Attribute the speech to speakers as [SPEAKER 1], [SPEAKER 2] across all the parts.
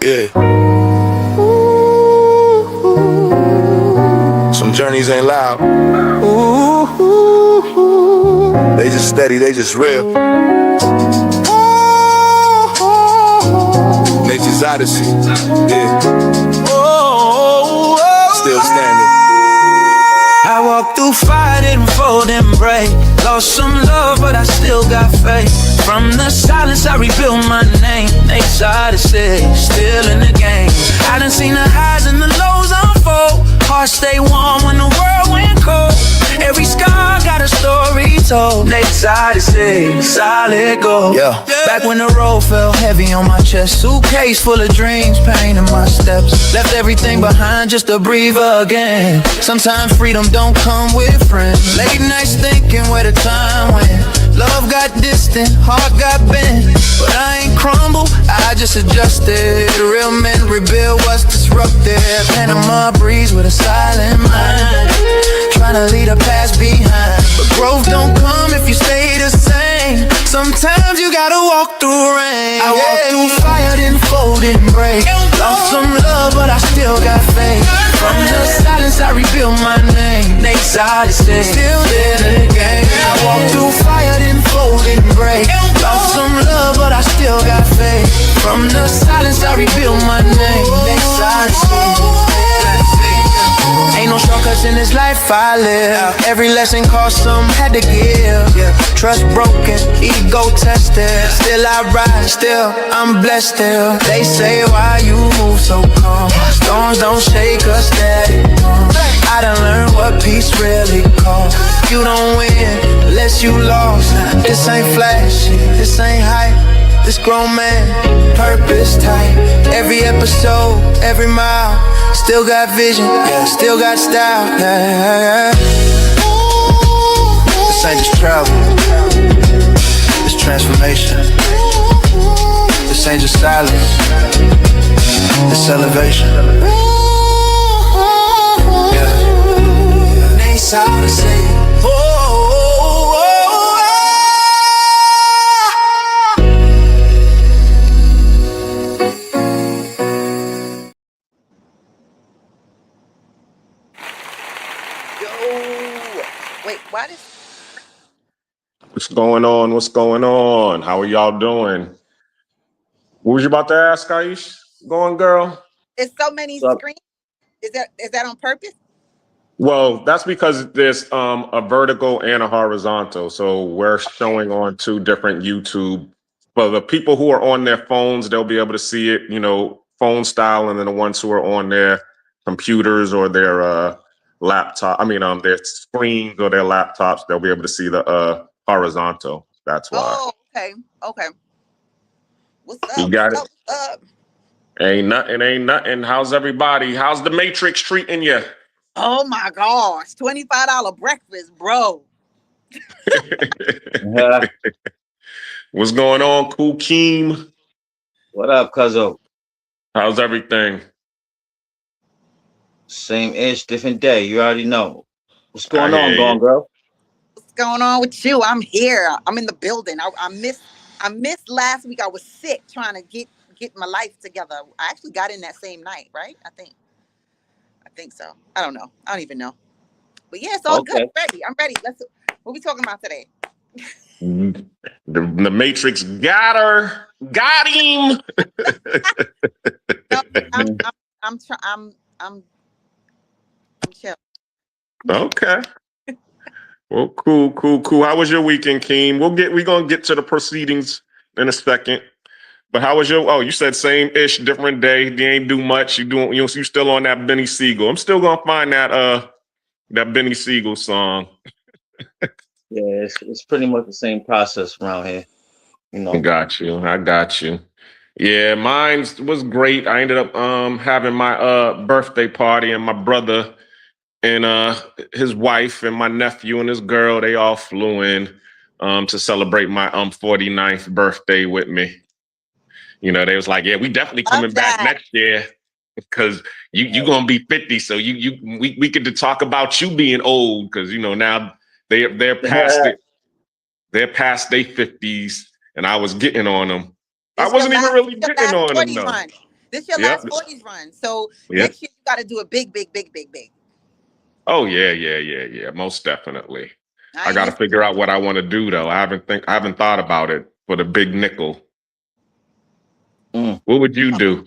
[SPEAKER 1] Yeah. Some journeys ain't loud. They just steady, they just real. Nature's Odyssey. Yeah. Still standing.
[SPEAKER 2] I walked through fire, didn't fold and break. Lost some love, but I still got faith. From the silence, I rebuilt my name. Nature's Odyssey, still in the game. I done seen the highs and the lows unfold. Heart stay warm when the world went cold. Every scar got a story told. Nature's Odyssey, solid gold.
[SPEAKER 1] Yeah.
[SPEAKER 2] Back when the road felt heavy on my chest. Suitcase full of dreams, pain in my steps. Left everything behind just to breathe again. Sometimes freedom don't come with friends. Late nights thinking where the time went. Love got distant, heart got bent. But I ain't crumbled, I just adjusted. Real men rebuild what's disrupted. Panama breeze with a silent mind. Tryna leave the past behind. But growth don't come if you stay the same. Sometimes you gotta walk through rain. I walked through fire, didn't fold, didn't break. Lost some love, but I still got faith. From the silence, I rebuilt my name. Nature's Odyssey, still in the game. I walked through fire, didn't fold, didn't break. Lost some love, but I still got faith. From the silence, I rebuilt my name. Nature's Odyssey. Ain't no shortcuts in this life I live. Every lesson cost some, had to give. Trust broken, ego tested. Still I rise, still I'm blessed still. They say why you move so calm. Storms don't shake us steady. I done learned what peace really costs. You don't win unless you lost. This ain't flashy, this ain't hype. This grown man, purpose tight. Every episode, every mile. Still got vision, yeah, still got style, yeah. This ain't just travel, it's transformation. This ain't just silence, it's elevation. Yeah. Nature's Odyssey.
[SPEAKER 3] Wait, what is?
[SPEAKER 4] What's going on? What's going on? How are y'all doing? What was you about to ask, Aish? Going, girl?
[SPEAKER 3] It's so many screens. Is that on purpose?
[SPEAKER 4] Well, that's because there's a vertical and a horizontal. So we're showing on two different YouTube. For the people who are on their phones, they'll be able to see it, phone style, and then the ones who are on their computers or their their screens or their laptops, they'll be able to see the horizontal. That's why.
[SPEAKER 3] Oh, okay. What's up?
[SPEAKER 4] You got it.
[SPEAKER 3] What's up?
[SPEAKER 4] Ain't nothing. How's everybody? How's the Matrix treating you?
[SPEAKER 3] Oh my gosh, $25 breakfast, bro.
[SPEAKER 4] What's going on, Cool Keem?
[SPEAKER 5] What up, cuzzo?
[SPEAKER 4] How's everything?
[SPEAKER 5] Same ish, different day. You already know. What's going on, Gone Girl?
[SPEAKER 3] What's going on with you? I'm here. I'm in the building. I missed last week. I was sick trying to get my life together. I actually got in that same night, right? I think so. I don't know. I don't even know. But yeah, it's all good. I'm ready. What we talking about today?
[SPEAKER 4] The Matrix got her. Got him.
[SPEAKER 3] No, I'm chill.
[SPEAKER 4] Okay. Well, cool. How was your weekend, Keem? We're gonna get to the proceedings in a second. But how was you said same-ish, different day. You ain't do much. You still on that Benny Siegel. I'm still gonna find that Benny Siegel song.
[SPEAKER 5] Yeah, it's pretty much the same process around here.
[SPEAKER 4] I got you. Yeah, mine was great. I ended up having my birthday party, and my brother and his wife and my nephew and his girl, they all flew in to celebrate my 49th birthday with me. They was like, yeah, we definitely coming back next year because you gonna be 50, so we get to talk about you being old because now they're past it. They're past their 50s, and I was getting on them. I wasn't even really getting on them though.
[SPEAKER 3] This your
[SPEAKER 4] Yeah.
[SPEAKER 3] last 40s run. So
[SPEAKER 4] Yeah.
[SPEAKER 3] next year you got to do it big, big, big, big, big.
[SPEAKER 4] Oh yeah. Most definitely. I
[SPEAKER 3] ain't
[SPEAKER 4] got to
[SPEAKER 3] missing-
[SPEAKER 4] figure out what I want to do though. I haven't thought about it for the big nickel.
[SPEAKER 5] Mm.
[SPEAKER 4] What would you do?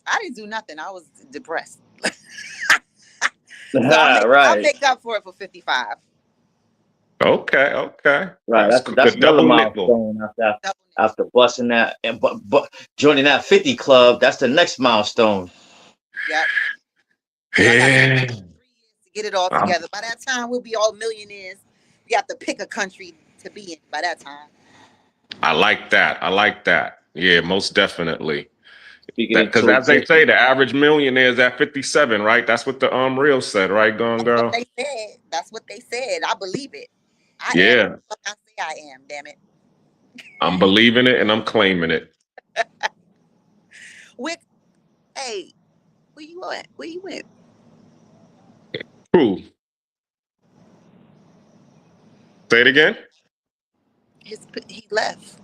[SPEAKER 3] I didn't do nothing. I was depressed. So I'll
[SPEAKER 5] Right.
[SPEAKER 3] make up for it for 55.
[SPEAKER 4] Okay.
[SPEAKER 5] Right. That's
[SPEAKER 4] cool.
[SPEAKER 5] that's
[SPEAKER 4] The
[SPEAKER 5] another
[SPEAKER 4] double nickel.
[SPEAKER 5] milestone after
[SPEAKER 3] Double
[SPEAKER 5] after busting that and but joining that 50 club. That's the next milestone.
[SPEAKER 3] Yep.
[SPEAKER 4] Yeah.
[SPEAKER 3] 3 years to get it all
[SPEAKER 4] Um,
[SPEAKER 3] together. By that time, we'll be all millionaires. We have to pick a country to be in by that time.
[SPEAKER 4] I like that. Yeah, most definitely.
[SPEAKER 5] Speaking of
[SPEAKER 4] Because as they
[SPEAKER 5] transition,
[SPEAKER 4] say, the average millionaire is at 57, right? That's what the reel said, right, Gone
[SPEAKER 3] That's
[SPEAKER 4] Girl?
[SPEAKER 3] what they said. That's what they said. I believe it. I am
[SPEAKER 4] Yeah,
[SPEAKER 3] what I say I am, damn it.
[SPEAKER 4] I'm believing it and I'm claiming it.
[SPEAKER 3] Wick, hey, where you at? Where you at?
[SPEAKER 4] True. Say it again.
[SPEAKER 3] He left.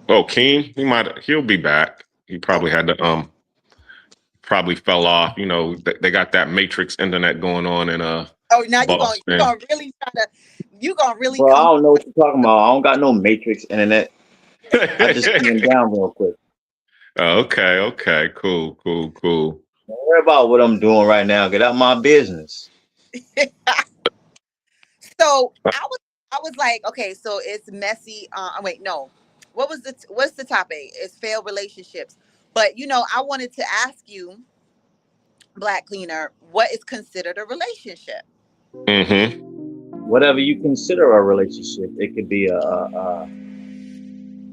[SPEAKER 4] Oh, Keen, he'll be back. He probably had to probably fell off. You know, they got that Matrix internet going on in
[SPEAKER 3] Oh, now you
[SPEAKER 4] Boston.
[SPEAKER 3] gonna really try to
[SPEAKER 5] bro, I don't know what you're talking about. I don't got no Matrix internet. I just came down real quick.
[SPEAKER 4] Okay. Cool.
[SPEAKER 5] Don't worry about what I'm doing right now. Get out my business.
[SPEAKER 3] So I was like, okay, so it's messy. Wait, no. What's the topic? It's failed relationships. But I wanted to ask you, Black Cleaner, what is considered a relationship?
[SPEAKER 4] Mm-hmm.
[SPEAKER 5] Whatever you consider a relationship, it could be a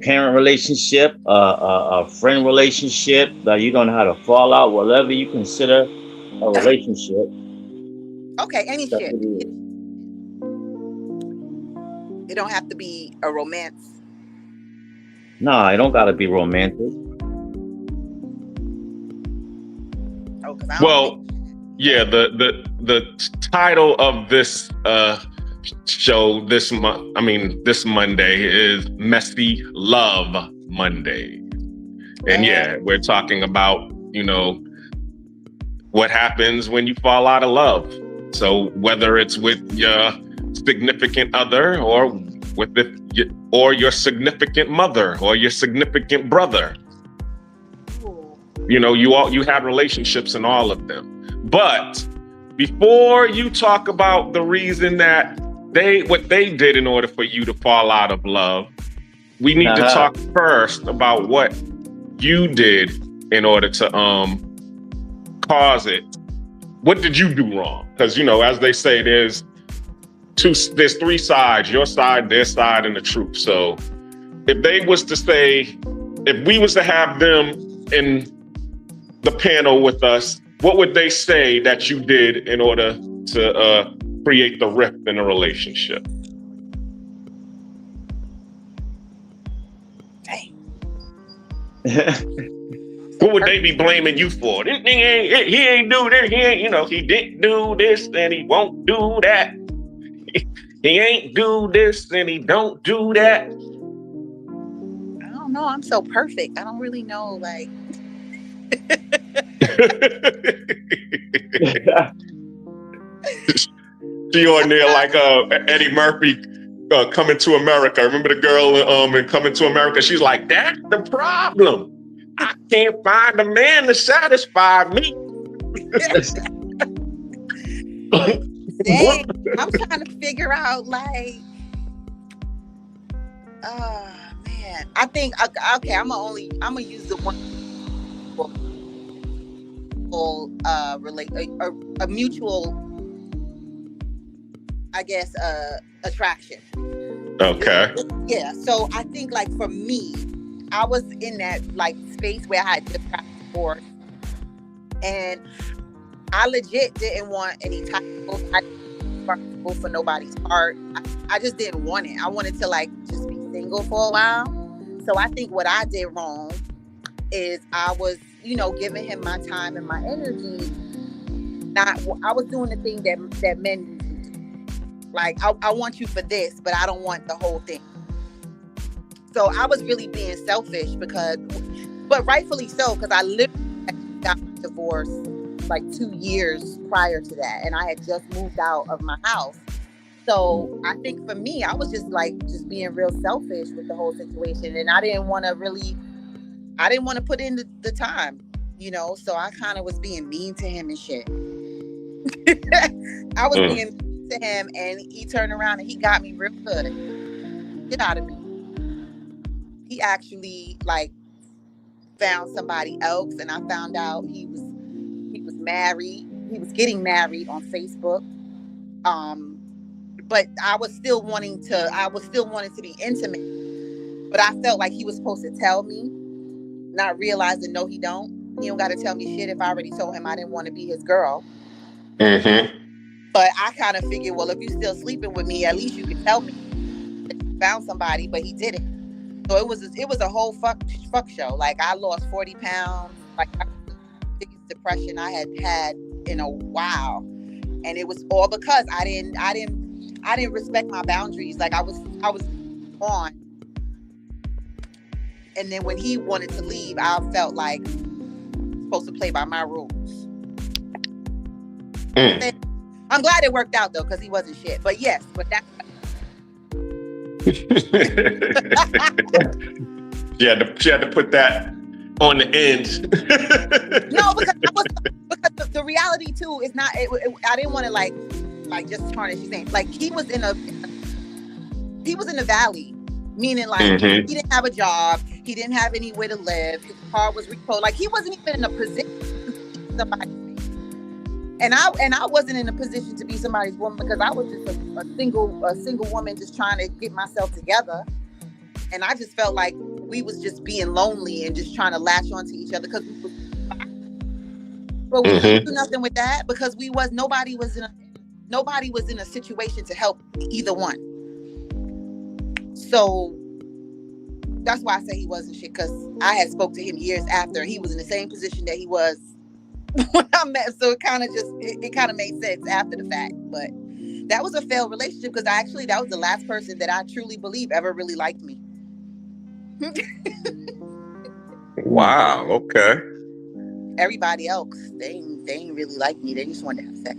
[SPEAKER 5] parent relationship, a friend relationship that you don't know how to fall out. Whatever you consider a relationship.
[SPEAKER 3] Okay, any
[SPEAKER 5] that's
[SPEAKER 3] shit.
[SPEAKER 5] what it is.
[SPEAKER 3] It don't have to be a romance.
[SPEAKER 5] Nah, it don't gotta be romantic.
[SPEAKER 3] Oh, 'cause I don't
[SPEAKER 4] Well, yeah, the title of this show this Monday is Messy Love Monday. And yeah, we're talking about, what happens when you fall out of love. So whether it's with your significant other or your significant mother or your significant brother. You have relationships in all of them. But before you talk about the reason that what they did in order for you to fall out of love, we need to talk first about what you did in order to cause it. What did you do wrong? Because as they say, there's 3 sides: your side, their side, and the truth. So if we was to have them in the panel with us, what would they say that you did in order to create the rift in a relationship?
[SPEAKER 3] Dang.
[SPEAKER 4] What would they be blaming you for? He ain't do this. He didn't do this and he won't do that. He ain't do this and he don't do that.
[SPEAKER 3] I don't know. I'm so perfect. I don't really know, like.
[SPEAKER 4] She on there like Eddie Murphy Coming to America. Remember the girl in Coming to America? She's like, that's the problem. I can't find a man to satisfy me.
[SPEAKER 3] Dang, I'm trying to figure out, like, man. I think okay. I'm gonna use the one a mutual, I guess, attraction.
[SPEAKER 4] Okay.
[SPEAKER 3] Yeah. So I think, like, for me, I was in that, like, space where I had just got divorced, and I legit didn't want any type of, I didn't responsible for nobody's heart. I just didn't want it. I wanted to, like, just be single for a while. So I think what I did wrong is I was, giving him my time and my energy. I was doing the thing that men do. Like, I want you for this, but I don't want the whole thing. So I was really being selfish but rightfully so, because I literally had got my divorce like 2 years prior to that, and I had just moved out of my house. So I think for me, I was just being real selfish with the whole situation, and I didn't want to put in the time, you know. So I kind of was being mean to him and shit. I was being mean to him, and he turned around and he got me real good. Get out of me. He actually like found somebody else, and I found out he was married. He was getting married on Facebook. But I was still wanting to be intimate. But I felt like he was supposed to tell me, not realizing no, he don't got to tell me shit if I already told him I didn't want to be his girl.
[SPEAKER 4] Mm-hmm.
[SPEAKER 3] But I kind of figured, well, if you still sleeping with me, at least you can tell me that you found somebody. But he didn't. So it was a whole fuck show. Like, I lost 40 pounds. Like, I was the biggest depression I had in a while, and it was all because I didn't respect my boundaries. Like, I was on, and then when he wanted to leave, I felt like supposed to play by my rules. I'm glad it worked out though, because he wasn't shit. But yes, but that.
[SPEAKER 4] She had to put that on the end.
[SPEAKER 3] No, because the reality too is not. I didn't want to like just tarnish his name. Like, he was in a valley, meaning like he didn't have a job, he didn't have anywhere to live, his car was repoed. Like, he wasn't even in a position to be somebody's man. And I wasn't in a position to be somebody's woman, because I was just a single woman just trying to get myself together. And I just felt like we was just being lonely and just trying to latch onto each other, because but we couldn't do nothing with that, because nobody was in a situation to help either one. So that's why I say he wasn't shit, because I had spoke to him years after. He was in the same position that he was when I met. So it kind of made sense after the fact. But that was a failed relationship, because that was the last person that I truly believe ever really liked me.
[SPEAKER 4] Wow. Okay.
[SPEAKER 3] Everybody else, they ain't really like me. They just wanted to have sex.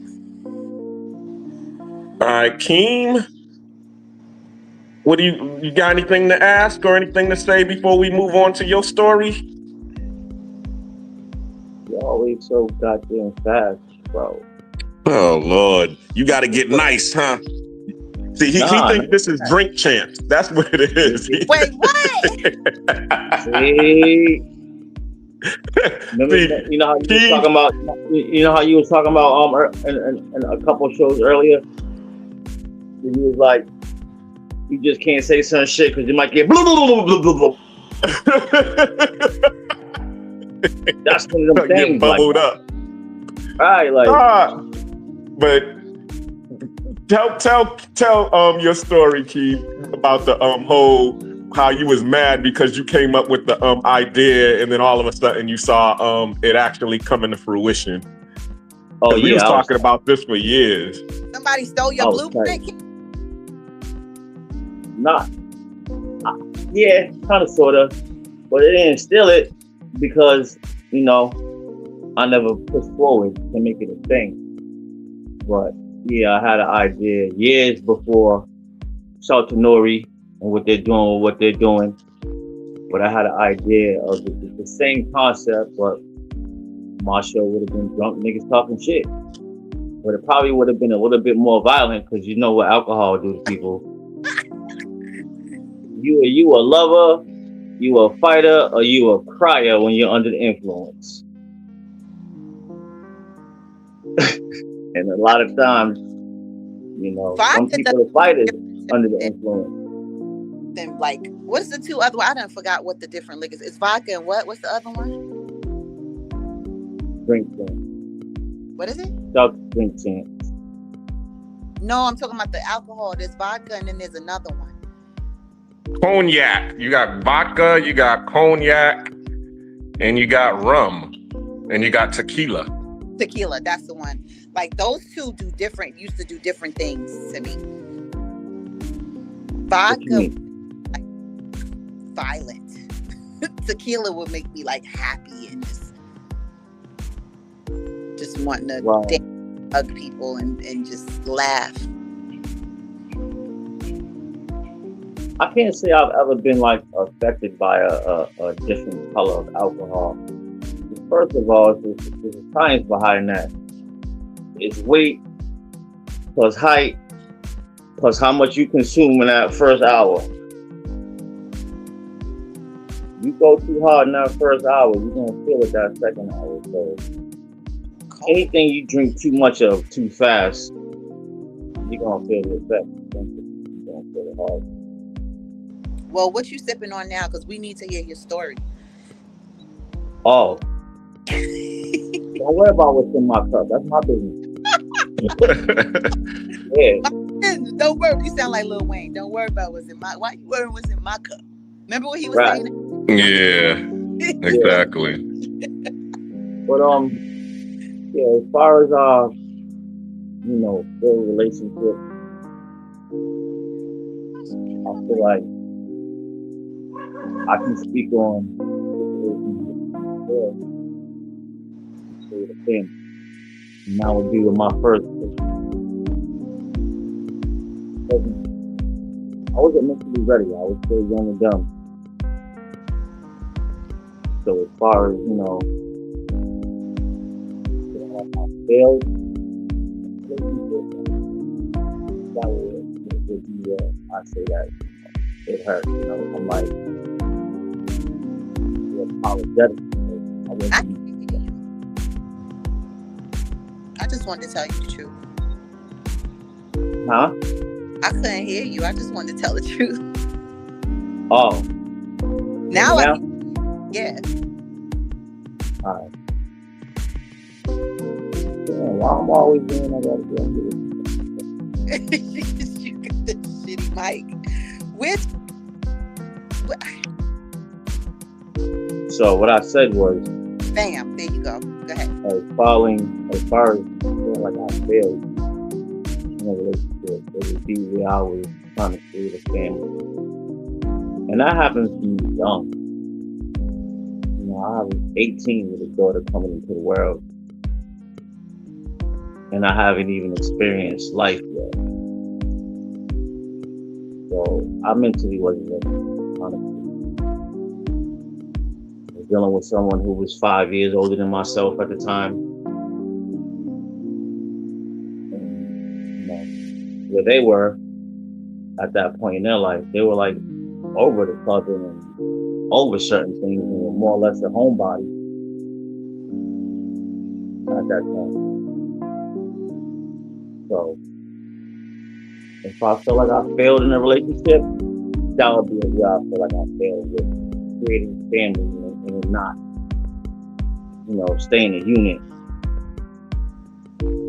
[SPEAKER 4] All right, Keem. What do you got anything to ask or anything to say before we move on to your story?
[SPEAKER 5] You're always so goddamn fast, bro.
[SPEAKER 4] Oh Lord, you got to get nice, huh? See, he thinks this is drink champs. That's what it is.
[SPEAKER 3] Wait, what?
[SPEAKER 5] See? Remember, you know how you was talking about in a couple shows earlier? And you was like, you just can't say certain shit because you might get blah, blah, blah, blah, blah, blah. That's one of them things.
[SPEAKER 4] Get bubbled up.
[SPEAKER 5] Right, like.
[SPEAKER 4] But tell your story, Keith, about the whole how you was mad because you came up with the idea, and then all of a sudden you saw it actually coming to fruition.
[SPEAKER 5] Oh yeah,
[SPEAKER 4] we was talking about this for years.
[SPEAKER 3] Somebody stole your blueprint.
[SPEAKER 5] Not. Yeah, kind of, sort of, but it didn't steal it because I never pushed forward to make it a thing. But yeah, I had an idea years before. Shout out to Nori and what they're doing. But I had an idea of the same concept, but my show would have been drunk niggas talking shit. But it probably would have been a little bit more violent, because you know what alcohol do to people. You a lover, you a fighter, or you a crier when you're under the influence. And a lot of times, some people are fighters under the influence.
[SPEAKER 3] Then, like, what's the two other ones? I done forgot what the different liquors. It's vodka and what? What's the other one?
[SPEAKER 5] Drink champ.
[SPEAKER 3] What is it?
[SPEAKER 5] Drink champ.
[SPEAKER 3] No, I'm talking about the alcohol. There's vodka, and then there's another one.
[SPEAKER 4] Cognac. You got vodka, you got cognac, and you got rum, and you got tequila.
[SPEAKER 3] Tequila, that's the one. Like, those two used to do different things to me. Vodka, like, violent. Tequila would make me like happy and just just wanting to
[SPEAKER 5] Right.
[SPEAKER 3] hug people and just laugh.
[SPEAKER 5] I can't say I've ever been like affected by a different color of alcohol. First of all, there's a science behind that. It's weight plus height plus how much you consume in that first hour. You go too hard in that first hour, you're gonna feel it that second hour. So anything you drink too much of too fast, you're gonna feel the effect. You're gonna feel it hard.
[SPEAKER 3] Well, what you sipping on now? Because we need to hear your story.
[SPEAKER 5] Oh, don't worry about what's in my cup. That's my business. Yeah.
[SPEAKER 3] Don't worry. You sound like Lil Wayne. Don't worry about what's in my. Why you worrying what's in my cup? Remember what he was
[SPEAKER 5] Right.
[SPEAKER 3] saying?
[SPEAKER 4] Yeah, exactly.
[SPEAKER 5] But yeah, as far as full relationship, I feel like I can speak on the thing. And that would be with my first. I wasn't mentally ready. I was still young and dumb. So as far as I failed, that would be I say that it hurt. I'm like apologetic.
[SPEAKER 3] I just wanted to tell you the truth.
[SPEAKER 5] Huh?
[SPEAKER 3] I couldn't hear you. I just wanted to tell the truth.
[SPEAKER 5] Oh.
[SPEAKER 3] Now
[SPEAKER 5] Yeah.
[SPEAKER 3] Yeah.
[SPEAKER 5] All right. Damn, why I'm always doing I gotta get into this.
[SPEAKER 3] You got the shitty mic.
[SPEAKER 5] So what I said was,
[SPEAKER 3] Bam, there you go. Go ahead.
[SPEAKER 5] as far as feeling like I failed in a relationship, it would be where I was trying to create a family. And that happens to me young. I was 18 with a daughter coming into the world. And I haven't even experienced life yet. So I mentally wasn't ready, honestly. I was dealing with someone who was 5 years older than myself at the time. And, where they were at that point in their life, they were like over the clubbing and over certain things and were more or less a homebody at that time. So if I feel like I failed in a relationship, that would be where I feel like I failed with creating family and not, staying a unit.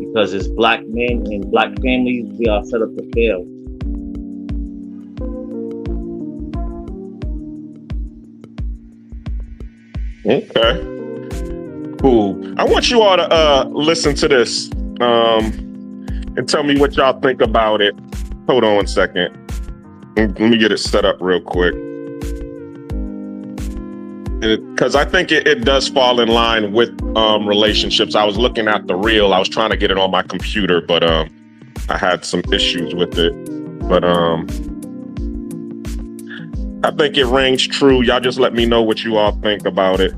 [SPEAKER 5] Because as black men and black families, we are set up to fail.
[SPEAKER 4] Okay. Cool. I want you all to listen to this and tell me what y'all think about it. Hold on one second. Let me get it set up real quick. Because I think it does fall in line with relationships. I was looking at the reel. I was trying to get it on my computer, but I had some issues with it. But I think it rings true. Y'all just let me know what you all think about it.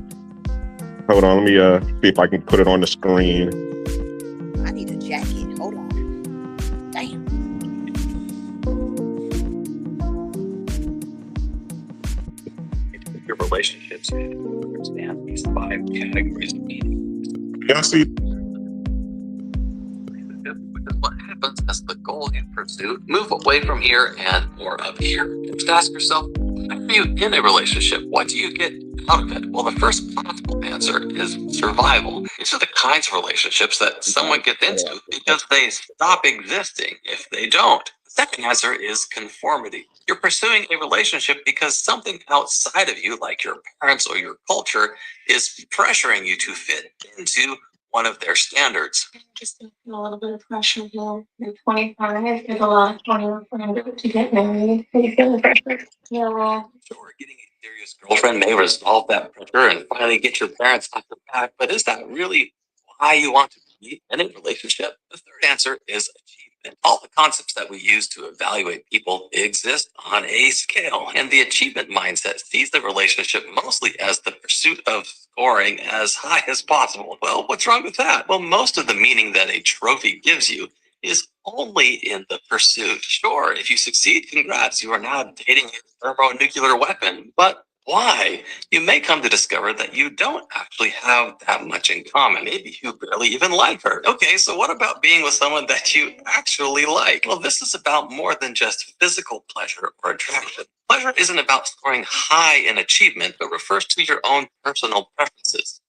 [SPEAKER 4] Hold on, let me see if I can put it on the screen.
[SPEAKER 3] I need a jacket. Hold on. Damn.
[SPEAKER 6] Your relationships understand these 5 categories of meaning.
[SPEAKER 4] Y'all see?
[SPEAKER 6] What happens as the goal in pursuit move away from here and more of here? Just ask yourself, why are you in a relationship? What do you get out of it? Well, the first possible answer is survival. These are the kinds of relationships that someone gets into because they stop existing if they don't. The second answer is conformity. You're pursuing a relationship because something outside of you, like your parents or your culture, is pressuring you to fit into one of their standards.
[SPEAKER 7] Just feel a little bit of pressure here. You're 25, there's a lot of 21 to get married. Are you feeling pressure? Yeah.
[SPEAKER 6] Sure, getting a serious girlfriend may resolve that pressure and finally get your parents off your back, but is that really why you want to be in a relationship? The third answer is achievement. All the concepts that we use to evaluate people exist on a scale, and the achievement mindset sees the relationship mostly as the pursuit of scoring as high as possible. Well, what's wrong with that? Well, most of the meaning that a trophy gives you is only in the pursuit. Sure, if you succeed, congrats, you are now dating a thermonuclear weapon. But why? You may come to discover that you don't actually have that much in common. Maybe you barely even like her. Okay, so what about being with someone that you actually like? Well, this is about more than just physical pleasure or attraction. Pleasure isn't about scoring high in achievement, but refers to your own personal preferences.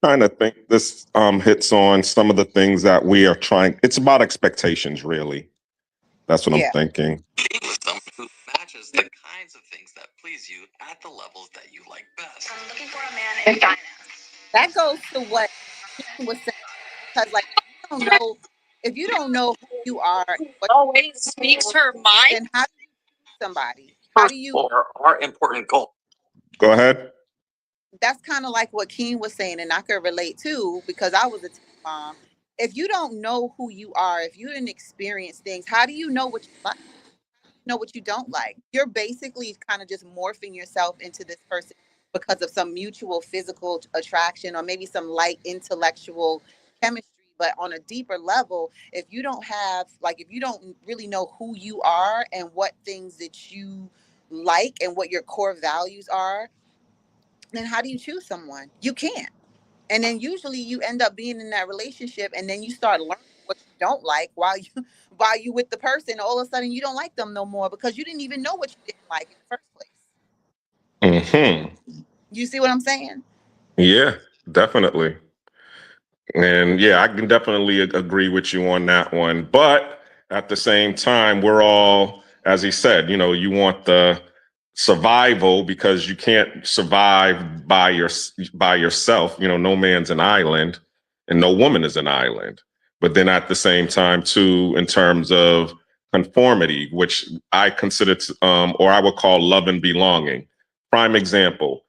[SPEAKER 4] Kind of think this hits on some of the things that we are trying. It's about expectations, really. That's what
[SPEAKER 3] Yeah.
[SPEAKER 4] I'm thinking.
[SPEAKER 6] Being with someone who matches the kinds of things that please you at the levels that you like best.
[SPEAKER 7] I'm looking for a man in finance.
[SPEAKER 3] That goes to what King was saying, because like if you don't know who you are, what
[SPEAKER 7] Always speaks her mind.
[SPEAKER 3] then how do you choose somebody? How do you?
[SPEAKER 6] For our important goal.
[SPEAKER 4] Go ahead.
[SPEAKER 3] That's kind of like what Keen was saying, and I could relate too, because I was a teen mom. If you don't know who you are, if you didn't experience things, how do you know what you like? Know what you don't like? You're basically kind of just morphing yourself into this person because of some mutual physical attraction or maybe some light intellectual chemistry. But on a deeper level, if you don't really know who you are and what things that you like and what your core values are, then how do you choose someone? You can't. And then usually you end up being in that relationship, and then you start learning what you don't like while you with the person. All of a sudden you don't like them no more because you didn't even know what you didn't like in the first place. You see what I'm saying?
[SPEAKER 4] Yeah, definitely. And yeah, I can definitely agree with you on that one. But at the same time, we're all, as he said, you want the survival, because you can't survive by yourself. No man's an island and no woman is an island. But then at the same time, too, in terms of conformity, which I consider or I would call love and belonging. Prime example.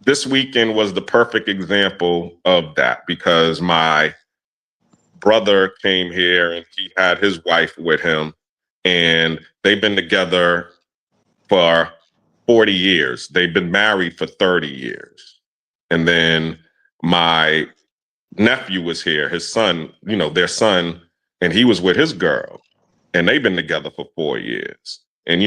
[SPEAKER 4] This weekend was the perfect example of that, because my brother came here and he had his wife with him, and they've been together for 40 years. They've been married for 30 years. And then my nephew was here, his son, their son, and he was with his girl, and they've been together for 4 years. And,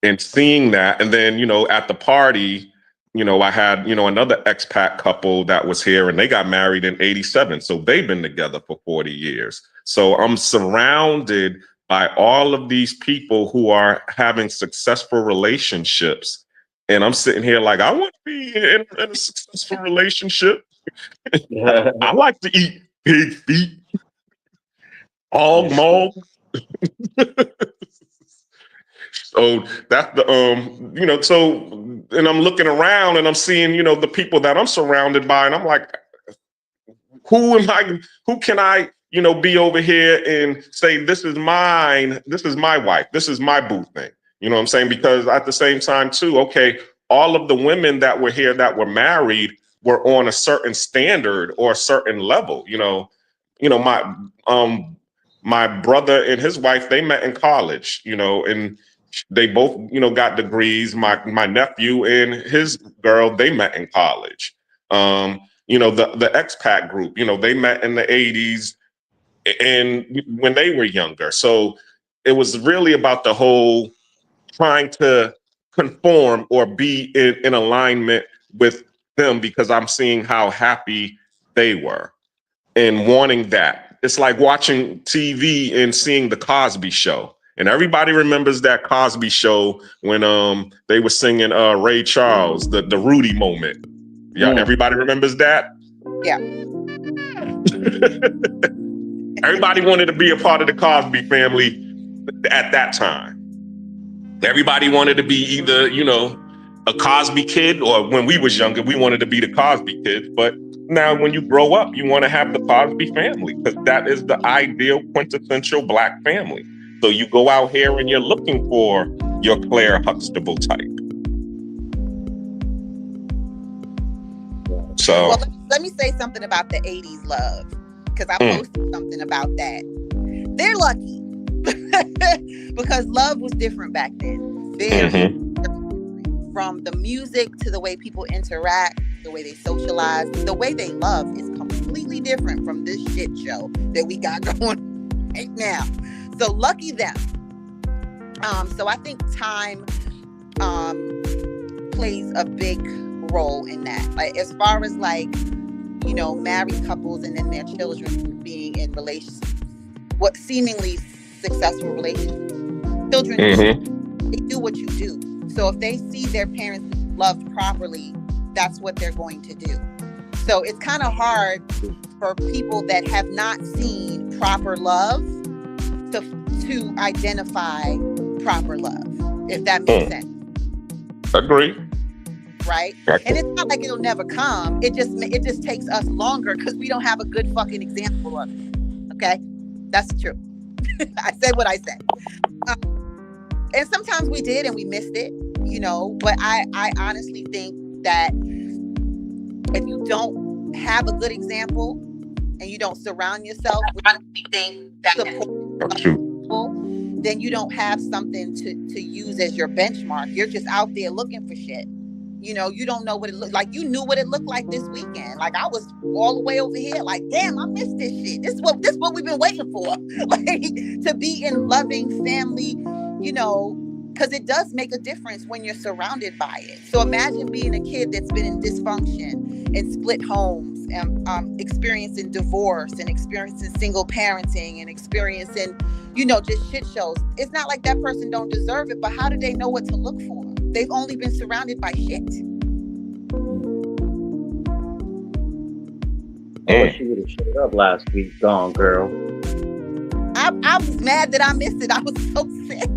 [SPEAKER 4] and seeing that, and then, at the party, I had, another expat couple that was here, and they got married in 87. So they've been together for 40 years. So I'm surrounded by all of these people who are having successful relationships. And I'm sitting here like, I want to be in a successful relationship. I like to eat pig feet, hog maw. So that's the, so, and I'm looking around and I'm seeing, the people that I'm surrounded by, and I'm like, who can I, be over here and say, this is mine, this is my wife, this is my boo thing. You know what I'm saying? Because at the same time too, okay, all of the women that were here that were married were on a certain standard or a certain level. My brother and his wife, they met in college, and they both, got degrees. My nephew and his girl, they met in college. The expat group, they met in the 80s and when they were younger. So it was really about the whole trying to conform or be in alignment with them, because I'm seeing how happy they were and wanting that. It's like watching TV and seeing the Cosby Show. And everybody remembers that Cosby Show when they were singing Ray Charles, the Rudy moment. Yeah, everybody remembers that?
[SPEAKER 3] Yeah.
[SPEAKER 4] Everybody wanted to be a part of the Cosby family at that time. Everybody wanted to be either, a Cosby kid, or when we was younger, we wanted to be the Cosby kids. But now when you grow up, you want to have the Cosby family, because that is the ideal quintessential Black family. So you go out here and you're looking for your Claire Huxtable type. So.
[SPEAKER 3] Well, let me say something about the 80s love, because I
[SPEAKER 4] Mm.
[SPEAKER 3] posted something about that. They're lucky because love was different back then. Very
[SPEAKER 4] Mhm.
[SPEAKER 3] from the music to the way people interact, the way they socialize, the way they love is completely different from this shit show that we got going right now. So lucky them. So I think time plays a big role in that. Like as far as like, you know, married couples and then their children being in relationships, what seemingly successful relationships, children
[SPEAKER 4] Mhm.
[SPEAKER 3] they do what you do. So if they see their parents loved properly, that's what they're going to do. So it's kind of hard for people that have not seen proper love to identify proper love, if that makes sense,
[SPEAKER 4] Agree.
[SPEAKER 3] right? And it's not like it'll never come. It just takes us longer because we don't have a good fucking example of it. Okay, that's true. I said what I said. And sometimes we did and we missed it, you know, but I honestly think that if you don't have a good example and you don't surround yourself with
[SPEAKER 4] That's true.
[SPEAKER 3] people, then you don't have something to use as your benchmark. You're just out there looking for shit. You know, you don't know what it looked like. You knew what it looked like this weekend. Like I was all the way over here, like, damn, I missed this shit. This is what we've been waiting for. Like to be in loving family, you know, because it does make a difference when you're surrounded by it. So imagine being a kid that's been in dysfunction and split homes and experiencing divorce and experiencing single parenting and experiencing, you know, just shit shows. It's not like that person don't deserve it, but how do they know what to look for? They've only been surrounded by shit.
[SPEAKER 5] I wish you would have showed up last week, Gone Girl.
[SPEAKER 3] I was mad that I missed it. I was so sick.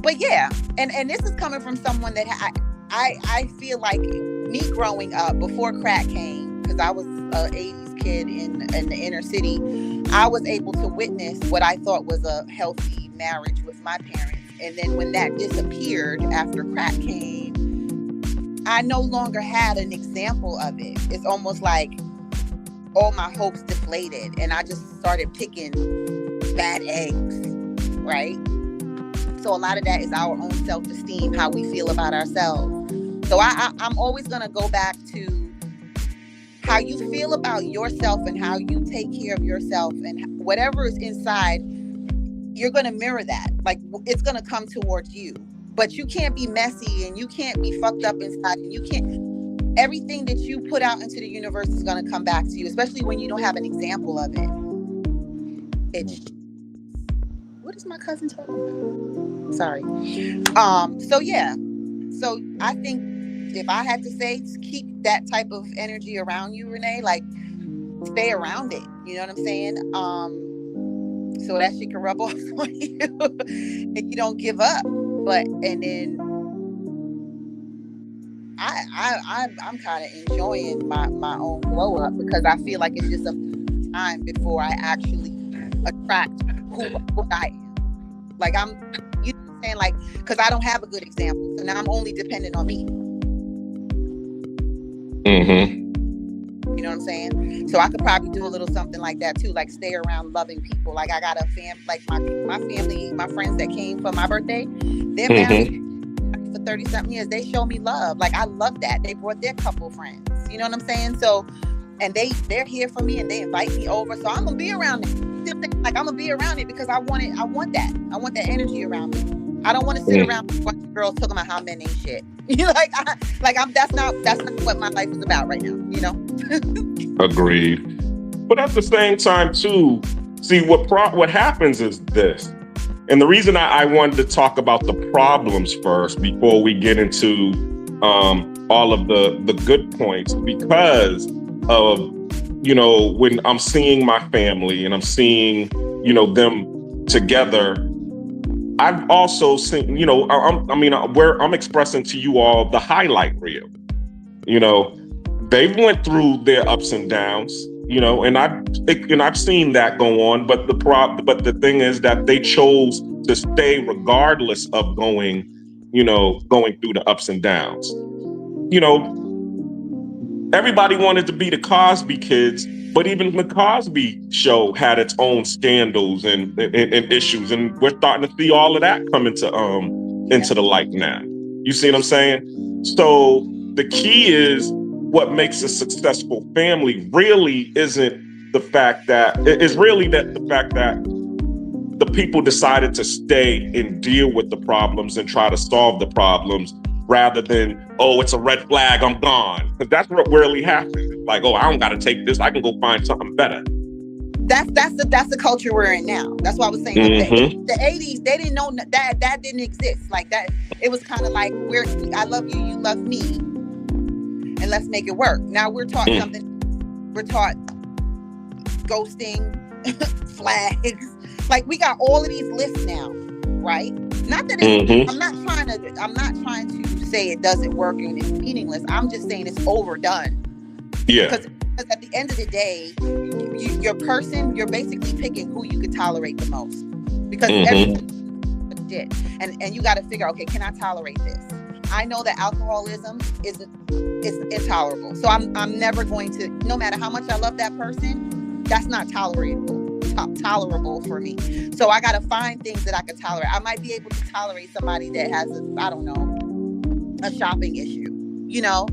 [SPEAKER 3] But yeah, and this is coming from someone that I feel like me growing up before crack came, because I was an 80s kid in the inner city, I was able to witness what I thought was a healthy marriage with my parents. And then when that disappeared after crack came, I no longer had an example of it. It's almost like all my hopes deflated and I just started picking bad eggs, right? So a lot of that is our own self-esteem, how we feel about ourselves. So I'm always going to go back to how you feel about yourself and how you take care of yourself, and whatever is inside, you're going to mirror that. Like it's going to come towards you, but you can't be messy and you can't be fucked up inside, and you can't, everything that you put out into the universe is going to come back to you, especially when you don't have an example of it. It's, what is my cousin talking about? Sorry. So yeah. So I think if I had to say, keep that type of energy around you, Renee, like stay around it. You know what I'm saying? So that shit can rub off on you and you don't give up. But, and then I'm kind of enjoying my own glow up, because I feel like it's just a time before I actually attract who I am. Like I'm, you know what I'm saying? Like, because I don't have a good example. So now I'm only dependent on me.
[SPEAKER 4] Mm-hmm.
[SPEAKER 3] You know what I'm saying? So I could probably do a little something like that too, like stay around loving people. Like I got a like my family, my friends that came for my birthday, they're married for 30 something years. They show me love. Like I love that. They brought their couple friends. You know what I'm saying? So, and they're here for me and they invite me over. So I'm gonna be around it. Like I'm gonna be around it because I want it. I want that. I want that energy around me. I don't want to sit around with a bunch of girls talking about how men ain't shit. That's not what my life is about right now. You know.
[SPEAKER 4] Agreed. But at the same time, too, see what happens is this, and the reason I wanted to talk about the problems first before we get into all of the good points, because of, you know, when I'm seeing my family and I'm seeing, you know, them together. I've also seen, you know, I'm expressing to you all the highlight reel. You know, they've went through their ups and downs, you know, and I've seen that go on. But the thing is that they chose to stay regardless of going through the ups and downs. You know, everybody wanted to be the Cosby Kids, but even the Cosby Show had its own scandals and issues, and we're starting to see all of that come into the light now. You see what I'm saying? So the key is what makes a successful family really isn't the fact that the people decided to stay and deal with the problems and try to solve the problems rather than, oh, it's a red flag, I'm gone. Because that's what really happens. It's like, oh, I don't got to take this. I can go find something better.
[SPEAKER 3] That's the culture we're in now. That's why I was saying the 80s, they didn't know that didn't exist. Like that, it was kind of like, I love you, you love me, and let's make it work. Now we're taught something. We're taught ghosting, flags. Like we got all of these lists now, right? Not that it's, I'm not trying to say it doesn't work and it's meaningless. I'm just saying it's overdone.
[SPEAKER 4] Yeah.
[SPEAKER 3] Because at the end of the day, you're basically picking who you could tolerate the most. Because everyone did. And you got to figure, okay, can I tolerate this? I know that alcoholism is intolerable. So I'm never going to, no matter how much I love that person, that's not tolerable for me. So I got to find things that I can tolerate. I might be able to tolerate somebody that has a shopping issue. You know,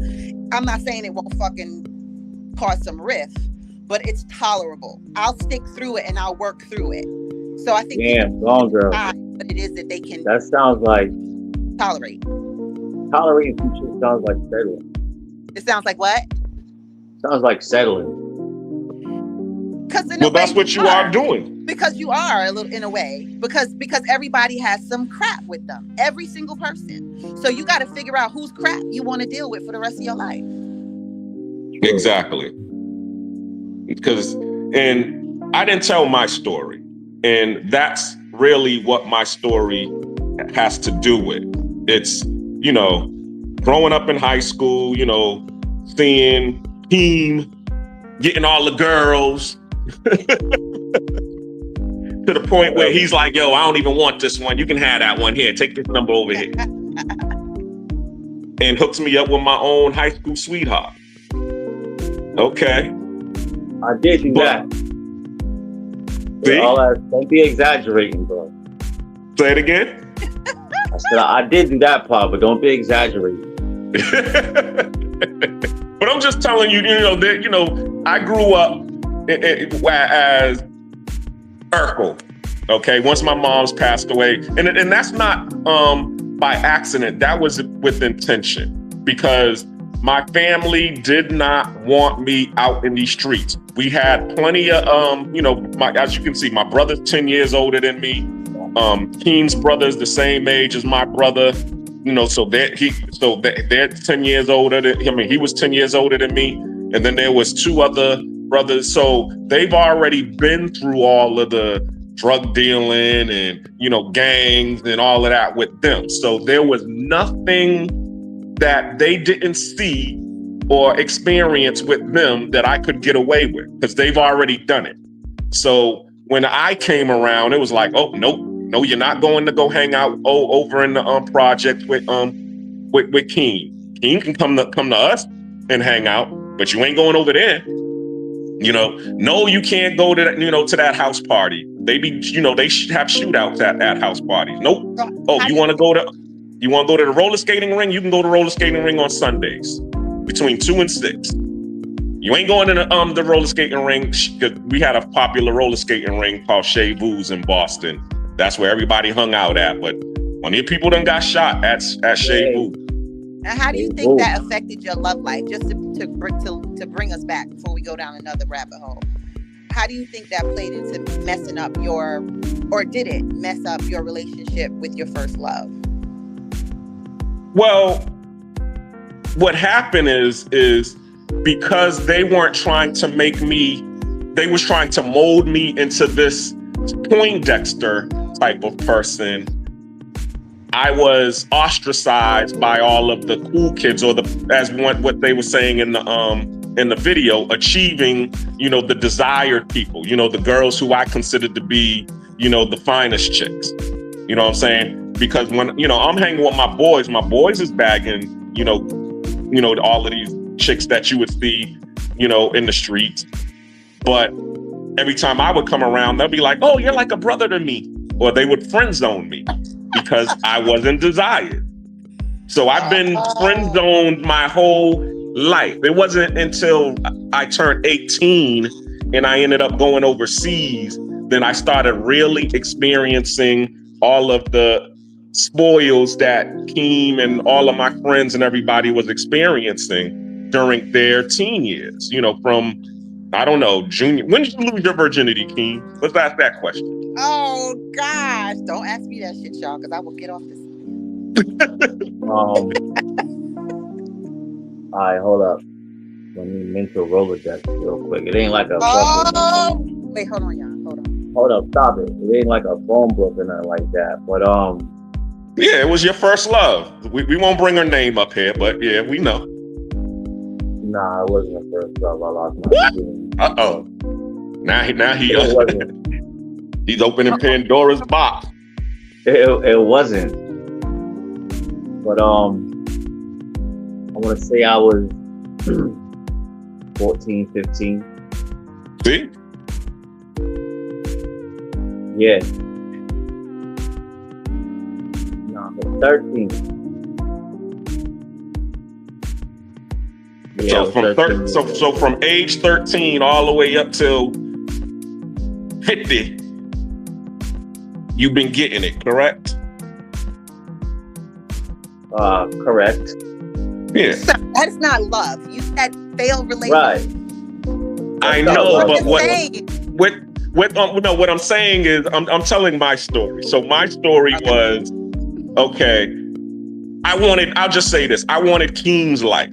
[SPEAKER 3] I'm not saying it won't fucking cause some rift, but it's tolerable. I'll stick through it and I'll work through it. So I think
[SPEAKER 5] gone girl.
[SPEAKER 3] What it is that they can.
[SPEAKER 5] That sounds like
[SPEAKER 3] tolerate.
[SPEAKER 5] Tolerating people sounds like settling.
[SPEAKER 3] It sounds like what?
[SPEAKER 5] Sounds like settling.
[SPEAKER 4] Well, that's what you are doing.
[SPEAKER 3] Because you are a little, in a way, because everybody has some crap with them. Every single person. So you got to figure out whose crap you want to deal with for the rest of your life.
[SPEAKER 4] Exactly. And I didn't tell my story. And that's really what my story has to do with. It's, you know, growing up in high school, you know, seeing Keem getting all the girls to the point where he's like, yo, I don't even want this one. You can have that one here. Take this number over here. And hooks me up with my own high school sweetheart. Okay.
[SPEAKER 5] I did do that.
[SPEAKER 4] See?
[SPEAKER 5] Don't be exaggerating, bro.
[SPEAKER 4] Say it again.
[SPEAKER 5] I said I did do that part, but don't be exaggerating.
[SPEAKER 4] But I'm just telling you, you know, I grew up as Urkel. Okay, once my mom's passed away, and that's not by accident. That was with intention, because my family did not want me out in these streets. We had plenty of, as you can see, my brother's 10 years older than me. Keem's brother's the same age as my brother. You know, so they're 10 years older than, he was 10 years older than me. And then there was two other brothers. So they've already been through all of the drug dealing and, you know, gangs and all of that with them. So there was nothing that they didn't see or experience with them that I could get away with, because they've already done it. So when I came around, it was like, oh, nope, no, you're not going to go hang out over in the project with Keem. Keem can come to us and hang out, but you ain't going over there. You know, no, you can't go to that, to that house party. They have shootouts at house parties. Nope. Oh, you want to go to the roller skating ring? You can go to the roller skating ring on Sundays between 2 and 6. You ain't going to the roller skating ring. We had a popular roller skating ring called Chez Vu's in Boston. That's where everybody hung out at. But one of your people done got shot at Chez Vu.
[SPEAKER 3] Now, how do you think that affected your love life? Just to bring us back before we go down another rabbit hole. How do you think that played into messing up or did it mess up your relationship with your first love?
[SPEAKER 4] Well, what happened is because they weren't trying to they was trying to mold me into this Poindexter type of person. I was ostracized by all of the cool kids, or what they were saying in the video, achieving, the desired people, the girls who I considered to be, the finest chicks. You know what I'm saying? Because when, I'm hanging with my boys is bagging, all of these chicks that you would see, you know, in the streets. But every time I would come around, they'll be like, "Oh, you're like a brother to me," or they would friend zone me because I wasn't desired. So I've been friend zoned my whole life. It wasn't until I turned 18 and I ended up going overseas, then I started really experiencing all of the spoils that Keem and all of my friends and everybody was experiencing during their teen years. You know, from, I don't know, junior. When did you lose your virginity, Keem? Let's ask that question.
[SPEAKER 3] Oh gosh, don't ask me that shit, y'all, because I will get off this.
[SPEAKER 5] All right, hold up. Let me mental Rolodex real quick. It ain't like a
[SPEAKER 3] Wait, hold on, y'all.
[SPEAKER 5] Hold up, stop it. It ain't like a phone book or nothing like that. But
[SPEAKER 4] yeah, it was your first love. We won't bring her name up here, but yeah, we know.
[SPEAKER 5] Nah, it wasn't the first love. I lost my virginity.
[SPEAKER 4] Uh-oh. Now he
[SPEAKER 5] It wasn't.
[SPEAKER 4] he's opening Pandora's box.
[SPEAKER 5] It wasn't. But I want to say I was 14, 15.
[SPEAKER 4] See?
[SPEAKER 5] Yeah. No, but 13. Yeah,
[SPEAKER 4] So
[SPEAKER 5] I was
[SPEAKER 4] from
[SPEAKER 5] 13
[SPEAKER 4] so from age 13 all the way up till 50, you've been getting it, correct?
[SPEAKER 5] Correct.
[SPEAKER 4] Yeah.
[SPEAKER 3] So that's not love. You said failed relationship.
[SPEAKER 5] Right.
[SPEAKER 4] I
[SPEAKER 5] That's
[SPEAKER 4] know,
[SPEAKER 5] not
[SPEAKER 4] but
[SPEAKER 5] love.
[SPEAKER 4] what I'm saying is I'm telling my story. So my story was, okay, I'll just say this. I wanted Keem's life,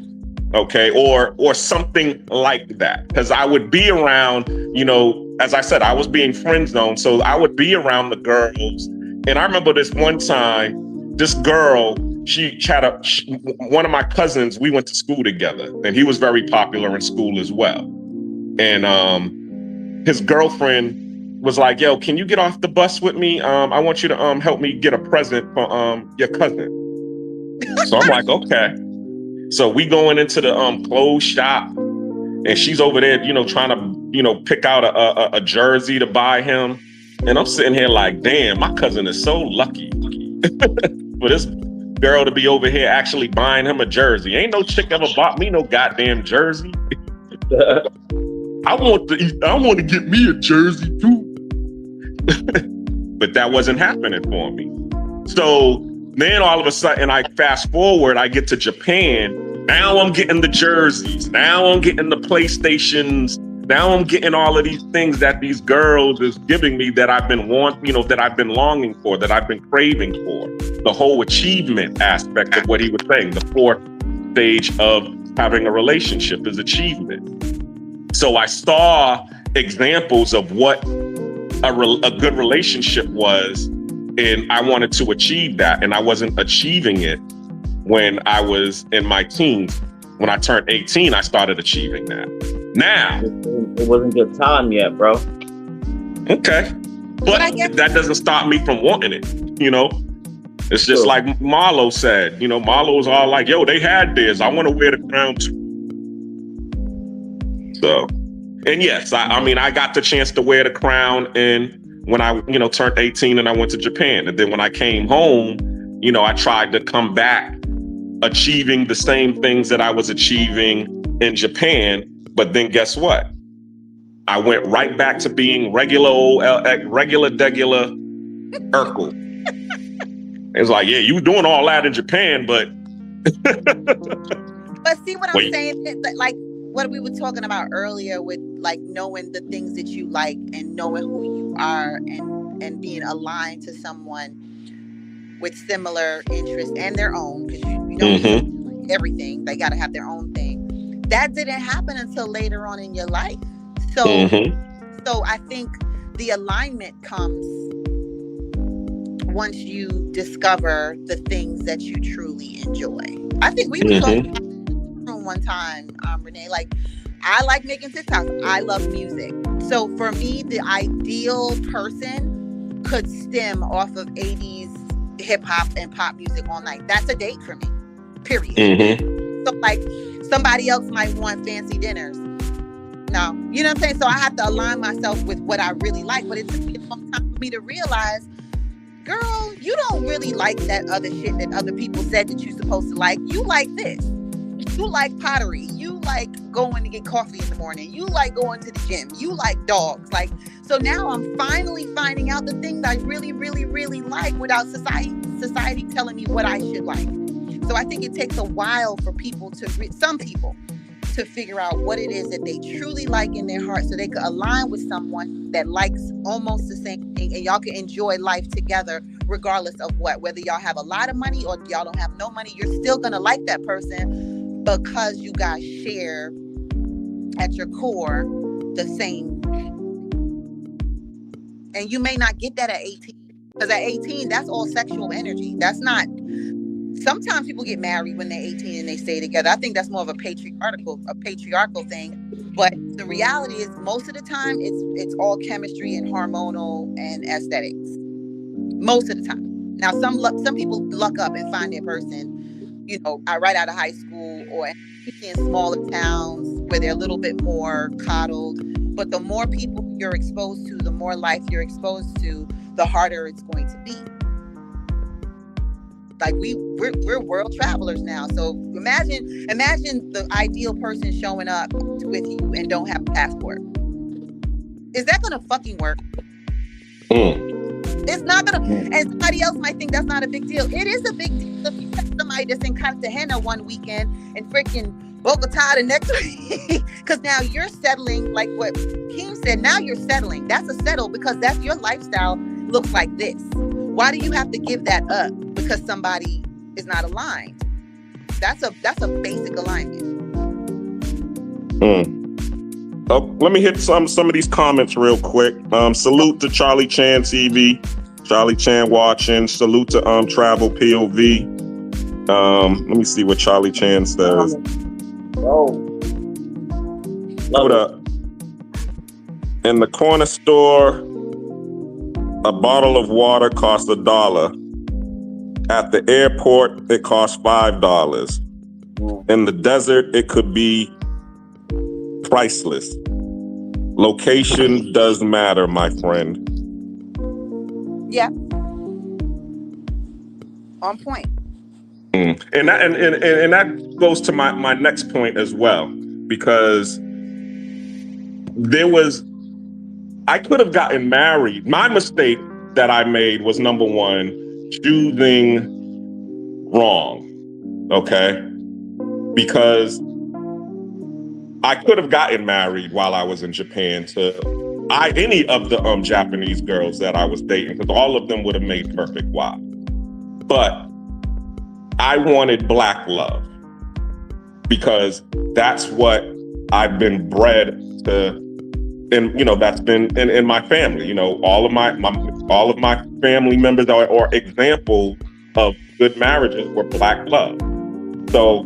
[SPEAKER 4] okay, or something like that. Because I would be around, you know, as I said, I was being friend zoned. So I would be around the girls. And I remember this one time, this girl, she had one of my cousins, we went to school together, and he was very popular in school as well. And his girlfriend was like, "Yo, can you get off the bus with me? I want you to help me get a present for your cousin." So I'm like, okay. So we going into the clothes shop, and she's over there, you know, trying to, you know, pick out a jersey to buy him. And I'm sitting here like, damn, my cousin is so lucky for this girl to be over here actually buying him a jersey. Ain't no chick ever bought me no goddamn jersey. I want to get me a jersey too. But that wasn't happening for me. So then all of a sudden, I fast forward, I get to Japan. Now I'm getting the jerseys. Now I'm getting the PlayStations. Now I'm getting all of these things that these girls is giving me that I've been that I've been longing for, that I've been craving for. The whole achievement aspect of what he was saying, the fourth stage of having a relationship is achievement. So I saw examples of what a good relationship was, and I wanted to achieve that, and I wasn't achieving it when I was in my teens. When I turned 18, I started achieving that. Now,
[SPEAKER 5] it wasn't your time yet, bro.
[SPEAKER 4] Okay, but that doesn't stop me from wanting it. You know, it's just like Marlo said. You know, Marlo was all like, "Yo, they had theirs. I want to wear the crown too." So, and yes, I mean, I got the chance to wear the crown, and when I, you know, turned 18 and I went to Japan, and then when I came home, you know, I tried to come back, achieving the same things that I was achieving in Japan. But then guess what? I went right back to being regular degular Urkel. It was like, yeah, you were doing all that in Japan, but
[SPEAKER 3] But see what I'm saying? Like what we were talking about earlier with like knowing the things that you like and knowing who you are and being aligned to someone with similar interests and their own, because you don't like everything. They got to have their own thing. That didn't happen until later on in your life. So, so I think the alignment comes once you discover the things that you truly enjoy. I think we were talking about one time, Renee, like I like making TikToks. I love music. So for me, the ideal person could stem off of 80s hip hop and pop music all night. That's a date for me, period. Somebody else might want fancy dinners. No, you know what I'm saying? So I have to align myself with what I really like. But it took me a long time for me to realize, girl, you don't really like that other shit that other people said that you're supposed to like. You like this. You like pottery. You like going to get coffee in the morning. You like going to the gym. You like dogs. Like, so now I'm finally finding out the things I really, really, really like without society telling me what I should like. So I think it takes a while for people some people to figure out what it is that they truly like in their heart, so they can align with someone that likes almost the same thing, and y'all can enjoy life together regardless of whether y'all have a lot of money or y'all don't have no money. You're still gonna like that person because you guys share at your core the same. And you may not get that at 18, because at 18 that's all sexual energy. That's not. Sometimes people get married when they're 18 and they stay together. I think that's more of a patriarchal thing. But the reality is, most of the time, it's all chemistry and hormonal and aesthetics. Most of the time. Now, some people luck up and find their person, you know, right out of high school, or in smaller towns where they're a little bit more coddled. But the more people you're exposed to, the more life you're exposed to, the harder it's going to be. Like we're world travelers now. So imagine the ideal person showing up with you and don't have a passport. Is that gonna fucking work? It's not gonna. And somebody else might think that's not a big deal. It is a big deal if you have somebody that's in Cartagena one weekend and freaking Bogota the next week. Because now you're settling, like what Keem said. Now you're settling. That's a settle, because that's your lifestyle looks like this. Why do you have to give that up because somebody is not aligned? That's a basic alignment.
[SPEAKER 4] Oh, let me hit some of these comments real quick. Salute to Charlie Chan TV, Charlie Chan watching. Salute to Travel POV. Let me see what Charlie Chan says. Hold up. In the corner store, a bottle of water costs $1. At the airport, it costs $5. In the desert, it could be priceless. Location does matter, my friend.
[SPEAKER 3] Yeah. On point.
[SPEAKER 4] And that goes to my next point as well, because I could have gotten married. My mistake that I made was, number one, choosing wrong. Okay? Because I could have gotten married while I was in Japan to any of the Japanese girls that I was dating, because all of them would have made perfect wives. But I wanted black love, because that's what I've been bred to. And, you know, that's been in my family. You know, all of my family members or examples of good marriages were black love. So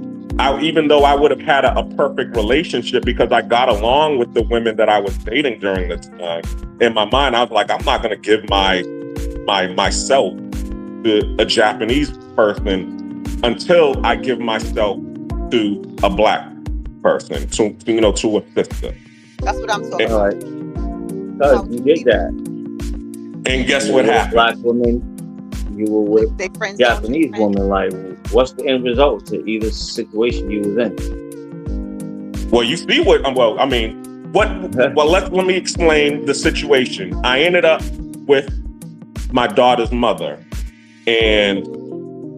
[SPEAKER 4] even though I would have had a perfect relationship because I got along with the women that I was dating during this time, in my mind, I was like, I'm not going to give myself to a Japanese person until I give myself to a black person, to a sister.
[SPEAKER 3] That's what I'm talking
[SPEAKER 5] about. Because you get that.
[SPEAKER 4] And guess what happened?
[SPEAKER 5] Black women, you were with Japanese woman. Like, what's the end result to either situation you was in?
[SPEAKER 4] Well, you see what? Well, I mean, let me explain the situation. I ended up with my daughter's mother, and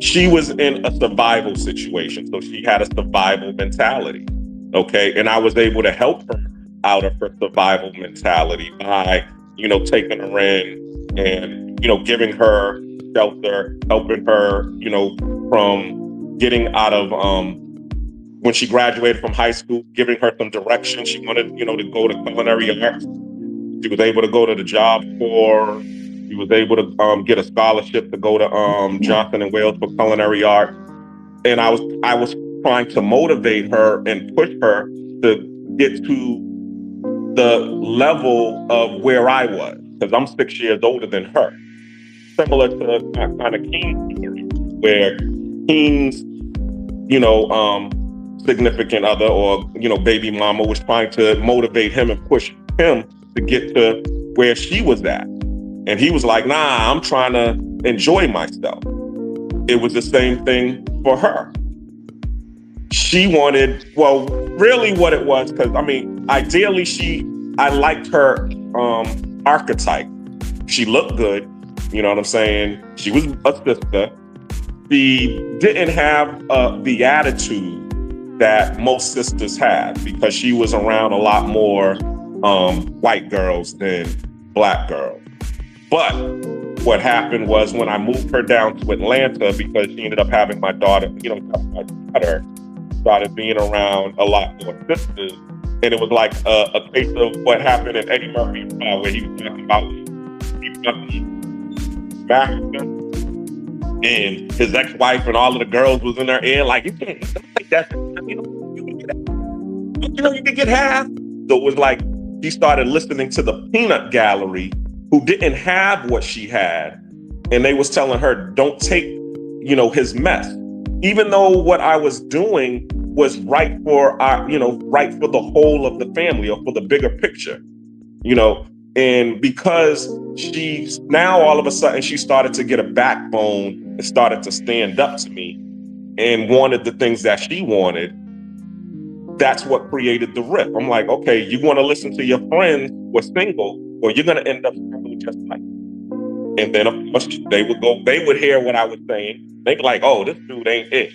[SPEAKER 4] she was in a survival situation, so she had a survival mentality. Okay, and I was able to help her out of her survival mentality by, taking her in and, giving her shelter, helping her, from getting out of, when she graduated from high school, giving her some direction. She wanted, to go to culinary arts. She was able to go to the Job Corps. She was able to get a scholarship to go to Johnson & Wales for culinary art. And I was trying to motivate her and push her to get to the level of where I was, because I'm 6 years older than her. Similar to kind of Keen's theory, where Keen's, significant other or, baby mama was trying to motivate him and push him to get to where she was at. And he was like, nah, I'm trying to enjoy myself. It was the same thing for her. She wanted, well, really what it was, because ideally I liked her archetype. She looked good, you know what I'm saying? She was a sister. She didn't have the attitude that most sisters have because she was around a lot more white girls than black girls. But what happened was when I moved her down to Atlanta, because she ended up having my daughter, my daughter started being around a lot more sisters. And it was like a case of what happened in Eddie Murphy's trial, where he was talking about and his ex-wife and all of the girls was in their ear, like, you can't like that. You can get half. So it was like she started listening to the peanut gallery who didn't have what she had. And they was telling her, don't take, his mess. Even though what I was doing was right for right for the whole of the family or for the bigger picture, and because now all of a sudden she started to get a backbone and started to stand up to me and wanted the things that she wanted. That's what created the rift. I'm like, okay, you want to listen to your friends who are single, or you're going to end up struggling just like me. And then of course they would hear what I was saying. They'd be like, oh, this dude ain't it.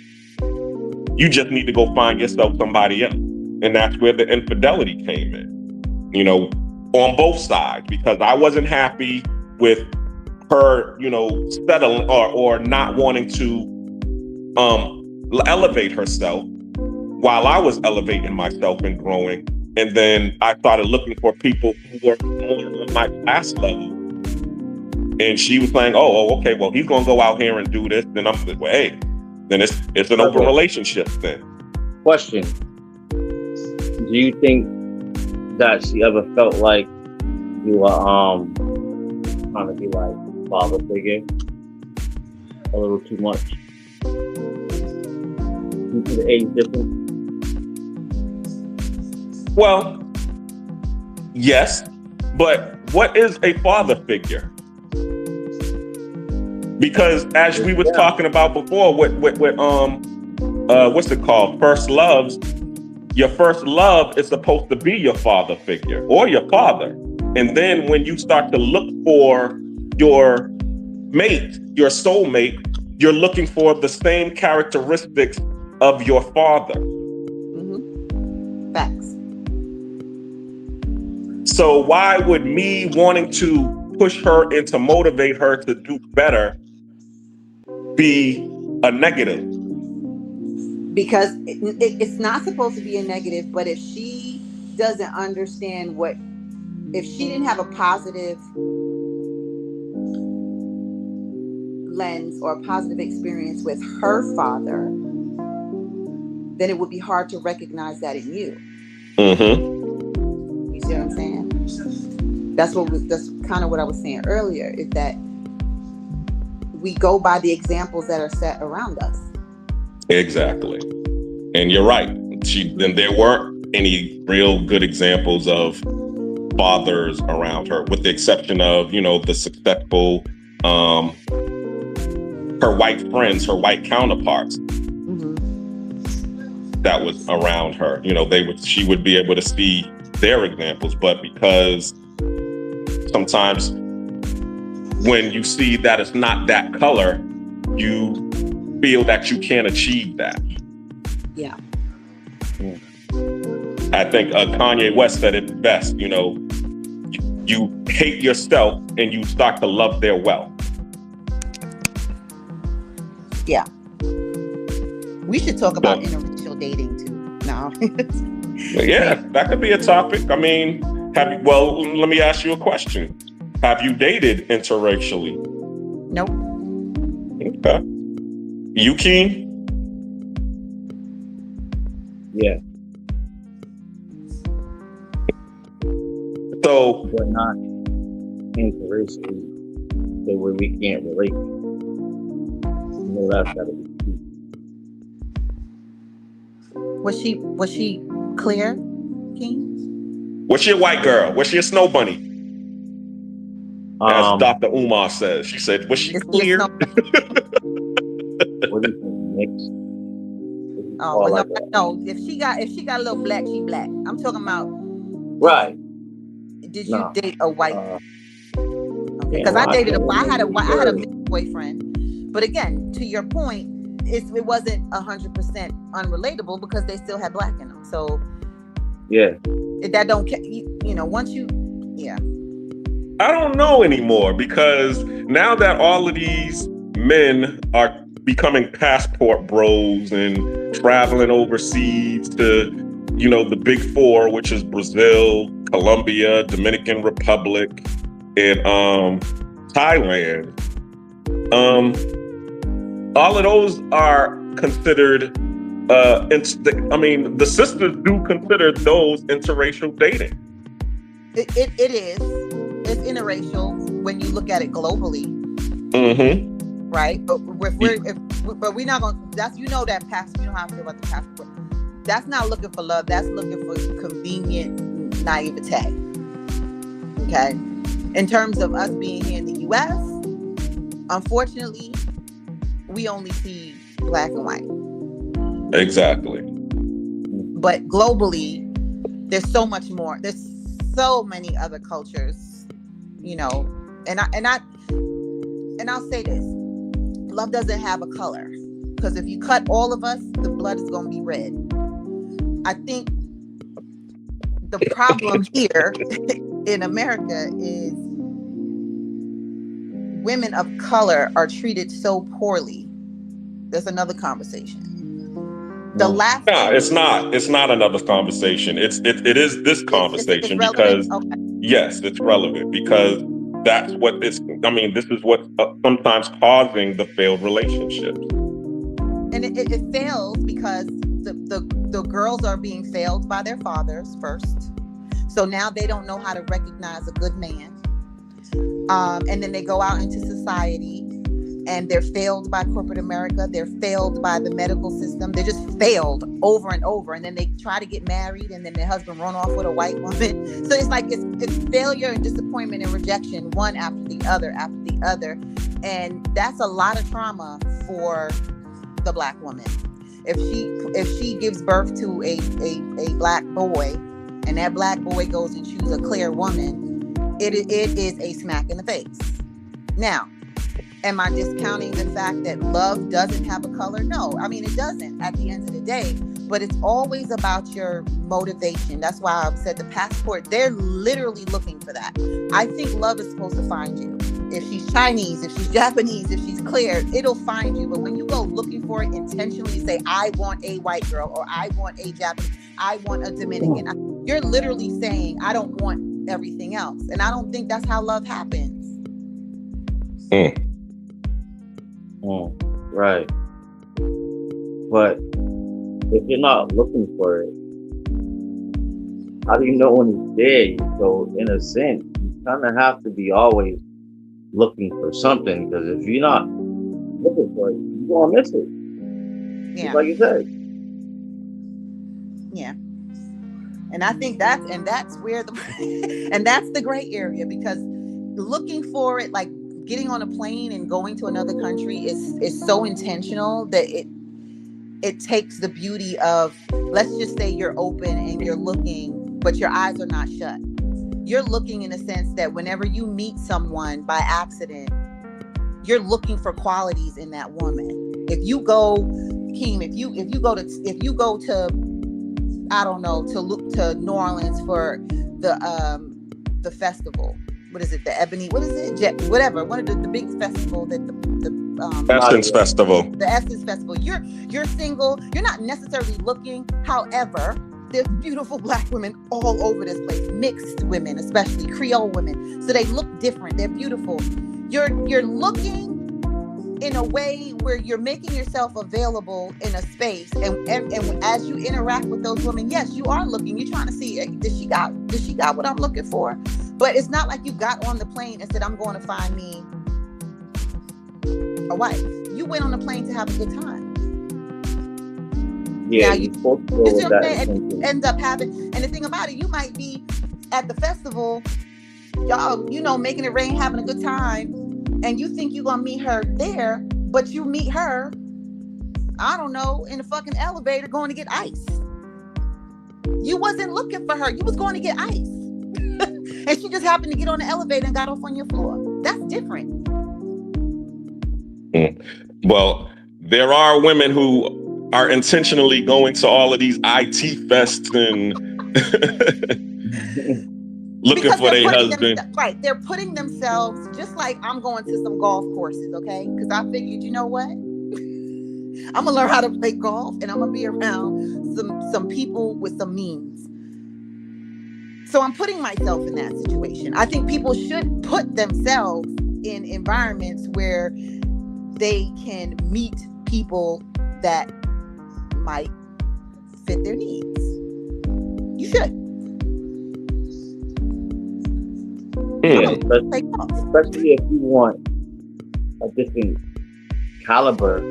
[SPEAKER 4] You just need to go find yourself somebody else. And that's where the infidelity came in, on both sides, because I wasn't happy with her, settling or not wanting to elevate herself while I was elevating myself and growing. And then I started looking for people who were more on my class level. And she was saying, oh, okay, well, he's going to go out here and do this. And I'm like, well, hey, then it's an open relationship then.
[SPEAKER 5] Question. Do you think that she ever felt like you were trying to be like father figure a little too much due to the age difference?
[SPEAKER 4] Well, yes, but what is a father figure? Because as we were talking about before, with what's it called? First loves. Your first love is supposed to be your father figure or your father. And then when you start to look for your mate, your soulmate, you're looking for the same characteristics of your father.
[SPEAKER 3] Mm-hmm. Facts.
[SPEAKER 4] So why would me wanting to push her and to motivate her to do better be a negative?
[SPEAKER 3] Because it's not supposed to be a negative, but if she doesn't understand if she didn't have a positive lens or a positive experience with her father, then it would be hard to recognize that in you.
[SPEAKER 4] Mm-hmm.
[SPEAKER 3] You see what I'm saying? That's kind of what I was saying earlier, is that we go by the examples that are set around us. Exactly.
[SPEAKER 4] And you're right. Then there weren't any real good examples of fathers around her, with the exception of, the successful, her white friends, her white counterparts.
[SPEAKER 3] Mm-hmm.
[SPEAKER 4] That was around her. She would be able to see their examples, but because sometimes when you see that it's not that color, you feel that you can't achieve that.
[SPEAKER 3] Yeah.
[SPEAKER 4] I think Kanye West said it best, you hate yourself and you start to love their wealth.
[SPEAKER 3] Yeah. We should talk about interracial dating too now.
[SPEAKER 4] Yeah, that could be a topic. Let me ask you a question. Have you dated interracially?
[SPEAKER 3] Nope.
[SPEAKER 4] Okay. You, Keen?
[SPEAKER 5] Yeah.
[SPEAKER 4] So,
[SPEAKER 5] but not interracially, the way we can't relate. That's gotta be key.
[SPEAKER 3] Was she clear, King?
[SPEAKER 4] Was she a white girl? Was she a snow bunny? As Dr. Umar says. She said, was she
[SPEAKER 3] Is she a
[SPEAKER 4] clear?
[SPEAKER 3] snow-
[SPEAKER 5] What do you think, mixed?
[SPEAKER 3] Oh, well, no. If she got a little black, she black. I'm talking about.
[SPEAKER 5] Right.
[SPEAKER 3] Did
[SPEAKER 5] No.
[SPEAKER 3] you date a white? Okay,
[SPEAKER 5] yeah,
[SPEAKER 3] because
[SPEAKER 5] well,
[SPEAKER 3] I dated
[SPEAKER 5] can't
[SPEAKER 3] I had a
[SPEAKER 5] remember.
[SPEAKER 3] mixed boyfriend, but again, to your point, it wasn't 100% unrelatable because they still had black in them. So
[SPEAKER 5] Yeah.
[SPEAKER 3] that don't once you
[SPEAKER 4] I don't know anymore, because now that all of these men are becoming passport bros and traveling overseas to, the big four, which is Brazil, Colombia, Dominican Republic, and Thailand. All of those are considered, the sisters do consider those interracial dating.
[SPEAKER 3] it is. It's interracial when you look at it globally,
[SPEAKER 4] Mm-hmm.
[SPEAKER 3] right? But we're not gonna. That's that passport. You know how I feel about the passport. That's not looking for love. That's looking for convenient naivete. Okay. In terms of us being here in the U.S., unfortunately, we only see black and white.
[SPEAKER 4] Exactly.
[SPEAKER 3] But globally, there's so much more. There's so many other cultures, and I'll say this: love doesn't have a color, because if you cut all of us, the blood is going to be red. I think the problem here in America is women of color are treated so poorly. There's another conversation. The last
[SPEAKER 4] it's not. It's not another conversation. It is this conversation,
[SPEAKER 3] it's
[SPEAKER 4] because
[SPEAKER 3] okay.
[SPEAKER 4] yes, it's relevant, because that's what this. This is what sometimes causing the failed relationships.
[SPEAKER 3] And it fails because the girls are being failed by their fathers first. So now they don't know how to recognize a good man. And then they go out into society and they're failed by corporate America. They're failed by the medical system. They're just failed over and over. And then they try to get married, and then their husband run off with a white woman. So it's like it's failure and disappointment and rejection, one after the other. And that's a lot of trauma for the black woman. If she gives birth to a black boy, and that black boy goes and chooses a clear woman, it is a smack in the face. Now, am I discounting the fact that love doesn't have a color? No, it doesn't at the end of the day, but it's always about your motivation. That's why I said the passport, they're literally looking for that. I think love is supposed to find you. If she's Chinese, if she's Japanese, if she's clear, it'll find you. But when you go looking for it intentionally, say, I want a white girl, or I want a Japanese, I want a Dominican, you're literally saying, I don't want everything else. And I don't think that's how love happens.
[SPEAKER 5] Right. But if you're not looking for it, how do you know when it's there? So in a sense, you kind of have to be always looking for something, because if you're not looking for it, you're going to miss it.
[SPEAKER 3] Yeah.
[SPEAKER 5] Just like you said.
[SPEAKER 3] Yeah. And I think that's where and that's the gray area, because looking for it, like getting on a plane and going to another country is so intentional that it takes the beauty of, let's just say you're open and you're looking, but your eyes are not shut. You're looking in a sense that whenever you meet someone by accident, you're looking for qualities in that woman. If you go, Keem, if you go to I don't know, to look to New Orleans for the festival. What is it? The Ebony? What is it? Whatever. One of the big festival that the
[SPEAKER 4] Essence Festival.
[SPEAKER 3] The Essence Festival. You're single. You're not necessarily looking. However, there's beautiful black women all over this place. Mixed women, especially Creole women. So they look different. They're beautiful. You're looking in a way where you're making yourself available in a space, and as you interact with those women, yes, you are looking. You're trying to see, does she got what I'm looking for? But it's not like you got on the plane and said, I'm going to find me a wife. You went on the plane to have a good time.
[SPEAKER 5] Yeah,
[SPEAKER 3] Now
[SPEAKER 5] you're
[SPEAKER 3] you
[SPEAKER 5] supposed to go
[SPEAKER 3] see
[SPEAKER 5] with
[SPEAKER 3] what I'm
[SPEAKER 5] that
[SPEAKER 3] saying?
[SPEAKER 5] intention.
[SPEAKER 3] And ends up having, and the thing about it, you might be at the festival, y'all, you know, making it rain, having a good time, and you think you're gonna meet her there, but you meet her, I don't know, in a fucking elevator going to get ice. You wasn't looking for her. You was going to get ice. And she just happened to get on the elevator and got off on your floor. That's different.
[SPEAKER 4] Well, there are women who are intentionally going to all of these IT fests and looking
[SPEAKER 3] Because
[SPEAKER 4] for
[SPEAKER 3] they're
[SPEAKER 4] their
[SPEAKER 3] putting
[SPEAKER 4] husband.
[SPEAKER 3] right. They're putting themselves, just like I'm going to some golf courses, okay? Because I figured, you know what? I'm gonna learn how to play golf, and I'm gonna be around some people with some means. So I'm putting myself in that situation. I think people should put themselves in environments where they can meet people that might fit their needs. You should.
[SPEAKER 5] Yeah,
[SPEAKER 3] Play golf.
[SPEAKER 5] especially if you want a different caliber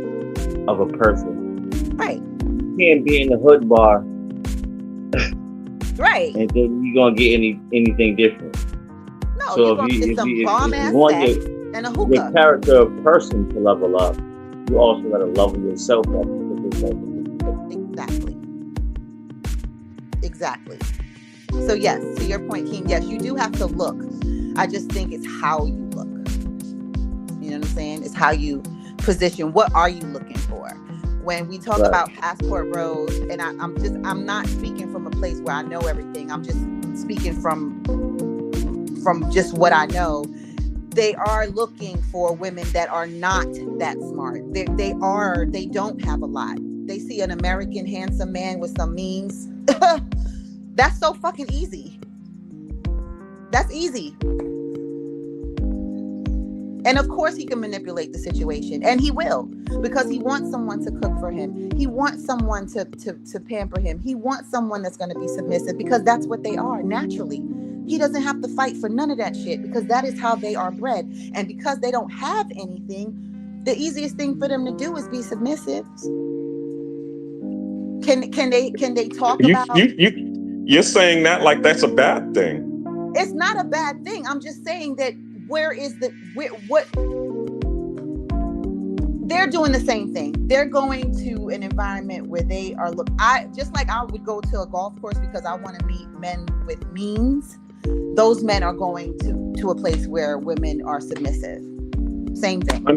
[SPEAKER 5] of a person.
[SPEAKER 3] Right.
[SPEAKER 5] You can't be in the hood bar
[SPEAKER 3] Right.
[SPEAKER 5] and then you're gonna get anything different.
[SPEAKER 3] No,
[SPEAKER 5] So
[SPEAKER 3] you're gonna get some bomb
[SPEAKER 5] if
[SPEAKER 3] ass
[SPEAKER 5] you want
[SPEAKER 3] sex and a
[SPEAKER 5] your
[SPEAKER 3] hookah.
[SPEAKER 5] character of person to level up, you also gotta level yourself up.
[SPEAKER 3] Exactly. So yes, to your point, King, yes, you do have to look. I just think it's how you look. You know what I'm saying? It's how you position. What are you looking for? When we talk about Passport Bros, and I'm not speaking from a place where I know everything. I'm just speaking from just what I know. They are looking for women that are not that smart. They don't have a lot. They see an American handsome man with some means. That's so fucking easy. That's easy. And of course he can manipulate the situation, and he will, because he wants someone to cook for him. He wants someone to pamper him. He wants someone that's going to be submissive, because that's what they are naturally. He doesn't have to fight for none of that shit, because that is how they are bred. And because they don't have anything, the easiest thing for them to do is be submissive. Can they talk about?
[SPEAKER 4] You're saying that like that's a bad thing.
[SPEAKER 3] It's not a bad thing. I'm just saying that what they're doing the same thing. They're going to an environment where they are I would go to a golf course because I want to meet men with means. Those men are going to a place where women are submissive. Same thing.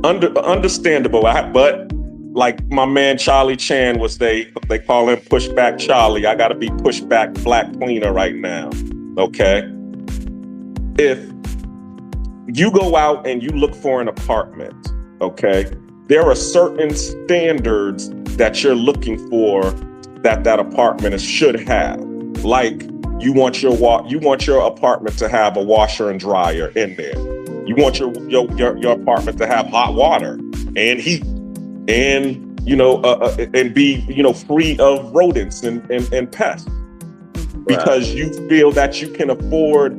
[SPEAKER 4] Understandable, but like my man Charlie Chan was, they call him Pushback Charlie. I gotta be Pushback Black Cleaner right now. Okay. If you go out and you look for an apartment, okay, there are certain standards that you're looking for that apartment should have. Like you want your apartment to have a washer and dryer in there. You want your apartment to have hot water and heat, and and be free of rodents and pests, because you feel that you can afford,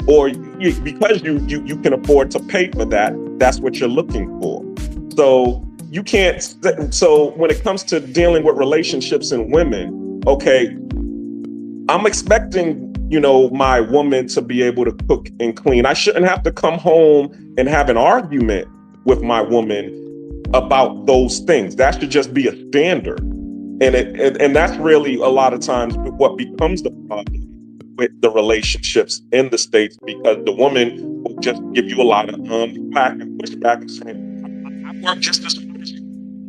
[SPEAKER 4] or because you can afford to pay for that. That's what you're looking for. So you can't. So when it comes to dealing with relationships and women, okay, I'm expecting my woman to be able to cook and clean. I shouldn't have to come home and have an argument with my woman about those things. That should just be a standard. And that's really a lot of times what becomes the problem with the relationships in the States, because the woman will just give you a lot of back and pushback and saying, I work just as hard as you.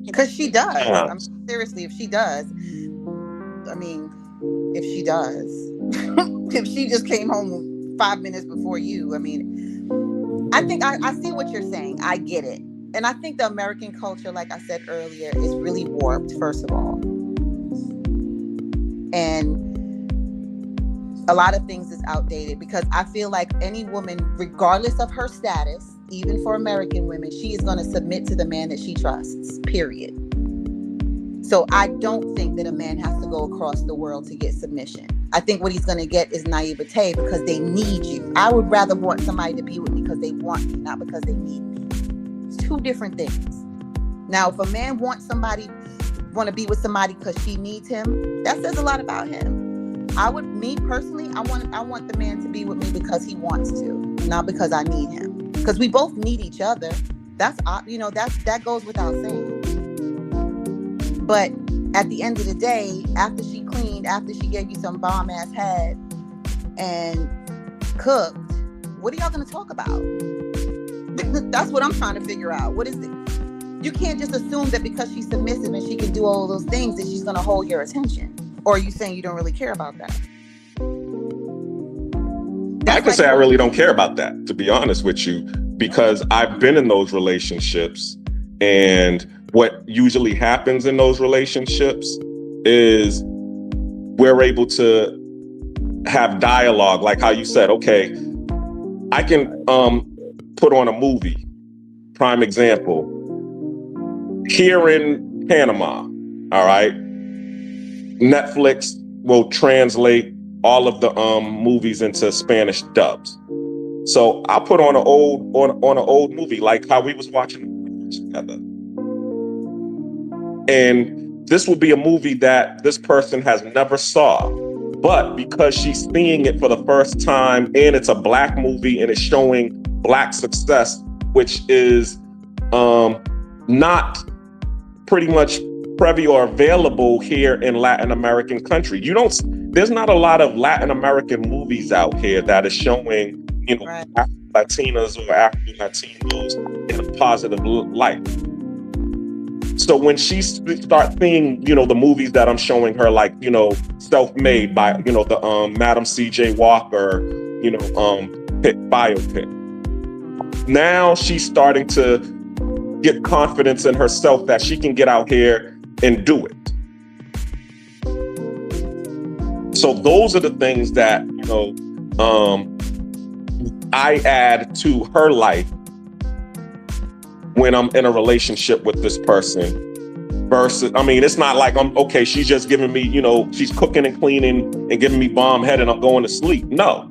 [SPEAKER 3] Because she does. I mean, seriously, if she does, if she just came home 5 minutes before you, I think I see what you're saying. I get it. And I think the American culture, like I said earlier, is really warped, first of all. And a lot of things is outdated, because I feel like any woman, regardless of her status, even for American women, she is going to submit to the man that she trusts, period. So I don't think that a man has to go across the world to get submission. I think what he's going to get is naivete, because they need you. I would rather want somebody to be with me because they want me, not because they need me. It's two different things. Now, if a man wants somebody want to be with somebody because she needs him, that says a lot about him. Me personally, I want the man to be with me because he wants to, not because I need him. Because we both need each other. That goes without saying. But at the end of the day, after she cleaned, after she gave you some bomb ass head and cooked, what are y'all gonna talk about? That's what I'm trying to figure out. What is it? You can't just assume that because she's submissive and she can do all those things that she's gonna hold your attention. Or are you saying you don't really care about that?
[SPEAKER 4] I can say I really don't care about that, to be honest with you, because I've been in those relationships, and what usually happens in those relationships is we're able to have dialogue, like how you said, okay, I can put on a movie. Prime example, here in Panama, all right, Netflix will translate all of the movies into Spanish dubs. So I'll put on an old movie, like how we was watching together. And this will be a movie that this person has never saw. But because she's seeing it for the first time, and it's a Black movie and it's showing Black success, which is not pretty much privy or available here in Latin American country. There's not a lot of Latin American movies out here that is showing, right, Latinas or African Latinos in a positive light. So when she starts seeing, the movies that I'm showing her, like, Self-Made by, the Madam C.J. Walker, biopic. Now she's starting to get confidence in herself that she can get out here and do it. So those are the things that, I add to her life when I'm in a relationship with this person. Versus, it's not like she's just giving me, she's cooking and cleaning and giving me bomb head and I'm going to sleep. No.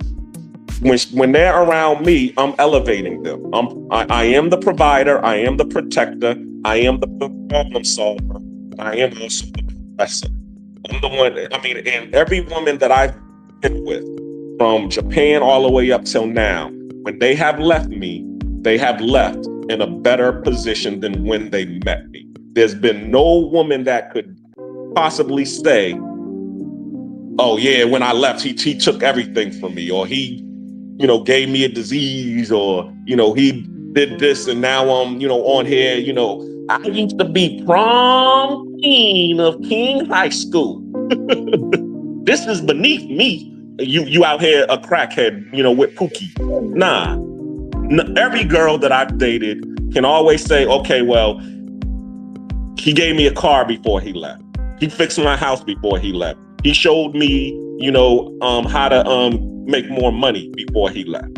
[SPEAKER 4] When they're around me, I'm elevating them. I am the provider. I am the protector. I am the problem solver. I am also the professor. I'm the one, and every woman that I've been with, from Japan all the way up till now, when they have left me, they have left in a better position than when they met me. There's been no woman that could possibly say, oh yeah, when I left, he took everything from me, or he, gave me a disease, or, he did this and now I'm, on here, I used to be prom queen of King High School. This is beneath me. You out here a crackhead, with Pookie. Nah. Every girl that I've dated can always say, okay, well, he gave me a car before he left. He fixed my house before he left. He showed me, how to make more money before he left.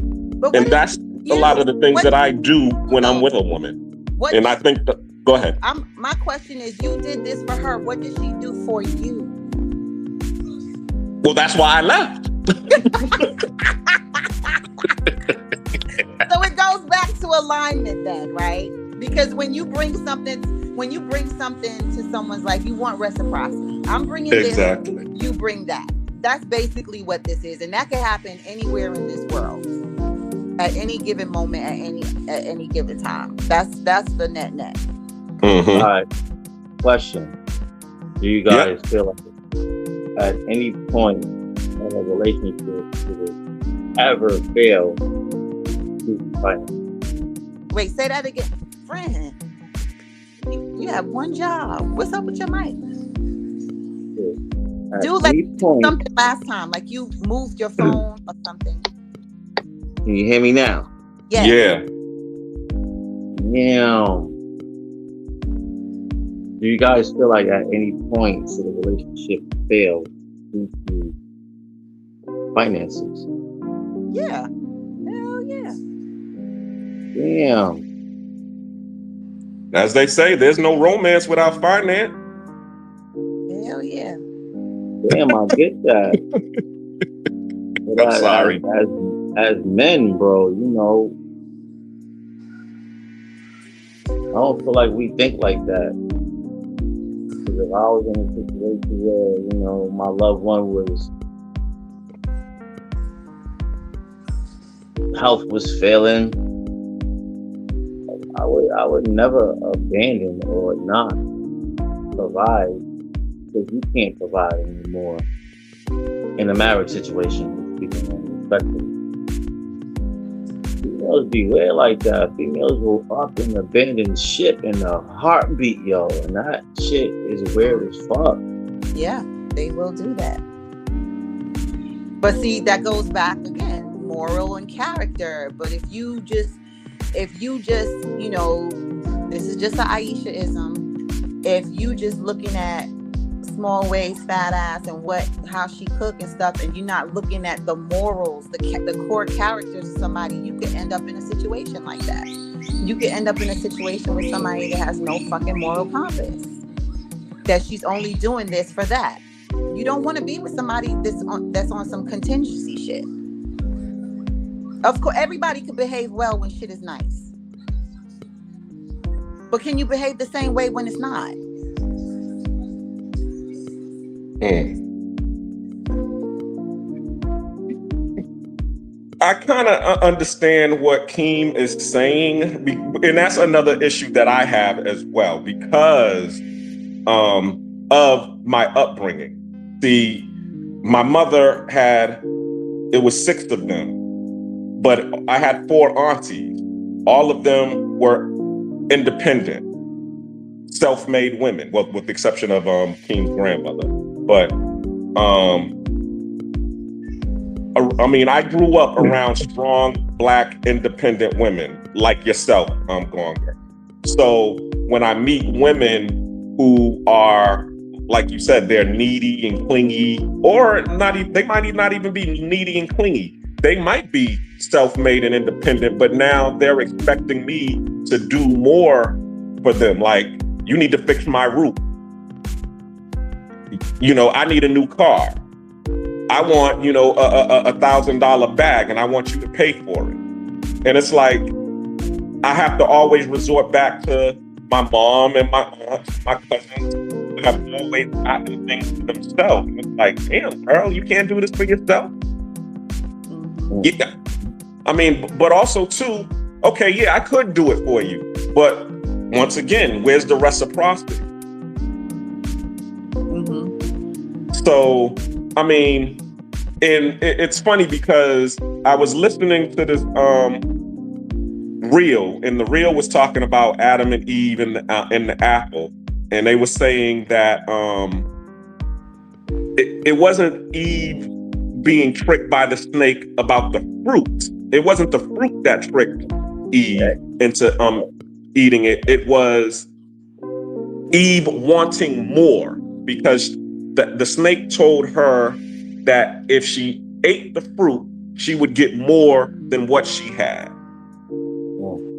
[SPEAKER 4] And that's a lot of the things that I do when I'm with a woman. I think go ahead.
[SPEAKER 3] My question is, you did this for her. What did she do for you?
[SPEAKER 4] Well, that's why I left.
[SPEAKER 3] So it goes back to alignment then, right? Because when you bring something to someone's life, you want reciprocity. I'm bringing
[SPEAKER 4] exactly.
[SPEAKER 3] This, you bring that. That's basically what this is. And that can happen anywhere in this world. At any given moment, at any given time. That's the net.
[SPEAKER 4] Mm-hmm.
[SPEAKER 5] All right. Question. Do you guys feel like at any point in a relationship did it ever fail to fight?
[SPEAKER 3] Wait, say that again. Friend, you have one job. What's up with your mic? Do like something last time, like you moved your phone or something.
[SPEAKER 5] Can you hear me now?
[SPEAKER 3] Yes.
[SPEAKER 4] Yeah.
[SPEAKER 5] Yeah. Do you guys feel like at any point should a relationship fail due to finances?
[SPEAKER 3] Yeah. Hell yeah.
[SPEAKER 5] Damn.
[SPEAKER 4] As they say, there's no romance without finance.
[SPEAKER 3] Hell yeah.
[SPEAKER 5] Damn, I get that.
[SPEAKER 4] I'm sorry.
[SPEAKER 5] As men, bro, I don't feel like we think like that. Because if I was in a situation where, you know, my loved one was health was failing, I would never abandon or not provide, because you can't provide anymore in a marriage situation. Speaking on respectfully, females beware like that. Females will fucking abandon ship in a heartbeat, yo, and that shit is weird as fuck.
[SPEAKER 3] Yeah, they will do that. But see, that goes back again, moral and character. But if you just, you know, this is just an Aisha-ism. If you just looking at small waist, fat ass, and how she cook and stuff, and you're not looking at the morals, the core characters of somebody, you could end up in a situation like that. You could end up in a situation with somebody that has no fucking moral compass. That she's only doing this for that. You don't want to be with somebody that's on some contingency shit. Of course, everybody can behave well when shit is nice. But can you behave the same way when it's not?
[SPEAKER 4] I kind of understand what Keem is saying, and that's another issue that I have as well because of my upbringing. See, my mother it was 6 of them, but I had 4 aunties. All of them were independent, self-made women, well, with the exception of Keem's grandmother. But I mean, I grew up around strong Black independent women like yourself, Gonga. So when I meet women who are, like you said, they're needy and clingy, or they might not even be needy and clingy. They might be self-made and independent, but now they're expecting me to do more for them. Like, you need to fix my roof. You know, I need a new car. I want, you know, a $1,000 bag, and I want you to pay for it. And it's like, I have to always resort back to my mom and my aunts, my cousins, who have always gotten things for themselves. And it's like, damn, girl, you can't do this for yourself? Yeah. I mean, but also too, okay, yeah, I could do it for you. But once again, where's the reciprocity? So, I mean, and it's funny because I was listening to this reel, and the reel was talking about Adam and Eve and the apple, and they were saying that it wasn't Eve being tricked by the snake about the fruit. It wasn't the fruit that tricked Eve into eating it. It was Eve wanting more, because the snake told her that if she ate the fruit, she would get more than what she had.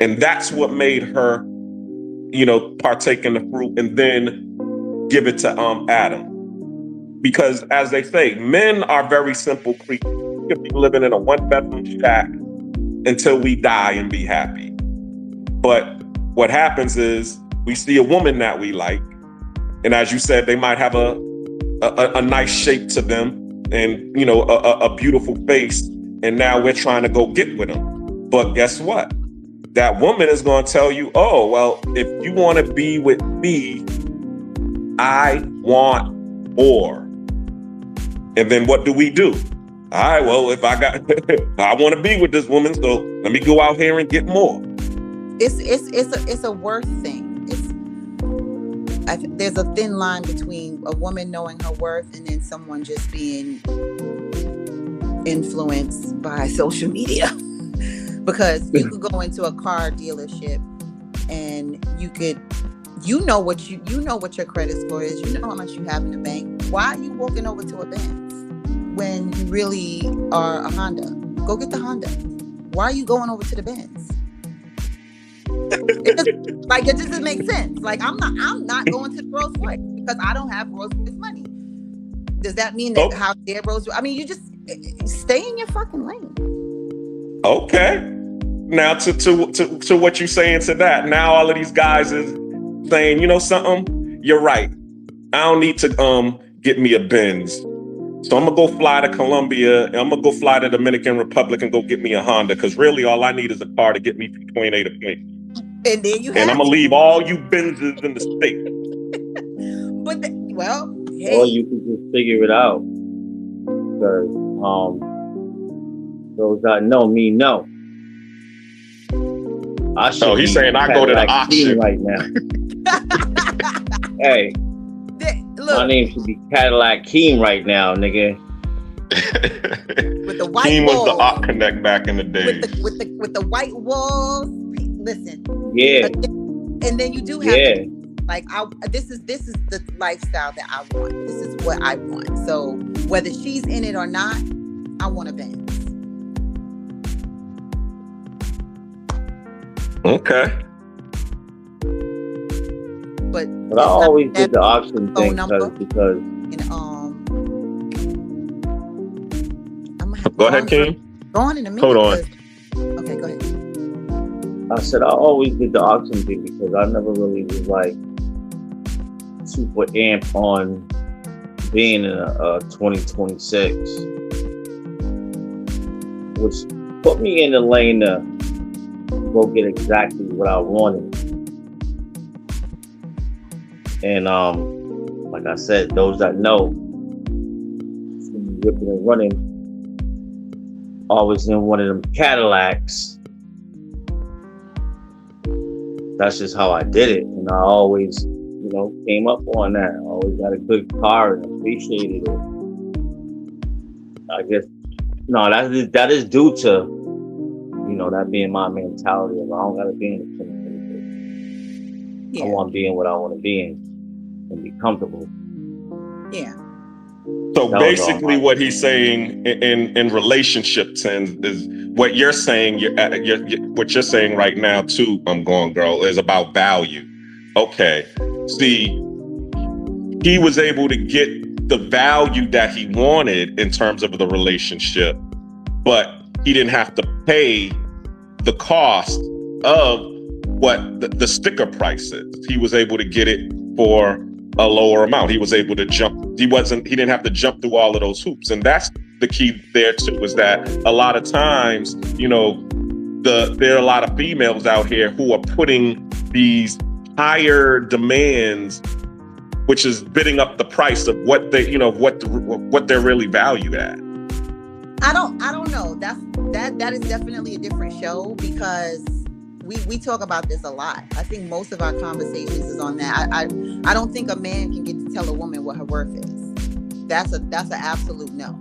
[SPEAKER 4] And that's what made her, you know, partake in the fruit and then give it to Adam. Because as they say, men are very simple creatures. We could be living in a 1-bedroom shack until we die and be happy. But what happens is we see a woman that we like, and as you said, they might have a nice shape to them and, you know, a beautiful face, and now we're trying to go get with them. But guess what? That woman is going to tell you, oh, well, if you want to be with me, I want more. And then what do? All right, well, if I want to be with this woman, so let me go out here and get more.
[SPEAKER 3] It's a worth thing. There's a thin line between a woman knowing her worth and then someone just being influenced by social media. Because you could go into a car dealership and you know what your credit score is, you know how much you have in the bank. Why are you walking over to a Benz when you really are a Honda? Go get the Honda. Why are you going over to the Benz? It just doesn't make sense. Like, I'm not going to the Rolls Royce because I don't have Rolls Royce money. Does that mean that how dare Rolls Royce? I mean, you just stay in your fucking lane.
[SPEAKER 4] Okay. Now to what you're saying to that. Now all of these guys is saying, you know something? You're right. I don't need to get me a Benz. So I'm gonna go fly to Colombia, and I'm gonna go fly to Dominican Republic and go get me a Honda, because really all I need is a car to get me from point A to point B.
[SPEAKER 3] And then you
[SPEAKER 4] And
[SPEAKER 3] have
[SPEAKER 4] I'm gonna leave all you Benzes in the state.
[SPEAKER 3] but well, hey.
[SPEAKER 5] Or you can just figure it out. Because those that know me know. I should
[SPEAKER 4] He's
[SPEAKER 5] be
[SPEAKER 4] saying I go to the
[SPEAKER 5] Cadillac King
[SPEAKER 4] auction
[SPEAKER 5] right now. Hey,
[SPEAKER 3] Look,
[SPEAKER 5] my name should be Cadillac King right now, nigga.
[SPEAKER 3] with the white
[SPEAKER 4] Team was
[SPEAKER 3] walls,
[SPEAKER 4] the Art Connect back in the day.
[SPEAKER 3] with the white walls. Listen,
[SPEAKER 5] Yeah,
[SPEAKER 3] and then you do have
[SPEAKER 5] yeah.
[SPEAKER 3] like this is the lifestyle that I want. This is what I want. So whether she's in it or not, I want a Benz.
[SPEAKER 4] Okay.
[SPEAKER 3] But
[SPEAKER 5] But I always did the auction thing
[SPEAKER 3] number.
[SPEAKER 5] because
[SPEAKER 3] And I'm gonna have
[SPEAKER 4] Go ahead, King.
[SPEAKER 3] Go on in a minute.
[SPEAKER 4] Hold on.
[SPEAKER 3] Okay, go ahead.
[SPEAKER 5] I said I always did the auction thing because I never really was like super amped on being in a 2026, which put me in the lane to go get exactly what I wanted. And like I said, those that know, ripping and running, always in one of them Cadillacs. That's just how I did it, and I always, came up on that. I always got a good car and appreciated it. I guess that is due to, that being my mentality. Of I don't gotta be in the 2026.
[SPEAKER 3] Yeah.
[SPEAKER 5] I want to be in what I want to be in and be comfortable.
[SPEAKER 3] Yeah.
[SPEAKER 4] So
[SPEAKER 5] That was
[SPEAKER 4] basically,
[SPEAKER 5] all.
[SPEAKER 4] what he's saying in relationship sense is what you're saying. What you're saying right now too. I'm going, girl, is about value. Okay. See, he was able to get the value that he wanted in terms of the relationship, but he didn't have to pay the cost of what the sticker price is. He was able to get it for a lower amount. He was able to he didn't have to jump through all of those hoops. And that's the key there too, is that a lot of times, there are a lot of females out here who are putting these higher demands, which is bidding up the price of what they, what they're really valued at.
[SPEAKER 3] I don't know. That is definitely a different show, because we talk about this a lot. I think most of our conversations is on that. I don't think a man can get to tell a woman what her worth is. That's an absolute no.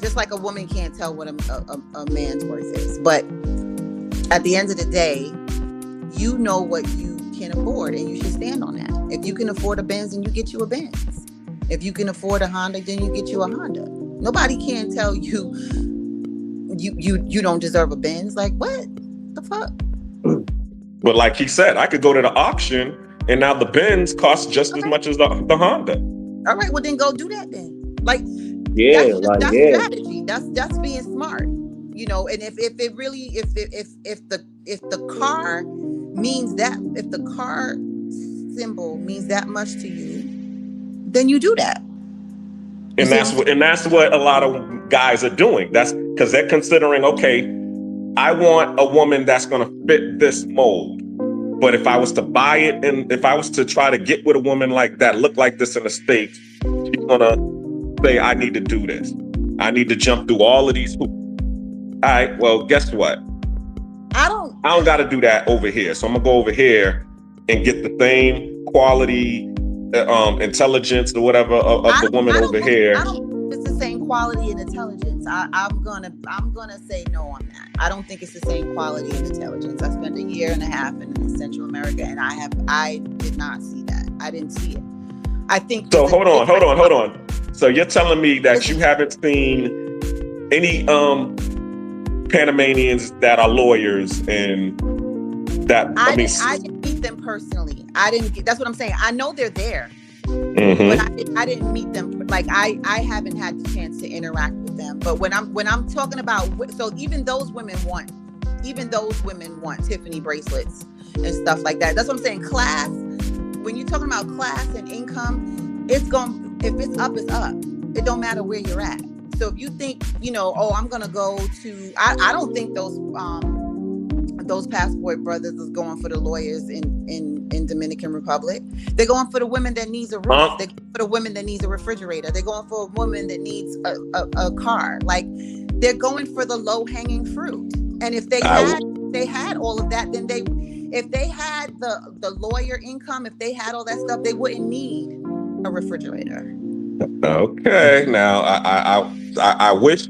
[SPEAKER 3] Just like a woman can't tell what a man's worth is. But at the end of the day, you know what you can afford, and you should stand on that. If you can afford a Benz, then you get you a Benz. If you can afford a Honda, then you get you a Honda. Nobody can tell you don't deserve a Benz. Like, what the fuck?
[SPEAKER 4] But like he said, I could go to the auction and now the Benz costs just as much as the Honda.
[SPEAKER 3] All right, well then go do that then. Like,
[SPEAKER 5] Yeah,
[SPEAKER 3] that's
[SPEAKER 5] yeah.
[SPEAKER 3] strategy. That's being smart. And if it really if the car means that, if the car symbol means that much to you, then you do that.
[SPEAKER 4] And that's what a lot of guys are doing. That's because they're considering, okay, I want a woman that's going to fit this mold. But if I was to buy it, and if I was to try to get with a woman like that, look like this in the States, she's going to say, I need to do this. I need to jump through all of these hoops. All right, well, guess what? I don't got to do that over here. So I'm going to go over here and get the same quality, intelligence or whatever of the woman over here.
[SPEAKER 3] I don't think it's the same quality and intelligence. I'm gonna say no on that. I don't think it's the same quality and intelligence. I spent 1.5 years in Central America, and I did not see that. I didn't see it. I think
[SPEAKER 4] so. Hold on. So you're telling me that you haven't seen any Panamanians that are lawyers and that
[SPEAKER 3] I didn't meet them personally. That's what I'm saying. I know they're there, but I didn't meet them. Like I haven't had the chance to interact with them. But when I'm talking about, so even those women want Tiffany bracelets and stuff like that. That's what I'm saying. Class. when you're talking about class and income, if it's up, it's up. It don't matter where you're at. So if you think, oh, I'm gonna go to, I don't think those passport brothers is going for the lawyers in Dominican Republic. They're going for the women that needs a roof. They're going for the women that needs a refrigerator. They're going for a woman that needs a car. Like, they're going for the low hanging fruit. And if they had all of that, then if they had the lawyer income, if they had all that stuff, they wouldn't need a refrigerator.
[SPEAKER 4] Okay, now I wish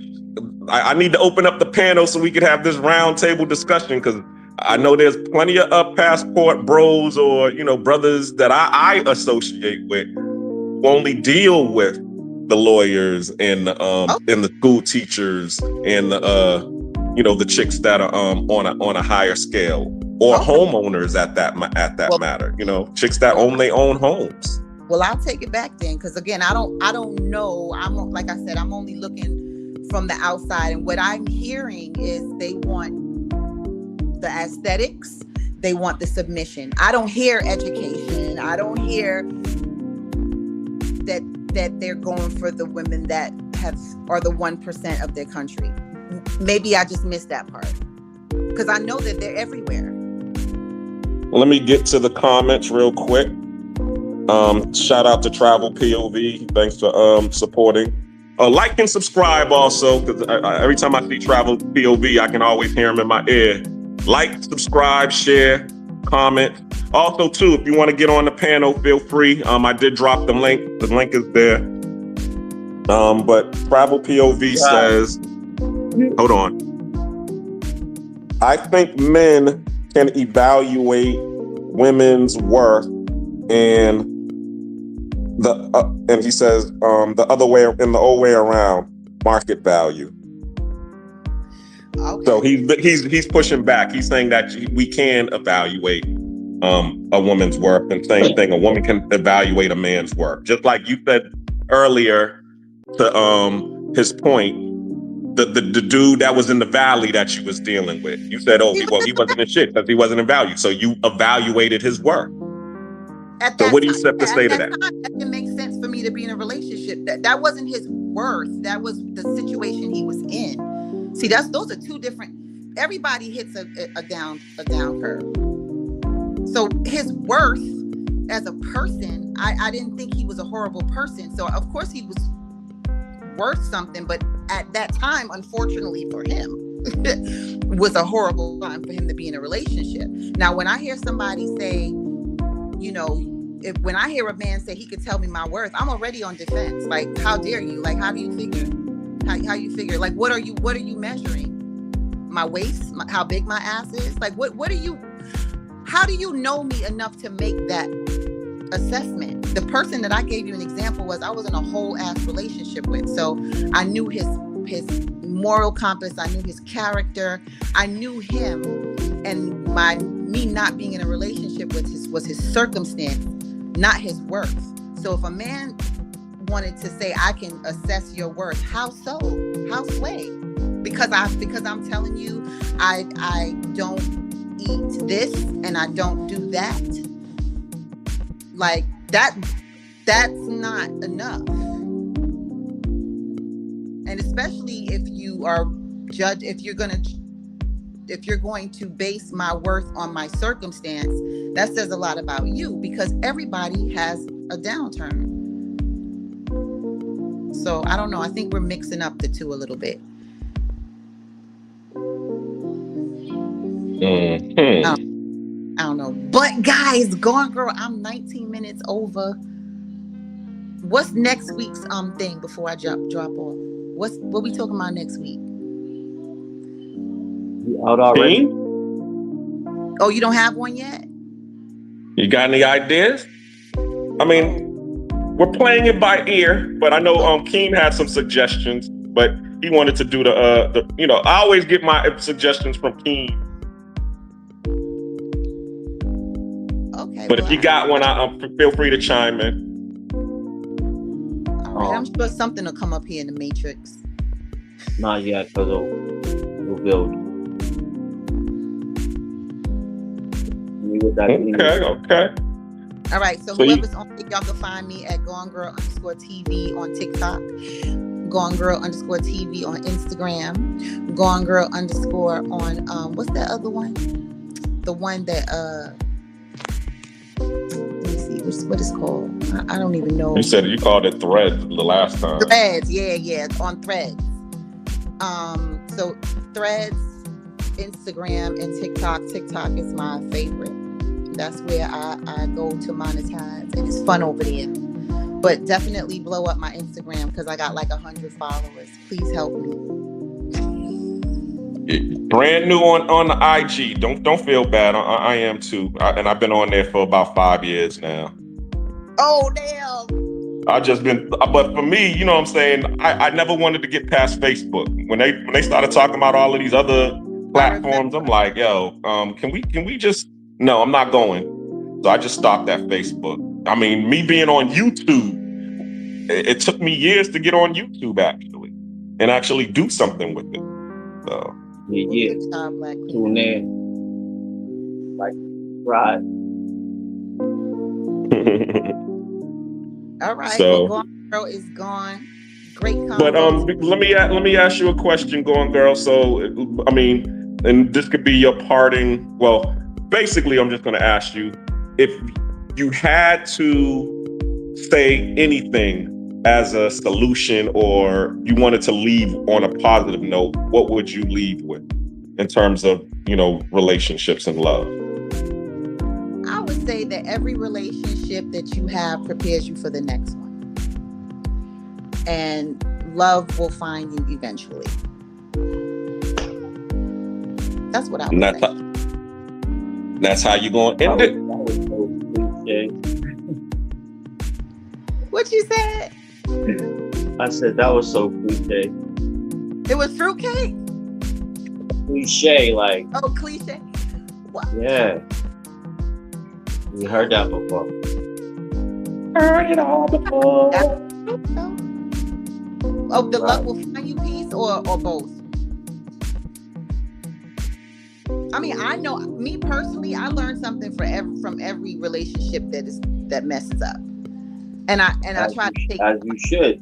[SPEAKER 4] I need to open up the panel so we could have this round table discussion, because I know there's plenty of passport bros or brothers that I associate with who only deal with the lawyers and and the school teachers and the chicks that are on a higher scale, or homeowners at that matter. Chicks that own their own homes.
[SPEAKER 3] Well, I'll take it back then, because again, I don't know. Like I said, I'm only looking from the outside, and what I'm hearing is they want the aesthetics, they want the submission. I don't hear education. I don't hear that they're going for the women that are the 1% of their country. Maybe I just missed that part, because I know that they're everywhere.
[SPEAKER 4] Well, let me get to the comments real quick. Shout out to Travel POV. Thanks for supporting. Like and subscribe also, because every time I see Travel POV, I can always hear him in my ear. Like, subscribe, share, comment. Also, too, if you want to get on the panel, feel free. I did drop the link. The link is there. But Travel POV says, hold on. I think men can evaluate women's worth and he says the other way, in the old way around, market value.
[SPEAKER 3] Okay.
[SPEAKER 4] So he's pushing back. He's saying that we can evaluate a woman's worth, and same thing, a woman can evaluate a man's worth. Just like you said earlier, to his point, the dude that was in the valley that you was dealing with, you said, he wasn't in shit because he wasn't in value. So you evaluated his worth. So what do you have to say to that?
[SPEAKER 3] That didn't make sense for me to be in a relationship. That wasn't his worth. That was the situation he was in. See, those are two different. Everybody hits a down curve. So his worth as a person, I didn't think he was a horrible person. So of course he was worth something, but at that time, unfortunately for him, was a horrible time for him to be in a relationship. Now, when I hear somebody say, when I hear a man say he could tell me my worth, I'm already on defense. Like, how dare you? Like, how do you figure? How you figure? Like, what are you measuring? My waist? How big my ass is? Like, what are you? How do you know me enough to make that assessment? The person that I gave you an example was I was in a whole ass relationship with, so I knew his moral compass, I knew his character, I knew him, and me not being in a relationship with was his circumstance, not his worth. So if a man wanted to say I can assess your worth, how so? How sway? Because I'm telling you, I don't eat this and I don't do that. Like that's not enough. And especially if you are if you're going to base my worth on my circumstance, that says a lot about you, because everybody has a downturn. So I don't know. I think we're mixing up the two a little bit. I don't know. But guys, Gone Girl, I'm 19 minutes over. What's next week's thing before I drop off? What we talking about next week?
[SPEAKER 5] Out already?
[SPEAKER 3] Oh, you don't have one yet?
[SPEAKER 4] You got any ideas? I mean, we're playing it by ear, but I know Keem had some suggestions, but he wanted to do the I always get my suggestions from Keem.
[SPEAKER 3] Okay.
[SPEAKER 4] But if you got one, feel free to chime in.
[SPEAKER 3] All right, I'm sure something will come up here in the Matrix.
[SPEAKER 5] Not yet, because we'll build.
[SPEAKER 4] Okay.
[SPEAKER 3] All All right, so
[SPEAKER 4] So you,
[SPEAKER 3] whoever's on it, y'all can find me at GoneGirl_TV on TikTok, GoneGirl_TV on Instagram, GoneGirl_ on what's that other one? The one that let me see, what is called? I don't even know.
[SPEAKER 4] you said you called it Threads the last time.
[SPEAKER 3] Threads, yeah, on Threads. So Threads, Instagram, and TikTok. TikTok is my favorite. That's where I go to monetize, and it's fun over there. But definitely blow up my Instagram because I got like 100 followers. Please help me.
[SPEAKER 4] Brand new on the IG. Don't feel bad. I am too, and I've been on there for about 5 years now.
[SPEAKER 3] Oh damn!
[SPEAKER 4] I just been, but for me, you know what I'm saying, I never wanted to get past Facebook. When they started talking about all of these other platforms, I'm like, yo, can we just, no, I'm not going. So I just stopped at Facebook. I mean, me being on YouTube, it took me years to get on YouTube actually, and actually do something with it. So
[SPEAKER 5] Yeah.
[SPEAKER 3] Good job, Black Queen.
[SPEAKER 5] Tune in. Like, right.
[SPEAKER 3] All right,
[SPEAKER 4] So-
[SPEAKER 3] well, Gone Girl is gone. Great combo.
[SPEAKER 4] But let me ask you a question, Going Girl. So I mean, and this could be your parting. Well, basically, I'm just going to ask you if you had to say anything as a solution, or you wanted to leave on a positive note. What would you leave with in terms of, you know, relationships and love?
[SPEAKER 3] I would say that every relationship that you have prepares you for the next one. And love will find you eventually. That's what I would
[SPEAKER 4] And
[SPEAKER 3] say.
[SPEAKER 4] that's how you going to end it.
[SPEAKER 5] That was so cliche.
[SPEAKER 3] What you said?
[SPEAKER 5] I said that was so cliche.
[SPEAKER 3] It was fruitcake?
[SPEAKER 5] Cliche, like,
[SPEAKER 3] Oh, cliche. What?
[SPEAKER 5] yeah. We heard that before.
[SPEAKER 4] Heard it all before.
[SPEAKER 3] Oh, the love will find you piece or both? I mean, I know me personally, I learned something from every relationship that messes up. And I try to take,
[SPEAKER 5] as you should.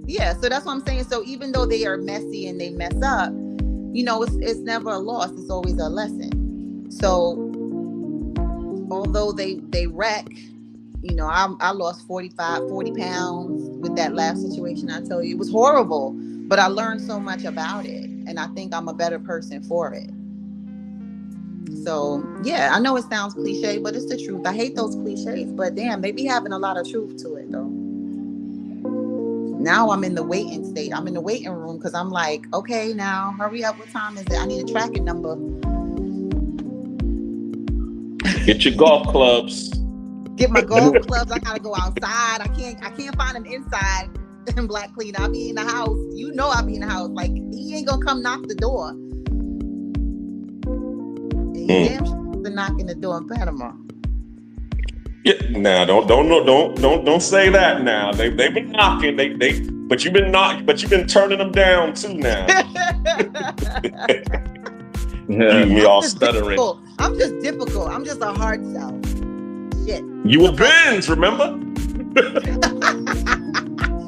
[SPEAKER 3] yeah, so that's what I'm saying. So even though they are messy and they mess up, you know, it's never a loss, it's always a lesson. So although they wreck, you know, I lost 40 pounds with that last situation. I tell you, it was horrible, but I learned so much about it, and I think I'm a better person for it. So yeah, I know it sounds cliche, but it's the truth. I hate those cliches, but damn, they be having a lot of truth to it though. Now I'm in the waiting state. I'm in the waiting room because I'm like, okay, now hurry up. What time is it? I need a tracking number.
[SPEAKER 4] Get your golf clubs.
[SPEAKER 3] Get my golf clubs. I gotta go outside. I can't find them inside. Black Queen, I'll be in the house. You know I'll be in the house. Like, he ain't gonna come knock the door. And he damn sure knocking the door in Panama.
[SPEAKER 4] Yeah, now don't say that now. They've been knocking. But you've been turning them down too now. Me all stuttering.
[SPEAKER 3] I'm just difficult. I'm just a hard sell. Shit.
[SPEAKER 4] You were Benz, remember?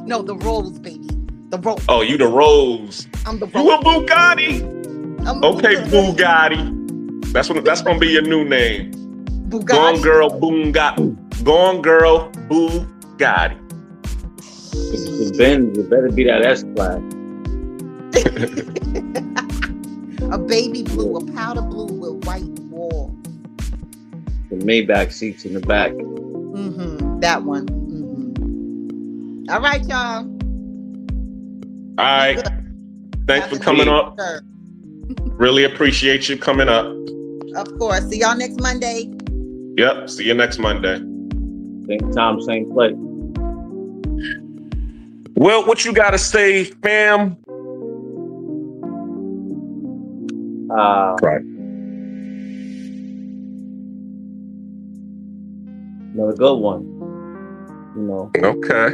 [SPEAKER 3] No, the Rolls, baby. The Rolls.
[SPEAKER 4] Oh, you the Rose.
[SPEAKER 3] I'm the
[SPEAKER 4] You a
[SPEAKER 3] Rolls.
[SPEAKER 4] Bugatti?
[SPEAKER 3] I'm the
[SPEAKER 4] Okay,
[SPEAKER 3] Bugatti.
[SPEAKER 4] Bugatti. That's gonna be your new name.
[SPEAKER 3] Bugatti.
[SPEAKER 4] Gone Girl Bugatti. Gone Girl Bugatti.
[SPEAKER 5] The Benz, it better be that S-Class.
[SPEAKER 3] A baby blue, a powder blue with white walls.
[SPEAKER 5] The Maybach seats in the back.
[SPEAKER 3] That one. All right, y'all.
[SPEAKER 4] All right. Thanks for coming up. Really appreciate you coming up.
[SPEAKER 3] Of course. See y'all next Monday.
[SPEAKER 4] Yep. See you next Monday.
[SPEAKER 5] Same time, same place.
[SPEAKER 4] Well, what you gotta say, fam?
[SPEAKER 5] Right. Another good one. You know.
[SPEAKER 4] Okay.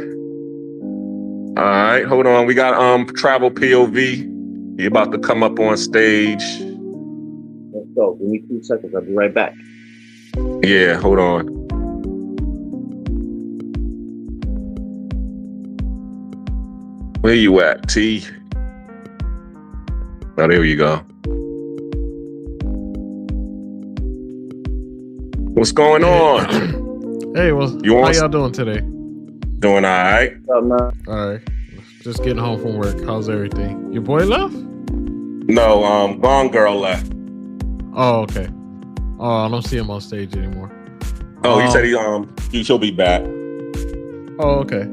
[SPEAKER 4] All right, hold on. We got Travel POV. He about to come up on stage.
[SPEAKER 5] Let's go. Give me 2 seconds. I'll be right back.
[SPEAKER 4] Yeah, hold on. Where you at, T? Oh, there you go. What's going on?
[SPEAKER 8] Hey, well,
[SPEAKER 4] You
[SPEAKER 8] how
[SPEAKER 4] want-
[SPEAKER 8] y'all doing today?
[SPEAKER 4] Doing all right?
[SPEAKER 5] What's up, man?
[SPEAKER 8] All right, just getting home from work. How's everything? Your boy left?
[SPEAKER 4] No, Gone Girl left.
[SPEAKER 8] Oh, okay. Oh, I don't see him on stage anymore.
[SPEAKER 4] Oh, he said he'll be back.
[SPEAKER 8] Oh, okay.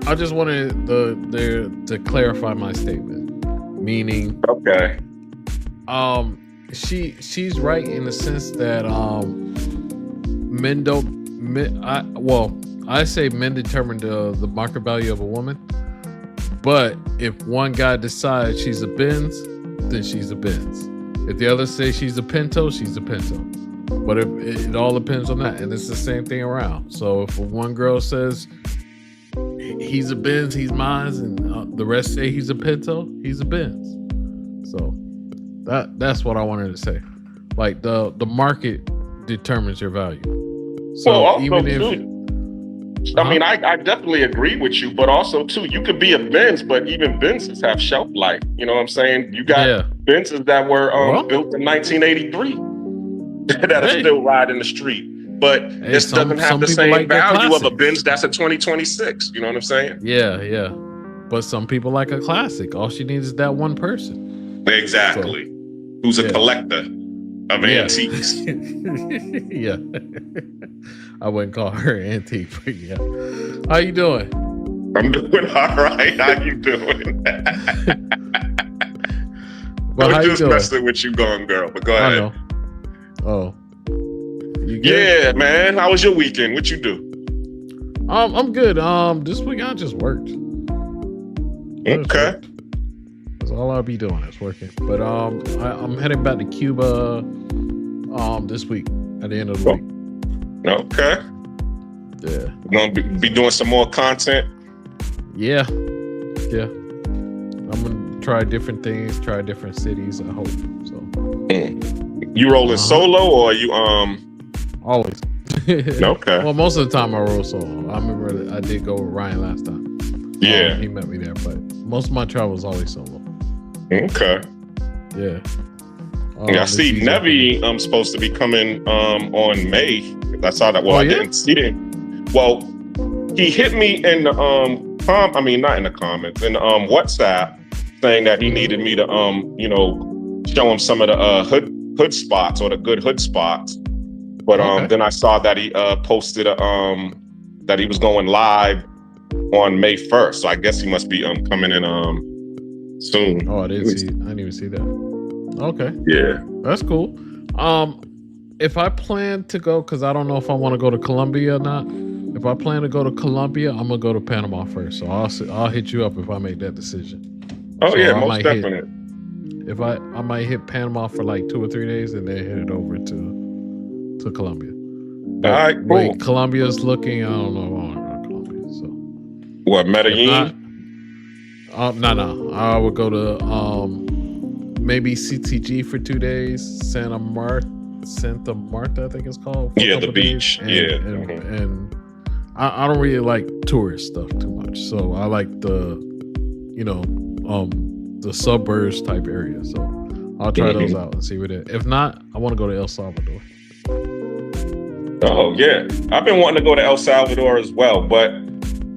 [SPEAKER 8] I just wanted to clarify my statement, meaning,
[SPEAKER 4] Okay.
[SPEAKER 8] she's right in the sense that I say men determine the market value of a woman, but if one guy decides she's a Benz, then she's a Benz. If the other says she's a Pinto, she's a Pinto. But it all depends on that, and it's the same thing around. So if one girl says he's a Benz, he's mine, and the rest say he's a Pinto, he's a Benz. So that's what I wanted to say. Like the market determines your value. So
[SPEAKER 4] Well, also,
[SPEAKER 8] even if
[SPEAKER 4] too, I mean, I definitely agree with you, but also too, you could be a Benz, but even Benzes have shelf life. You know what I'm saying? You got Benzes that were built in 1983 that are still riding the street, but it doesn't have the same
[SPEAKER 8] like
[SPEAKER 4] value of a Benz that's a 2026. You know what I'm saying?
[SPEAKER 8] Yeah. But some people like a classic. All she needs is that one person.
[SPEAKER 4] Exactly. Who's a collector of antiques.
[SPEAKER 8] Yeah. I wouldn't call her antique, but yeah. How you doing?
[SPEAKER 4] I'm doing all right. How you doing?
[SPEAKER 8] Well,
[SPEAKER 4] I
[SPEAKER 8] how
[SPEAKER 4] was
[SPEAKER 8] you
[SPEAKER 4] just
[SPEAKER 8] doing?
[SPEAKER 4] messing with you, Gone Girl, but go
[SPEAKER 8] I
[SPEAKER 4] ahead.
[SPEAKER 8] know. Oh. You good?
[SPEAKER 4] Yeah, man. How was your weekend? What you do?
[SPEAKER 8] I'm good. This week I just worked.
[SPEAKER 4] Okay.
[SPEAKER 8] That's all I'll be doing is working. But I'm heading back to Cuba this week at the end of the week.
[SPEAKER 4] Okay.
[SPEAKER 8] Yeah.
[SPEAKER 4] We're gonna be doing some more content.
[SPEAKER 8] Yeah. I'm gonna try different things, try different cities, I hope. So
[SPEAKER 4] You rolling solo or are you
[SPEAKER 8] always.
[SPEAKER 4] Okay.
[SPEAKER 8] Well, most of the time I roll solo. I remember I did go with Ryan last time.
[SPEAKER 4] Yeah.
[SPEAKER 8] He met me there, but most of my travel is always solo.
[SPEAKER 4] Okay.
[SPEAKER 8] Yeah.
[SPEAKER 4] I see Nevi supposed to be coming on May. I saw that. Well,
[SPEAKER 8] Oh,
[SPEAKER 4] I
[SPEAKER 8] yeah?
[SPEAKER 4] didn't see it. Well, he hit me in the not in the comments, in the WhatsApp, saying that he needed me to show him some of the hood spots or the good hood spots. But then I saw that he posted that he was going live on May 1st. So I guess he must be coming in soon.
[SPEAKER 8] Oh, I didn't even see that. Okay.
[SPEAKER 4] Yeah.
[SPEAKER 8] That's cool. If I plan to go, because I don't know if I want to go to Colombia or not. If I plan to go to Colombia, I'm gonna go to Panama first. So I'll hit you up if I make that decision.
[SPEAKER 4] Oh
[SPEAKER 8] So
[SPEAKER 4] yeah,
[SPEAKER 8] I
[SPEAKER 4] most
[SPEAKER 8] might
[SPEAKER 4] definitely.
[SPEAKER 8] If I might hit Panama for like 2 or 3 days and then hit it over to Colombia. But
[SPEAKER 4] All right, cool.
[SPEAKER 8] wait, Colombia's looking. I don't know if I want to go to Colombia. So
[SPEAKER 4] What, Medellin?
[SPEAKER 8] no. I would go to maybe CTG for 2 days. Santa Marta, I think it's called. for a
[SPEAKER 4] Yeah, the
[SPEAKER 8] couple days.
[SPEAKER 4] beach.
[SPEAKER 8] And,
[SPEAKER 4] Yeah.
[SPEAKER 8] and I don't really like tourist stuff too much. So I like the suburbs type area. So I'll try those out and see what it. If not, I want to go to El Salvador.
[SPEAKER 4] Oh yeah, I've been wanting to go to El Salvador as well, but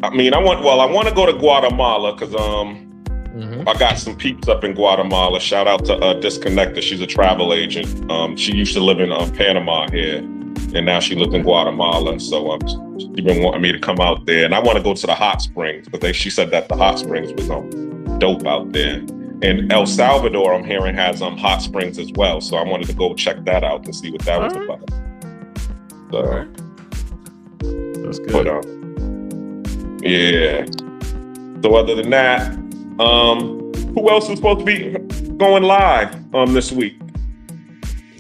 [SPEAKER 4] I mean, I want to go to Guatemala because I got some peeps up in Guatemala. Shout out to Disconnected. She's a travel agent. She used to live in Panama here, and now she lives in Guatemala. So she's been wanting me to come out there, and I want to go to the hot springs because she said that the hot springs was dope out there. And El Salvador, I'm hearing, has hot springs as well. So I wanted to go check that out and see what that was about. So,
[SPEAKER 8] that's good.
[SPEAKER 4] But, yeah. So other than that, who else is supposed to be going live this week?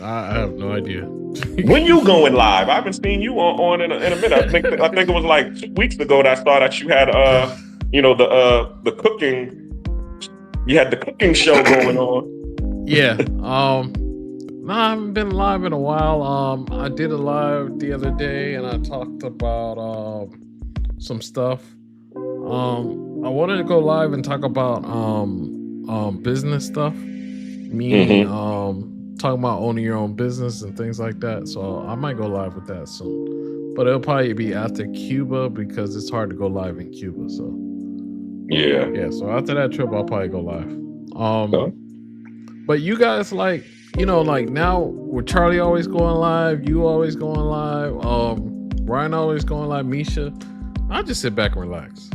[SPEAKER 8] I have no idea.
[SPEAKER 4] When you going live? I haven't seen you on in a minute. I think it was like 2 weeks ago that I saw that you had the cooking. You had the cooking show going on.
[SPEAKER 8] Yeah. No, I haven't been live in a while. I did a live the other day and I talked about some stuff. wanted to go live and talk about business stuff, meaning talking about owning your own business and things like that. So I might go live with that soon, but it'll probably be after Cuba because it's hard to go live in Cuba. So
[SPEAKER 4] Yeah.
[SPEAKER 8] so after that trip, I'll probably go live.
[SPEAKER 4] Okay.
[SPEAKER 8] But you guys, like, you know, like now with Charlie always going live, you always going live, Ryan always going live, Misha, I just sit back and relax.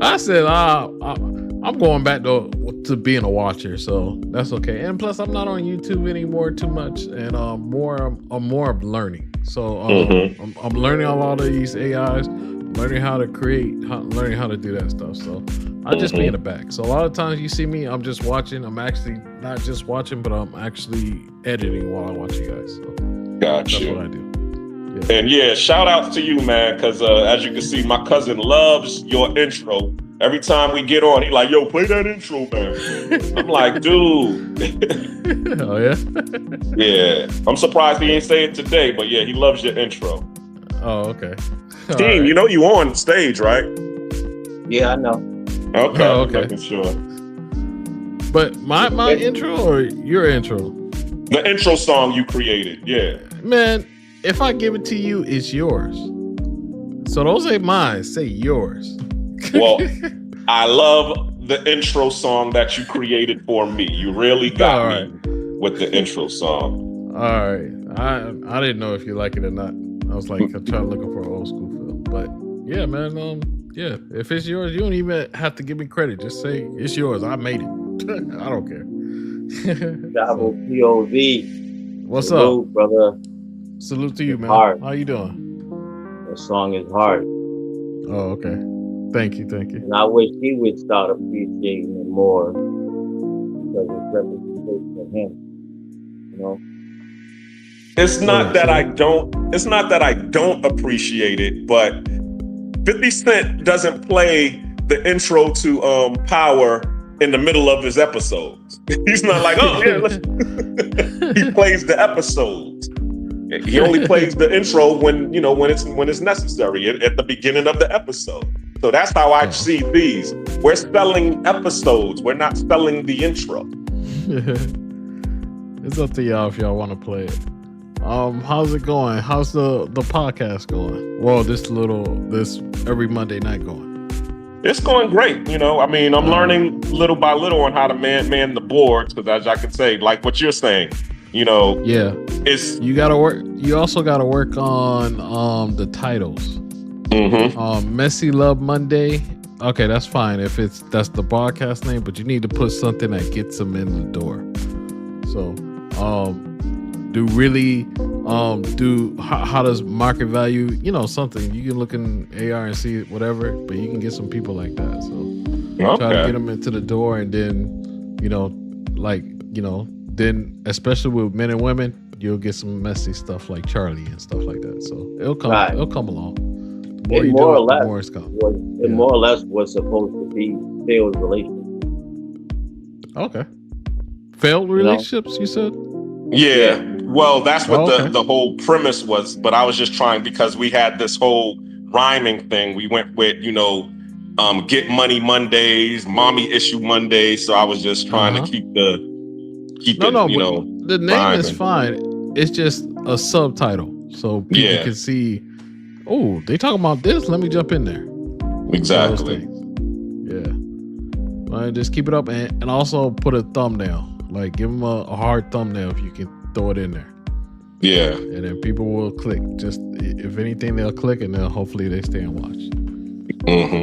[SPEAKER 8] I said, I'm going back to being a watcher, so that's okay. And plus, I'm not on YouTube anymore too much, and I'm more of learning. So I'm learning a lot of these AIs, learning how to create, learning how to do that stuff. So I just be in the back. So a lot of times you see me, I'm just watching. I'm actually not just watching, but I'm actually editing while I watch you guys. So
[SPEAKER 4] Got
[SPEAKER 8] that's
[SPEAKER 4] you.
[SPEAKER 8] what I do.
[SPEAKER 4] And shout outs to you, man, because as you can see, my cousin loves your intro. Every time we get on, he like, yo, play that intro, man. I'm like, dude.
[SPEAKER 8] Oh, yeah?
[SPEAKER 4] Yeah. I'm surprised he ain't say it today, but yeah, he loves your intro.
[SPEAKER 8] Oh, okay. All
[SPEAKER 4] Team,
[SPEAKER 8] right.
[SPEAKER 4] you know you on stage, right?
[SPEAKER 5] Yeah, I know.
[SPEAKER 4] Okay.
[SPEAKER 8] Oh, okay.
[SPEAKER 4] Making sure.
[SPEAKER 8] But my intro or your intro?
[SPEAKER 4] The intro song you created, yeah.
[SPEAKER 8] Man, if I give it to you, it's yours. So don't say mine, say yours.
[SPEAKER 4] Well, I love the intro song that you created for me. You really got me with the intro song.
[SPEAKER 8] All right. I didn't know if you like it or not. I was like, I'm trying looking for an old school film. But yeah, man, yeah, if it's yours, you don't even have to give me credit. Just say it's yours. I made it. I don't care.
[SPEAKER 5] Double POV.
[SPEAKER 8] What's
[SPEAKER 5] Salute,
[SPEAKER 8] up,
[SPEAKER 5] brother?
[SPEAKER 8] Salute to you, man.
[SPEAKER 5] Hard.
[SPEAKER 8] How you doing?
[SPEAKER 5] The song is hard.
[SPEAKER 8] Oh, okay. Thank you.
[SPEAKER 5] And I wish he would start appreciating it more because it's representation of him. You know?
[SPEAKER 4] It's not that I don't appreciate it, but 50 Cent doesn't play the intro to Power in the middle of his episodes. He's not like, oh yeah, he plays the episodes. He only plays the intro when it's necessary at the beginning of the episode. So that's how I see these. We're selling episodes. We're not selling the intro.
[SPEAKER 8] It's up to y'all if y'all want to play it. How's it going? How's the podcast going? Well, this every Monday night going.
[SPEAKER 4] It's going great. I'm learning little by little on how to man the boards, because as I can say, like what you're saying,
[SPEAKER 8] yeah,
[SPEAKER 4] it's
[SPEAKER 8] you gotta work. You also gotta work on the titles. Messy Love Monday. Okay, that's fine if that's the podcast name, but you need to put something that gets them in the door. So, how does market value? Something you can look in AR and see whatever, but you can get some people like that. So try to get them into the door, and then then especially with men and women, you'll get some messy stuff like Charlie and stuff like that. So it'll come.
[SPEAKER 5] Right.
[SPEAKER 8] It'll come along.
[SPEAKER 5] It more or less
[SPEAKER 8] was
[SPEAKER 5] supposed to be failed relationships.
[SPEAKER 8] Okay. Failed relationships, you said?
[SPEAKER 4] Yeah. Well, that's what the whole premise was. But I was just trying, because we had this whole rhyming thing. We went with, Get Money Mondays, Mommy Issue Mondays. So I was just trying to keep the
[SPEAKER 8] the name
[SPEAKER 4] rhyming.
[SPEAKER 8] is fine. It's just a subtitle. So people can see, oh, they talking about this. Let me jump in there.
[SPEAKER 4] Exactly.
[SPEAKER 8] Yeah. Just keep it up, and also put a thumbnail. Like, give them a hard thumbnail if you can throw it in there.
[SPEAKER 4] Yeah.
[SPEAKER 8] And then people will click. Just, if anything, they'll click, and then hopefully they stay and watch.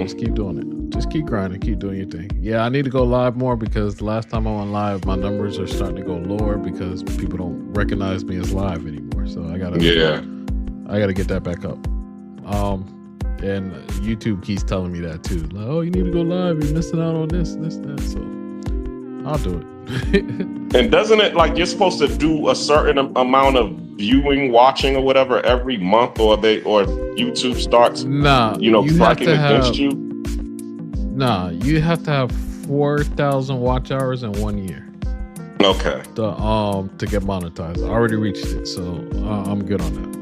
[SPEAKER 8] Just keep doing it. Just keep grinding. Keep doing your thing. Yeah, I need to go live more, because the last time I went live, my numbers are starting to go lower because people don't recognize me as live anymore. So I gotta get that back up. And YouTube keeps telling me that too. Like, oh, you need to go live. You're missing out on this, that. So I'll do it.
[SPEAKER 4] And doesn't it, like, you're supposed to do a certain amount of watching or whatever every month, or YouTube starts cracking against you?
[SPEAKER 8] Nah, you have to have 4,000 watch hours in 1 year.
[SPEAKER 4] Okay.
[SPEAKER 8] To get monetized. I already reached it, so I'm good on that.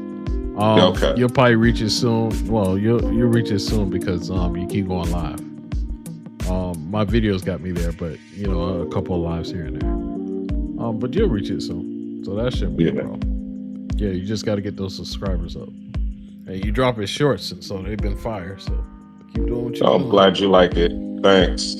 [SPEAKER 4] Okay.
[SPEAKER 8] You'll probably reach it soon. Well, you'll reach it soon because you keep going live. My videos got me there, but you know, a couple of lives here and there. But you'll reach it soon, so that shouldn't be a problem. Yeah, you just got to get those subscribers up. And you drop it shorts, and so they've been fire. So keep doing what you're doing.
[SPEAKER 4] I'm glad you like it. Thanks.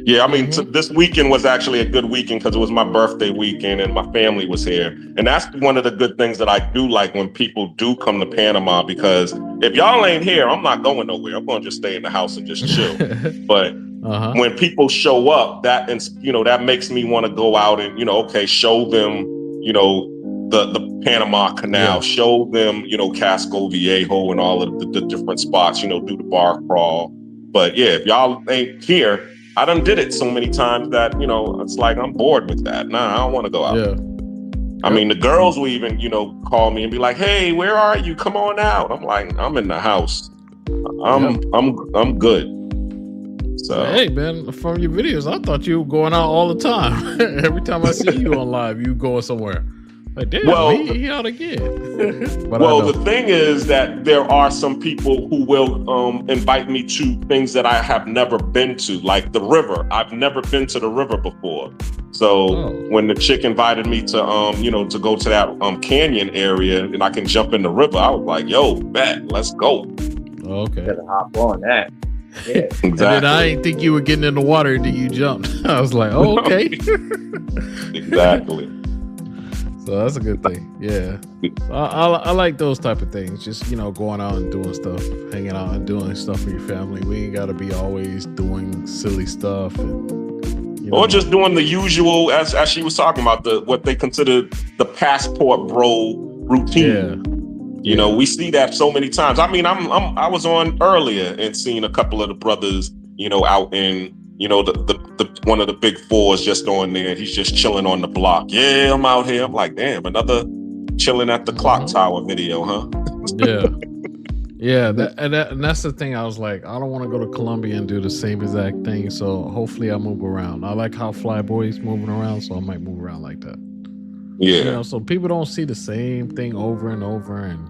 [SPEAKER 4] Yeah, I mean, this weekend was actually a good weekend because it was my birthday weekend and my family was here. And that's one of the good things that I do like when people do come to Panama, because if y'all ain't here, I'm not going nowhere. I'm going to just stay in the house and just chill. But when people show up, that makes me want to go out and, okay, show them, the Panama Canal, show them, Casco Viejo and all of the different spots, do the bar crawl. But yeah, if y'all ain't here, I done did it so many times that, it's like I'm bored with that. Nah, I don't want to go out.
[SPEAKER 8] Yeah.
[SPEAKER 4] I mean, the girls will even, call me and be like, "Hey, where are you? Come on out." I'm like, I'm in the house. I'm good. So
[SPEAKER 8] hey man, from your videos, I thought you were going out all the time. Every time I see you on live, you going somewhere. Like, damn, he out again.
[SPEAKER 4] The thing is that there are some people who will invite me to things that I have never been to, like the river. I've never been to the river before. So when the chick invited me to, to go to that canyon area and I can jump in the river, I was like, yo, bet, let's go.
[SPEAKER 8] Okay.
[SPEAKER 5] Gotta hop on that. Yeah.
[SPEAKER 4] Exactly.
[SPEAKER 8] And then I didn't think you were getting in the water until you jumped. I was like, oh, okay.
[SPEAKER 4] Exactly.
[SPEAKER 8] So that's a good thing. Yeah. I like those type of things. Just, going out and doing stuff, hanging out and doing stuff for your family. We ain't got to be always doing silly stuff. And,
[SPEAKER 4] or just doing the usual, as she was talking about, what they consider the passport bro routine. Yeah. We see that so many times. I mean, I was on earlier and seeing a couple of the brothers, out in, the one of the big fours just on there. He's just chilling on the block. Yeah, I'm out here. I'm like, damn, another chilling at the clock tower video, huh?
[SPEAKER 8] Yeah. And that's the thing. I was like, I don't want to go to Colombia and do the same exact thing. So hopefully I move around. I like how Flyboy's moving around, so I might move around like that.
[SPEAKER 4] Yeah.
[SPEAKER 8] So people don't see the same thing over and over and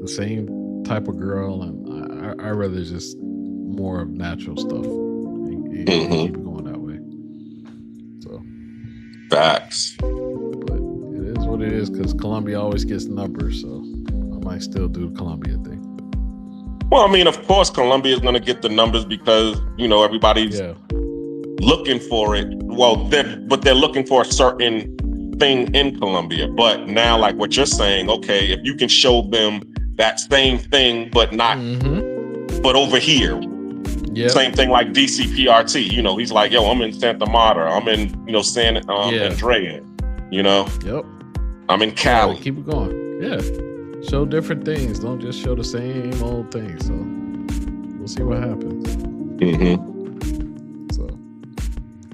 [SPEAKER 8] the same type of girl. And I rather just more of natural stuff. Keep it going that way. So
[SPEAKER 4] facts.
[SPEAKER 8] But it is what it is because Colombia always gets numbers, so I might still do the Colombia thing.
[SPEAKER 4] Well, I mean, of course, Colombia is going to get the numbers because everybody's looking for it. Well, they're looking for a certain thing in Colombia. But now, like what you're saying, okay, if you can show them that same thing, but not, but over here.
[SPEAKER 8] Yeah.
[SPEAKER 4] Same thing like DCPRT, he's like, yo, I'm in Santa Marta, I'm in, San Andrea,
[SPEAKER 8] Yep.
[SPEAKER 4] I'm in Cali.
[SPEAKER 8] Keep it going. Yeah. Show different things. Don't just show the same old thing. So we'll see what happens. So,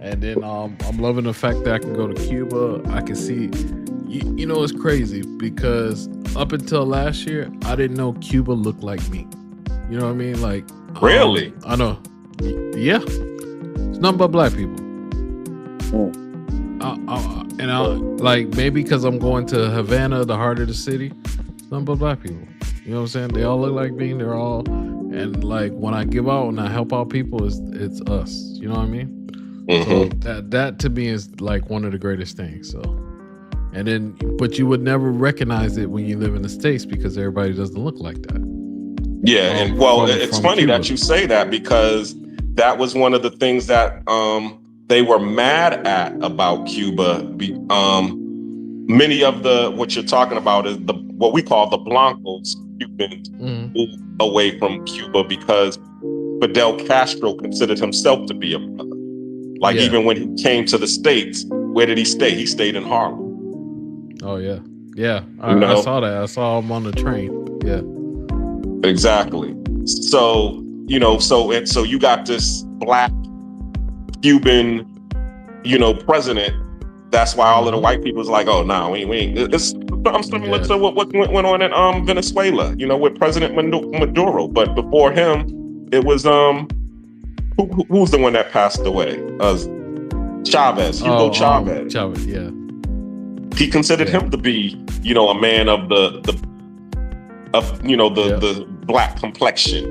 [SPEAKER 8] and then I'm loving the fact that I can go to Cuba. I can see, it's crazy because up until last year, I didn't know Cuba looked like me. You know what I mean? Like,
[SPEAKER 4] really?
[SPEAKER 8] I know. Yeah. It's nothing but black people. Like maybe because I'm going to Havana, the heart of the city. It's nothing but black people. You know what I'm saying? They all look like me. They're all, and like when I give out and I help out people, it's us. You know what I mean? So that to me is like one of the greatest things. So, and then, but you would never recognize it when you live in the States because everybody doesn't look like that.
[SPEAKER 4] Yeah, and it's funny that you say that because that was one of the things that they were mad at about Cuba. Many of what you're talking about is what we call the Blancos Cubans moved away from Cuba because Fidel Castro considered himself to be a brother. Like even when he came to the States, where did he stay? He stayed in Harlem.
[SPEAKER 8] Oh yeah, yeah. I saw that. I saw him on the train. Yeah.
[SPEAKER 4] Exactly. So, so you got this black Cuban, president. That's why all of the white people's like, oh, no, we ain't. I'm similar to what went on in Venezuela, with President Maduro. But before him, it was who's the one that passed away? Chavez, Hugo Chavez.
[SPEAKER 8] Chavez, yeah.
[SPEAKER 4] He considered him to be, a man of the of, you know, the black complexion.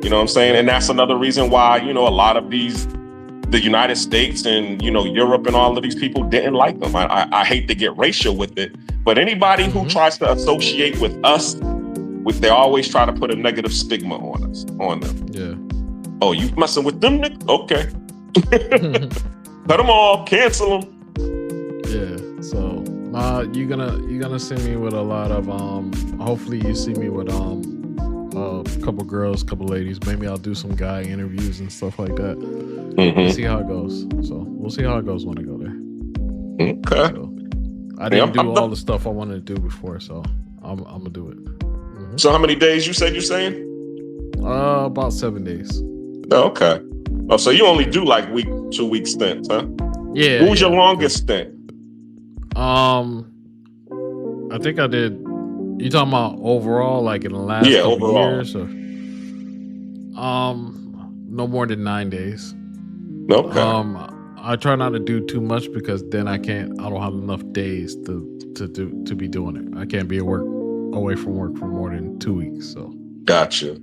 [SPEAKER 4] You know what I'm saying? And that's another reason why, you know, a lot of the United States and, you know, Europe and all of these people didn't like them. I hate to get racial with it, but anybody who tries to associate with us, they always try to put a negative stigma on them. Yeah. Oh, you messing with them niggas? Okay. Cut them all, cancel them.
[SPEAKER 8] Yeah. So you're gonna see me with a lot of hopefully you see me with a couple girls, couple ladies. Maybe I'll do some guy interviews and stuff like that. We'll see how it goes. So we'll see how it goes when I go there.
[SPEAKER 4] Okay.
[SPEAKER 8] So, I didn't do all the stuff I wanted to do before, so I'm gonna do it.
[SPEAKER 4] So how many days you said you're saying?
[SPEAKER 8] About 7 days.
[SPEAKER 4] Oh, okay. Oh, so you only do like 2-week stints, huh?
[SPEAKER 8] Yeah.
[SPEAKER 4] What was your longest stint?
[SPEAKER 8] I think I did. You talking about overall, like in the last couple years? Or, no more than 9 days.
[SPEAKER 4] Okay.
[SPEAKER 8] I try not to do too much because then I don't have enough days to be doing it. I can't be away from work for more than 2 weeks. So.
[SPEAKER 4] Gotcha.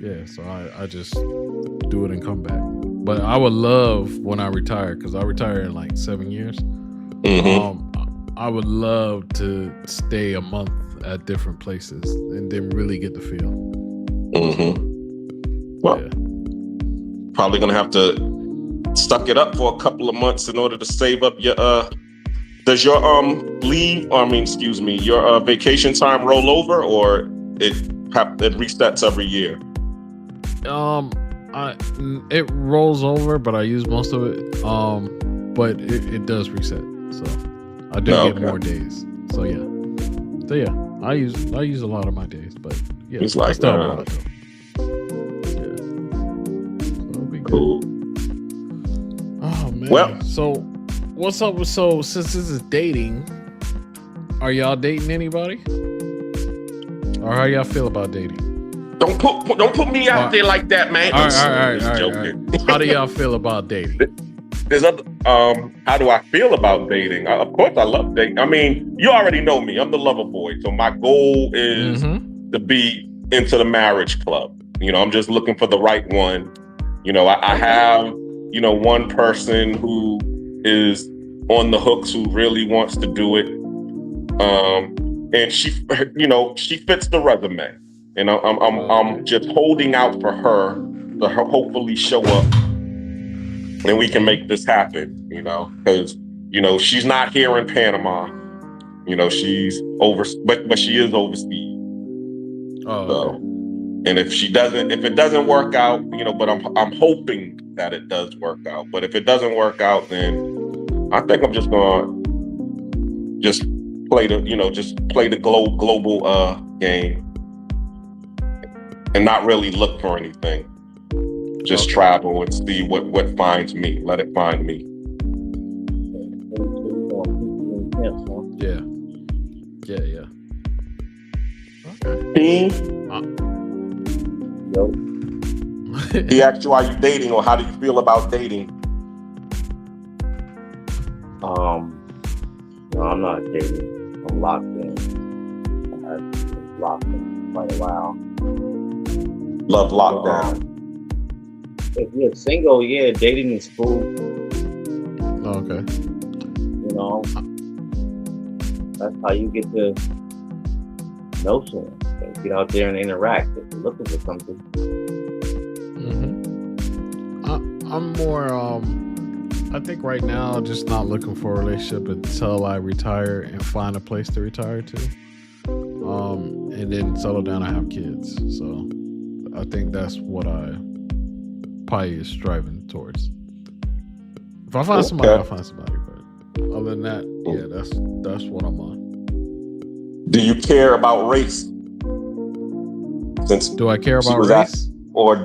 [SPEAKER 8] Yeah, so I just do it and come back. But I would love when I retire, because I retire in like 7 years. I would love to stay a month at different places and then really get the feel.
[SPEAKER 4] Well, probably gonna have to suck it up for a couple of months in order to save up your does your your vacation time roll over, or it resets every year?
[SPEAKER 8] It rolls over, but I use most of it. But it does reset, so I do get more days. So yeah, I use a lot of my days, but yeah,
[SPEAKER 4] it's like
[SPEAKER 8] yeah, so it'll be cool. Oh man,
[SPEAKER 4] well,
[SPEAKER 8] so what's up with since this is dating, are y'all dating anybody, or how y'all feel about dating?
[SPEAKER 4] Don't put me out there like that, man.
[SPEAKER 8] All right. How do y'all feel about dating?
[SPEAKER 4] There's other. How do I feel about dating? Of course, I love dating. I mean, you already know me. I'm the lover boy. So my goal is to be into the marriage club. You know, I'm just looking for the right one. You know, I have, you know, one person who is on the hooks who really wants to do it. And she, you know, she fits the resume. And I'm just holding out for her to hopefully show up, and we can make this happen. You know, because you know she's not here in Panama. You know, she's but she is overseas. Oh. So, and if it doesn't work out, you know, but I'm hoping that it does work out. But if it doesn't work out, then I think I'm just gonna play the global game. And not really look for anything. Just travel and see what finds me. Let it find me.
[SPEAKER 8] Yeah.
[SPEAKER 4] Okay.
[SPEAKER 5] Yo.
[SPEAKER 4] He asked you, are you dating, or how do you feel about dating?
[SPEAKER 5] No, I'm not dating. I'm locked in. I've been locked in for quite a while.
[SPEAKER 4] Love lockdown.
[SPEAKER 5] If you're single, yeah, dating is cool.
[SPEAKER 8] Okay.
[SPEAKER 5] You know, that's how you get to know someone. Get out there and interact if you're looking for something.
[SPEAKER 8] I'm more, I think right now, just not looking for a relationship until I retire and find a place to retire to. And then settle down and have kids. So I think that's what I probably is striving towards. If I find somebody, I'll find somebody. But other than that, yeah, that's what I'm on.
[SPEAKER 4] Do you care about race?
[SPEAKER 8] Do I care about race?
[SPEAKER 4] Or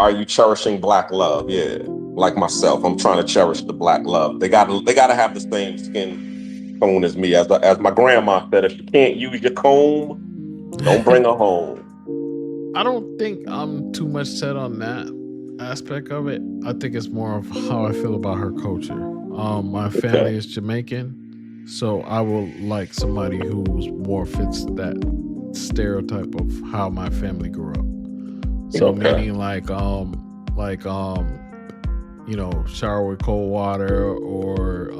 [SPEAKER 4] are you cherishing black love? Yeah, like myself, I'm trying to cherish the black love. They gotta have the same skin tone as me. As my grandma said, if you can't use your comb, don't bring her home.
[SPEAKER 8] I don't think I'm too much set on that aspect of it. I think it's more of how I feel about her culture. My family is Jamaican, so I will like somebody who's more fits that stereotype of how my family grew up. So
[SPEAKER 4] Okay.
[SPEAKER 8] meaning you know, shower with cold water, or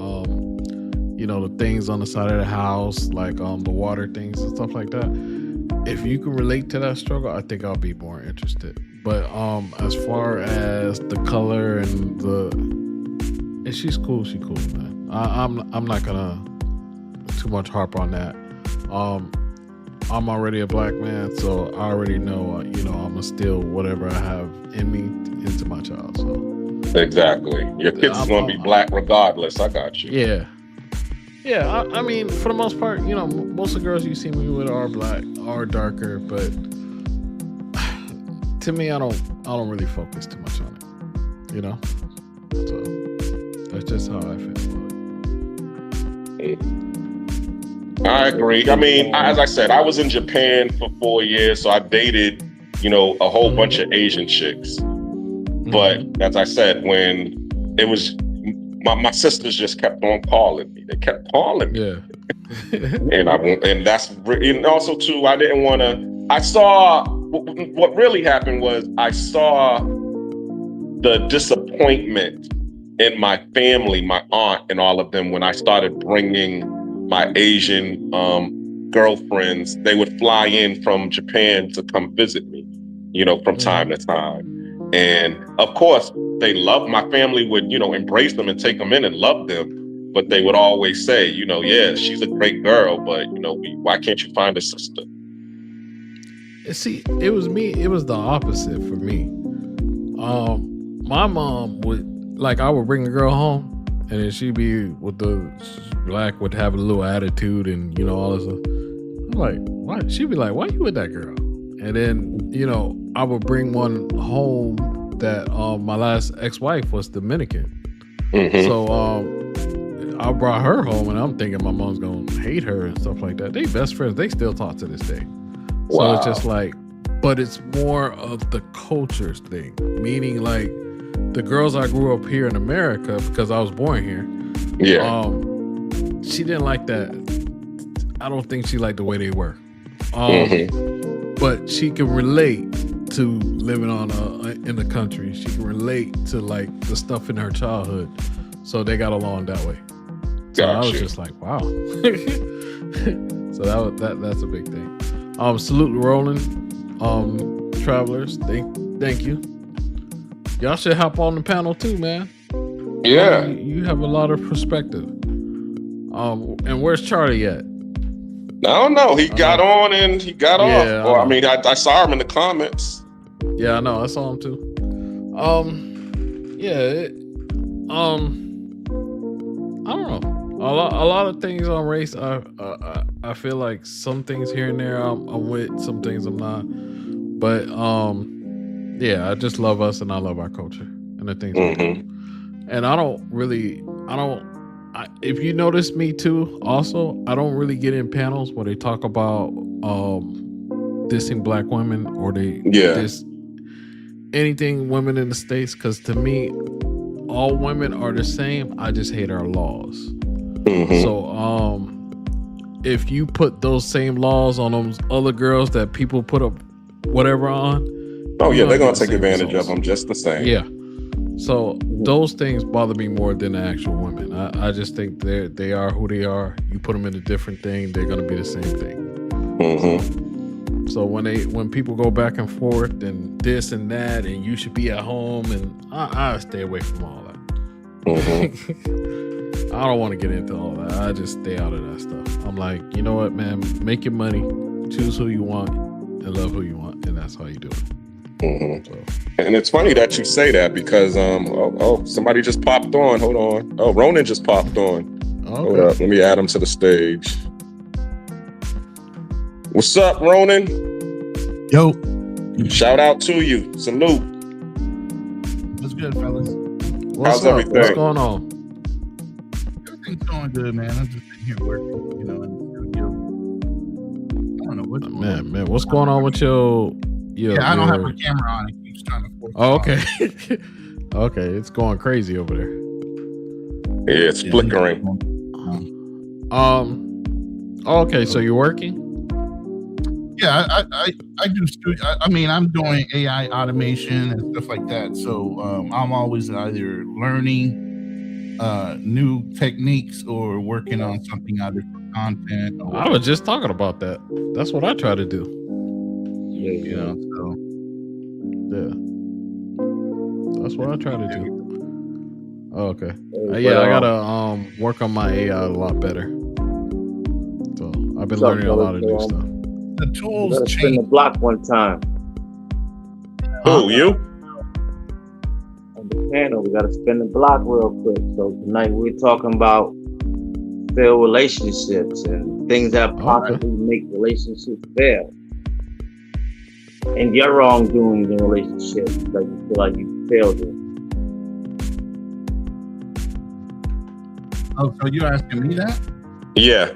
[SPEAKER 8] you know, the things on the side of the house, like the water things and stuff like that. If you can relate to that struggle, I think I'll be more interested. But as far as the color and and she's cool, man. I'm not gonna too much harp on that. I'm already a black man, so I already know, you know, I'm gonna steal whatever I have in me into my child. So
[SPEAKER 4] Exactly. Your kids is gonna be black regardless. I got you.
[SPEAKER 8] yeah. I mean, for the most part, you know, most of the girls you see me with are black or darker, but to me, I don't really focus too much on it, you know. So that's just how I feel about it.
[SPEAKER 4] I agree. I mean, as I said, I was in Japan for 4 years, so I dated, you know, a whole bunch of Asian chicks. But as I said, when it was, my sisters just kept on calling me. They kept calling me.
[SPEAKER 8] Yeah.
[SPEAKER 4] and also too, I didn't want to. I saw what really happened was I saw the disappointment in my family, my aunt and all of them, when I started bringing my Asian girlfriends. They would fly in from Japan to come visit me, you know, from time to time. And of course, they loved, my family would, you know, embrace them and take them in and love them. But they would always say, you know, yeah, she's a great girl, but, you know, why can't you find a sister?
[SPEAKER 8] See, it was the opposite for me. My mom would, like, I would bring a girl home, and then she'd be with black, would have a little attitude and, you know, all this stuff. I'm like, why? She'd be like, why you with that girl? And then, you know, I would bring one home that my last ex-wife was Dominican. So I brought her home, and I'm thinking my mom's gonna hate her and stuff like that. They best friends. They still talk to this day. So
[SPEAKER 4] Wow.
[SPEAKER 8] it's just like, but it's more of the culture thing. Meaning, like, the girls I grew up here in America, because I was born here.
[SPEAKER 4] Yeah.
[SPEAKER 8] She didn't like that. I don't think she liked the way they were. But she can relate to living in the country. She can relate to, like, the stuff in her childhood. So they got along that way. So I was just like, wow. So that's a big thing. Salute Roland, travelers. Thank you. Y'all should hop on the panel too, man.
[SPEAKER 4] Yeah.
[SPEAKER 8] You have a lot of perspective. And where's Charlie at?
[SPEAKER 4] I don't know. He got on and he got off. Or I mean, I saw him in the comments.
[SPEAKER 8] Yeah, I know. I saw him too. I don't know. A lot of things on race. I feel like some things here and there I'm with, some things I'm not. But yeah, I just love us and I love our culture and the things we do. And if you notice me too, also, I don't really get in panels where they talk about dissing black women or they diss anything women in the States, because to me, all women are the same. I just hate our laws. So if you put those same laws on those other girls that people put up whatever on,
[SPEAKER 4] they're gonna take advantage of them just the same.
[SPEAKER 8] Yeah. So those things bother me more than the actual women. I just think they are who they are. You put them in a different thing, they're gonna be the same thing. So when people go back and forth and this and that, and you should be at home, and I stay away from all that. I don't want to get into all that. I just stay out of that stuff. I'm like, you know what, man? Make your money, choose who you want, and love who you want, and that's how you do it. So.
[SPEAKER 4] And it's funny that you say that because somebody just popped on. Hold on. Oh, Ronan just popped on.
[SPEAKER 8] Okay.
[SPEAKER 4] Hold up. Let me add him to the stage. What's up, Ronan?
[SPEAKER 9] Yo.
[SPEAKER 4] Shout out to you. Salute.
[SPEAKER 9] What's good, fellas?
[SPEAKER 4] How's everything?
[SPEAKER 8] What's going on?
[SPEAKER 9] Everything's going good, man. I'm just sitting here working, in the studio. I don't know what's going on.
[SPEAKER 8] Man, what's going on with your
[SPEAKER 9] I don't have my camera on. It keeps trying to force
[SPEAKER 8] okay. Okay, it's going crazy over there.
[SPEAKER 4] Yeah, it's flickering.
[SPEAKER 8] Okay, so you're working?
[SPEAKER 9] Yeah, I do. I mean, I'm doing AI automation and stuff like that. So I'm always either learning new techniques or working on something either for content. Or,
[SPEAKER 8] I was just talking about that. That's what I try to do.
[SPEAKER 9] you know, so
[SPEAKER 8] Yeah. That's what I try to do. Oh, okay.
[SPEAKER 5] Hey,
[SPEAKER 8] Yeah,
[SPEAKER 5] but,
[SPEAKER 8] I gotta work on my AI a lot better. So I've been
[SPEAKER 5] What's up,
[SPEAKER 8] learning a lot of new
[SPEAKER 5] fellas?
[SPEAKER 8] stuff.
[SPEAKER 9] the
[SPEAKER 5] You
[SPEAKER 9] tools
[SPEAKER 5] gotta spin
[SPEAKER 9] change.
[SPEAKER 5] the block one time.
[SPEAKER 4] Who, you?
[SPEAKER 5] On the panel, we gotta spin the block real quick. So tonight we're talking about failed relationships and things that possibly make relationships fail. And your wrongdoings in relationships that you feel like you failed in.
[SPEAKER 9] Oh, so you're asking me that?
[SPEAKER 4] Yeah.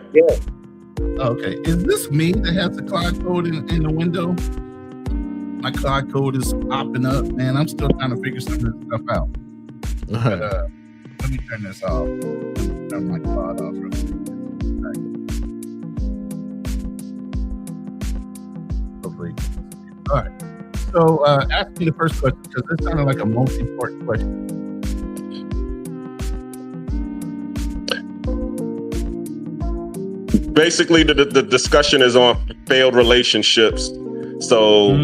[SPEAKER 9] Okay. Is this me that has the cloud code in the window? My cloud code is popping up, man. I'm still trying to figure some of this stuff out. But let me turn this off. Let me turn my cloud off real quick. Hopefully. All right. So ask me the first question because this sounded like a multi-part question.
[SPEAKER 4] Basically, the discussion is on failed relationships. So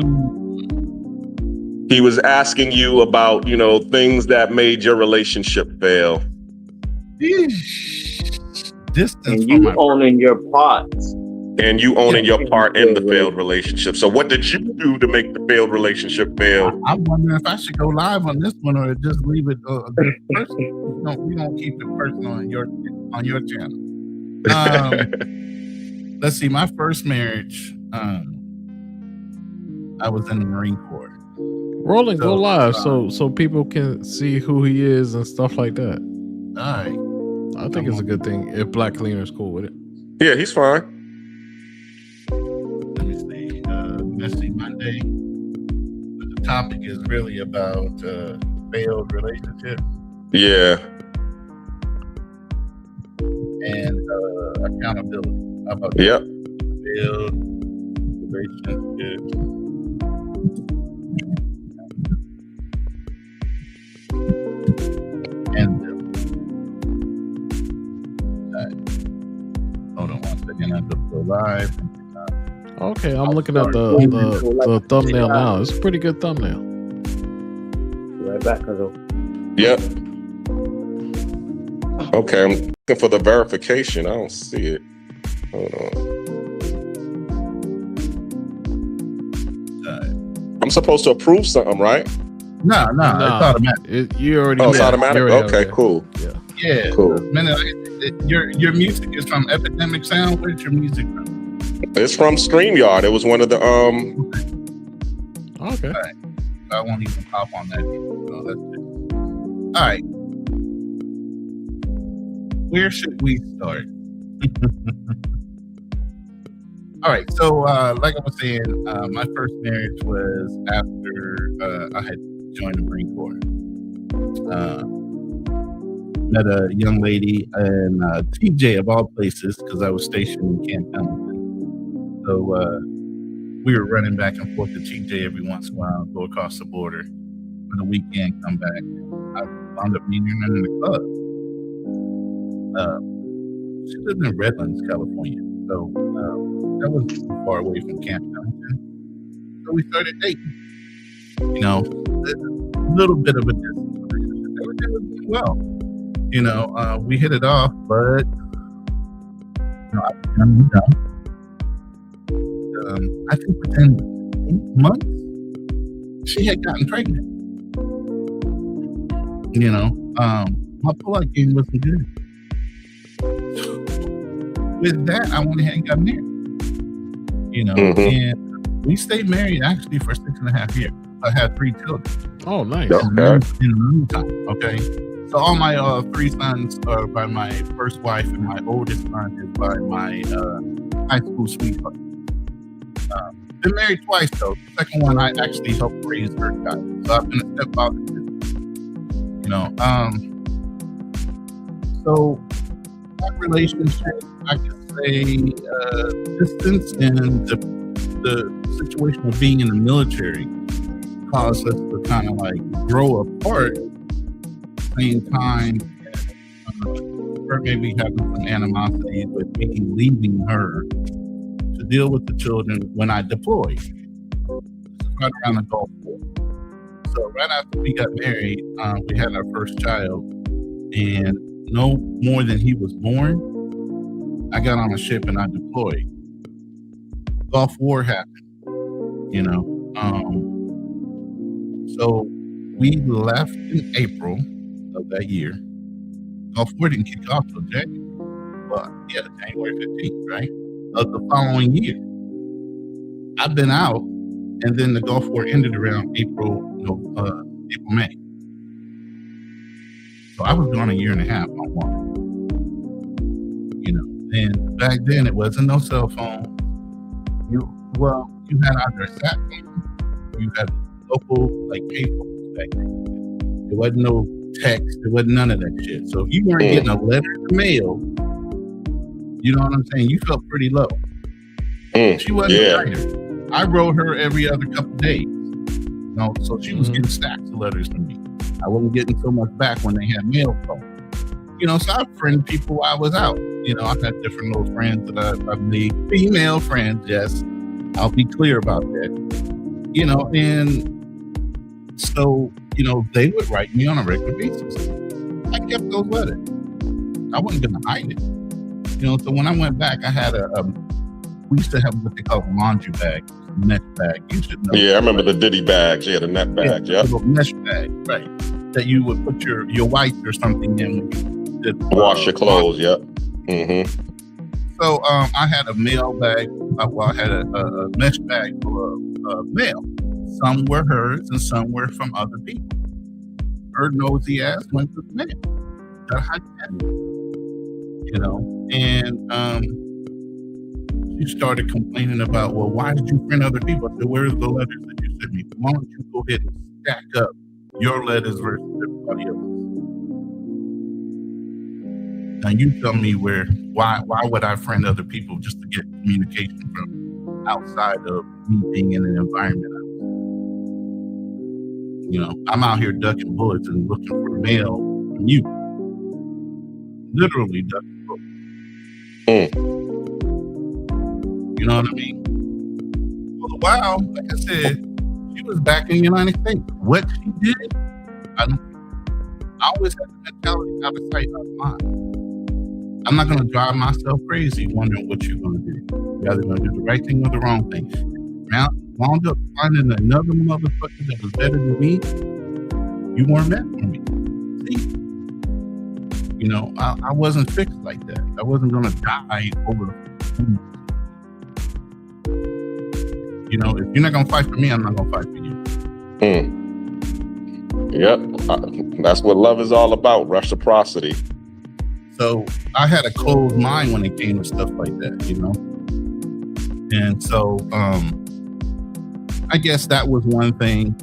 [SPEAKER 4] he was asking you about, you know, things that made your relationship fail.
[SPEAKER 9] Distance
[SPEAKER 5] And
[SPEAKER 9] from
[SPEAKER 5] you
[SPEAKER 9] my
[SPEAKER 5] owning your parts.
[SPEAKER 4] And you owning your part in the failed relationship. So what did you do to make the failed relationship fail?
[SPEAKER 9] I'm wondering if I should go live on this one or just leave it this personal. We don't keep it personal on your channel. Let's see. My first marriage, I was in the Marine Corps.
[SPEAKER 8] Rolling, go live so people can see who he is and stuff like that.
[SPEAKER 9] All right.
[SPEAKER 8] I think it's a good thing if Black Cleaner's cool with it.
[SPEAKER 4] Yeah, he's fine.
[SPEAKER 9] Let me see. Messy Monday. But the topic is really about failed relationships
[SPEAKER 4] Yeah.
[SPEAKER 9] and accountability. How about
[SPEAKER 4] Yep.
[SPEAKER 9] failed relationships? And hold on one second. I have to go live.
[SPEAKER 8] Okay, I'm looking at the thumbnail now. It's a pretty good thumbnail.
[SPEAKER 5] Right back, Cuzzo.
[SPEAKER 4] Yep. Okay, I'm looking for the verification. I don't see it. Hold on. I'm supposed to approve something, right?
[SPEAKER 9] No, it's automatic.
[SPEAKER 8] You already.
[SPEAKER 4] Oh, it's
[SPEAKER 8] yeah,
[SPEAKER 4] automatic?
[SPEAKER 8] you already
[SPEAKER 4] Okay,
[SPEAKER 8] have it.
[SPEAKER 4] cool.
[SPEAKER 8] Yeah.
[SPEAKER 9] Yeah.
[SPEAKER 4] Cool.
[SPEAKER 9] Man, your music is from Epidemic Sound. Where's your music from?
[SPEAKER 4] It's from StreamYard. It was one of the
[SPEAKER 8] Okay.
[SPEAKER 9] All right. I won't even pop on that. So that's it. All right. Where should we start? All right. So, like I was saying, my first marriage was after I had joined the Marine Corps. Met a young lady in TJ of all places because I was stationed in Camp Pendleton. So we were running back and forth to TJ every once in a while, go across the border for the weekend, come back. I wound up meeting her in the club. She lived in Redlands, California. So that wasn't too far away from Camp Pendleton. So we started dating. You know, a little bit of a distance relationship. Everything was going well. You know, we hit it off, but you know, I was young and dumb. I think within 8 months, she had gotten pregnant. You know, my pull-out game wasn't good. With that, I went ahead and got married. You know, and we stayed married actually for 6.5 years. I had 3 children.
[SPEAKER 8] Oh, nice.
[SPEAKER 9] In the meantime, okay. So all my 3 sons are by my first wife, and my oldest son is by my high school sweetheart. Been married twice though. The second one I actually helped raise her child. So I've been a stepfather too. You know, so that relationship, I could say distance and the situation of being in the military caused us to kind of like grow apart. At the same time, her maybe having some animosity with me leaving her to deal with the children when I deployed. This is right around the Gulf War. So right after we got married, we had our first child, and no more than he was born, I got on a ship and I deployed. Gulf War happened, you know. So we left in April of that year. Gulf War didn't kick off till January. Well, yeah, January 15th, right? Of the following year. I've been out, and then the Gulf War ended around April, May. So I was gone a year and a half on one. You know, and back then it wasn't no cell phone. You had either a sat phone, you had local like payphones back then. There wasn't no text, there wasn't none of that shit. So if you weren't getting a letter in the mail, you know what I'm saying? You felt pretty low. She wasn't a writer. I wrote her every other couple days. You know, so she was getting stacks of letters from me. I wasn't getting so much back when they had mail phone. You know, so I friended people while I was out. You know, I've had different little friends that I've made. Female friends, yes. I'll be clear about that. You know, and so, you know, they would write me on a regular basis. I kept those letters. I wasn't going to hide it. You know, so when I went back, I had we used to have what they call a laundry bag, a mesh bag. You should know.
[SPEAKER 4] Yeah, I remember the Diddy bags. Yeah, the net bag. Yeah.
[SPEAKER 9] A mesh bag, right. That you would put your whites or something in when you did
[SPEAKER 4] wash your clothes. Yep.
[SPEAKER 9] So I had a mail bag. I had a mesh bag full of mail. Some were hers and some were from other people. Her nosy ass went to the mail. That's how you had it. You know, and she started complaining about, well, why did you print other people? I said, where are the letters that you sent me? Why don't you go ahead and stack up your letters versus everybody else? Now you tell me why would I friend other people just to get communication from outside of me being in an environment I was in? You know, I'm out here ducking bullets and looking for mail from you. Literally ducking bullets. You know what I mean? For a while, like I said, she was back in the United States. What she did, I always had the mentality out of sight, out of mind. I'm not going to drive myself crazy wondering what you're going to do. You're either going to do the right thing or the wrong thing. Wound up finding another motherfucker that was better than me. You weren't meant for me. See? You know, I wasn't fixed like that. I wasn't going to die over the. You know, if you're not going to fight for me, I'm not going to fight for you.
[SPEAKER 4] Yep. That's what love is all about, reciprocity.
[SPEAKER 9] So I had a closed mind when it came to stuff like that, you know? And so I guess that was one thing.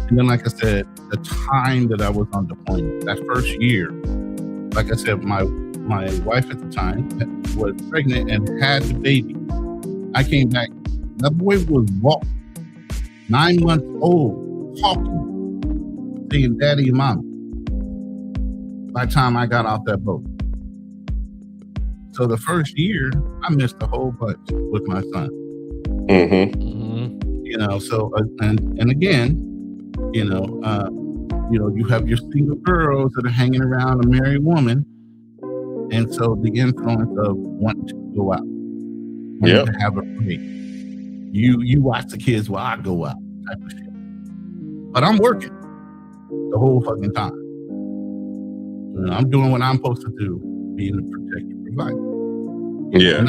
[SPEAKER 9] And then, like I said, the time that I was on deployment, that first year, like I said, my wife at the time was pregnant and had the baby. I came back. That boy was walking, 9 months old, talking, saying daddy and mama. By the time I got off that boat. So the first year, I missed a whole bunch with my son. You know, so and again, you know, you have your single girls that are hanging around a married woman, and so the influence of wanting to go out, wanting to have a break. You watch the kids while I go out, type of shit. But I'm working the whole fucking time. You know, I'm doing what I'm supposed to do, being a protector, provider.
[SPEAKER 4] Yeah.
[SPEAKER 9] And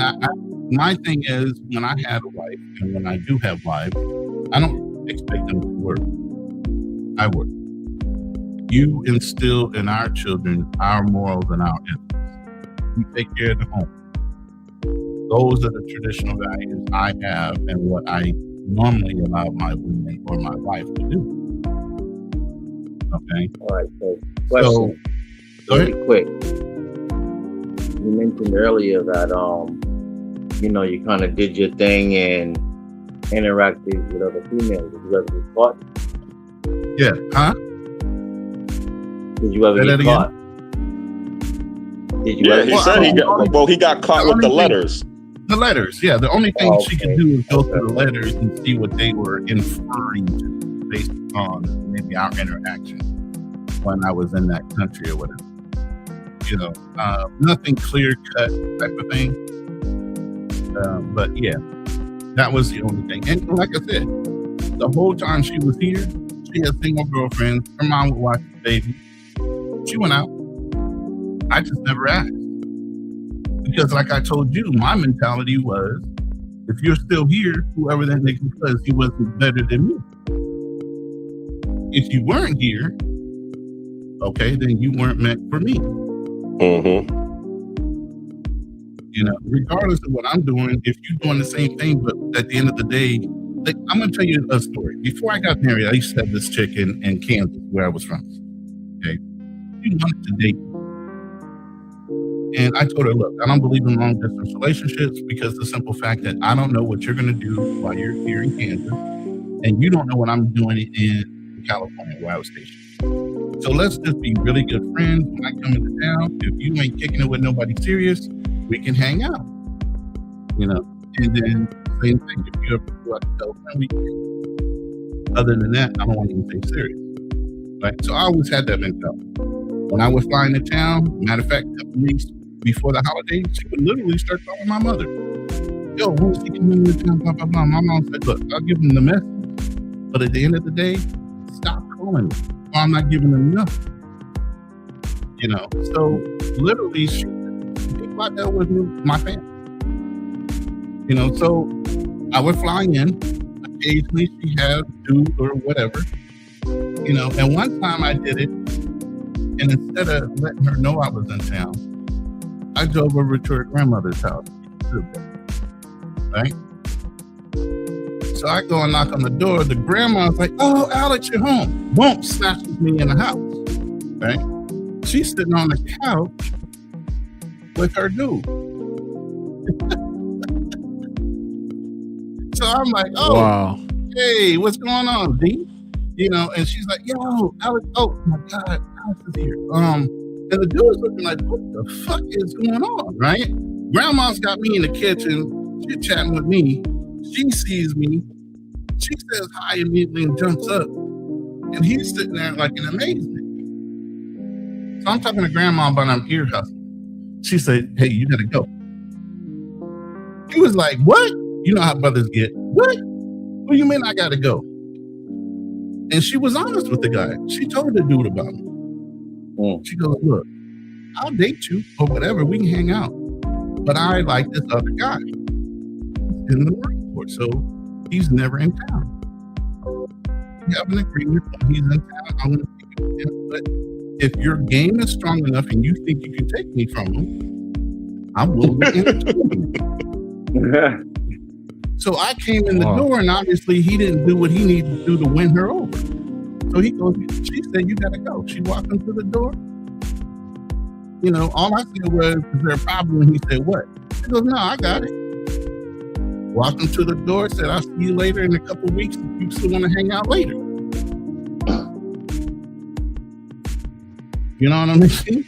[SPEAKER 9] my thing is, when I have a wife and when I do have wives, I don't expect them to work. I work. You instill in our children our morals and our ethics. You take care of the home. Those are the traditional values I have and what I normally allow my roommate or my wife to do. Okay?
[SPEAKER 5] All right, so question. Really quick. You mentioned earlier that you know, you kind of did your thing and interacted with other females? Did you ever get caught?
[SPEAKER 9] Yeah, huh?
[SPEAKER 5] Did you ever
[SPEAKER 9] Say that
[SPEAKER 5] get
[SPEAKER 9] again?
[SPEAKER 5] caught? Did you
[SPEAKER 4] Yeah,
[SPEAKER 5] ever
[SPEAKER 4] he
[SPEAKER 5] get
[SPEAKER 4] said he
[SPEAKER 5] caught?
[SPEAKER 4] got caught
[SPEAKER 9] The
[SPEAKER 4] with the
[SPEAKER 9] only thing-
[SPEAKER 4] letters.
[SPEAKER 9] The letters, yeah. The only thing she could
[SPEAKER 5] Okay.
[SPEAKER 9] do is go through
[SPEAKER 5] Okay.
[SPEAKER 9] the letters and see what they were inferring to based on maybe our interaction when I was in that country or whatever. You know, nothing clear cut type of thing. But yeah, that was the only thing. And like I said, the whole time she was here, she had single girlfriends. Her mom would watch the baby. She went out. I just never asked. Because like I told you, my mentality was, if you're still here, whoever that nigga was, he wasn't better than me. If you weren't here, okay, then you weren't meant for me.
[SPEAKER 4] Mm-hmm.
[SPEAKER 9] You know, regardless of what I'm doing, if you're doing the same thing, but at the end of the day, like, I'm gonna tell you a story. Before I got married, I used to have this chick in Kansas, where I was from. Okay, she wanted to date me. And I told her, look, I don't believe in long distance relationships because the simple fact that I don't know what you're going to do while you're here in Kansas, and you don't know what I'm doing in California, where I was stationed. So let's just be really good friends. When I come into town, if you ain't kicking it with nobody serious, we can hang out. You know, and then same thing. If you ever go out to California, we can. Other than that, I don't want to even stay serious. Right? So I always had that mentality. When I was flying to town, matter of fact, a couple weeks before the holiday, she would literally start calling my mother. Yo, who's he coming to town? Blah, blah, blah. My mom said, look, I'll give him the message. But at the end of the day, stop calling me. Or I'm not giving them enough. You know, so literally, she I dealt with my family. You know, so I would fly in. Occasionally, she had food or whatever. You know, and one time I did it. And instead of letting her know I was in town, I drove over to her grandmother's house. Right? So I go and knock on the door. The grandma's like, oh, Alex, you're home. Boom, snatches me in the house. Right? She's sitting on the couch with her dude. So I'm like, oh,
[SPEAKER 8] Wow.
[SPEAKER 9] hey, what's going on, D? You know, and she's like, yo, Alex, oh my God, Alex is here. And the dude's looking like, what the fuck is going on, right? Grandma's got me in the kitchen, chit chatting with me. She sees me. She says hi immediately and jumps up. And he's sitting there like in amazement. So I'm talking to Grandma about I'm ear hustling. She said, hey, you gotta go. He was like, what? You know how brothers get. What? What do you mean I gotta go? And she was honest with the guy. She told the dude about me. She goes, look, I'll date you or whatever. We can hang out. But I like this other guy. He's in the Marine Corps, so he's never in town. We have an agreement when he's in town. I'm going to take you with him. But if your game is strong enough and you think you can take me from him, I'm willing to entertain you. So I came in the door, and obviously he didn't do what he needed to do to win her over. So he goes, she said, you gotta go. She walked him to the door. You know, all I said was, is there a problem? And he said, what? She goes, no, I got it. Walked him to the door, said, I'll see you later in a couple of weeks if you still want to hang out later. You know what I mean?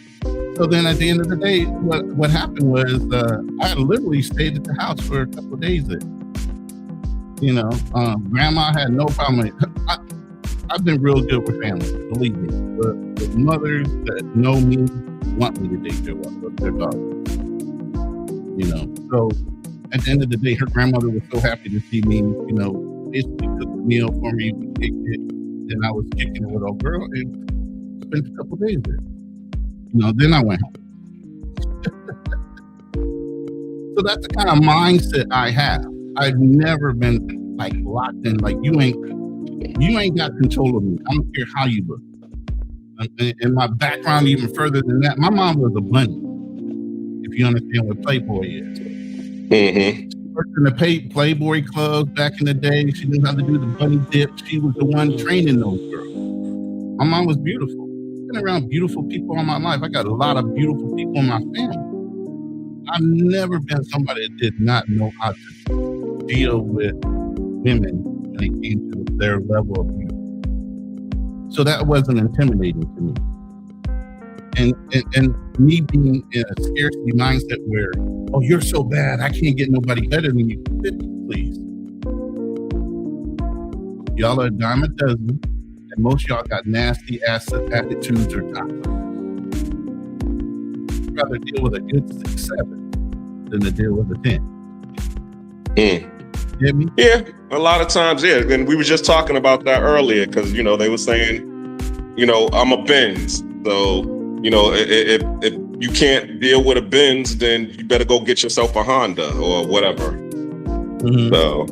[SPEAKER 9] So then at the end of the day, what happened was I literally stayed at the house for a couple of days there. You know, Grandma had no problem. I've been real good with family, believe me. But the mothers that know me want me to date their daughter. You know, so at the end of the day, her grandmother was so happy to see me, you know, basically cooked the meal for me, we kicked it. Then I was kicking it with old girl and spent a couple of days there. You know, then I went home. So that's the kind of mindset I have. I've never been like locked in, like you ain't got control of me. I don't care how you look. And my background even further than that, my mom was a bunny, if you understand what Playboy is.
[SPEAKER 4] Mm-hmm.
[SPEAKER 9] She worked in the Playboy clubs back in the day. She knew how to do the bunny dip. She was the one training those girls. My mom was beautiful. I've been around beautiful people all my life. I got a lot of beautiful people in my family. I've never been somebody that did not know how to deal with women when it came to their level of beauty. So that wasn't intimidating to me. And me being in a scarcity mindset where, oh, you're so bad, I can't get nobody better than you. Please. Y'all are a dime a dozen, and most of y'all got nasty ass attitudes or toxic. I'd rather deal with a good 6-7 than to deal with a 10. You get me?
[SPEAKER 4] Yeah, a lot of times, yeah. And we were just talking about that earlier because, you know, they were saying, you know, I'm a Benz. So, you know, if you can't deal with a Benz, then you better go get yourself a Honda or whatever.
[SPEAKER 9] Mm-hmm.
[SPEAKER 4] So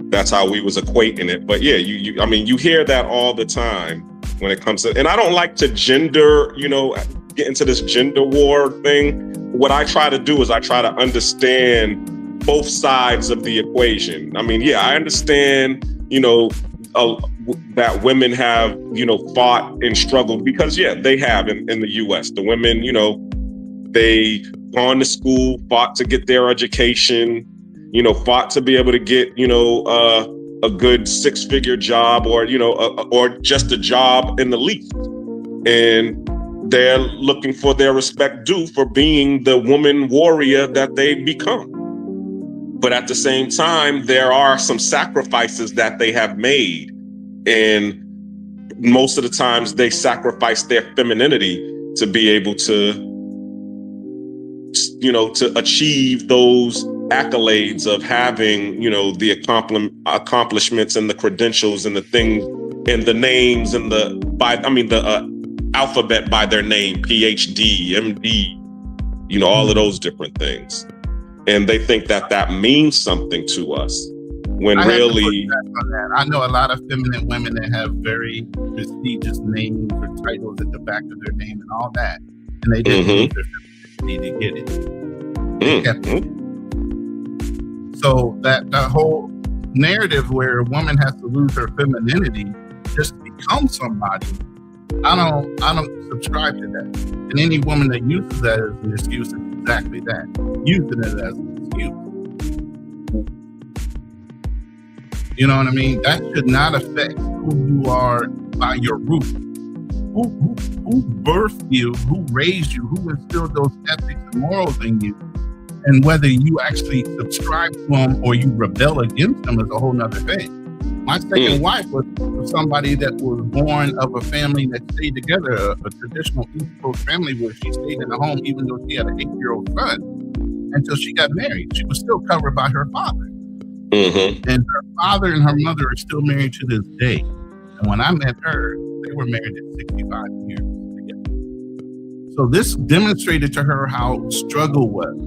[SPEAKER 4] that's how we was equating it. But yeah, I mean, you hear that all the time when it comes to, and I don't like to gender, you know, get into this gender war thing. What I try to do is I try to understand both sides of the equation. I mean, yeah, I understand, you know, that women have, you know, fought and struggled because, yeah, they have in the U.S. The women, you know, they gone to school, fought to get their education, you know, fought to be able to get, you know, a good 6-figure job or, you know, or just a job in the least. And they're looking for their respect due for being the woman warrior that they become. But at the same time, there are some sacrifices that they have made. And most of the times they sacrifice their femininity to be able to, you know, to achieve those accolades of having, you know, the accomplishments and the credentials and the things and the names and the alphabet by their name, PhD, MD, you know, all of those different things. And they think that means something to us when really.
[SPEAKER 9] I know a lot of feminine women that have very prestigious names or titles at the back of their name and all that. And they didn't use their femininity to get it. They kept it. So that whole narrative where a woman has to lose her femininity just to become somebody, I don't subscribe to that. And any woman that uses that as an excuse is exactly that, using it as an excuse. You know what I mean? That should not affect who you are by your root. Who birthed you, who raised you, who instilled those ethics and morals in you, and whether you actually subscribe to them or you rebel against them is a whole nother thing. My second wife was somebody that was born of a family that stayed together, a traditional East Coast family where she stayed in the home even though she had an 8-year-old son until she got married. She was still covered by her father. And her father and her mother are still married to this day. And when I met her, they were married at 65 years together. So this demonstrated to her how struggle was.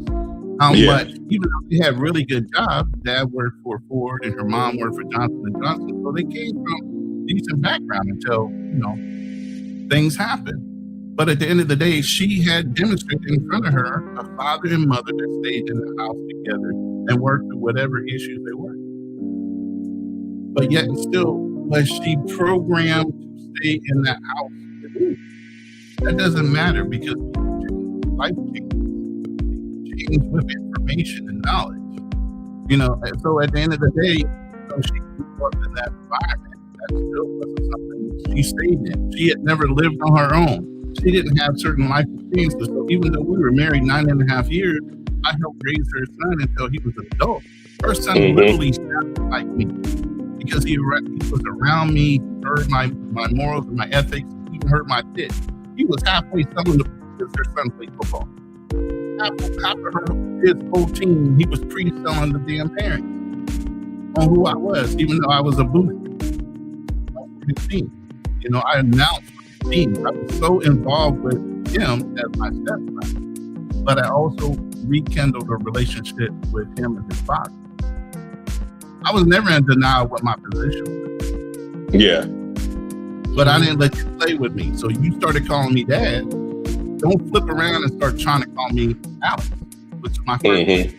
[SPEAKER 9] How much, even though they had really good jobs, dad worked for Ford and her mom worked for Johnson & Johnson. So they came from decent background until, you know, things happened. But at the end of the day, she had demonstrated in front of her a father and mother that stayed in the house together and worked through whatever issues they were. But yet still, was she programmed to stay in that house? That doesn't matter because life changes. Change with information and knowledge. You know, and so at the end of the day, you know, she grew up in that environment. That still wasn't something she stayed in. She had never lived on her own. She didn't have certain life experiences. So even though we were married 9.5 years, I helped raise her son until he was an adult. Her son literally sounded like me because he was around me, heard my morals and my ethics, even heard my pitch. He was halfway selling the because her son played football. Half of his whole team, he was pre-selling the damn parents on who I was, even though I was a booster for his team. You know, I announced for his team. I was so involved with him as my stepson, but I also rekindled a relationship with him and his father. I was never in denial what my position was.
[SPEAKER 4] Yeah.
[SPEAKER 9] But I didn't let you play with me. So you started calling me dad. Don't flip around and start trying to call me Alex, which is my first name,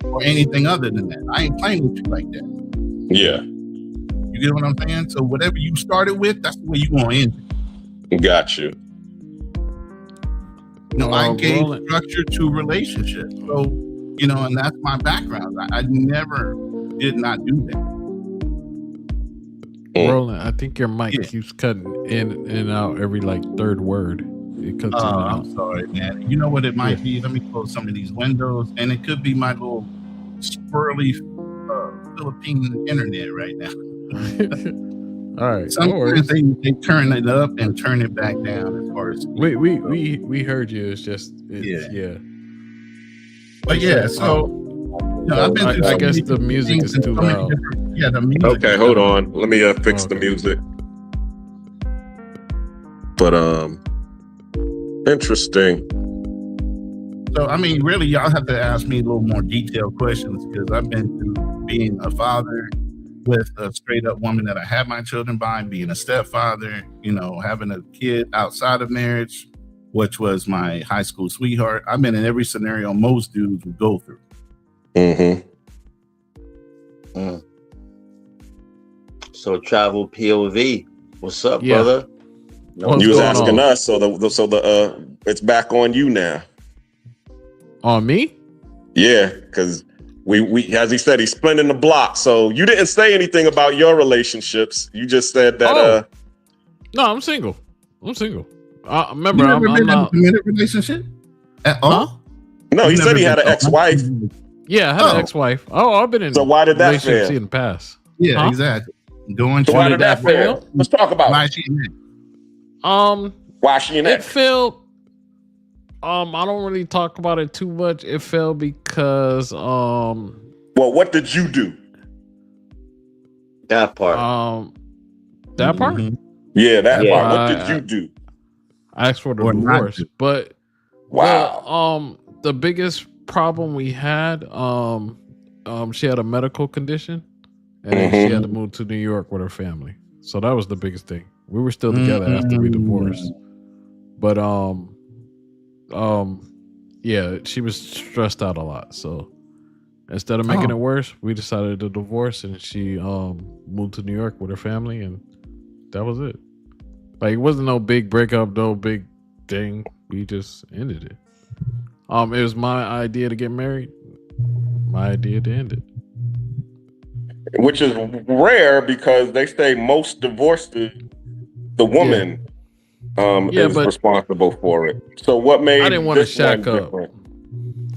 [SPEAKER 9] or anything other than that. I ain't playing with you like that.
[SPEAKER 4] Yeah.
[SPEAKER 9] You get what I'm saying? So whatever you started with, that's the way you're going to end it.
[SPEAKER 4] Got you.
[SPEAKER 9] You know, I gave structure to relationships. So, you know, and that's my background. I never did not do that.
[SPEAKER 8] Roland, I think your mic keeps cutting in and out every like third word. It cuts in and out.
[SPEAKER 9] I'm sorry, man. You know what it might be? Let me close some of these windows, and it could be my little squirrely Philippine internet right now.
[SPEAKER 8] All right.
[SPEAKER 9] Sometimes they turn it up and turn it back down as far as
[SPEAKER 8] we heard you. It's just yeah.
[SPEAKER 9] But yeah, so I've been through
[SPEAKER 8] I guess the music is too loud.
[SPEAKER 9] Yeah, the music.
[SPEAKER 4] Okay, hold on. Let me fix the music. But interesting.
[SPEAKER 9] So I mean, really, y'all have to ask me a little more detailed questions because I've been through being a father with a straight up woman that I had my children by, being a stepfather, having a kid outside of marriage, which was my high school sweetheart. I've been in every scenario most dudes would go through.
[SPEAKER 5] So travel POV. What's up,
[SPEAKER 8] Yeah.
[SPEAKER 5] brother?
[SPEAKER 4] You was asking us, so the it's back on you now.
[SPEAKER 8] On me?
[SPEAKER 4] Yeah, because we as he said, he's splitting the block. So you didn't say anything about your relationships. You just said that.
[SPEAKER 8] No, I'm single. Remember,
[SPEAKER 9] You never
[SPEAKER 8] I'm
[SPEAKER 9] been in a
[SPEAKER 8] not.
[SPEAKER 9] committed relationship at all?
[SPEAKER 4] No, he said he had an ex-wife.
[SPEAKER 8] Yeah, I had an ex-wife. Oh, I've been in.
[SPEAKER 4] So why did that
[SPEAKER 8] relationships
[SPEAKER 4] fail?
[SPEAKER 8] in the past?
[SPEAKER 9] Yeah,
[SPEAKER 8] Huh?
[SPEAKER 9] exactly. Going
[SPEAKER 4] So
[SPEAKER 9] to
[SPEAKER 4] why did that fail? Let's talk about
[SPEAKER 9] why
[SPEAKER 4] it.
[SPEAKER 9] she in it.
[SPEAKER 4] Why she in
[SPEAKER 8] It
[SPEAKER 4] that?
[SPEAKER 8] failed. I don't really talk about it too much. It failed because
[SPEAKER 4] Well, what did you do?
[SPEAKER 5] That part.
[SPEAKER 8] that part.
[SPEAKER 4] Yeah, that
[SPEAKER 5] Yeah.
[SPEAKER 4] part. What did you do?
[SPEAKER 8] I asked for the
[SPEAKER 9] Or not
[SPEAKER 8] divorce,
[SPEAKER 9] do.
[SPEAKER 8] but
[SPEAKER 4] Wow.
[SPEAKER 8] well, the biggest problem we had, she had a medical condition, and then she had to move to New York with her family. So that was the biggest thing. We were still together after we divorced, but yeah, she was stressed out a lot. So instead of making it worse, we decided to divorce, and she moved to New York with her family, and that was it. Like, it wasn't no big breakup, no big thing. We just ended it. It was my idea to get married, my idea to end it.
[SPEAKER 4] Which is rare because they say most divorces, the woman is
[SPEAKER 8] but
[SPEAKER 4] responsible for it. So what made
[SPEAKER 8] I didn't want to
[SPEAKER 4] this one
[SPEAKER 8] shack up.
[SPEAKER 4] different?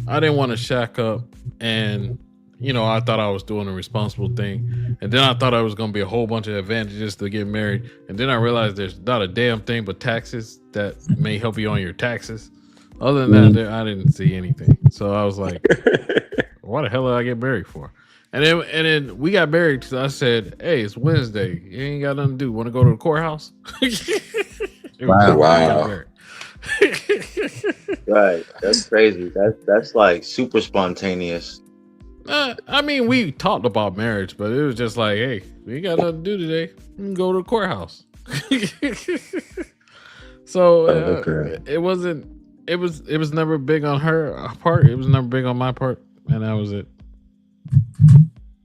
[SPEAKER 8] I didn't want to shack up, and I thought I was doing a responsible thing, and then I thought I was going to be a whole bunch of advantages to get married, and then I realized there's not a damn thing but taxes that may help you on your taxes. Other than that, I didn't see anything. So I was like, "What the hell did I get married for?" And then we got married because I said, "Hey, it's Wednesday. You ain't got nothing to do. Want to go to the courthouse?"
[SPEAKER 4] Wow.
[SPEAKER 5] Right. That's crazy. That's like super spontaneous.
[SPEAKER 8] I mean, we talked about marriage, but it was just like, hey, we ain't got nothing to do today. We can go to the courthouse. So it wasn't. It was never big on her part. It was never big on my part, and that was it.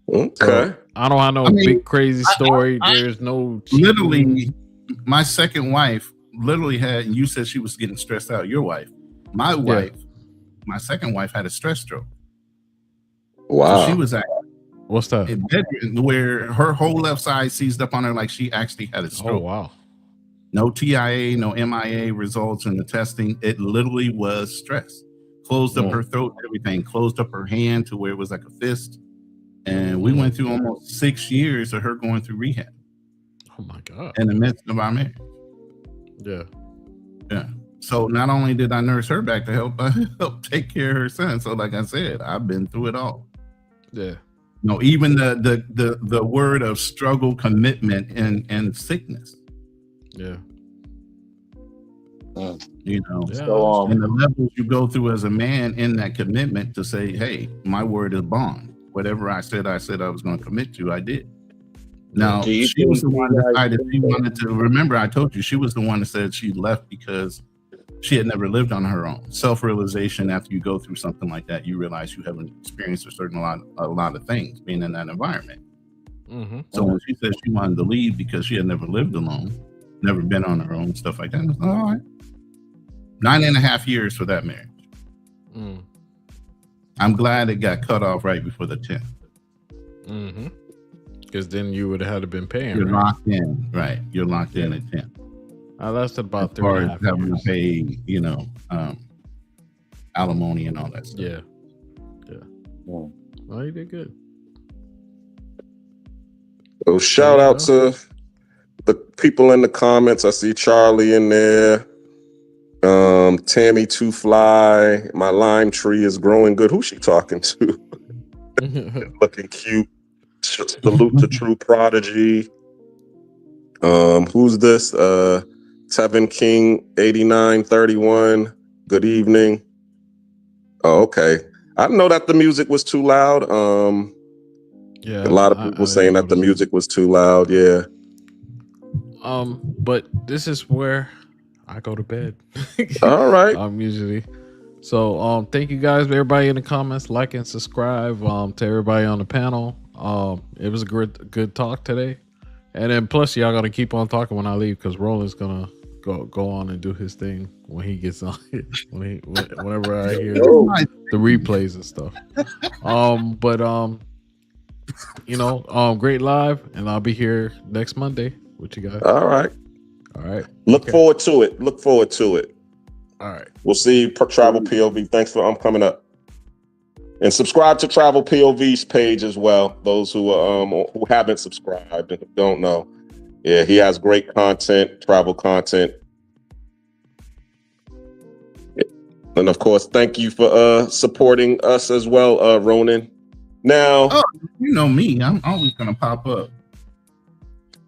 [SPEAKER 4] Okay.
[SPEAKER 8] So, I don't have no big crazy story. There's no cheating.
[SPEAKER 9] Literally, my second wife literally had. You said she was getting stressed out. Your wife, my wife, my second wife had a stress stroke.
[SPEAKER 4] Wow.
[SPEAKER 9] So she was at
[SPEAKER 8] What's that?
[SPEAKER 9] a bedroom where her whole left side seized up on her like she actually had a stroke.
[SPEAKER 8] Oh wow.
[SPEAKER 9] No TIA, no MIA results in the testing. It literally was stress. Closed up her throat, everything. Closed up her hand to where it was like a fist. And we went through almost 6 years of her going through rehab.
[SPEAKER 8] Oh my God.
[SPEAKER 9] In the midst of our marriage.
[SPEAKER 8] Yeah.
[SPEAKER 9] Yeah. So not only did I nurse her back to help, I helped take care of her son. So like I said, I've been through it all.
[SPEAKER 8] Yeah.
[SPEAKER 9] No, even the word of struggle, commitment, and sickness.
[SPEAKER 8] Yeah.
[SPEAKER 5] So
[SPEAKER 9] and the levels you go through as a man in that commitment to say, hey, my word is bond. Whatever I said I was going to commit to, I did. Now,
[SPEAKER 5] Do you
[SPEAKER 9] she was the
[SPEAKER 5] think
[SPEAKER 9] one
[SPEAKER 5] you
[SPEAKER 9] that
[SPEAKER 5] guys
[SPEAKER 9] decided she
[SPEAKER 5] think
[SPEAKER 9] wanted to, remember I told you, she was the one that said she left because she had never lived on her own. Self-realization, after you go through something like that, you realize you haven't experienced a lot of things being in that environment.
[SPEAKER 8] Mm-hmm.
[SPEAKER 9] So when she said she wanted to leave because she had never lived alone, never been on her own, stuff like that, I was like, all right. 9.5 years for that marriage.
[SPEAKER 8] Mm.
[SPEAKER 9] I'm glad it got cut off right before the 10th.
[SPEAKER 8] Mm-hmm. Because then you would have had to been paying.
[SPEAKER 9] You're
[SPEAKER 8] Right?
[SPEAKER 9] locked in, right? You're locked in at 10.
[SPEAKER 8] I lasted about
[SPEAKER 9] As far as
[SPEAKER 8] 3.5
[SPEAKER 9] having
[SPEAKER 8] years.
[SPEAKER 9] to pay, alimony and all that stuff.
[SPEAKER 8] Yeah. Well, you did good.
[SPEAKER 4] So shout
[SPEAKER 8] Yeah.
[SPEAKER 4] out to the people in the comments. I see Charlie in there. Tammy Two Fly. My lime tree is growing good. Who's she talking to? Looking cute. Salute to True Prodigy. Who's this? Tevin King 8931. Good evening. Oh, okay. I didn't know that the music was too loud.
[SPEAKER 8] Yeah.
[SPEAKER 4] A lot of people saying that the music was too loud. Yeah.
[SPEAKER 8] But this is where I go to bed.
[SPEAKER 4] All right.
[SPEAKER 8] Usually. So thank you guys, everybody in the comments, like and subscribe. To everybody on the panel. It was a good talk today. And then plus y'all gotta keep on talking when I leave, because Roland's gonna go on and do his thing when he gets on whenever I hear the replays and stuff. Great live, and I'll be here next Monday with you guys.
[SPEAKER 4] All right.
[SPEAKER 8] Look
[SPEAKER 4] forward to it.
[SPEAKER 8] All right.
[SPEAKER 4] We'll see you, Travel POV. Thanks for coming up. And subscribe to Travel POV's page as well. Those who haven't subscribed and don't know. Yeah, he has great content, travel content. And of course, thank you for supporting us as well, Ronan. Now,
[SPEAKER 9] you know me, I'm always gonna pop up.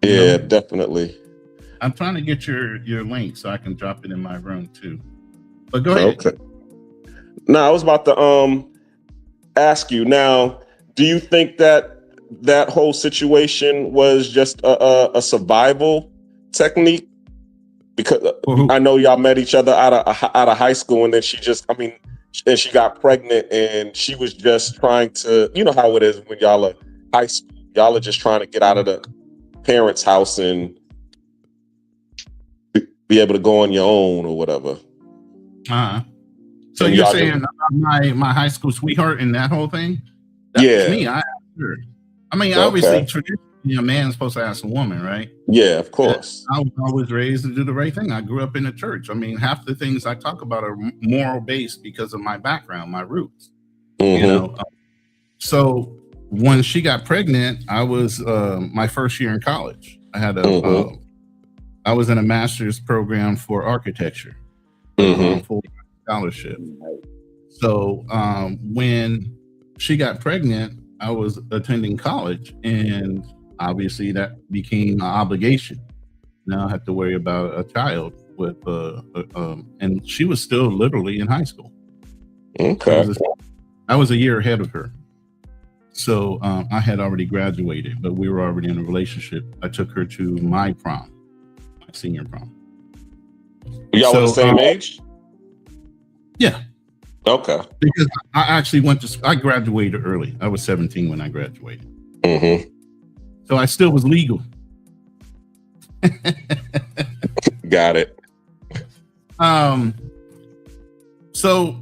[SPEAKER 4] Yeah, definitely.
[SPEAKER 9] I'm trying to get your link so I can drop it in my room too. But go ahead.
[SPEAKER 4] Okay. Now, I was about to ask you. Now, do you think that whole situation was just a survival technique? Because I know y'all met each other out of high school, and then she got pregnant, and she was just trying to, you know how it is when y'all are high school, y'all are just trying to get out of the parents' house and be able to go on your own or whatever.
[SPEAKER 9] So you're saying my high school sweetheart and that whole thing? That was me. Obviously, traditionally, a man's supposed to ask a woman, right?
[SPEAKER 4] Yeah, of course.
[SPEAKER 9] I was raised to do the right thing. I grew up in a church. I mean, half the things I talk about are moral based because of my background, my roots.
[SPEAKER 4] Mm-hmm.
[SPEAKER 9] So when she got pregnant, I was my first year in college. I had I was in a master's program for architecture, full scholarship. So when she got pregnant, I was attending college, and obviously that became an obligation. Now I have to worry about a child with, and she was still literally in high school.
[SPEAKER 4] Okay.
[SPEAKER 9] I was a year ahead of her. So I had already graduated, but we were already in a relationship. I took her to my prom, my senior prom.
[SPEAKER 4] Y'all were the same age?
[SPEAKER 9] Yeah.
[SPEAKER 4] Okay.
[SPEAKER 9] Because I actually I graduated early. I was 17 when I graduated.
[SPEAKER 4] Mm-hmm.
[SPEAKER 9] So I still was legal.
[SPEAKER 4] Got it.
[SPEAKER 9] So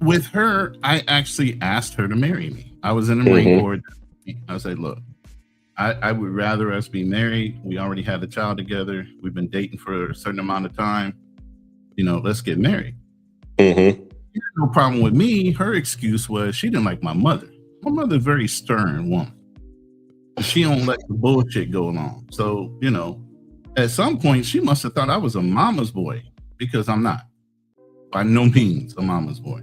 [SPEAKER 9] with her, I actually asked her to marry me. I was in the Marine Corps. I said, look, I would rather us be married. We already had a child together. We've been dating for a certain amount of time. Let's get married.
[SPEAKER 4] Mm-hmm.
[SPEAKER 9] No problem with me. Her excuse was she didn't like my mother. My mother's a very stern woman. She don't let the bullshit go along. So, at some point she must have thought I was a mama's boy, because I'm not. By no means a mama's boy.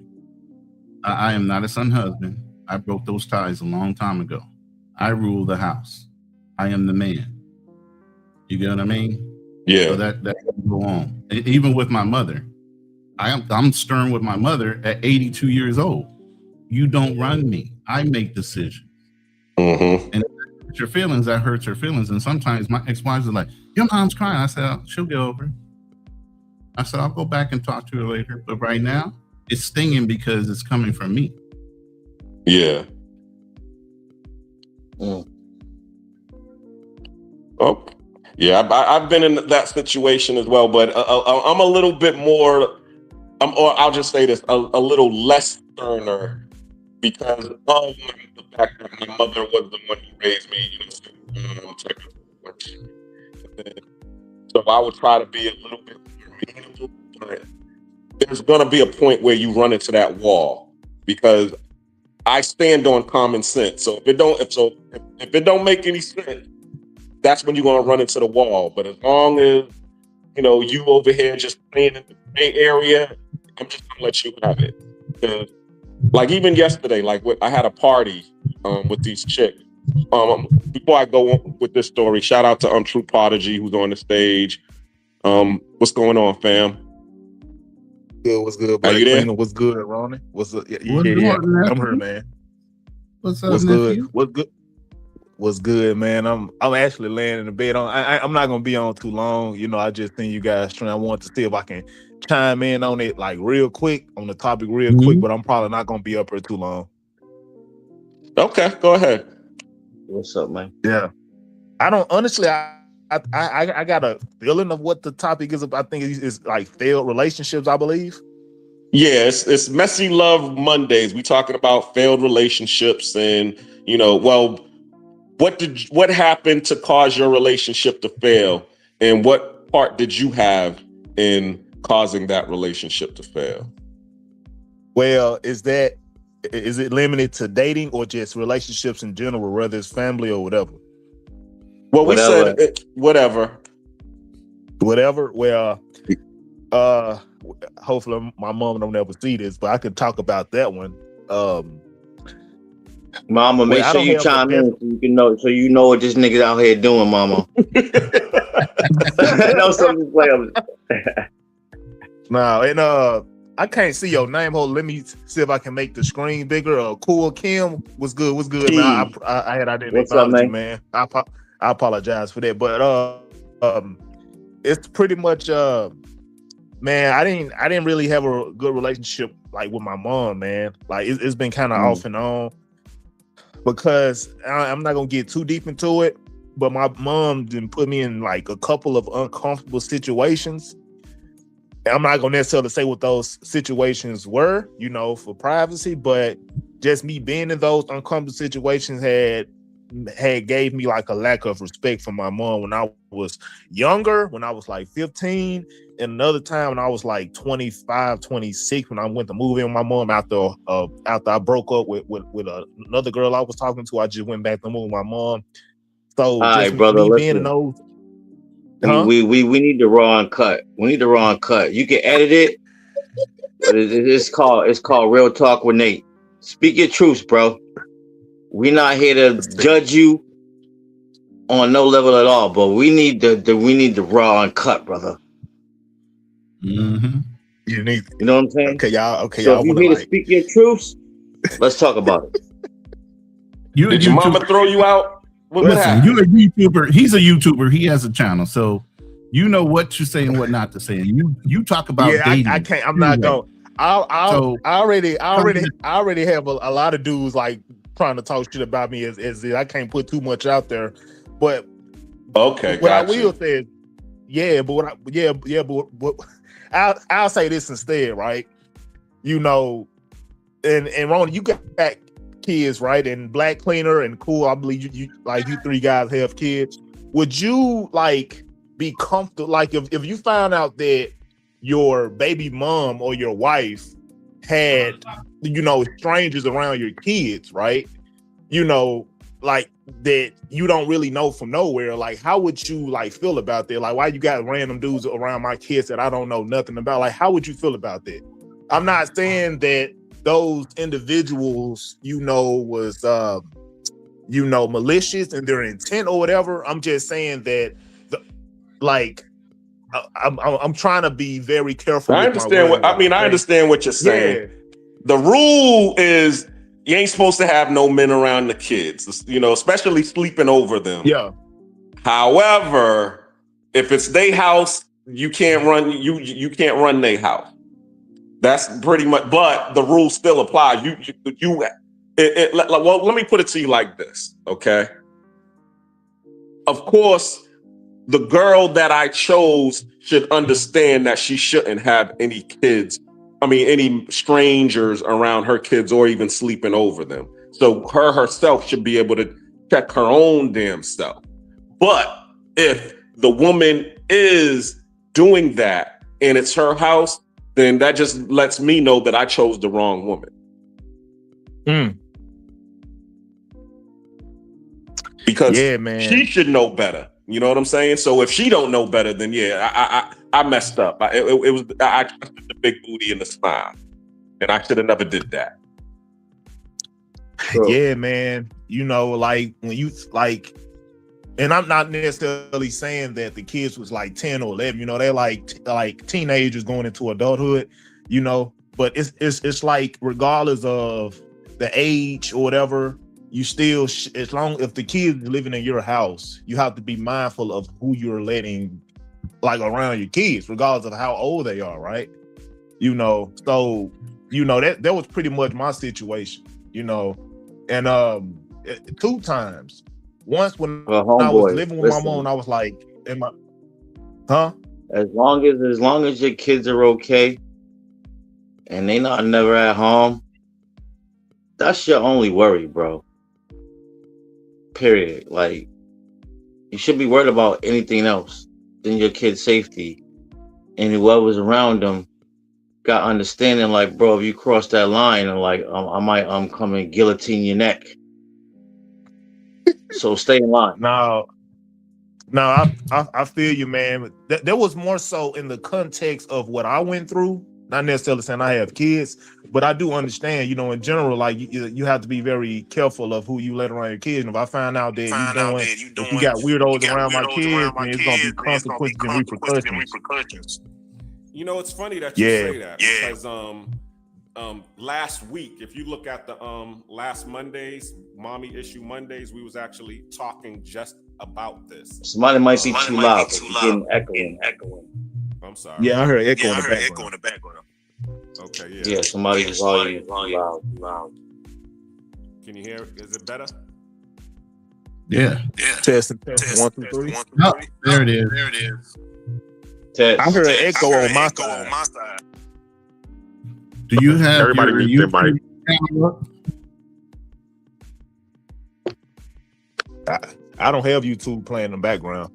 [SPEAKER 9] I am not a son husband. I broke those ties a long time ago. I rule the house. I am the man. You get what I mean?
[SPEAKER 4] Yeah.
[SPEAKER 9] So that doesn't go on. Even with my mother, I'm stern with my mother at 82 years old. You don't run me. I make decisions.
[SPEAKER 4] Mm-hmm.
[SPEAKER 9] And if that hurts your feelings, that hurts her feelings. And sometimes my ex-wives are like, your mom's crying. I said, she'll get over it. I said, I'll go back and talk to her later. But right now, it's stinging because it's coming from me.
[SPEAKER 4] Yeah. Oh, yeah. I've been in that situation as well, but I'm a little bit more. Or I'll just say this: a little less sterner, because of the fact that my mother was the one who raised me, so I would try to be a little bit more amenable, but there's gonna be a point where you run into that wall because I stand on common sense. So if it don't make any sense, that's when you're gonna run into the wall. But as long as you over here just playing in the gray area, I'm just gonna let you have it. Because, like even yesterday, I had a party with these chicks. Before I go on with this story, shout out to True Prodigy who's on the stage. What's going on, fam?
[SPEAKER 10] Good, what's good,
[SPEAKER 4] Are
[SPEAKER 10] Black
[SPEAKER 4] you there?
[SPEAKER 10] Cleaner? What's good, Ronnie? What's up? Yeah,
[SPEAKER 9] What's good, nephew?
[SPEAKER 10] I'm here, man.
[SPEAKER 9] What's up,
[SPEAKER 10] What's
[SPEAKER 9] nephew?
[SPEAKER 10] good? What's good? What's good, man? I'm actually laying in the bed. I'm not gonna be on too long. I just think you guys trying. I want to see if I can chime in on it like real quick on the topic real quick, but I'm probably not gonna be up here too long.
[SPEAKER 4] Okay, go ahead.
[SPEAKER 5] What's up, man?
[SPEAKER 10] Yeah, I don't honestly. I got a feeling of what the topic is. I think it's like failed relationships. I believe.
[SPEAKER 4] Yeah, it's Messy Love Mondays. We talking about failed relationships and what happened to cause your relationship to fail, and what part did you have in causing that relationship to fail?
[SPEAKER 10] Well, is it limited to dating or just relationships in general, whether it's family or whatever?
[SPEAKER 4] Well, we
[SPEAKER 5] Whatever.
[SPEAKER 4] said whatever.
[SPEAKER 10] Well, hopefully my mom don't ever see this, but I can talk about that one.
[SPEAKER 5] Mama, make
[SPEAKER 10] I
[SPEAKER 5] sure
[SPEAKER 10] don't
[SPEAKER 5] you
[SPEAKER 10] have
[SPEAKER 5] chime
[SPEAKER 10] the
[SPEAKER 5] in so you know what this nigga's out here doing, mama. No, something play.
[SPEAKER 10] No, and I can't see your name. Hold, let me see if I can make the screen bigger. Cool Kim, what's good, man? I didn't
[SPEAKER 5] What's up,
[SPEAKER 10] acknowledge you, man. I apologize for that, but it's pretty much man, I didn't really have a good relationship like with my mom, man. Like it's been kind of off and on because I'm not gonna get too deep into it, but my mom didn't put me in like a couple of uncomfortable situations. I'm not gonna necessarily say what those situations were, for privacy, but just me being in those uncomfortable situations had gave me like a lack of respect for my mom when I was younger, when I was like 15, and another time when I was like 25, 26, when I went to move in with my mom after I broke up with another girl I was talking to. I just went back to move with my mom. So
[SPEAKER 5] All right,
[SPEAKER 10] just
[SPEAKER 5] brother,
[SPEAKER 10] me being
[SPEAKER 5] listen.
[SPEAKER 10] in those.
[SPEAKER 5] We need the raw and cut. We need the raw and cut. You can edit it, but it's called Real Talk with Nate. Speak your truths, bro. We're not here to judge you on no level at all, but we need the raw and cut, brother.
[SPEAKER 9] Mm-hmm.
[SPEAKER 10] You
[SPEAKER 5] know what I'm saying?
[SPEAKER 10] Okay, y'all. Okay,
[SPEAKER 5] so
[SPEAKER 10] y'all
[SPEAKER 5] if you
[SPEAKER 10] want
[SPEAKER 5] here to speak your truths, let's talk about it.
[SPEAKER 4] Did your mama throw you out?
[SPEAKER 9] Listen, you're a YouTuber. He's a YouTuber. He has a channel, so you know what to say and what not to say. And you talk about dating.
[SPEAKER 10] I can't. I'm not going. I already have a lot of dudes like trying to talk shit about me as I can't put too much out there. But
[SPEAKER 4] okay,
[SPEAKER 10] what I will say is, but I'll say this instead, right? And Ron, you got kids, right? And Black Cleaner and Cool, I believe you three guys have kids. Would you like be comfortable, like if you found out that your baby mom or your wife had strangers around your kids, right? Like that you don't really know from nowhere, like how would you like feel about that? Like, why you got random dudes around my kids that I don't know nothing about? Like, how would you feel about that? I'm not saying that those individuals was malicious in their intent or whatever. I'm just saying that I'm trying to be very careful.
[SPEAKER 4] I understand I understand what you're saying. Yeah. The rule is you ain't supposed to have no men around the kids, especially sleeping over them.
[SPEAKER 10] Yeah.
[SPEAKER 4] However, if it's their house, you can't run their house. That's pretty much, but the rules still apply. Well, let me put it to you like this, okay? Of course, the girl that I chose should understand that she shouldn't have any kids any strangers around her kids or even sleeping over them. So her herself should be able to check her own damn self. But if the woman is doing that and it's her house, then that just lets me know that I chose the wrong woman. Because
[SPEAKER 10] Yeah, man.
[SPEAKER 4] she should know better. You know what I'm saying? So if she don't know better, then yeah, I messed up. I trusted the big booty and the smile, and I should have never did that.
[SPEAKER 10] Yeah, man. You know, like when you like, and I'm not necessarily saying that the kids was like 10 or 11. You know, they're like teenagers going into adulthood. You know, but it's like regardless of the age or whatever, you still if the kids living in your house, you have to be mindful of who you're letting like around your kids, regardless of how old they are, right? You know, so you know that was pretty much my situation, you know. And 2 times. Once when I was living with my mom, I was like,
[SPEAKER 5] As long as your kids are okay and they not never at home, that's your only worry, bro. Period. Like, you should be worried about anything else than your kid's safety, and whoever's around them got understanding. Like, bro, if you cross that line, and like, I might come and guillotine your neck. So stay in line.
[SPEAKER 10] No, I feel you, man. That was more so in the context of what I went through. Not necessarily saying I have kids, but I do understand, you know, in general, like you have to be very careful of who you let around your kids. And if I find out that if you got weirdos around my kids, then it's gonna be consequences and repercussions.
[SPEAKER 4] You know, it's funny that you say that because last week, if you look at the last Mondays, Mommy Issue Mondays, we was actually talking just about this.
[SPEAKER 5] Somebody might be too loud. Getting echoing.
[SPEAKER 4] I'm sorry.
[SPEAKER 10] Yeah, I heard echo in the background.
[SPEAKER 4] Okay, yeah.
[SPEAKER 5] Yeah, somebody's volume loud.
[SPEAKER 4] Can you hear? Is it better?
[SPEAKER 9] Yeah.
[SPEAKER 10] Test 1, 2, 3.
[SPEAKER 9] Oh, there it is.
[SPEAKER 5] Test.
[SPEAKER 10] I heard an echo on my side.
[SPEAKER 9] Do you have
[SPEAKER 4] Everybody
[SPEAKER 9] your
[SPEAKER 4] mute their mic.
[SPEAKER 9] camera up?
[SPEAKER 10] I don't have YouTube playing in the background.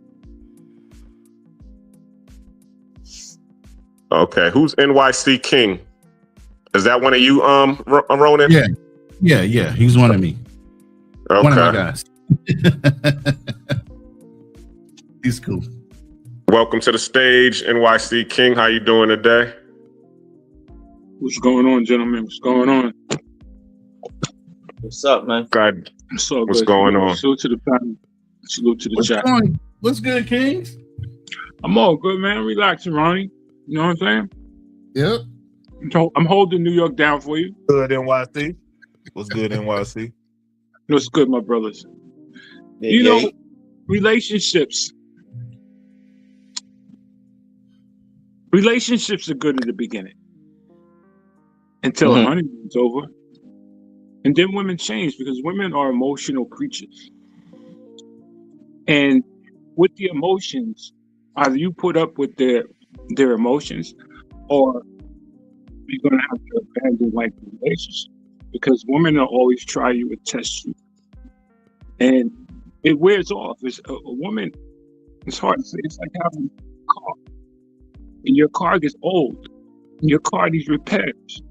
[SPEAKER 4] Okay, who's NYC King? Is that one of you, Ronan?
[SPEAKER 9] Yeah. He's one of me.
[SPEAKER 4] Okay.
[SPEAKER 9] One of my guys. He's cool.
[SPEAKER 4] Welcome to the stage, NYC King. How you doing today?
[SPEAKER 11] What's going on, gentlemen? What's going on?
[SPEAKER 5] What's up, man?
[SPEAKER 4] God,
[SPEAKER 11] What's
[SPEAKER 4] going on?
[SPEAKER 11] Salute to the family. Salute to the chat.
[SPEAKER 9] What's good, Kings?
[SPEAKER 11] I'm all good, man. Relaxing, Ronnie. You know what I'm saying?
[SPEAKER 9] Yep.
[SPEAKER 11] I'm holding New York down for you.
[SPEAKER 10] Good NYC. What's good NYC?
[SPEAKER 11] What's good, my brothers?
[SPEAKER 5] Yeah,
[SPEAKER 11] you know, relationships are good in the beginning until the honeymoon's over. And then women change because women are emotional creatures. And with the emotions, either you put up with their emotions or you're going to have to abandon like the relationship, because women will always try you and test you. And it wears off. It's a woman, it's hard to say. It's like having a car. And your car gets old. And your car needs repairs.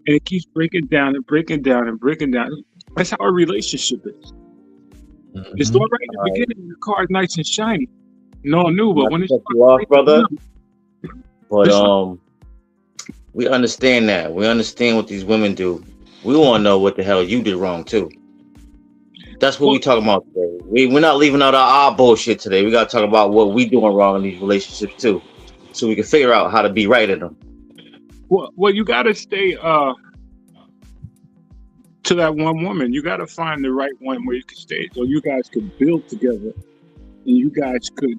[SPEAKER 11] And it keeps breaking down and breaking down and breaking down. That's how a relationship is. It's all right in the beginning. The car is nice and shiny. No new, but when it's
[SPEAKER 5] off, brother. But we understand that. We understand what these women do. We want to know what the hell you did wrong too. That's what we talking about today. We're not leaving out our bullshit today. We got to talk about what we doing wrong in these relationships too, so we can figure out how to be right in them.
[SPEAKER 11] Well, you got to stay to that one woman. You got to find the right one where you can stay, so you guys could build together, and you guys could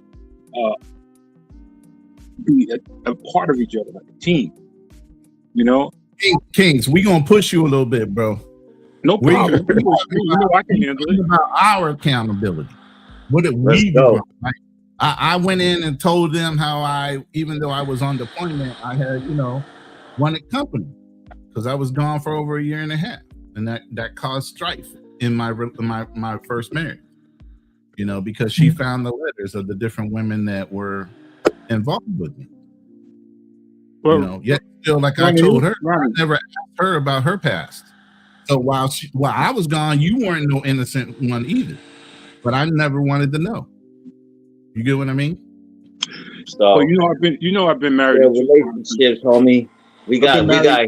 [SPEAKER 11] be a part of each other, like a team. You know,
[SPEAKER 9] Kings, we gonna push you a little bit, bro.
[SPEAKER 11] No problem. You know I can handle it.
[SPEAKER 9] About our accountability. What did we do? Right? I went in and told them how even though I was on deployment, I had, wanted company because I was gone for over a year and a half, and that caused strife in my first marriage. You know, because she found the letters of the different women that were involved with me.
[SPEAKER 11] Well,
[SPEAKER 9] You know, yet still, like I told her, I never asked her about her past. So while I was gone, you weren't no innocent one either. But I never wanted to know. You get what I mean?
[SPEAKER 5] So
[SPEAKER 11] I've been married.
[SPEAKER 5] their relationships, homie. We gotta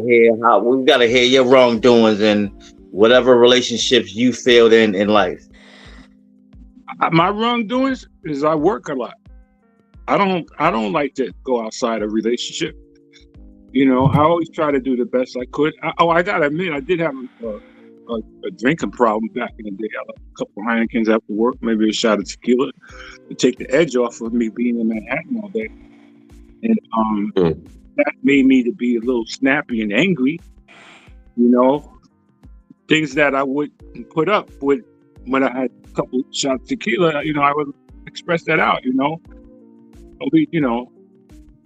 [SPEAKER 5] hear your wrongdoings and whatever relationships you failed in life.
[SPEAKER 11] My wrongdoings is I work a lot. I don't like to go outside a relationship. You know, I always try to do the best I could. I gotta admit, I did have a drinking problem back in the day. I like a couple of Heinekens after work, maybe a shot of tequila to take the edge off of me being in Manhattan all day. And that made me to be a little snappy and angry. You know, things that I would put up with when I had a couple of shots of tequila. You know, I would express that out. You know,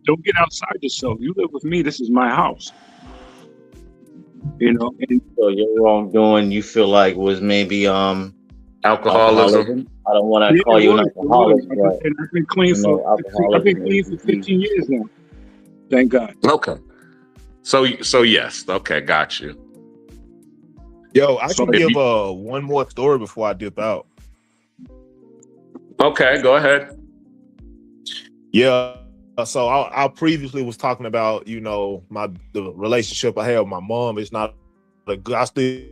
[SPEAKER 11] don't get outside yourself. You live with me. This is my house. You know, and
[SPEAKER 5] So your wrongdoing you feel like was maybe
[SPEAKER 4] Alcoholism.
[SPEAKER 5] I don't want to call you an alcoholic, but
[SPEAKER 11] I've been clean I've been clean for 15 years now. Thank God.
[SPEAKER 4] Okay. So yes. Okay, got you.
[SPEAKER 10] Yo, I
[SPEAKER 11] So
[SPEAKER 10] can
[SPEAKER 11] if
[SPEAKER 10] give one more story before I dip out.
[SPEAKER 4] Okay, go ahead.
[SPEAKER 10] Yeah. So I previously was talking about, you know, the relationship I had with my mom. It's not a good. I still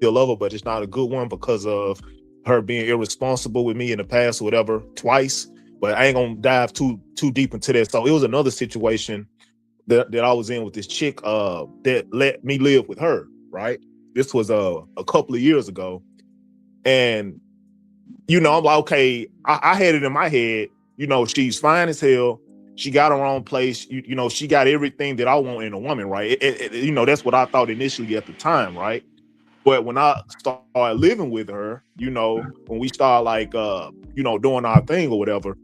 [SPEAKER 10] love her, but it's not a good one because of her being irresponsible with me in the past or whatever twice. But I ain't gonna dive too deep into that. So it was another situation that I was in with this chick that let me live with her. Right. This was a couple of years ago, and you know, I'm like, okay, I had it in my head. You know, she's fine as hell. She got her own place. You know, she got everything that I want in a woman, right? You know, that's what I thought initially at the time, right? But when I started living with her, you know, when we start like, you know, doing our thing or whatever,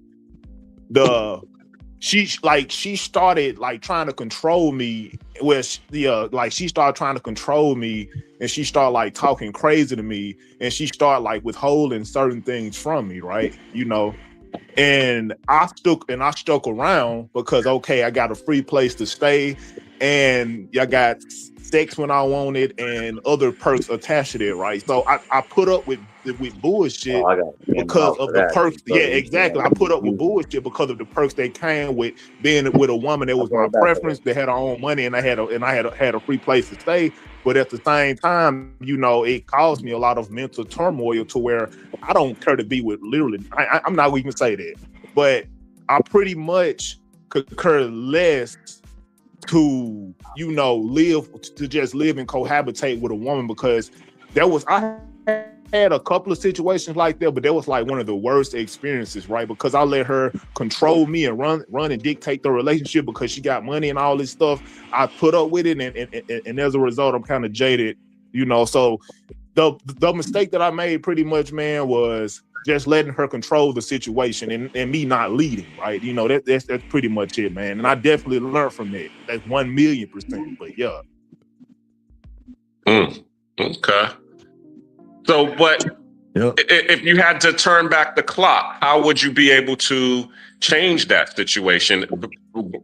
[SPEAKER 10] she started like trying to control me. She started trying to control me, and she started like talking crazy to me, and she started like withholding certain things from me, right? You know. And I stuck around because, okay, I got a free place to stay, and I got sex when I wanted and other perks attached to that, right? So I put up with bullshit because of the perks. Yeah, exactly. I put up with bullshit because of the perks that came with being with a woman that was my preference, that had her own money, and I had a free place to stay. But at the same time, you know, it caused me a lot of mental turmoil to where I don't care to be with literally. I'm not even say that, but I pretty much could care less to, you know, just live and cohabitate with a woman, because I had a couple of situations like that, but that was like one of the worst experiences, right? Because I let her control me and run and dictate the relationship because she got money and all this stuff. I put up with it, and as a result, I'm kind of jaded, you know. So the mistake that I made pretty much, man, was just letting her control the situation and me not leading, right? You know, that's pretty much it, man. And I definitely learned from that. That's 1,000,000%. But yeah.
[SPEAKER 4] Okay. So, but if you had to turn back the clock, how would you be able to change that situation?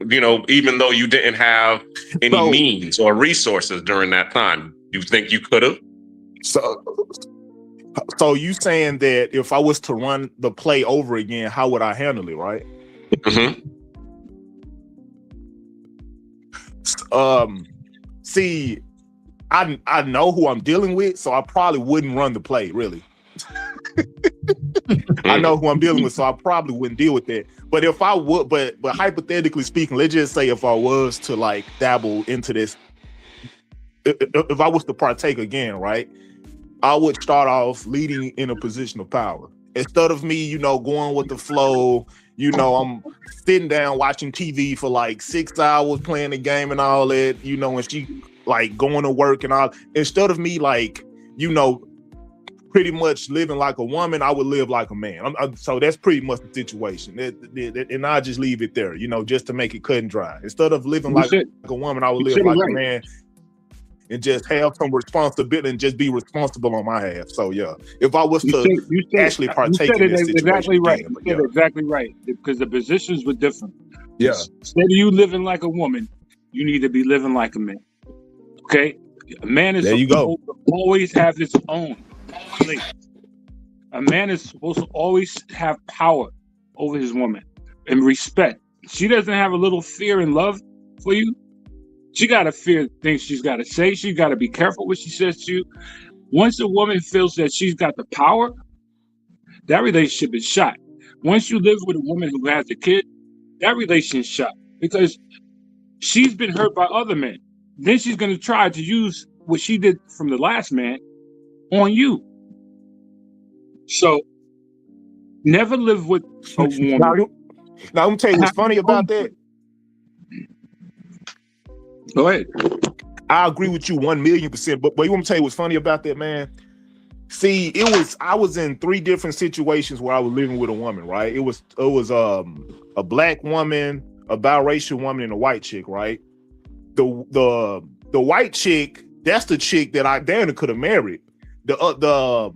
[SPEAKER 4] You know, even though you didn't have any means or resources during that time, you think you could have?
[SPEAKER 10] So you saying that if I was to run the play over again, how would I handle it, right? See, I know who I'm dealing with, so I probably wouldn't run the play, really. I know who I'm dealing with, so I probably wouldn't deal with that. But if I would, but hypothetically speaking, let's just say if I was to like dabble into this, if I was to partake again, right, I would start off leading in a position of power. Instead of me, you know, going with the flow, you know, I'm sitting down watching TV for like 6 hours, playing the game and all that, you know, and she like going to work and all. Instead of me like, you know, pretty much living like a woman, I would live like a man. So that's pretty much the situation. And I'll just leave it there, just to make it cut and dry. Instead of living like a woman, I would live like a man and just have some responsibility and just be responsible on my half. So yeah, if I was to actually partake in this situation,
[SPEAKER 11] exactly right. You said exactly right, because the positions were different.
[SPEAKER 10] Yeah.
[SPEAKER 11] Instead of you living like a woman, you need to be living like a man. Okay, a man is supposed to always have his own place. A man is supposed to always have power over his woman and respect. She doesn't have a little fear and love for you. She got to fear things she's got to say. She got to be careful what she says to you. Once a woman feels that she's got the power, that relationship is shot. Once you live with a woman who has a kid, that relationship is shot because she's been hurt by other men. Then she's going to try to use what she did from the last man on you. So never live with a woman.
[SPEAKER 10] Now, I'm going to tell you what's funny about that.
[SPEAKER 11] Go ahead.
[SPEAKER 10] I agree with you 1,000,000%. But you want me to tell you what's funny about that, man? See, I was in 3 different situations where I was living with a woman, right? It was a black woman, a biracial woman, and a white chick, right? The white chick, that's the chick that I damn could have married. The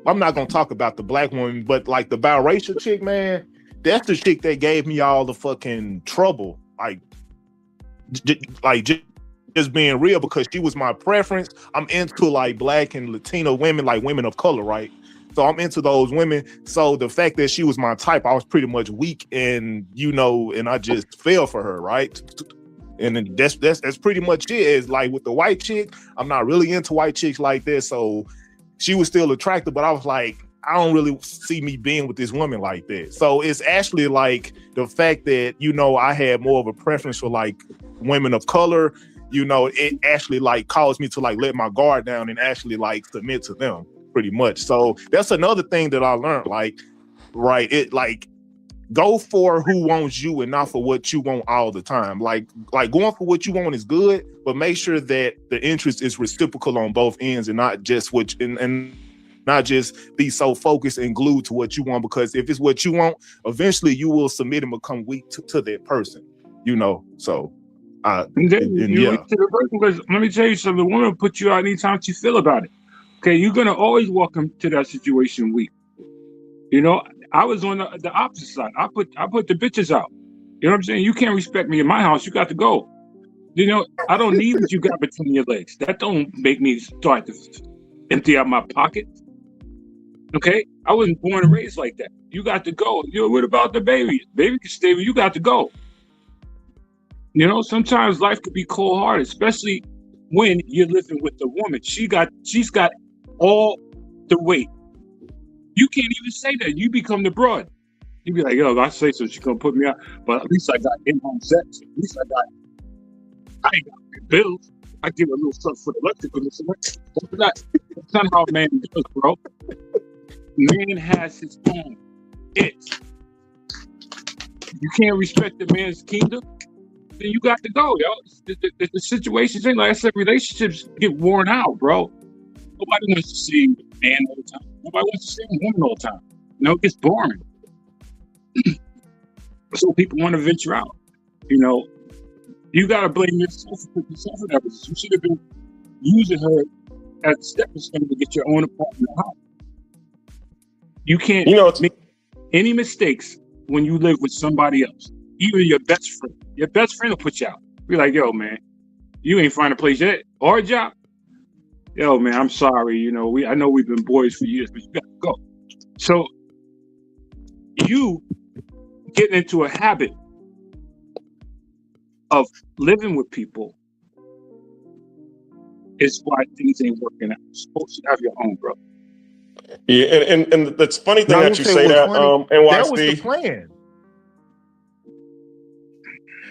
[SPEAKER 10] I'm not gonna talk about the black woman, but like the biracial chick, man, that's the chick that gave me all the fucking trouble. Just being real, because she was my preference. I'm into like black and Latino women, like women of color, right? So I'm into those women. So the fact that she was my type, I was pretty much weak, and and I just fell for her, right? And then that's pretty much it. Is like with the white chick, I'm not really into white chicks like this. So she was still attractive, but I was like, I don't really see me being with this woman like that. So it's actually like the fact that, I had more of a preference for like women of color, it actually like caused me to like let my guard down and actually like submit to them pretty much. So that's another thing that I learned, like, right. It like go for who wants you and not for what you want all the time. Like going for what you want is good, but make sure that the interest is reciprocal on both ends and not just and not just be so focused and glued to what you want, because if it's what you want, eventually you will submit and become weak to that person, so
[SPEAKER 11] let me tell you something. The woman will put you out anytime she feel about it. Okay, you're gonna always welcome to that situation weak. I was on the opposite side. I put the bitches out. You know what I'm saying? You can't respect me in my house. You got to go. I don't need what you got between your legs. That don't make me start to empty out my pocket. Okay, I wasn't born and raised like that. You got to go. What about the baby? Baby can stay, but you got to go. Sometimes life could be cold-hearted, especially when you're living with a woman. She's got all the weight. You can't even say that. You become the broad. You be like, yo, I say so, she's gonna put me out. But at least I got in-home sex. At least I ain't got bills. I give a little stuff for the electrical. That's not how a man does, bro. Man has his own. You can't respect the man's kingdom, then you got to go, yo. The situations ain't like I said, relationships get worn out, bro. Nobody wants to see a man all the time. Nobody wants to see a woman all the time. It gets boring. So people want to venture out. You got to blame yourself for that. You should have been using her as a stepping stone to get your own apartment in the house. You can't make any mistakes when you live with somebody else, even your best friend. Your best friend will put you out. Be like, yo, man, you ain't find a place yet or a job. Yo, man, I'm sorry. I know we've been boys for years, but you got to go. So you get into a habit of living with people is why things ain't working out. You're supposed to have your own, bro.
[SPEAKER 4] Yeah, and that's funny thing that you say that. NYC.
[SPEAKER 10] That was the plan.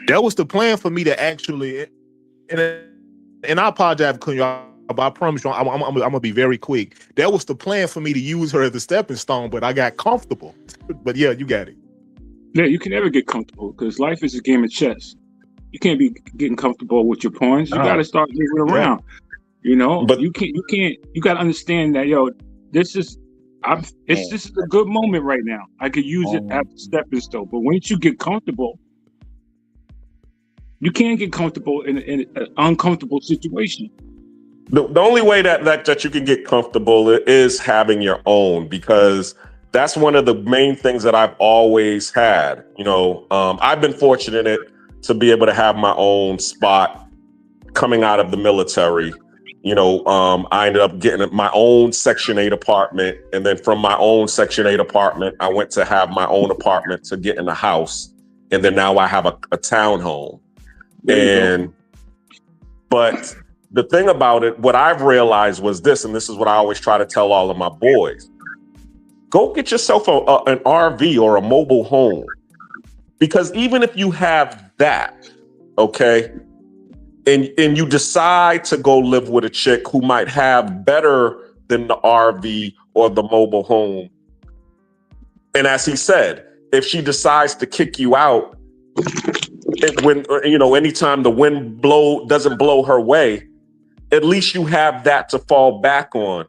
[SPEAKER 10] That was the plan for me to actually, and I apologize for y'all, but I promise you, I'm gonna be very quick. That was the plan for me to use her as a stepping stone, but I got comfortable. But yeah, you got it.
[SPEAKER 11] Yeah, you can never get comfortable because life is a game of chess. You can't be getting comfortable with your pawns. You got to start moving around. You know,
[SPEAKER 4] But
[SPEAKER 11] you got to understand that, yo, this is a good moment right now. I could use it as a stepping stone. But once you get comfortable, you can't get comfortable in an uncomfortable situation.
[SPEAKER 4] the only way that you can get comfortable is having your own, because that's one of the main things that I've always had. You know, I've been fortunate to be able to have my own spot coming out of the military. You know, I ended up getting my own Section 8 apartment. And then from my own Section 8 apartment, I went to have my own apartment to get in a house. And then now I have a townhome. But the thing about it, what I've realized was this, and this is what I always try to tell all of my boys: go get yourself an RV or a mobile home. Because even if you have that, okay, and you decide to go live with a chick who might have better than the RV or the mobile home, and as he said, if she decides to kick you out, anytime the wind doesn't blow her way, at least you have that to fall back on,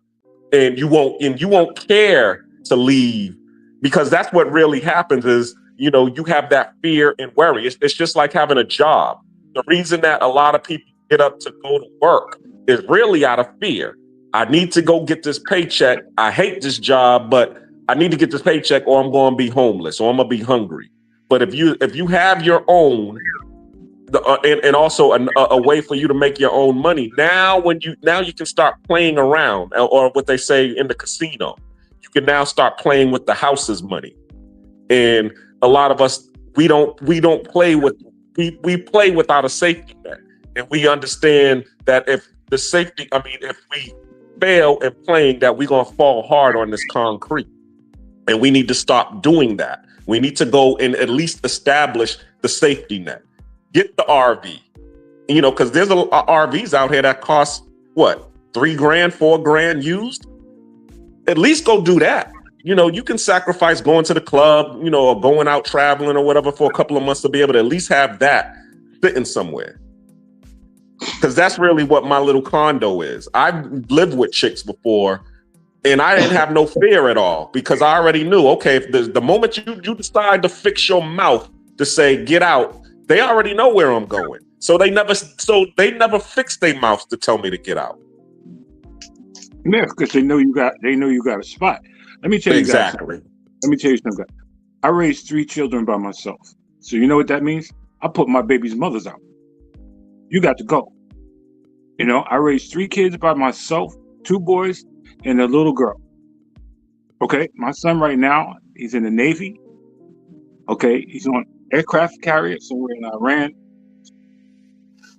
[SPEAKER 4] and you won't care to leave, because that's what really happens is, you know, you have that fear and worry. It's just like having a job. The reason that a lot of people get up to go to work is really out of fear. I need to go get this paycheck. I hate this job, but I need to get this paycheck or I'm going to be homeless or I'm going to be hungry. But if you have your own, and also a way for you to make your own money, now you can start playing around, or what they say in the casino, you can now start playing with the house's money. And a lot of us, we don't play with, we play without a safety net, and we understand that if we fail in playing, that we're gonna fall hard on this concrete, and we need to stop doing that. We need to go and at least establish the safety net. Get the RV, you know, because there's RVs out here that cost what, $3,000, $4,000 used. At least go do that. You know, you can sacrifice going to the club, you know, or going out traveling or whatever for a couple of months to be able to at least have that sitting somewhere. Because that's really what my little condo is. I've lived with chicks before, and I didn't have no fear at all, because I already knew, okay, if the moment you decide to fix your mouth to say get out, they already know where I'm going. So they never fixed their mouths to tell me to get out.
[SPEAKER 11] Yeah, because they know you got a spot. Let me tell you
[SPEAKER 4] exactly.
[SPEAKER 11] Let me tell you something. I raised 3 children by myself. So you know what that means? I put my baby's mothers out. You got to go. You know, I raised 3 kids by myself, 2 boys and a little girl. Okay, my son right now, he's in the Navy. Okay, he's on aircraft carrier somewhere in Iran.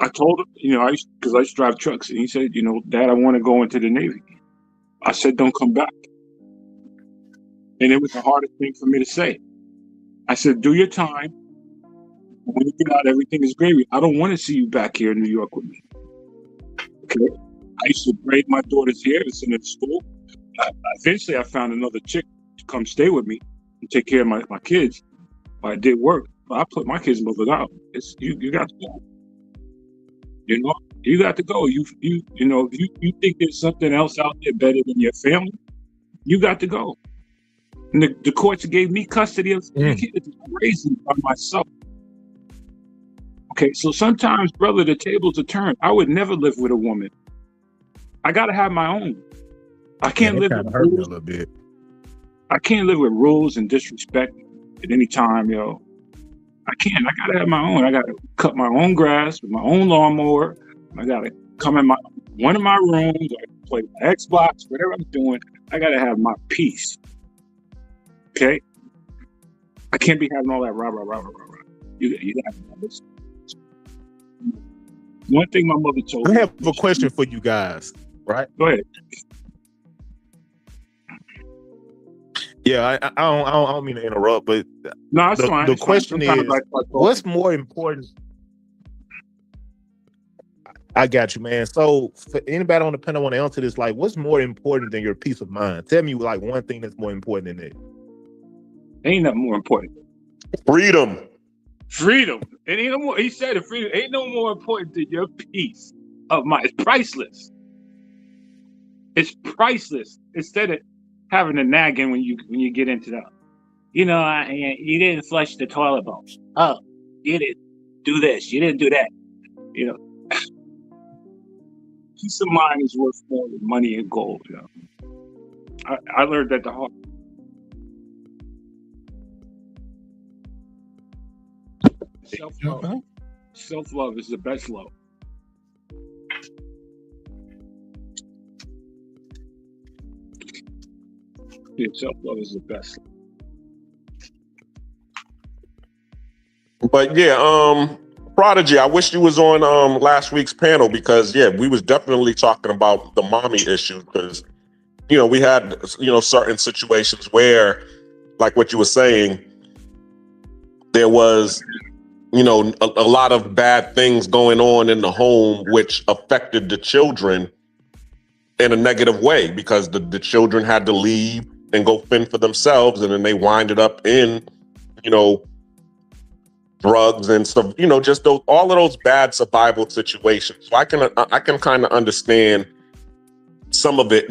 [SPEAKER 11] I told him, you know, because I used to drive trucks, and he said, you know, Dad, I want to go into the Navy. I said, don't come back. And it was the hardest thing for me to say. I said, do your time. When you get out, everything is gravy. I don't want to see you back here in New York with me. Okay. I used to braid my daughter's hair to send her to school. Eventually, I found another chick to come stay with me and take care of my kids. I did work. But I put my kids' mothers out. You got to go. You know, you got to go. You know, if you think there's something else out there better than your family, you got to go. And the courts gave me custody of 3 kids, raising by myself. Okay, so sometimes, brother, the tables are turned. I would never live with a woman. I gotta have my own. I can't live with rules. A little bit. I can't live with rules and disrespect at any time, yo. I can't. I gotta have my own. I gotta cut my own grass with my own lawnmower. I gotta come in one of my rooms. I play my Xbox, whatever I'm doing. I gotta have my peace. Okay. I can't be having all that rah. You gotta have this. One thing my mother told me.
[SPEAKER 10] I have a question for you guys. Right?
[SPEAKER 11] Go ahead.
[SPEAKER 10] Yeah, I don't mean to interrupt, but
[SPEAKER 11] no, it's fine.
[SPEAKER 10] The question is, what's more important? I got you, man. So, for anybody on the panel want to answer this, like, what's more important than your peace of mind? Tell me, like, one thing that's more important than that.
[SPEAKER 11] Ain't nothing more important.
[SPEAKER 4] Freedom.
[SPEAKER 11] It ain't no more. He said it. Freedom ain't no more important than your peace of mind. It's priceless. It's priceless. Instead of having a nagging when you get into that. You didn't flush the toilet bowl. Oh, you didn't do this. You didn't do that. Peace of mind is worth more than money and gold. I learned that the hard. Self-love is the best love. Yeah, self-love is the best.
[SPEAKER 4] But yeah, Prodigy, I wish you was on last week's panel because we was definitely talking about the mommy issue because we had certain situations where, like what you were saying, there was a lot of bad things going on in the home which affected the children in a negative way because the children had to leave and go fend for themselves, and then they winded up in drugs and stuff, just all of those bad survival situations. So I can kind of understand some of it.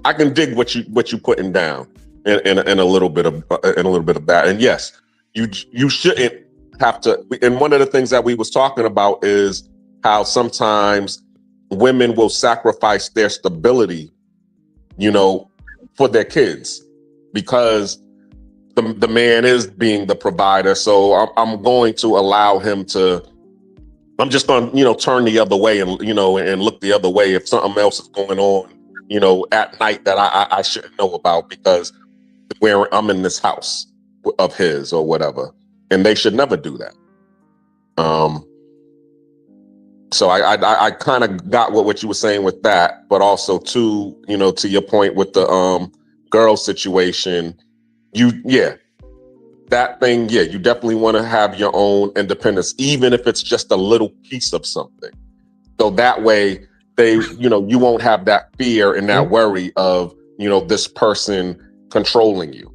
[SPEAKER 4] I can dig what you putting down in a little bit of that. And yes, you shouldn't have to. And one of the things that we was talking about is how sometimes women will sacrifice their stability, for their kids because the man is being the provider. So I'm going to allow him to. I'm just going to turn the other way and and look the other way if something else is going on at night that I shouldn't know about because where I'm in this house of his or whatever, and they should never do that. So I kind of got what you were saying with that, but also too, to your point with the girl situation, that thing, you definitely want to have your own independence, even if it's just a little piece of something. So that way they, you won't have that fear and that worry of, this person controlling you.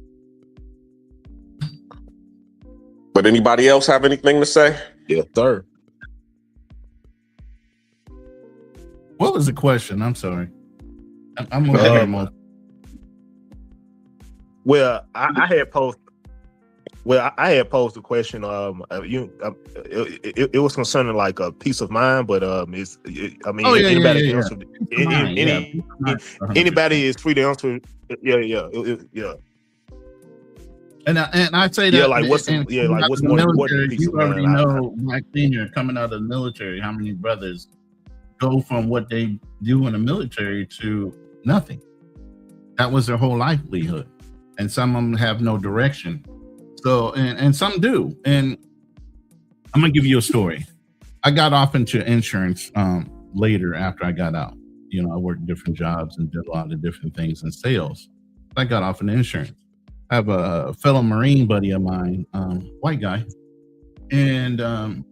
[SPEAKER 4] But anybody else have anything to say?
[SPEAKER 10] Yes, sir.
[SPEAKER 9] What was the question? I'm sorry. I'm over
[SPEAKER 10] Well, I had posed. Well, I had posed a question. It was concerning like a peace of mind, but anybody can answer. Anybody is free to answer. Yeah.
[SPEAKER 9] And I say that.
[SPEAKER 10] Like what's more important?
[SPEAKER 9] You already know, Black Senior coming out of the military. How many brothers go from what they do in the military to nothing? That was their whole livelihood, and some of them have no direction. So, and some do. And I'm gonna give you a story. I got off into insurance later after I got out. I worked different jobs and did a lot of different things in sales. I got off in insurance. I have a fellow Marine buddy of mine, white guy, and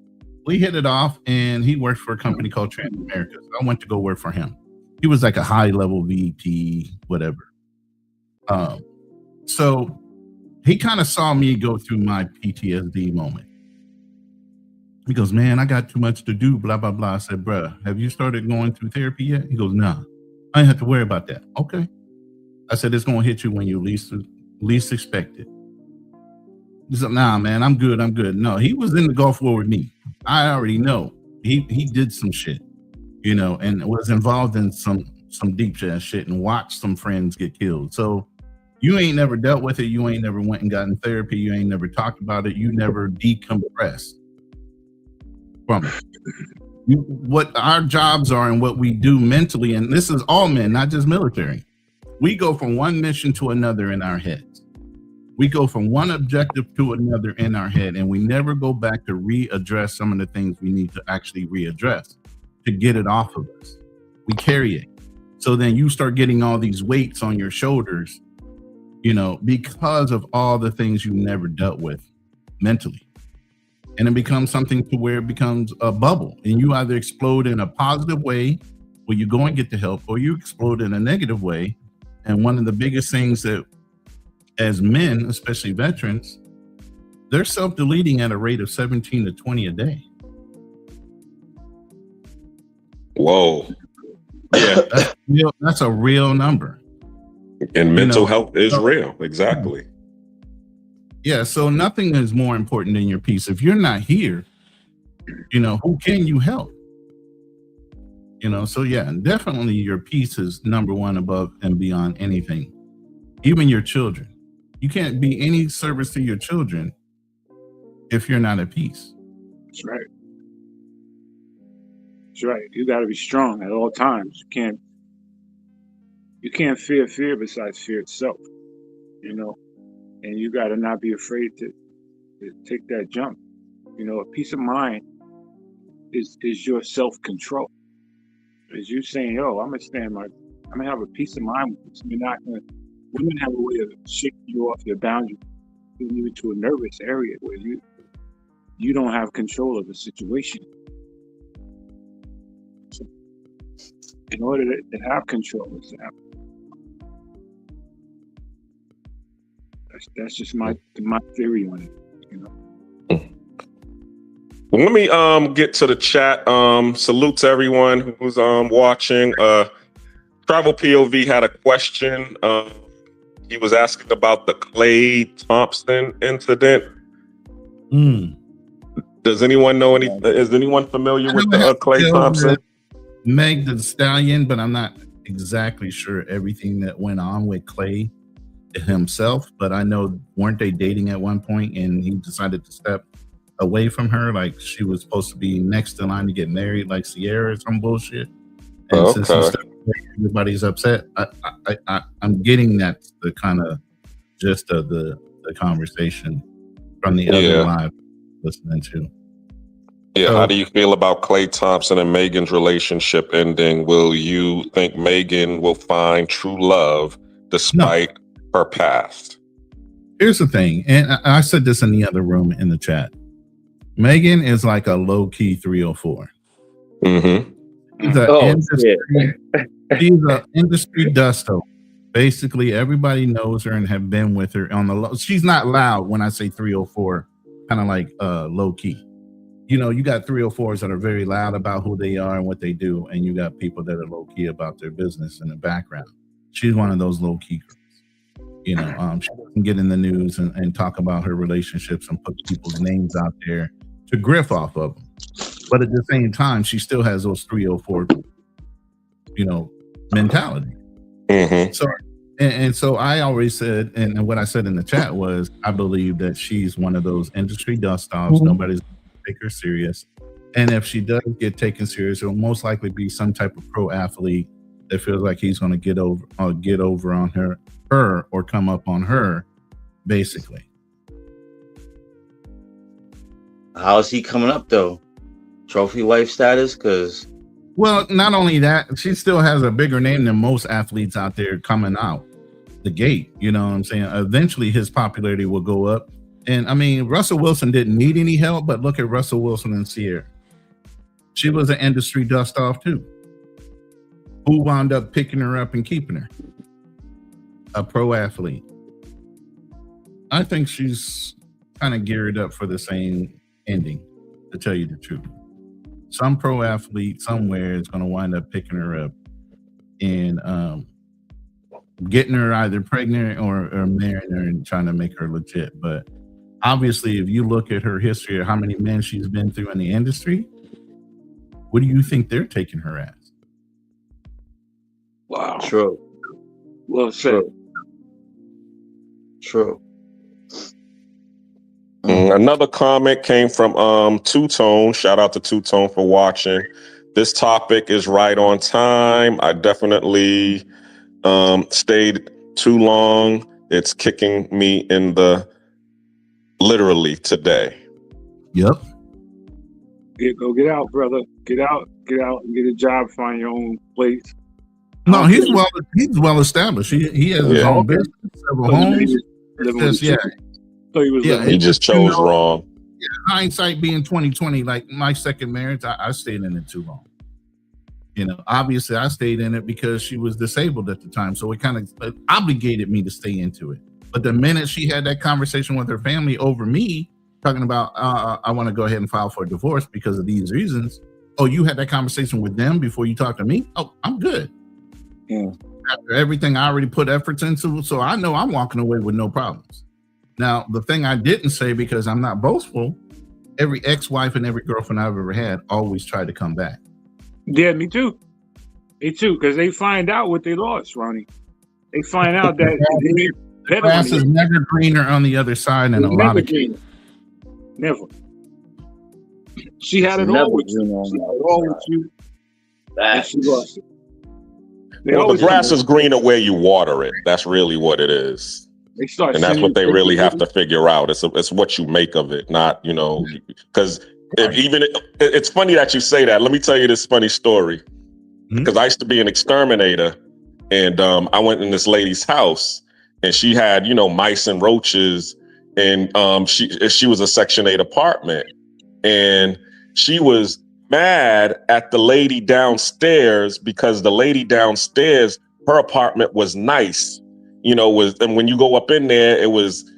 [SPEAKER 9] we hit it off. And he worked for a company called Transamerica. So I went to go work for him. He was like a high-level VP, whatever. So he kind of saw me go through my PTSD moment. He goes, "Man, I got too much to do, blah, blah, blah." I said, "Bruh, have you started going through therapy yet?" He goes, "Nah, I ain't have to worry about that." Okay. I said, "It's going to hit you when you least expect it." He said, "Nah, man, I'm good. No, he was in the Gulf War with me. I already know. He did some shit, and was involved in some deep ass shit and watched some friends get killed. So you ain't never dealt with it. You ain't never went and gotten therapy. You ain't never talked about it. You never decompressed from it. What our jobs are and what we do mentally, and this is all men, not just military. We go from one mission to another in our heads. We go from one objective to another in our head, and we never go back to readdress some of the things we need to actually readdress to get it off of us. We carry it. So then you start getting all these weights on your shoulders, because of all the things you never dealt with mentally. And it becomes something to where it becomes a bubble, and you either explode in a positive way where you go and get the help, or you explode in a negative way. And one of the biggest things that as men, especially veterans, they're self-deleting at a rate of 17 to 20 a day.
[SPEAKER 4] Whoa. Yeah.
[SPEAKER 9] That's a real number.
[SPEAKER 4] And mental
[SPEAKER 9] know,
[SPEAKER 4] health is
[SPEAKER 9] so-
[SPEAKER 4] real. Exactly.
[SPEAKER 9] Yeah, so nothing is more important than your peace. If you're not here, who can you help? So yeah, definitely your peace is number one above and beyond anything. Even your children. You can't be any service to your children if you're not at peace.
[SPEAKER 11] That's right. That's right. You got to be strong at all times. You can't fear fear besides fear itself, and you got to not be afraid to take that jump. A peace of mind is your self-control. Is you saying, yo, I'm gonna have a peace of mind with this. Women have a way of shaking you off your boundaries, putting you into a nervous area where you don't have control of the situation. So in order to have control, that's just my theory on it.
[SPEAKER 4] Let me get to the chat. Salute to everyone who's watching. Travel POV had a question. He was asking about the Klay Thompson incident. Does anyone know is anyone familiar with the Klay Thompson?
[SPEAKER 9] Meg the Stallion, but I'm not exactly sure everything that went on with Klay himself. But I know, weren't they dating at one point and he decided to step away from her, like she was supposed to be next in line to get married, like Sierra or some bullshit. And since he stepped away, everybody's upset. I'm getting that the kind of gist of the conversation from the other live listening to.
[SPEAKER 4] Yeah, how do you feel about Klay Thompson and Megan's relationship ending? Will you think Megan will find true love despite her past?
[SPEAKER 9] Here's the thing, and I said this in the other room in the chat. Megan is like a low-key 304.
[SPEAKER 4] Mm-hmm.
[SPEAKER 9] She's an industry dusto. Basically, everybody knows her and have been with her on the low. She's not loud when I say 304, kind of like low-key. You got 304s that are very loud about who they are and what they do, and you got people that are low-key about their business in the background. She's one of those low-key girls. She doesn't get in the news and talk about her relationships and put people's names out there to griff off of them. But at the same time, she still has those 304, mentality. Mm-hmm. So I always said, and what I said in the chat was, I believe that she's one of those industry dust-offs. Mm-hmm. Nobody's going to take her serious. And if she does get taken serious, it'll most likely be some type of pro athlete that feels like he's going to get over on her or come up on her, basically.
[SPEAKER 5] How is he coming up though? Trophy wife status?
[SPEAKER 9] Well, not only that, she still has a bigger name than most athletes out there coming out the gate. You know what I'm saying? Eventually his popularity will go up. And I mean, Russell Wilson didn't need any help, but look at Russell Wilson and Sierra. She was an industry dust off too. Who wound up picking her up and keeping her? A pro athlete. I think she's kind of geared up for the same ending, to tell you the truth. Some pro athlete somewhere is going to wind up picking her up and getting her either pregnant or marrying her and trying to make her legit. But obviously, if you look at her history of how many men she's been through in the industry, what do you think they're taking her as?
[SPEAKER 11] Wow.
[SPEAKER 5] True.
[SPEAKER 11] Well said.
[SPEAKER 5] True.
[SPEAKER 4] Another comment came from Two-Tone. Shout out to Two-Tone for watching. This topic is right on time. I definitely stayed too long. It's kicking me in the literally today.
[SPEAKER 9] Yep.
[SPEAKER 11] Go get out, brother. Get out and get a job, find your own place.
[SPEAKER 9] No, he's well established. He has his own business, several homes.
[SPEAKER 4] He just chose wrong.
[SPEAKER 9] Yeah, hindsight being 2020, like my second marriage, I stayed in it too long. Obviously I stayed in it because she was disabled at the time, so it kind of obligated me to stay into it. But the minute she had that conversation with her family over me, talking about I want to go ahead and file for a divorce because of these reasons, Oh, you had that conversation with them before you talked to me? Oh, I'm good.
[SPEAKER 11] Yeah.
[SPEAKER 9] After everything I already put efforts into, so I know I'm walking away with no problems. Now, the thing I didn't say, because I'm not boastful, every ex-wife and every girlfriend I've ever had always tried to come back.
[SPEAKER 11] Yeah, me too. Me too, because they find out what they lost, Ronnie. They find out that they
[SPEAKER 9] The grass is never greener on the other side, and a lot of
[SPEAKER 11] greener. Never. She had it all with you. She had it all with you. And she lost it.
[SPEAKER 4] Well, the grass is greener where you water it. That's really what it is. And that's what they really have to figure out. It's what you make of it, not, because it's funny that you say that. Let me tell you this funny story. Because I used to be an exterminator, and I went in this lady's house, and she had, mice and roaches, and she was a Section 8 apartment, and she was mad at the lady downstairs because the lady downstairs, her apartment was nice. And when you go up in there, it was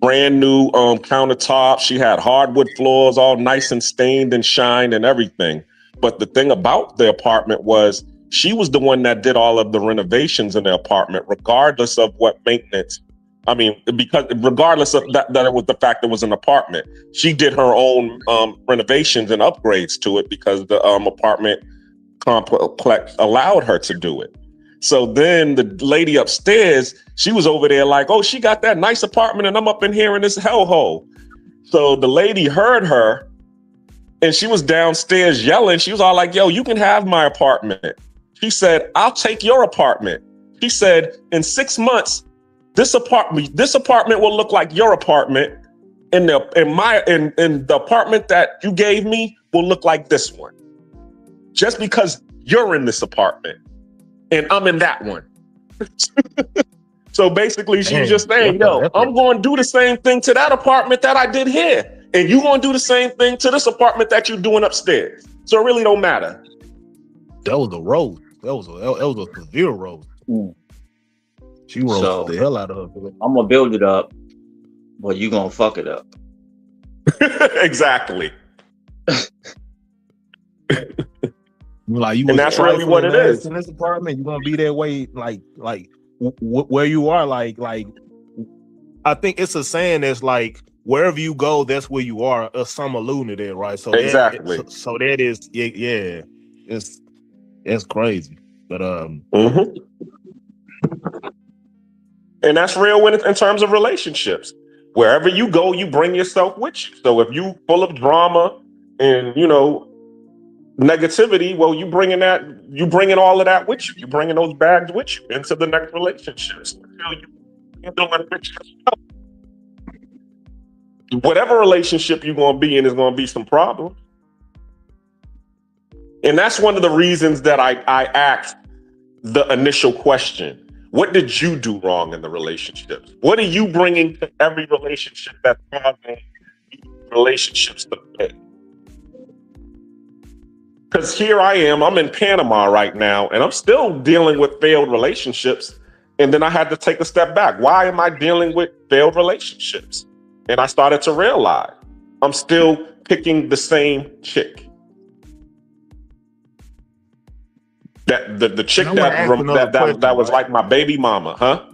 [SPEAKER 4] brand new countertops. She had hardwood floors, all nice and stained and shined and everything. But the thing about the apartment was she was the one that did all of the renovations in the apartment, regardless of what maintenance. I mean, because regardless of that it was the fact that it was an apartment, she did her own renovations and upgrades to it because the apartment complex allowed her to do it. So then the lady upstairs, she was over there like, oh, she got that nice apartment and I'm up in here in this hellhole. So the lady heard her and she was downstairs yelling. She was all like, yo, you can have my apartment. She said, I'll take your apartment. She said, in 6 months, this apartment will look like your apartment. And the apartment that you gave me will look like this one. Just because you're in this apartment. And I'm in that one. So basically, she's just saying, yo, I'm going to do the same thing to that apartment that I did here. And you're going to do the same thing to this apartment that you're doing upstairs. So it really don't matter.
[SPEAKER 10] That was a road. That was a severe road. She rolled the hell out of her.
[SPEAKER 5] I'm going to build it up, but you're going to fuck it up.
[SPEAKER 4] Exactly.
[SPEAKER 10] And
[SPEAKER 4] that's really what it is.
[SPEAKER 10] In this apartment, you're gonna be that way, like where you are. Like, I think it's a saying that's like wherever you go, that's where you are. Some alluding to that, right? So
[SPEAKER 4] exactly.
[SPEAKER 10] So that is, yeah, it's crazy, but
[SPEAKER 4] and that's real in terms of relationships. Wherever you go, you bring yourself with you. So if you full of drama and negativity, well, you bringing all of that with you. You bringing those bags with you into the next relationships. You're doing it with yourself. Whatever relationship you're going to be in is going to be some problems. And that's one of the reasons that I asked the initial question. What did you do wrong in the relationships? What are you bringing to every relationship that's causing relationships to fail? Because here I am, I'm in Panama right now, and I'm still dealing with failed relationships. And then I had to take a step back. Why am I dealing with failed relationships? And I started to realize I'm still picking the same chick. The chick that was like my baby mama, huh?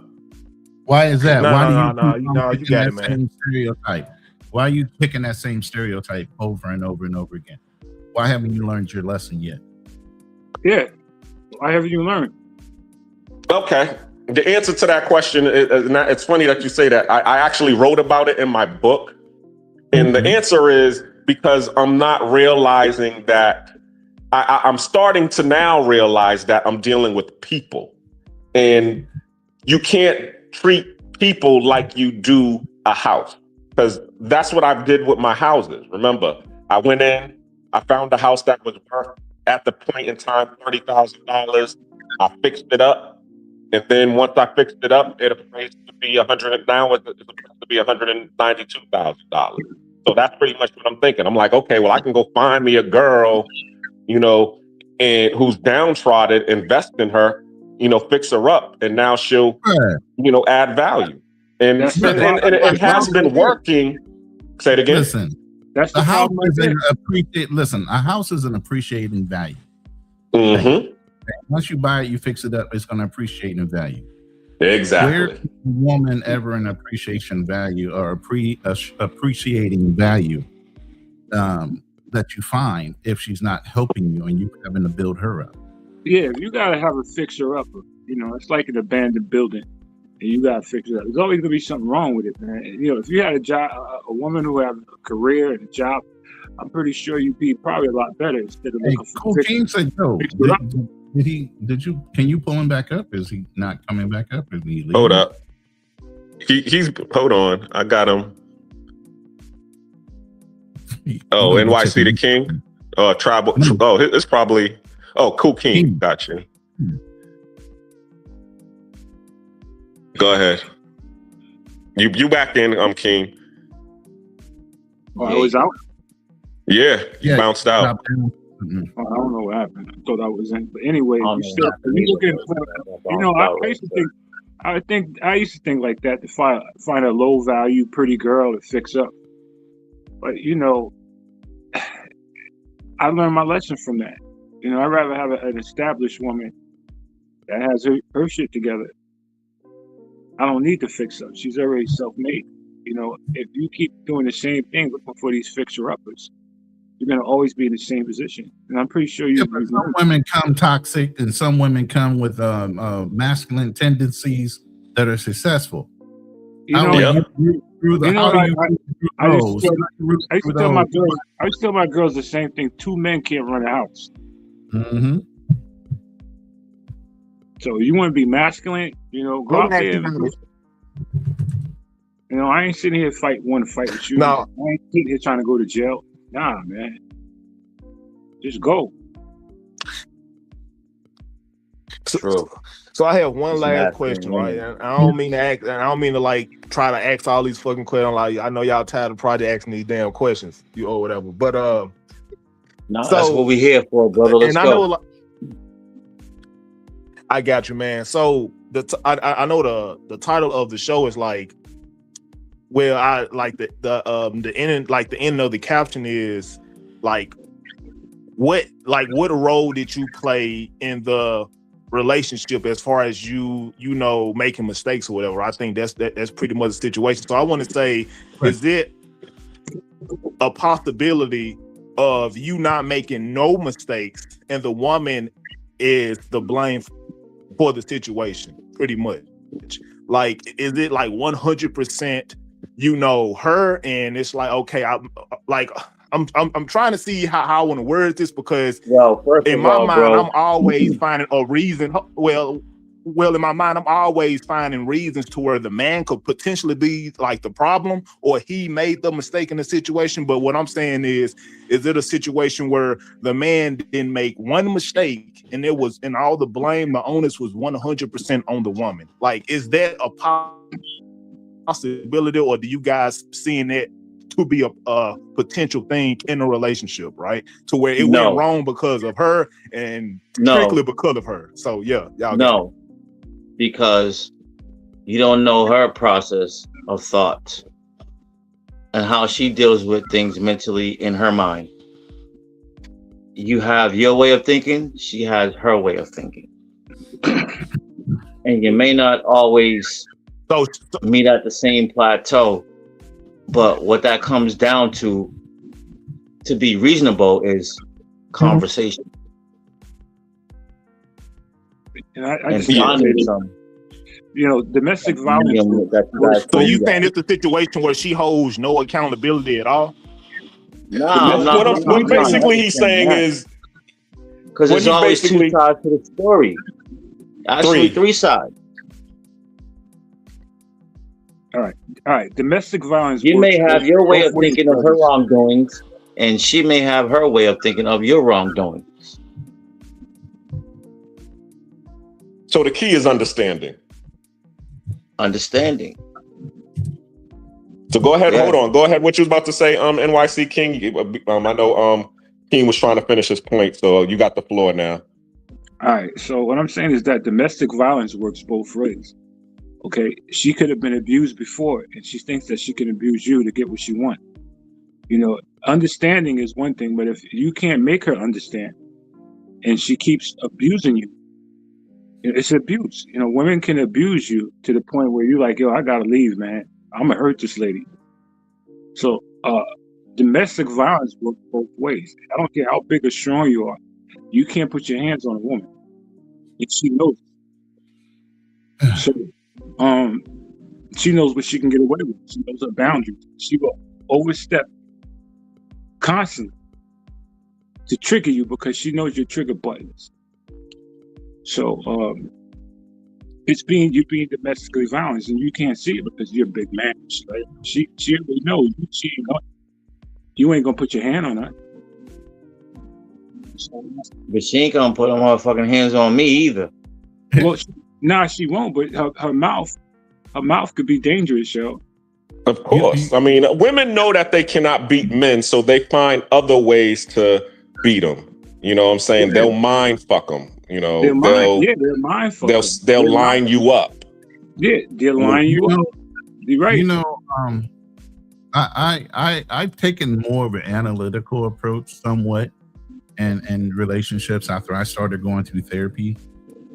[SPEAKER 9] Why is that?
[SPEAKER 10] No, you got it, man.
[SPEAKER 9] Same stereotype. Why are you picking that same stereotype over and over and over again? Why haven't you learned your lesson yet?
[SPEAKER 11] Yeah. Why haven't you learned?
[SPEAKER 4] Okay. The answer to that question, it's funny that you say that. I actually wrote about it in my book. And the answer is because I'm not realizing that I'm starting to now realize that I'm dealing with people. And you can't treat people like you do a house. Because that's what I did with my houses. Remember, I went in, I found a house that was worth at the point in time $30,000. I fixed it up, and then once I fixed it up, it appraised to be $192,000. So that's pretty much what I'm thinking. I'm like, okay, well, I can go find me a girl, and who's downtrodden, invest in her, fix her up, and now she'll, add value. And it has been working. Say it again.
[SPEAKER 9] Listen.
[SPEAKER 11] That's the
[SPEAKER 9] The house
[SPEAKER 11] problem right
[SPEAKER 9] is
[SPEAKER 11] there.
[SPEAKER 9] an appreciate. Listen, a house is an appreciating value.
[SPEAKER 4] Mm-hmm.
[SPEAKER 9] Once you buy it, you fix it up, it's going to appreciate in value.
[SPEAKER 4] Exactly.
[SPEAKER 9] Where is the woman ever an appreciation value or appreciating value that you find if she's not helping you and you having to build her up?
[SPEAKER 11] Yeah, you gotta have a fixer upper. You know, it's like an abandoned building, and you gotta fix it up. There's always gonna be something wrong with it, man. You know, if you had a job, a woman who had a career and a job, I'm pretty sure you'd be probably a lot better instead of
[SPEAKER 9] Hey,
[SPEAKER 11] looking for
[SPEAKER 9] Cool King said, "Yo,
[SPEAKER 11] fix it up.
[SPEAKER 9] did you? Can you pull him back up? Is he not coming back up? Is he leaving?
[SPEAKER 4] Hold up. He's hold on. I got him. Oh, NYC the King. Tribal. Oh, it's probably. Oh, Cool King. Got you. Go ahead. You back in, King.
[SPEAKER 11] Oh, I was out.
[SPEAKER 4] Yeah, you bounced out.
[SPEAKER 11] I don't know what happened. I thought I was in, but anyway,
[SPEAKER 5] I don't
[SPEAKER 11] you
[SPEAKER 5] know
[SPEAKER 11] still.
[SPEAKER 5] what happened
[SPEAKER 11] You
[SPEAKER 5] either,
[SPEAKER 11] looking?
[SPEAKER 5] but
[SPEAKER 11] You know, I used to think. I used to think like that to find a low value pretty girl to fix up. But you know, I learned my lesson from that. You know, I'd rather have an established woman that has her shit together. I don't need to fix up. She's already self-made. You know, if you keep doing the same thing, looking for these fixer-uppers, you're gonna always be in the same position. And I'm pretty sure you.
[SPEAKER 9] But some women come toxic, and some women come with masculine tendencies that are successful.
[SPEAKER 11] You know,
[SPEAKER 9] I used
[SPEAKER 11] to tell my girls. I used to tell my girls the same thing. Two men can't run a house.
[SPEAKER 9] Mm-hmm.
[SPEAKER 11] So you want to be masculine, you know, go out there. You know, I ain't sitting here want to fight with you.
[SPEAKER 10] No.
[SPEAKER 11] I ain't sitting here trying to go to jail. Nah, man. Just go.
[SPEAKER 10] So I have one last question, right? And I don't mean to act, and I don't mean to like try to ask all these fucking questions. Like, I know y'all tired of probably asking these damn questions, you or whatever. But
[SPEAKER 5] no, that's what we here for, brother. Let's
[SPEAKER 10] and
[SPEAKER 5] go.
[SPEAKER 10] I know, like, I got you, man. So I know the title of the show is like, well, I like the end, like the end of the caption is like, what role did you play in the relationship as far as you know making mistakes or whatever? I think that's pretty much the situation. So I want to say, is it a possibility of you not making no mistakes and the woman is the blame for the situation? Pretty much. Like, is it like 100% you know her and it's like, okay, I'm trying to see how I want to word this, because in my mind, I'm always finding a reason. Well, in my mind, I'm always finding reasons to where the man could potentially be like the problem or he made the mistake in the situation. But what I'm saying is it a situation where the man didn't make one mistake and all the blame, the onus was 100% on the woman? Like, is that a possibility, or do you guys seeing that to be a potential thing in a relationship, right? To where it went wrong because of her and strictly because of her. So yeah, y'all
[SPEAKER 5] because you don't know her process of thought and how she deals with things mentally in her mind. You have your way of thinking, she has her way of thinking. And you may not always meet at the same plateau. But what that comes down to be reasonable, is conversation.
[SPEAKER 11] And I just you know, domestic violence.
[SPEAKER 10] So you saying it's a situation where she holds no accountability at all?
[SPEAKER 4] What basically he's saying is,
[SPEAKER 5] because there's always two sides to the story. Actually, three sides.
[SPEAKER 11] All right. Domestic violence.
[SPEAKER 5] You may have your way of thinking of her wrongdoings, and she may have her way of thinking of your wrongdoings.
[SPEAKER 4] So the key is understanding.
[SPEAKER 5] Understanding.
[SPEAKER 4] So go ahead, hold on. Go ahead. What you was about to say, NYC King? I know King was trying to finish his point, so you got the floor now.
[SPEAKER 11] All right. So what I'm saying is that domestic violence works both ways. Okay, she could have been abused before, and she thinks that she can abuse you to get what she wants. You know, understanding is one thing, but if you can't make her understand and she keeps abusing you, it's abuse. You know, women can abuse you to the point where you're like, yo, I gotta leave, man. I'm gonna hurt this lady. So domestic violence works both ways. I don't care how big or strong you are. You can't put your hands on a woman. And she knows. So she knows what she can get away with. She knows her boundaries. She will overstep constantly to trigger you because she knows your trigger buttons. So you're being domestically violent, and you can't see it because you're a big man. Right? She already knows you ain't gonna put your hand on her. So,
[SPEAKER 5] But she ain't gonna put her motherfucking hands on me either.
[SPEAKER 11] well, she won't. But her mouth could be dangerous, yo.
[SPEAKER 4] Of course. I mean, women know that they cannot beat men, so they find other ways to beat them. You know what I'm saying?
[SPEAKER 11] Yeah.
[SPEAKER 4] They'll mind fuck them. You know,
[SPEAKER 11] They're mind fuckers.
[SPEAKER 4] they'll line you up.
[SPEAKER 11] Yeah, they'll line you up. You're right.
[SPEAKER 9] You know, I've taken more of an analytical approach somewhat and relationships after I started going through therapy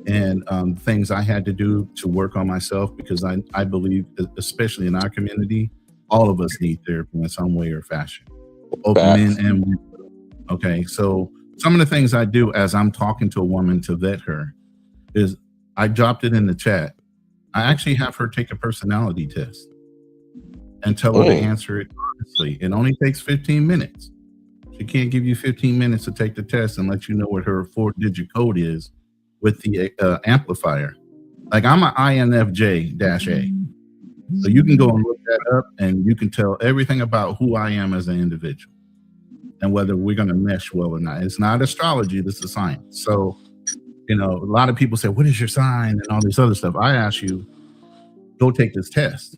[SPEAKER 9] and things I had to do to work on myself, because I believe, especially in our community, all of us need therapy in some way or fashion, both men and women. Okay, so some of the things I do as I'm talking to a woman to vet her is I dropped it in the chat. I actually have her take a personality test and tell her to answer it honestly. It only takes 15 minutes. She can't give you 15 minutes to take the test and let you know what her 4-digit code is with the amplifier. Like, I'm an INFJ-A. So you can go and look that up and you can tell everything about who I am as an individual and whether we're going to mesh well or not. It's not astrology, this is science. So, you know, a lot of people say, what is your sign and all this other stuff. I ask you, go take this test.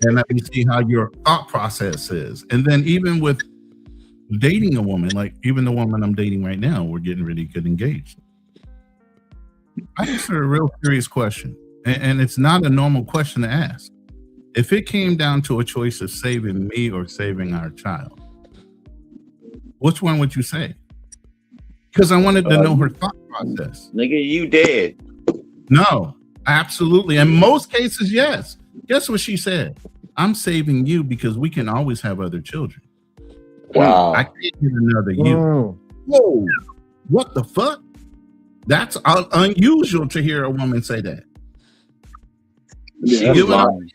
[SPEAKER 9] And let me see how your thought process is. And then even with dating a woman, like even the woman I'm dating right now, we're getting ready to get engaged. I asked her a real serious question. And it's not a normal question to ask. If it came down to a choice of saving me or saving our child, which one would you say? Because I wanted to know her thought process.
[SPEAKER 5] Nigga, you dead.
[SPEAKER 9] No, absolutely. In most cases, yes. Guess what she said? I'm saving you because we can always have other children.
[SPEAKER 4] Wow.
[SPEAKER 9] I can't get another you. Whoa. What the fuck? That's unusual to hear a woman say that.
[SPEAKER 5] Yeah, she was lying.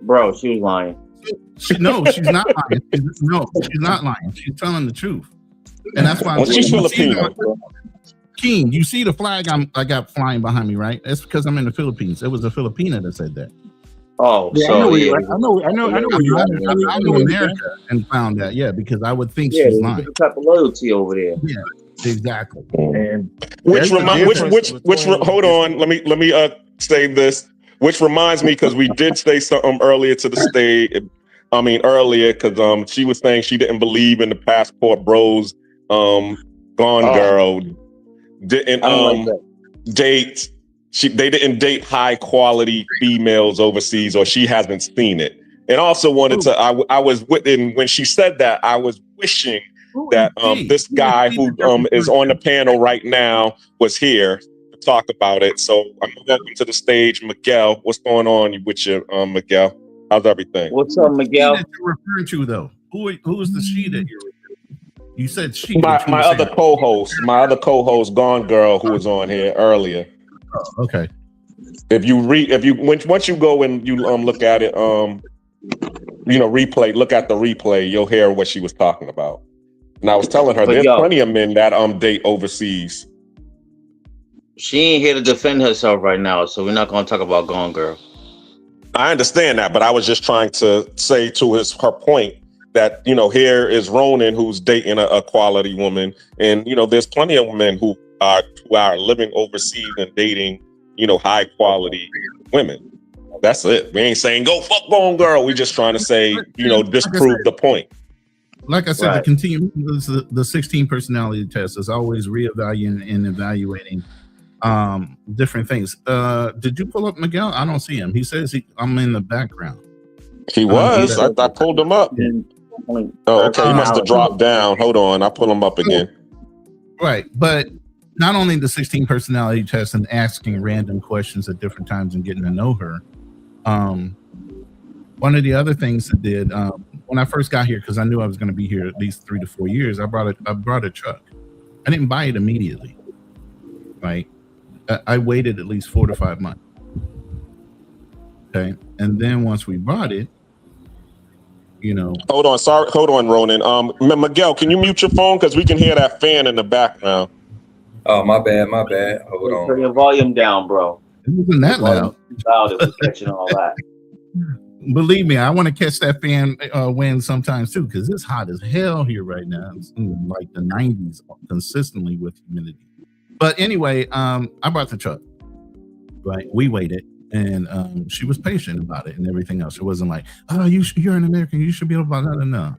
[SPEAKER 5] Bro, she was lying.
[SPEAKER 9] No, she's not lying. She's not lying. She's telling the truth. And that's why
[SPEAKER 4] she's Filipino.
[SPEAKER 9] Keen, you see the flag I got flying behind me, right? That's because I'm in the Philippines. It was a Filipina that said that.
[SPEAKER 5] Oh,
[SPEAKER 11] yeah,
[SPEAKER 5] so yeah.
[SPEAKER 11] I know where you're at.
[SPEAKER 9] I'm in America and found that, because I would think she's lying.
[SPEAKER 5] There's a type of loyalty over there.
[SPEAKER 9] Yeah, exactly.
[SPEAKER 10] And
[SPEAKER 4] hold on, let me say this, which reminds me, because we did say something earlier to the stage. Because she was saying she didn't believe in the passport bros. Gone Girl didn't date. They didn't date high quality females overseas, or she hasn't seen it. And also wanted to. I was when she said that, I was wishing that this guy who is on the panel right now was here to talk about it. So I'm welcome to the stage, Miguel. What's going on with you, Miguel? How's everything?
[SPEAKER 5] What's up, Miguel?
[SPEAKER 9] That you're referring to, though. Who is the she that you're referring to? You said she.
[SPEAKER 4] My other co-host, Gone Girl, who was on here earlier.
[SPEAKER 9] Oh, okay.
[SPEAKER 4] Once you go and you look at it, look at the replay, you'll hear what she was talking about. And I was telling her there's plenty of men that date overseas.
[SPEAKER 5] She ain't here to defend herself right now, so we're not gonna talk about Gone Girl.
[SPEAKER 4] I understand that, but I was just trying to say to her point that, here is Ronan, who's dating a quality woman, and there's plenty of men who are living overseas and dating, high quality women. That's it. We ain't saying go fuck Gone Girl. We're just trying to say, disprove the point.
[SPEAKER 9] Like I said, the continuum, the 16 personality test is always reevaluating and evaluating different things. Did you pull up Miguel? I don't see him. He says I'm in the background.
[SPEAKER 4] He was. I pulled him up. Oh, okay. He must have
[SPEAKER 5] personality.
[SPEAKER 4] dropped down. Hold on, I'll pull him up again.
[SPEAKER 9] Right. But not only the 16 personality test and asking random questions at different times and getting to know her. One of the other things I did when I first got here, because I knew I was going to be here at least 3 to 4 years, I brought a truck. I didn't buy it immediately. Right. I waited at least 4 to 5 months. Okay. And then once we bought it, you know.
[SPEAKER 4] Hold on, Ronan. Miguel, can you mute your phone? Because we can hear that fan in the background.
[SPEAKER 12] Oh, my bad. Hold on.
[SPEAKER 5] Turn your volume down, bro.
[SPEAKER 9] It wasn't that loud.
[SPEAKER 5] Loud, it was catching all that.
[SPEAKER 9] Believe me, I want to catch that fan wind sometimes too, because it's hot as hell here right now. It's in like the 90s consistently with humidity. But anyway, I bought the truck. Right, we waited, and she was patient about it and everything else. It wasn't like, oh, you're an American, you should be able to buy that. No.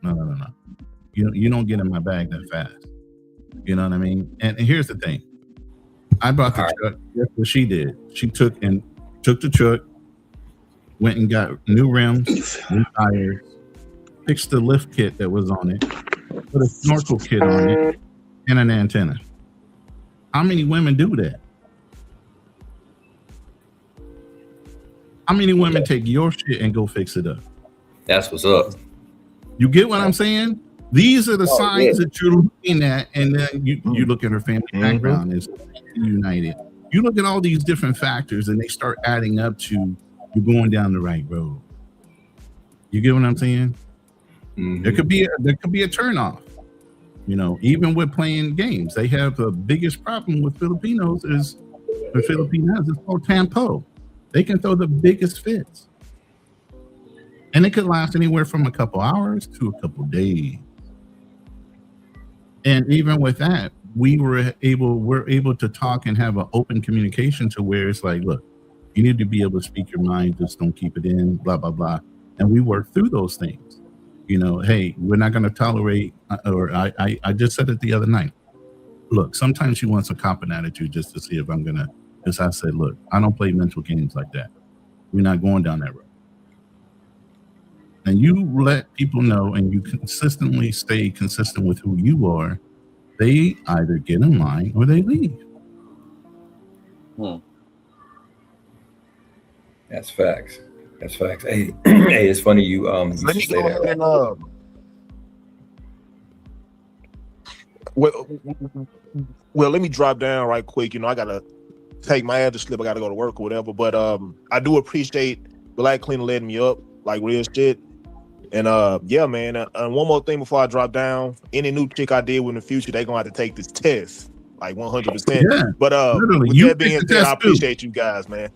[SPEAKER 9] You don't get in my bag that fast. You know what I mean? And here's the thing. I bought the truck. Guess what she did? She took the truck, went and got new rims, new tires, fixed the lift kit that was on it, put a snorkel kit on it, and an antenna. How many women do that? How many women take your shit and go fix it up?
[SPEAKER 12] That's what's up.
[SPEAKER 9] You get what I'm saying? These are the signs that you're looking at, and then you look at her family background is united. You look at all these different factors, and they start adding up to you going down the right road. You get what I'm saying? Mm-hmm. There could be a turnoff. You know, even with playing games, they have the biggest problem with Filipinos is the Filipinas is called tampo. They can throw the biggest fits, and it could last anywhere from a couple hours to a couple days. And even with that, we're able to talk and have an open communication to where it's like, look, you need to be able to speak your mind, just don't keep it in, blah, blah, blah. And we work through those things. You know, hey, we're not going to tolerate, or I just said it the other night. Look, sometimes she wants a copping attitude just to see if I'm going to, because I said, look, I don't play mental games like that. We're not going down that road. And you let people know and you consistently stay consistent with who you are, they either get in line or they leave.
[SPEAKER 12] That's facts. Hey, hey, it's funny you
[SPEAKER 10] Let me
[SPEAKER 12] say
[SPEAKER 10] go
[SPEAKER 12] that.
[SPEAKER 10] ahead and well, let me drop down right quick. You know, I gotta take my address slip. I gotta go to work or whatever. But I do appreciate Black Cleaner letting me up, like real shit. And yeah, man. And one more thing before I drop down. Any new chick I deal with in the future, they gonna have to take this test, like 100%.
[SPEAKER 9] Yeah,
[SPEAKER 10] but
[SPEAKER 9] literally,
[SPEAKER 10] with
[SPEAKER 9] you
[SPEAKER 10] that being
[SPEAKER 9] take the
[SPEAKER 10] said,
[SPEAKER 9] test
[SPEAKER 10] I appreciate you guys, man.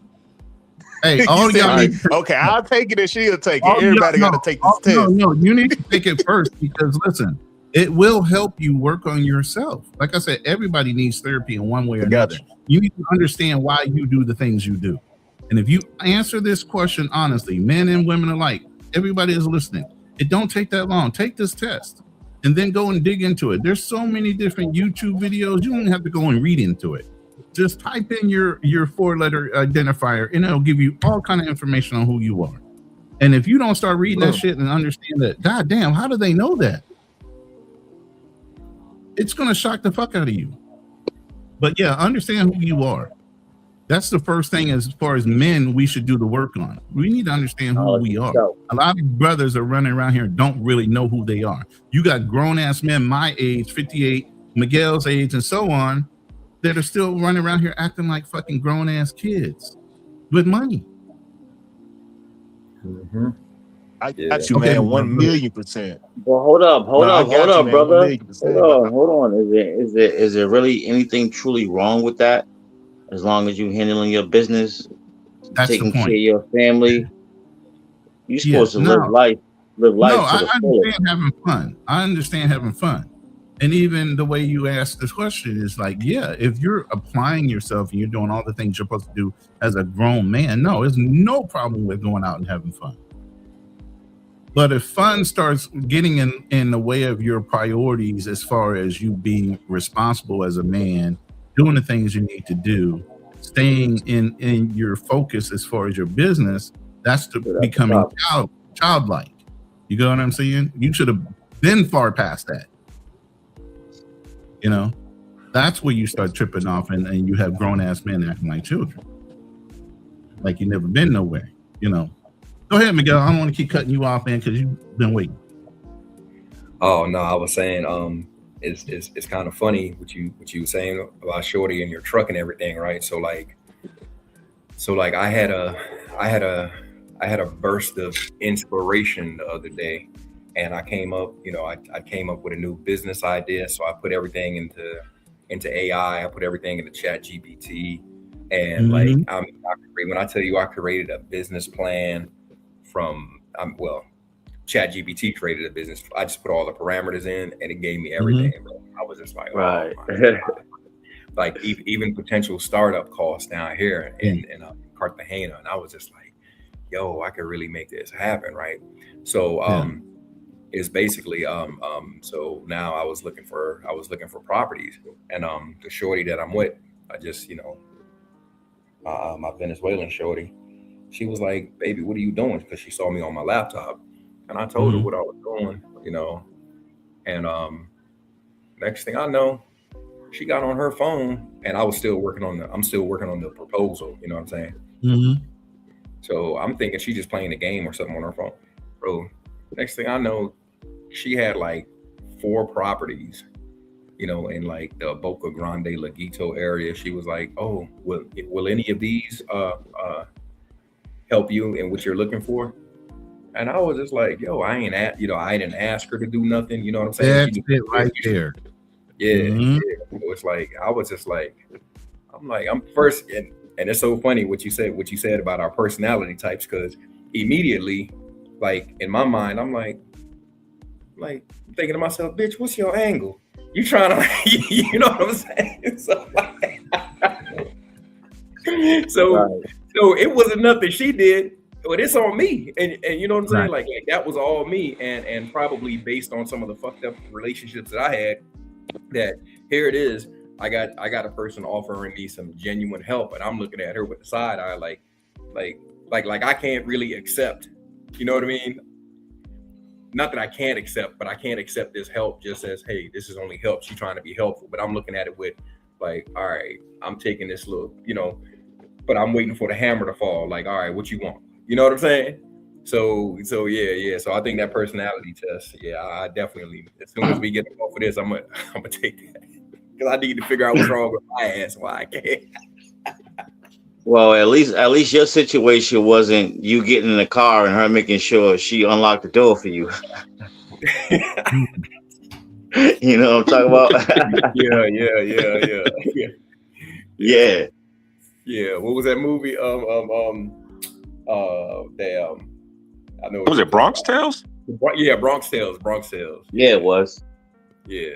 [SPEAKER 9] Hey, all
[SPEAKER 10] You said,
[SPEAKER 9] y'all need
[SPEAKER 10] okay, I'll take it and she'll take it.
[SPEAKER 9] all
[SPEAKER 10] Everybody
[SPEAKER 9] y'all-
[SPEAKER 10] got to take this test.
[SPEAKER 9] No, you need to take it first because listen, it will help you work on yourself. Like I said, everybody needs therapy in one way or another. You need to understand why you do the things you do. And if you answer this question honestly, men and women alike, everybody is listening. It don't take that long. Take this test and then go and dig into it. There's so many different YouTube videos. You don't have to go and read into it. Just type in your 4-letter identifier and it'll give you all kind of information on who you are. And if you don't start reading that shit and understand that, God damn, how do they know that? It's going to shock the fuck out of you. But yeah, understand who you are. That's the first thing as far as men we should do the work on. We need to understand who we are. A lot of brothers are running around here and don't really know who they are. You got grown-ass men my age, 58, Miguel's age, and so on, that are still running around here acting like fucking grown-ass kids with money.
[SPEAKER 12] Mm-hmm.
[SPEAKER 10] I got you, man, 1,000,000%.
[SPEAKER 5] Well, hold up, brother.
[SPEAKER 10] 1,000,000%.
[SPEAKER 5] Hold on. Is there really anything truly wrong with that? As long as you're handling your business,
[SPEAKER 9] That's the
[SPEAKER 5] taking
[SPEAKER 9] point.
[SPEAKER 5] care of your family, you're supposed to
[SPEAKER 9] no.
[SPEAKER 5] live life. Live life.
[SPEAKER 9] No,
[SPEAKER 5] to
[SPEAKER 9] I
[SPEAKER 5] the fullest.
[SPEAKER 9] understand having fun. I understand having fun. And even the way you ask this question is like, yeah, if you're applying yourself and you're doing all the things you're supposed to do as a grown man, no, there's no problem with going out and having fun. But if fun starts getting in the way of your priorities as far as you being responsible as a man, doing the things you need to do, staying in your focus as far as your business, that's becoming childlike. You know what I'm saying? You should have been far past that. You know, that's where you start tripping off, and you have grown ass men acting like children, like you never been nowhere. You know. Go ahead, Miguel. I don't want to keep cutting you off, man, because you've been waiting.
[SPEAKER 12] Oh no, I was saying, it's kind of funny what you were saying about Shorty and your truck and everything, right? So like I had a burst of inspiration the other day, and I came up, I came up with a new business idea. So I put everything into AI. I put everything into ChatGPT, and when I tell you I created a business plan from ChatGPT created a business. I just put all the parameters in, and it gave me everything. I was just like,
[SPEAKER 5] Right.
[SPEAKER 12] oh my God. Like even potential startup costs down here in Cartagena, and I was just like, yo, I could really make this happen, right? So it's basically so now I was looking for properties, and the shorty that I'm with, I just my Venezuelan shorty, she was like, baby, what are you doing? Because she saw me on my laptop, and I told her what I was doing, and next thing I know, she got on her phone, and I'm still working on the proposal, you know what I'm saying? So I'm thinking she's just playing a game or something on her phone. Bro, next thing I know, she had like 4 properties, in like the Boca Grande Laguito area. She was like, oh, will any of these help you in what you're looking for? And I was just like, yo, I didn't ask her to do nothing, you know what I'm saying?
[SPEAKER 9] That's it right there.
[SPEAKER 12] Yeah. It's like, I was just like, I'm first, and it's so funny what you said about our personality types, because immediately, like in my mind, I'm like thinking to myself, bitch, what's your angle? You trying to, you know what I'm saying? So it wasn't nothing she did, but it's on me, and you know what I'm saying? Like that was all me, and probably based on some of the fucked up relationships that I had. That here it is, I got a person offering me some genuine help, and I'm looking at her with the side eye, like I can't really accept, you know what I mean? Not that I can't accept, but I can't accept this help just as, hey, this is only help. She's trying to be helpful, but I'm looking at it with like, all right, I'm taking this little, but I'm waiting for the hammer to fall. Like, all right, what you want? You know what I'm saying? So yeah. So I think that personality test, I definitely, as soon as we get off of this, I'm gonna take that, because I need to figure out what's wrong with my ass, why I can't.
[SPEAKER 13] Well, at least your situation wasn't you getting in the car and her making sure she unlocked the door for you. You know what I'm talking about?
[SPEAKER 12] Yeah. What was that movie? I know.
[SPEAKER 4] Was it Bronx Tales?
[SPEAKER 12] Yeah, Bronx Tales.
[SPEAKER 13] Yeah, it was.
[SPEAKER 12] Yeah.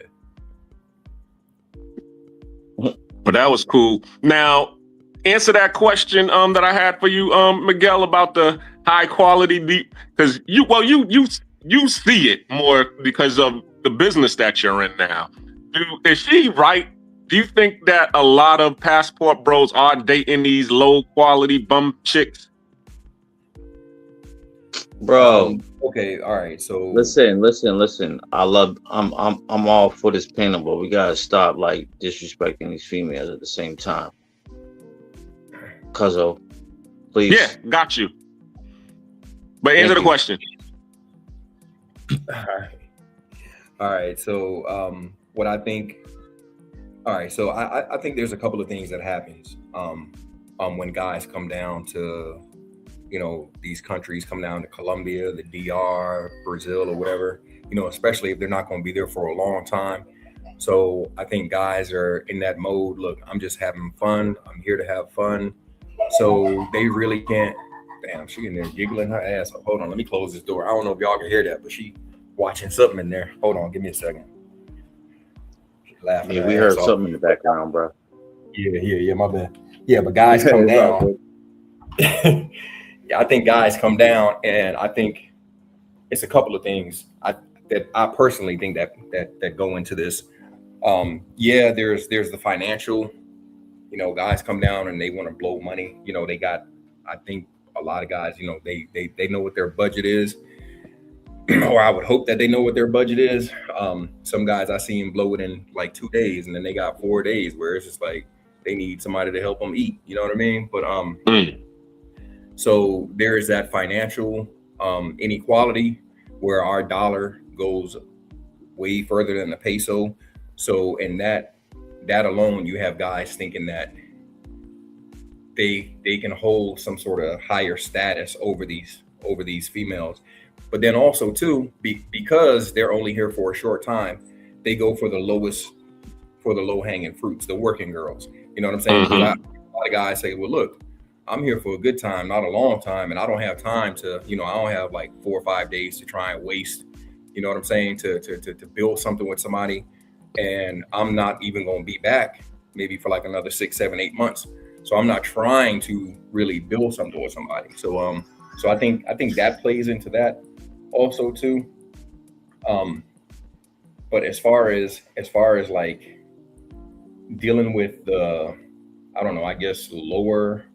[SPEAKER 4] But that was cool. Now, answer that question that I had for you, Miguel, about the high quality, because you see it more because of the business that you're in now. Is she right? Do you think that a lot of passport bros are dating these low quality bum chicks?
[SPEAKER 13] Bro,
[SPEAKER 12] okay, all right. So
[SPEAKER 13] listen. I'm all for this panel, but we gotta stop like disrespecting these females at the same time. Cuzzo, please.
[SPEAKER 4] Yeah, got you. But answer the question.
[SPEAKER 12] All right. So what I think. All right. So I think there's a couple of things that happens when guys come down to, these countries, come down to Colombia, the DR, Brazil, or whatever, especially if they're not going to be there for a long time. So I think guys are in that mode. Look, I'm just having fun. I'm here to have fun. So they really can't. Damn, she in there giggling her ass off. Hold on, let me close this door. I don't know if y'all can hear that, but she watching something in there. Hold on, give me a second. She's laughing.
[SPEAKER 13] Yeah, we heard something in the background, bro.
[SPEAKER 12] Yeah, my bad. Yeah, but guys come down. Yeah, I think guys come down, and I think it's a couple of things that I personally think that go into this. There's the financial. Guys come down and they want to blow money. I think a lot of guys, they know what their budget is. or I would hope that they know what their budget is. Some guys I see them blow it in like 2 days, and then they got 4 days where it's just like they need somebody to help them eat. You know what I mean? But so there is that financial inequality where our dollar goes way further than the peso. So in that alone, you have guys thinking that they can hold some sort of higher status over these females. But then also too, because they're only here for a short time, they go for the low hanging fruits, the working girls. You know what I'm saying? A lot of guys say, well, look, I'm here for a good time, not a long time. And I don't have time to, I don't have like 4 or 5 days to try and waste, you know what I'm saying? To build something with somebody. And I'm not even going to be back maybe for like another 6, 7, 8 months. So I'm not trying to really build something with somebody. So, so I think that plays into that also too. But as far as like dealing with the, I don't know, I guess lower,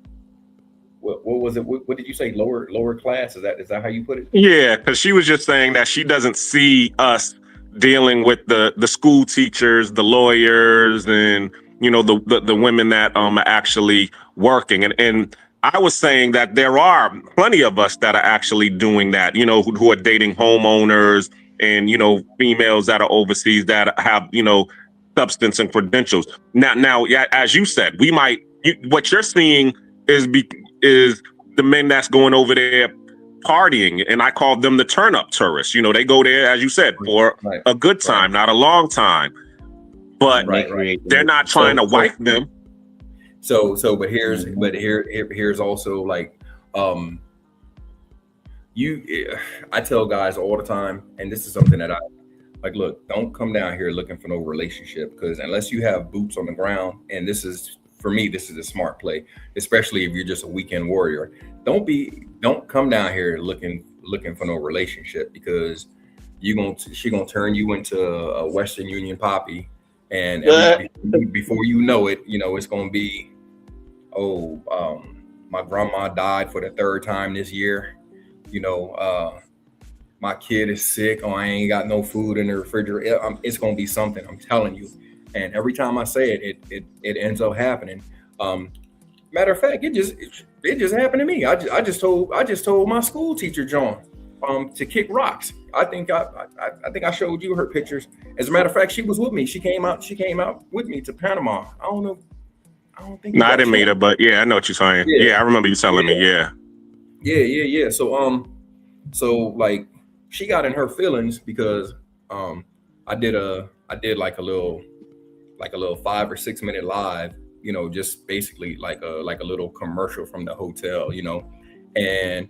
[SPEAKER 12] what was it? What did you say? Lower class? Is that how you put it?
[SPEAKER 4] Yeah, because she was just saying that she doesn't see us dealing with the school teachers, the lawyers, and the women that are actually working. And I was saying that there are plenty of us that are actually doing that, who are dating homeowners and, females that are overseas that have, substance and credentials. Now, yeah, as you said, what you're seeing is the men that's going over there partying, and I call them the turn up tourists. They go there, as you said, for a good time, not a long time. But they're not trying to wife them.
[SPEAKER 12] But here's also like, I tell guys all the time, and this is something that I like, look, don't come down here looking for no relationship, because unless you have boots on the ground, and this is, for me, this is a smart play, especially if you're just a weekend warrior. Don't come down here looking for no relationship, because she gonna turn you into a Western Union poppy, and before you know it, it's gonna be, my grandma died for the 3rd time this year. My kid is sick. I ain't got no food in the refrigerator. It's gonna be something, I'm telling you. And every time I say it ends up happening. Matter of fact, it just happened to me. I just told my school teacher, John, to kick rocks. I think I showed you her pictures. As a matter of fact, she was with me. She came out with me to Panama. I don't think.
[SPEAKER 4] No, I didn't meet her, but yeah, I know what you're saying. Yeah, I remember you telling me. Yeah.
[SPEAKER 12] Yeah. So like, she got in her feelings because I did like a little 5 or 6 minute live, just basically like a little commercial from the hotel, and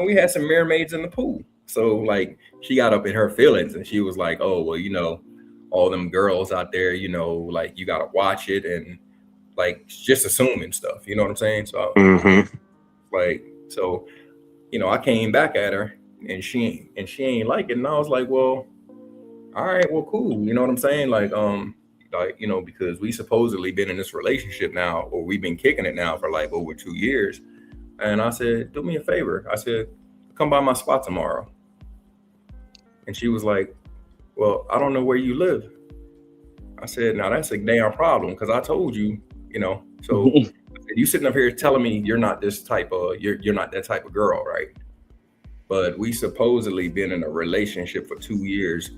[SPEAKER 12] we had some mermaids in the pool. So like, she got up in her feelings and she was like, oh, well, all them girls out there, like, you gotta watch it, and like, just assuming stuff, you know what I'm saying? So like, so I came back at her, and she ain't like it, and I was like, well, all right, well, cool, you know what I'm saying? Like, because we supposedly been in this relationship now, or we've been kicking it now for like over 2 years. And I said, do me a favor. I said, come by my spot tomorrow. And she was like, well, I don't know where you live. I said, now that's a damn problem, because I told you, so you sitting up here telling me you're not this type of, you're not that type of girl, right? But we supposedly been in a relationship for 2 years.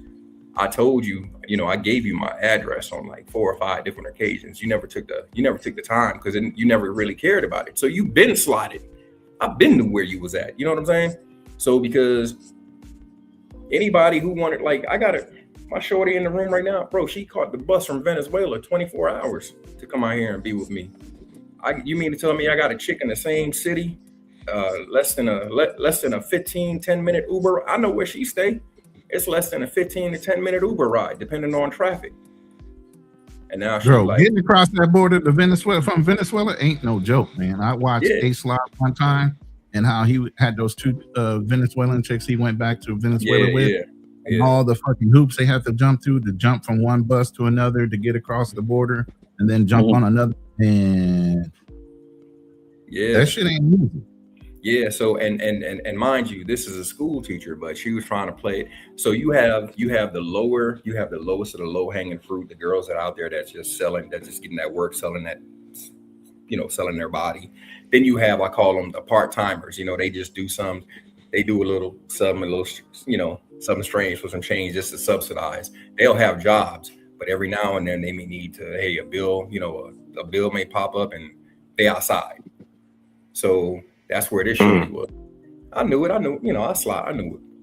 [SPEAKER 12] I told you, I gave you my address on like 4 or 5 different occasions. You never took the time, because you never really cared about it. So you've been slotted. I've been to where you was at. You know what I'm saying? So because anybody who wanted, like, I got my shorty in the room right now, bro. She caught the bus from Venezuela 24 hours to come out here and be with me. You mean to tell me I got a chick in the same city, less than a 15, 10-minute Uber? I know where she stay. It's less than a 15 to 10-minute Uber ride, depending on traffic. And now she's like,
[SPEAKER 9] getting across that border to Venezuela from Venezuela ain't no joke, man. I watched Ace Live one time, and how he had those 2 Venezuelan chicks he went back to Venezuela with. And all the fucking hoops they have to jump through to jump from one bus to another to get across the border, and then jump on another. And that shit ain't easy.
[SPEAKER 12] Yeah, so and mind you, this is a school teacher, but she was trying to play it. So you have the lowest of the low hanging fruit, the girls that are out there that's just getting that work, selling that, selling their body. Then you have, I call them the part timers. They just do something strange for some change just to subsidize. They'll have jobs, but every now and then they may need to, hey, a bill may pop up and they outside. So that's where this shorty was. I knew, I knew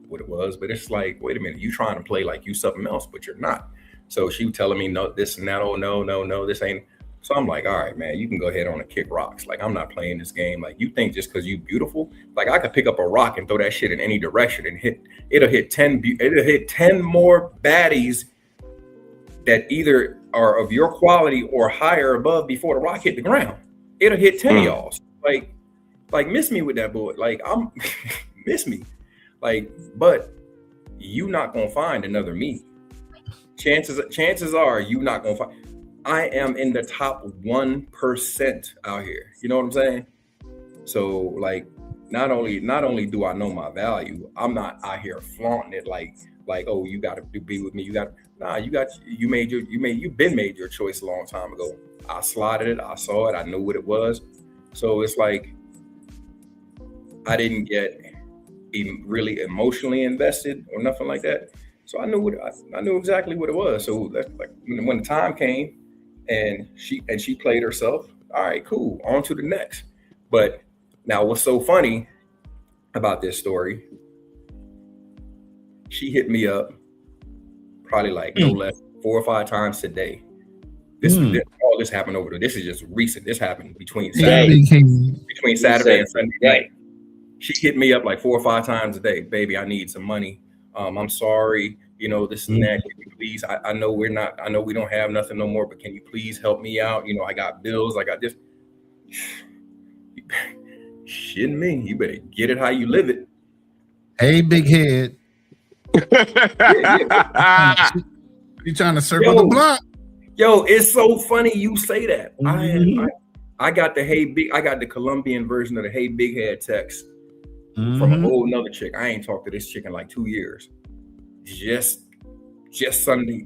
[SPEAKER 12] what it was, but it's like, wait a minute, you trying to play like you something else, but you're not. So she was telling me, no, this and that, oh, no, this ain't. So I'm like, all right, man, you can go ahead on and kick rocks. Like, I'm not playing this game. Like, you think just because you beautiful, like I could pick up a rock and throw that shit in any direction and it'll hit 10 more baddies that either are of your quality or higher above before the rock hit the ground. It'll hit 10 of y'all. So like miss me with that bullet. Like, I'm miss me. Like, but you not gonna find another me. Chances are you not gonna find. I am in the top 1% out here. You know what I'm saying? So like, not only do I know my value, I'm not out here flaunting it like, oh, you got to be with me. You've been made your choice a long time ago. I slotted it. I saw it. I knew what it was. So it's like, I didn't get even really emotionally invested or nothing like that. So I knew exactly what it was. So that's like when the time came, and she played herself. All right, cool. On to the next. But now what's so funny about this story, she hit me up probably like no less 4 or 5 times today. All this happened over there. This is just recent. This happened between Saturday and Sunday night. She hit me up like 4 or 5 times a day. Baby, I need some money. I'm sorry. This and that. Can you please? I know we don't have nothing no more, but can you please help me out? I got bills. I got this. Shitting me. You better get it how you live it.
[SPEAKER 9] Hey, big head. You trying to circle the block?
[SPEAKER 12] Yo, it's so funny you say that. I got the Colombian version of the Hey Big Head text from a whole nother chick. I ain't talked to this chick in like 2 years. Just Sunday,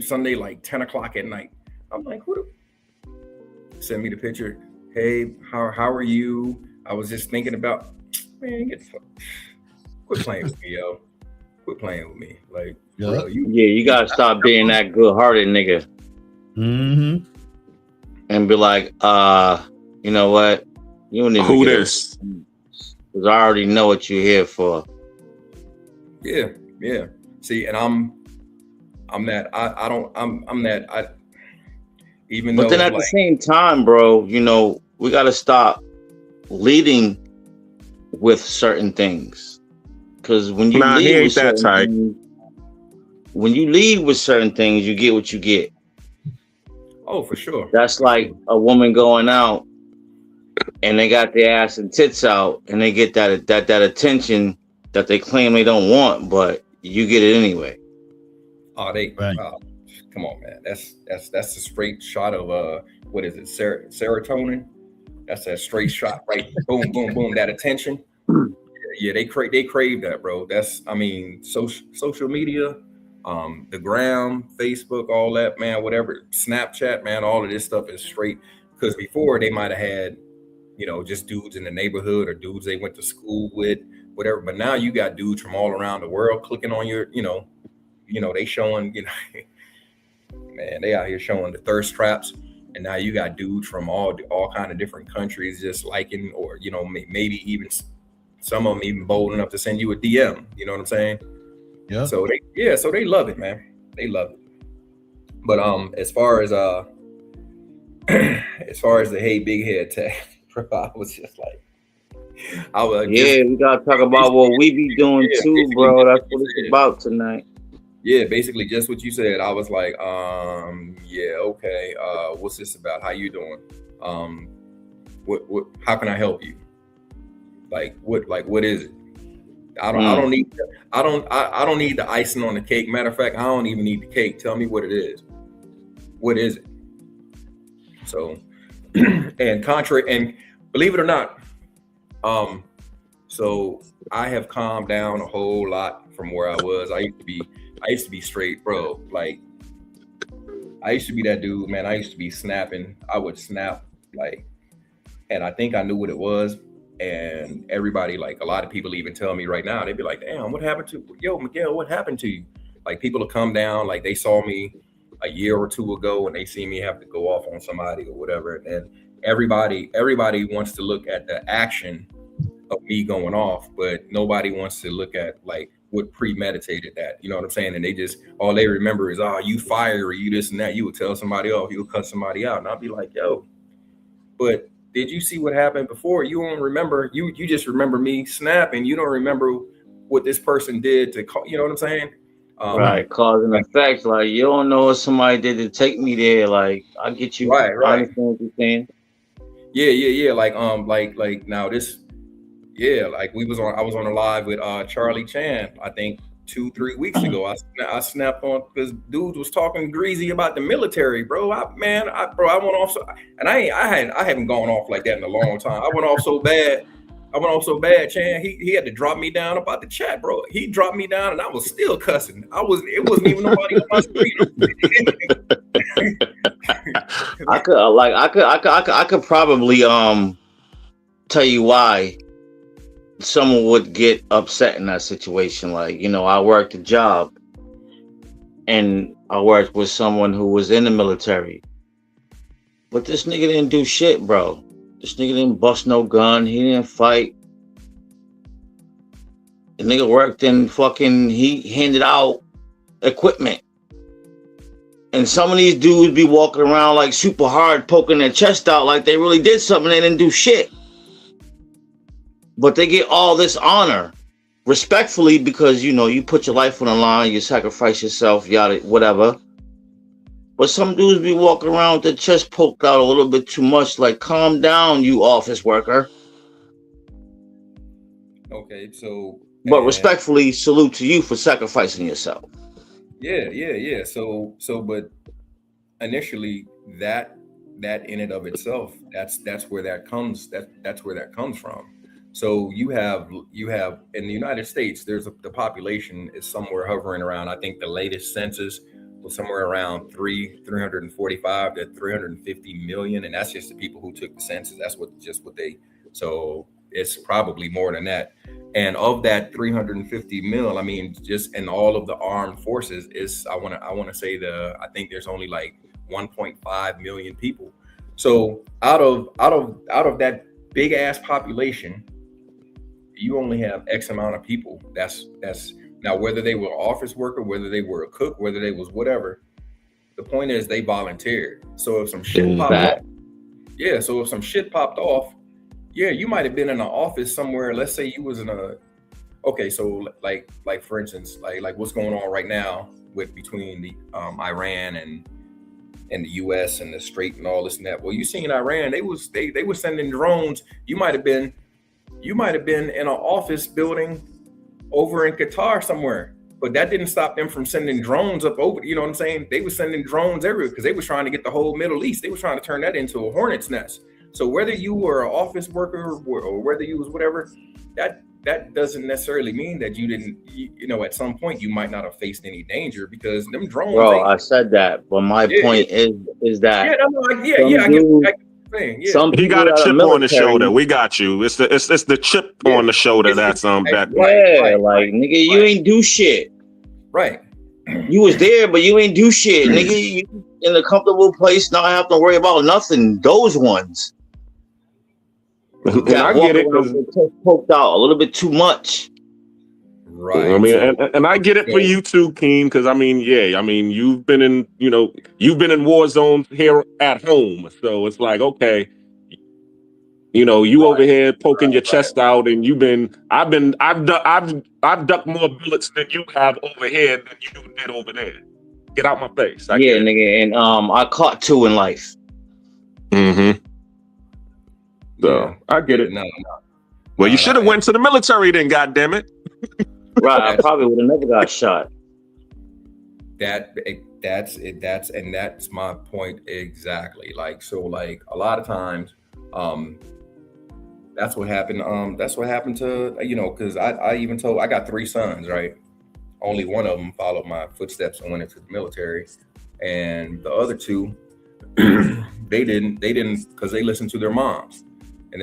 [SPEAKER 12] Sunday, like 10 o'clock at night. I'm like, send me the picture. Hey, how are you? I was just thinking about, man, quit playing with me, yo. Quit playing with me. Like, bro,
[SPEAKER 13] you gotta stop being that good-hearted nigga. And be like, you know what? You don't need
[SPEAKER 4] who this?
[SPEAKER 13] Because I already know what you're here for.
[SPEAKER 12] Yeah. See, and I'm that. Even though. But
[SPEAKER 13] then at the same time, bro, we gotta stop leading with certain things. Because when you lead with certain things, when you lead with certain things, you get what you get.
[SPEAKER 12] Oh, for sure.
[SPEAKER 13] That's like a woman going out and they got their ass and tits out and they get that attention that they claim they don't want, but you get it anyway.
[SPEAKER 12] Oh, come on, man. That's a straight shot of what is it? Serotonin. That's a straight shot, right? Boom, boom, boom. That attention. Yeah, they crave that, bro. That's, social media, the gram, Facebook, all that, man, whatever, Snapchat, man, all of this stuff is straight. Because before they might have had, just dudes in the neighborhood or dudes they went to school with, whatever. But now you got dudes from all around the world clicking on your, they showing, man, they out here showing the thirst traps. And now you got dudes from all kind of different countries just liking, or, maybe even some of them even bold enough to send you a DM. You know what I'm saying?
[SPEAKER 9] Yeah.
[SPEAKER 12] So they love it, man. They love it. But as far as the Hey Big Head tag, I was just like, we gotta talk about what we be doing too, bro. That's what it's about tonight. Yeah, basically just what you said. I was like, okay. What's this about? How you doing? What how can I help you? What is it? I don't need the icing on the cake. Matter of fact, I don't even need the cake. Tell me what it is. What is it? So, and believe it or not, So I have calmed down a whole lot from where I was. I used to be straight, bro. Like I used to be that dude, man. I used to be snapping. I would snap like, and I think I knew what it was. And everybody, like a lot of people even tell me right now, they'd be like, damn, what happened to Miguel, what happened to you? Like people will come down, like they saw me a year or two ago and they see me have to go off on somebody or whatever. And everybody wants to look at the action of me going off, but nobody wants to look at like what premeditated that. You know what I'm saying? And they just, all they remember is, oh, you fiery, you this and that. You would tell somebody off, you would cut somebody out. And I'll be like, yo, but did you see what happened before? You don't remember, you just remember me snapping. You don't remember what this person did to call, you know what I'm saying?
[SPEAKER 13] Right, cause and effects. Like you don't know what somebody did to take me there. Like I get you.
[SPEAKER 12] Right.
[SPEAKER 13] I understand what you're saying.
[SPEAKER 12] Yeah. Like now this, yeah. Like I was on a live with Charlie Chan. I think 2-3 weeks ago. I snapped on because dude was talking greasy about the military, bro. I went off. And I haven't gone off like that in a long time. I went off so bad. Chan, he had to drop me down about the chat, bro. He dropped me down and I was still cussing. It wasn't even nobody on my screen.
[SPEAKER 13] I could probably tell you why someone would get upset in that situation. Like, you know, I worked a job and I worked with someone who was in the military. But this nigga didn't do shit, bro. This nigga didn't bust no gun. He didn't fight. The nigga worked in he handed out equipment. And some of these dudes be walking around like super hard, poking their chest out like they really did something. They didn't do shit. But they get all this honor, respectfully, because, you know, you put your life on the line, you sacrifice yourself, yada, whatever. But some dudes be walking around with their chest poked out a little bit too much. Like, calm down, you office worker.
[SPEAKER 12] Okay, so.
[SPEAKER 13] But respectfully, salute to you for sacrificing yourself.
[SPEAKER 12] Yeah. So, but initially, that in and of itself, that's where that comes. That's where that comes from. So you have in the United States, the population is somewhere hovering around. I think the latest census was somewhere around 345 to 350 million, and that's just the people who took the census. That's what they. So it's probably more than that. And of that 350 mil, I mean, just in all of the armed forces, I want to say I think there's only like 1.5 million people. So out of that big ass population, you only have X amount of people. That's now whether they were office worker, whether they were a cook, whether they was whatever. The point is they volunteered. So if some shit popped off, so if some shit popped off, you might have been in an office somewhere. Let's say you was in so like for instance, like what's going on right now between the Iran and the US and the Strait and all this and that. Well, you seen Iran, they were sending drones. You might have been in an office building over in Qatar somewhere, but that didn't stop them from sending drones up over, you know what I'm saying? They were sending drones everywhere because they were trying to get the whole Middle East. They were trying to turn that into a hornet's nest. So whether you were an office worker or whether you was whatever, that doesn't necessarily mean that you didn't, at some point you might not have faced any danger because them drones.
[SPEAKER 13] Bro, I said that, but my point is that.
[SPEAKER 12] I get
[SPEAKER 10] Some he got a chip on the shoulder. We got you. It's the chip on the shoulder that's that.
[SPEAKER 13] Like nigga, you ain't do shit.
[SPEAKER 12] Right.
[SPEAKER 13] You was there, but you ain't do shit, nigga. You in a comfortable place, not have to worry about nothing. Those ones.
[SPEAKER 10] I get it.
[SPEAKER 13] Poked out a little bit too much.
[SPEAKER 12] Right.
[SPEAKER 10] I mean, and I get it for you too, Keen, because I mean, you've been in war zones here at home, so it's like, okay, you over here poking your chest out, and I've ducked more bullets than you have over here than you did over there. Get out my face.
[SPEAKER 13] Nigga, and I caught 2 in life.
[SPEAKER 10] Mm-hmm. So I get it.
[SPEAKER 12] No.
[SPEAKER 10] Well, you should have went to the military then, goddammit.
[SPEAKER 13] Right, I probably would have never got shot.
[SPEAKER 12] That's my point exactly. Like, so like a lot of times, that's what happened. That's what happened to, because I even told, I got 3 sons, right? Only one of them followed my footsteps and went into the military, and the other 2, they didn't because they listened to their moms, and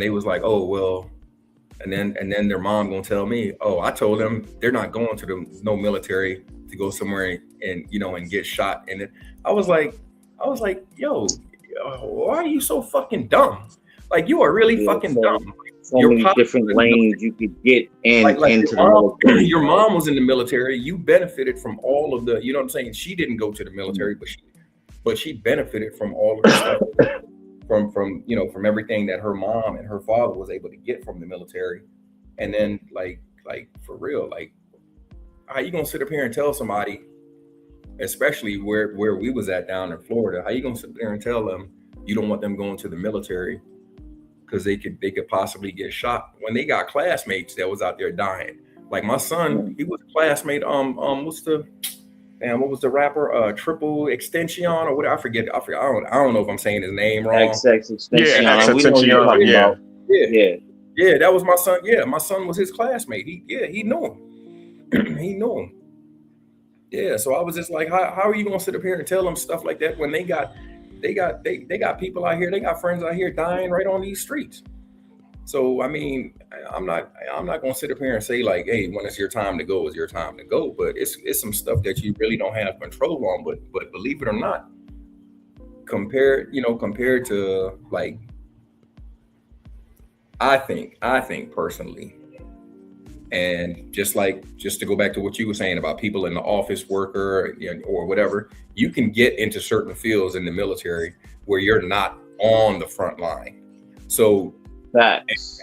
[SPEAKER 12] they was like, oh well, and then their mom gonna tell me, oh, I told them they're not going to no military to go somewhere and get shot. And I was like, yo, why are you so fucking dumb? Like, you are really fucking dumb.
[SPEAKER 13] So many different lanes you could get into the military.
[SPEAKER 12] Your mom was in the military. You benefited from all of the, you know what I'm saying? She didn't go to the military, but she benefited from all of the stuff from everything that her mom and her father was able to get from the military. And then like for real, like, how you gonna sit up here and tell somebody, especially where we was at down in Florida, how you gonna sit there and tell them you don't want them going to the military because they could possibly get shot when they got classmates that was out there dying? Like my son, he was a classmate. What was the rapper? Triple Extension or what? I forget. I don't know if I'm saying his name wrong.
[SPEAKER 13] XX Extension.
[SPEAKER 12] Yeah,
[SPEAKER 13] We know what you're talking about.
[SPEAKER 12] Yeah, that was my son. Yeah, my son was his classmate. He knew him. He knew him. Yeah, so I was just like, how are you gonna sit up here and tell them stuff like that when they got people out here, they got friends out here dying right on these streets. So I mean, I'm not gonna sit up here and say like, hey, when it's your time to go, it's your time to go. But it's some stuff that you really don't have control on. But believe it or not, compared to like, I think personally, and just to go back to what you were saying about people in the office worker or whatever, you can get into certain fields in the military where you're not on the front line. So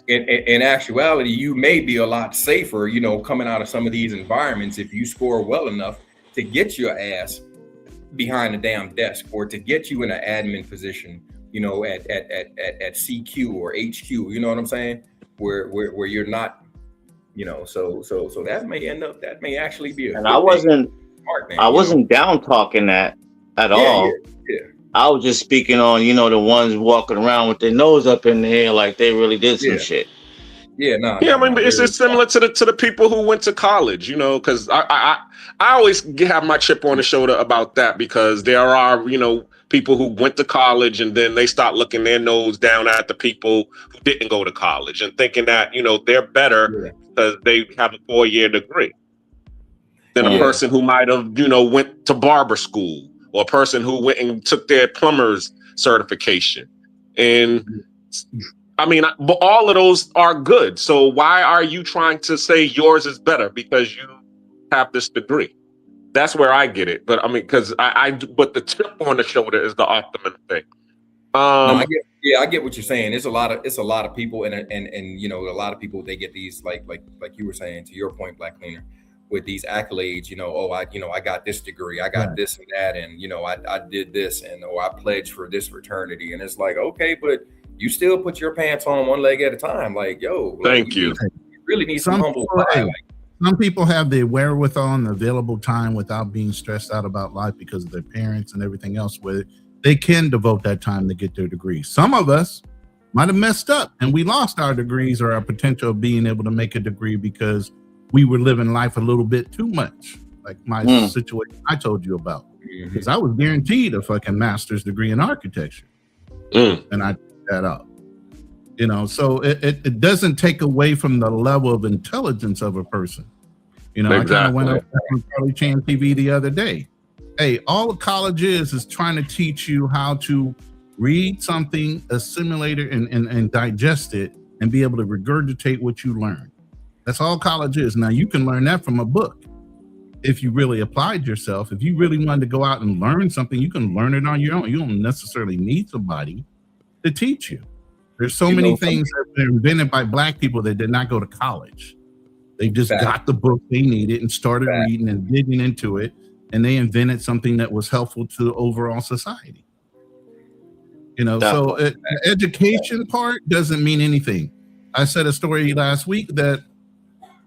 [SPEAKER 12] in actuality, you may be a lot safer, coming out of some of these environments if you score well enough to get your ass behind the damn desk or to get you in an admin position, at CQ or HQ. You know what I'm saying? Where you're not. So that may actually be a.
[SPEAKER 13] And I wasn't down talking that at all.
[SPEAKER 12] Yeah.
[SPEAKER 13] I was just speaking on, the ones walking around with their nose up in the air like they really did some shit.
[SPEAKER 12] Yeah, no.
[SPEAKER 4] Yeah, I mean, it's similar to the people who went to college, because I always have my chip on the shoulder about that, because there are, people who went to college and then they start looking their nose down at the people who didn't go to college and thinking that, they're better because they have a 4-year degree than a person who might have, went to barber school, or a person who went and took their plumber's certification. And I mean, but all of those are good. So why are you trying to say yours is better because you have this degree? That's where I get it. But I mean, because but the chip on the shoulder is the optimum thing.
[SPEAKER 12] I get what you're saying. It's a lot of people, and a lot of people, they get these like you were saying, to your point, Black Cleaner, with these accolades. I got this degree, I got this and that, and I did this, and I pledged for this fraternity, and it's like, okay, but you still put your pants on one leg at a time. Like, yo,
[SPEAKER 4] thank you.
[SPEAKER 12] You really need some humble pie.
[SPEAKER 9] Some people have the wherewithal and the available time without being stressed out about life because of their parents and everything else with it. They can devote that time to get their degree. Some of us might have messed up and we lost our degrees or our potential of being able to make a degree because we were living life a little bit too much. Like my situation I told you about. Because I was guaranteed a fucking master's degree in architecture. And I took that up. So it doesn't take away from the level of intelligence of a person. Exactly. I kind of went up on Charlie Chan TV the other day. Hey, all a college is trying to teach you how to read something, assimilate it, and digest it, and be able to regurgitate what you learn. That's all college is. Now, you can learn that from a book. If you really applied yourself, if you really wanted to go out and learn something, you can learn it on your own. You don't necessarily need somebody to teach you. There's so many things that were invented by Black people that did not go to college. They just got the book they needed and started reading and digging into it, and they invented something that was helpful to the overall society. So the education part doesn't mean anything. I said a story last week that,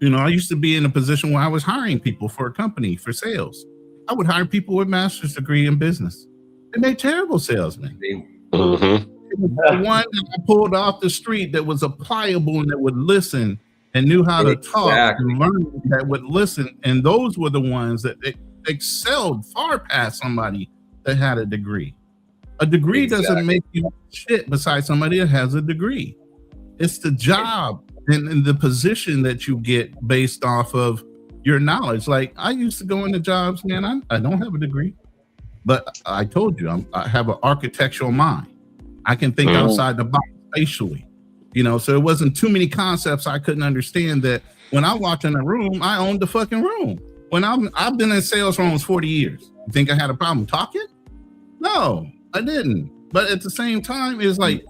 [SPEAKER 9] I used to be in a position where I was hiring people for a company for sales. I would hire people with master's degree in business, and they're terrible salesmen. It was the one that I pulled off the street that was pliable and that would listen and knew how to talk and learn, that would listen. And those were the ones that excelled far past somebody that had a degree. A degree doesn't make you shit beside somebody that has a degree. It's the job and the position that you get based off of your knowledge. Like I used to go into jobs, man, I don't have a degree, but I told you I have an architectural mind. I can think outside the box spatially, you know, so it wasn't too many concepts I couldn't understand. That when I walked in a room, I owned the fucking room. When I've been in sales for almost 40 years. You think I had a problem talking? No, I didn't. But at the same time, it's like,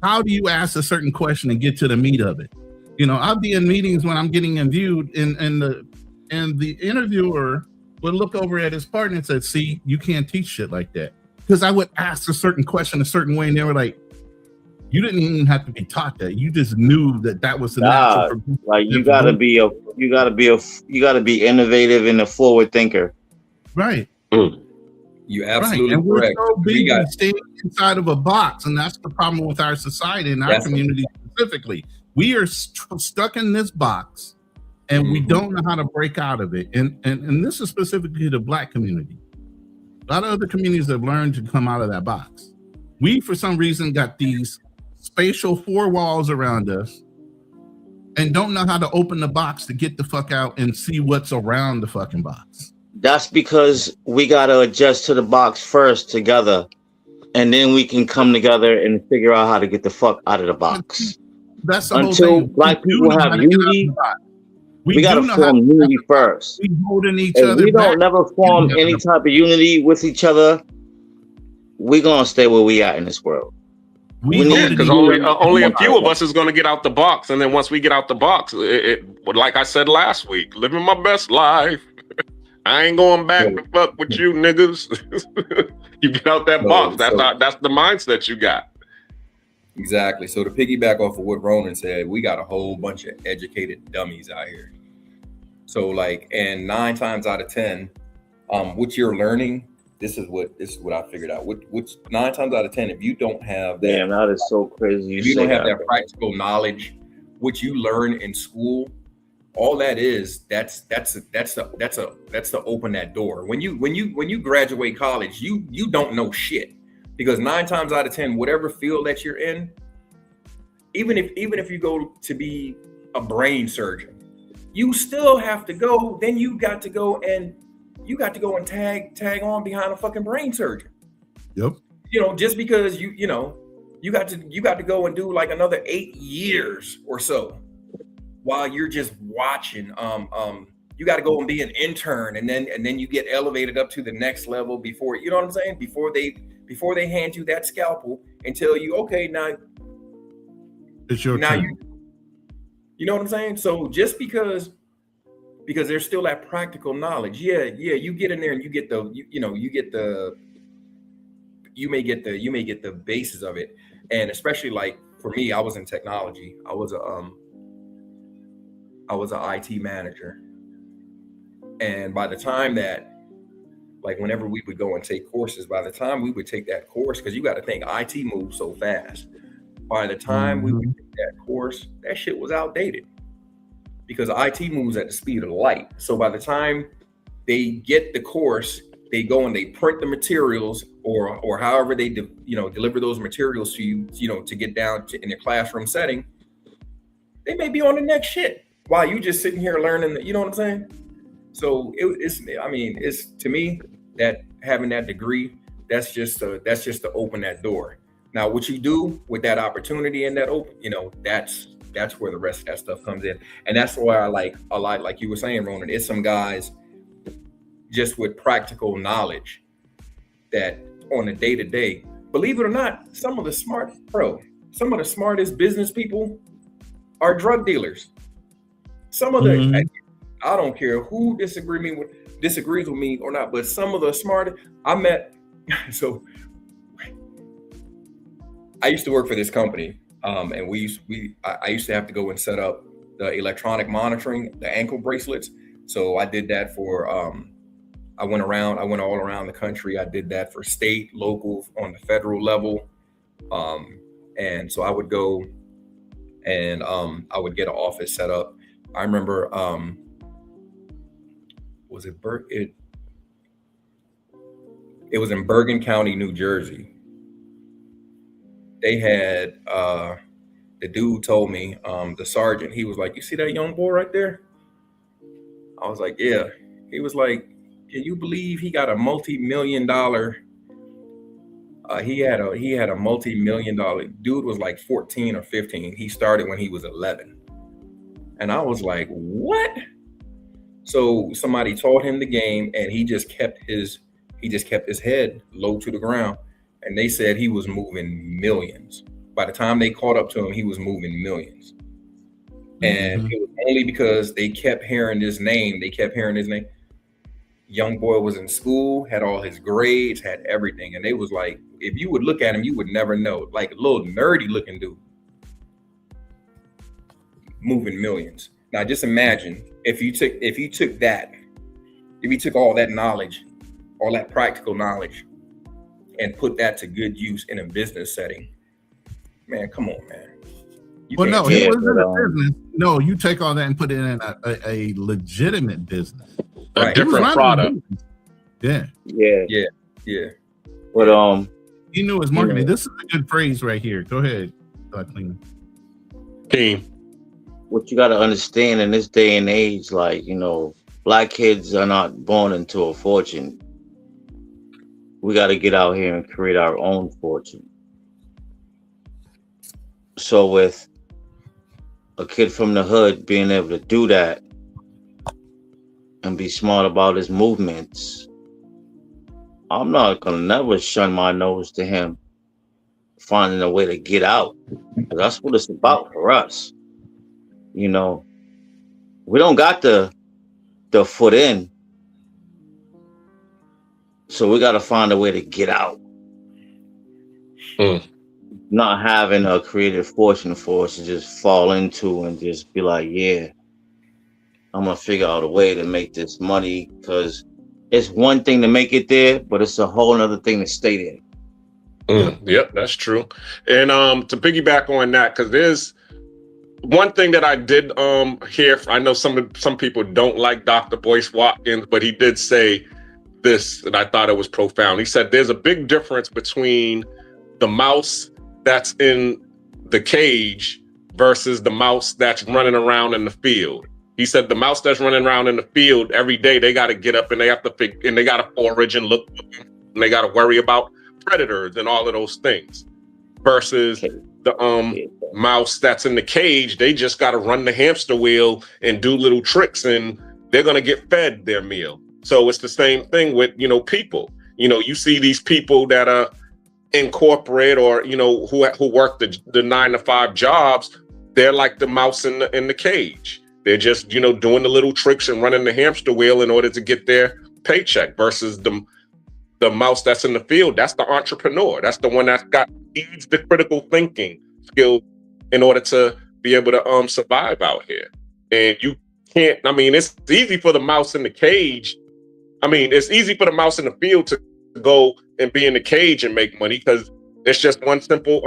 [SPEAKER 9] how do you ask a certain question and get to the meat of it? You know, I'll be in meetings when I'm getting interviewed and the interviewer would look over at his partner and said, see, you can't teach shit like that. Because I would ask a certain question a certain way, and they were like, you didn't even have to be taught that. You just knew that was the natural.
[SPEAKER 13] Like you gotta be innovative and a forward thinker.
[SPEAKER 9] Right.
[SPEAKER 12] You absolutely
[SPEAKER 9] and we're
[SPEAKER 12] correct.
[SPEAKER 9] so big on staying inside of a box, and that's the problem with our society and our community specifically. We are stuck in this box, and we don't know how to break out of it. And this is specifically the Black community. A lot of other communities have learned to come out of that box. We, for some reason, got these spatial four walls around us and don't know how to open the box to get the fuck out and see what's around the fucking box.
[SPEAKER 13] That's because we got to adjust to the box first together, and then we can come together and figure out how to get the fuck out of the box.
[SPEAKER 9] That's the
[SPEAKER 13] until
[SPEAKER 9] whole thing.
[SPEAKER 13] Black people have unity. We got to form unity first.
[SPEAKER 9] We holding each
[SPEAKER 13] if
[SPEAKER 9] other
[SPEAKER 13] we don't
[SPEAKER 9] back.
[SPEAKER 13] never form any type of unity with each other, we're gonna stay where we at in this world.
[SPEAKER 4] Because only a few of us is going to get out the box, and then once we get out the box, like I said last week, living my best life. I ain't going back to fuck with you niggas. You get out that box. That's the mindset you got.
[SPEAKER 12] Exactly. So to piggyback off of what Ronan said, we got a whole bunch of educated dummies out here. So like, and 9 times out of 10, what you're learning, this is what I figured out. Which 9 times out of 10, if you don't have that,
[SPEAKER 13] damn, that is so crazy.
[SPEAKER 12] If you don't have that practical knowledge, what you learn in school, all that is, that's to open that door. When you graduate college, you don't know shit. Because 9 times out of 10, whatever field that you're in, even if you go to be a brain surgeon, you still have to go. Then you got to go and tag on behind a fucking brain surgeon.
[SPEAKER 9] Yep.
[SPEAKER 12] You know, just because you got to go and do like another 8 years or so while you're just watching. You got to go and be an intern, and then you get elevated up to the next level before, you know what I'm saying? Before they hand you that scalpel and tell you, okay, now
[SPEAKER 9] it's your turn.
[SPEAKER 12] You know what I'm saying? So just because there's still that practical knowledge, you get in there and you may get the basis of it. And especially like for me, I was in technology. I was an IT manager. And by the time that, like whenever we would go and take courses, by the time we would take that course, because you got to think IT moves so fast. By the time we would take that course, that shit was outdated because IT moves at the speed of light. So by the time they get the course, they go and they print the materials or however they deliver those materials to you, to get down to in a classroom setting, they may be on the next shit while you just sitting here learning, you know what I'm saying? So it's to me that having that degree, that's just to open that door. Now, what you do with that opportunity and that open, that's where the rest of that stuff comes in. And that's why I like a lot, like you were saying, Ronan, it's some guys just with practical knowledge that on a day-to-day, believe it or not, some of the smartest business people are drug dealers. Some of the, I don't care who disagrees with me or not, but some of the smartest I met. So I used to work for this company, and I used to have to go and set up the electronic monitoring, the ankle bracelets. So I did that for. I went all around the country. I did that for state, local, on the federal level. And so I would go and I would get an office set up. I remember, was it it was in Bergen County, New Jersey. They had, the dude told me, the sergeant, he was like, "You see that young boy right there?" I was like, "Yeah." He was like, "Can you believe he got a multi-million-dollar?" He had a multi-million-dollar. Dude was like 14 or 15. He started when he was 11, and I was like, "What?" So somebody taught him the game, and he just kept his head low to the ground, and they said he was moving millions. By the time they caught up to him, he was moving millions. And it was only because they kept hearing his name. Young boy was in school, had all his grades, had everything. And they was like, if you would look at him, you would never know. Like a little nerdy looking dude moving millions. Now just imagine if you took all that knowledge, all that practical knowledge, and put that to good use in a business setting. Man, come on, man.
[SPEAKER 9] Well, no, he was in a business. No, you take all that and put it in a legitimate business.
[SPEAKER 4] A different product.
[SPEAKER 9] Yeah.
[SPEAKER 13] But
[SPEAKER 9] he knew his marketing. This is a good phrase right here. Go ahead, Clean.
[SPEAKER 4] Team.
[SPEAKER 13] What you got to understand in this day and age, like, you know, black kids are not born into a fortune. We got to get out here and create our own fortune. So with a kid from the hood being able to do that and be smart about his movements, I'm not gonna never shun my nose to him finding a way to get out. That's what it's about for us. You know, we don't got the foot in, so we got to find a way to get out. Not having a creative fortune for us to just fall into and just be like, yeah, I'm gonna figure out a way to make this money, because it's one thing to make it there, but it's a whole other thing to stay there.
[SPEAKER 4] Yep, that's true. And to piggyback on that, because there's one thing that I did hear. I know some people don't like Dr. Boyce Watkins, but he did say this, and I thought it was profound. He said there's a big difference between the mouse that's in the cage versus the mouse that's running around in the field. He said the mouse that's running around in the field every day, they got to get up and they have to and they got to forage and look, and they got to worry about predators and all of those things. Versus the mouse that's in the cage, they just got to run the hamster wheel and do little tricks, and they're gonna get fed their meal. So it's the same thing with, you know, people. You know, you see these people that are in corporate, or, you know, who work the 9-to-5 jobs. They're like the mouse in the cage. They're just, you know, doing the little tricks and running the hamster wheel in order to get their paycheck. Versus the mouse that's in the field, that's the entrepreneur. That's the one that's needs the critical thinking skill in order to be able to survive out here. And you can't, I mean, it's easy for the mouse in the cage. I mean, it's easy for the mouse in the field to go and be in the cage and make money, because it's just one simple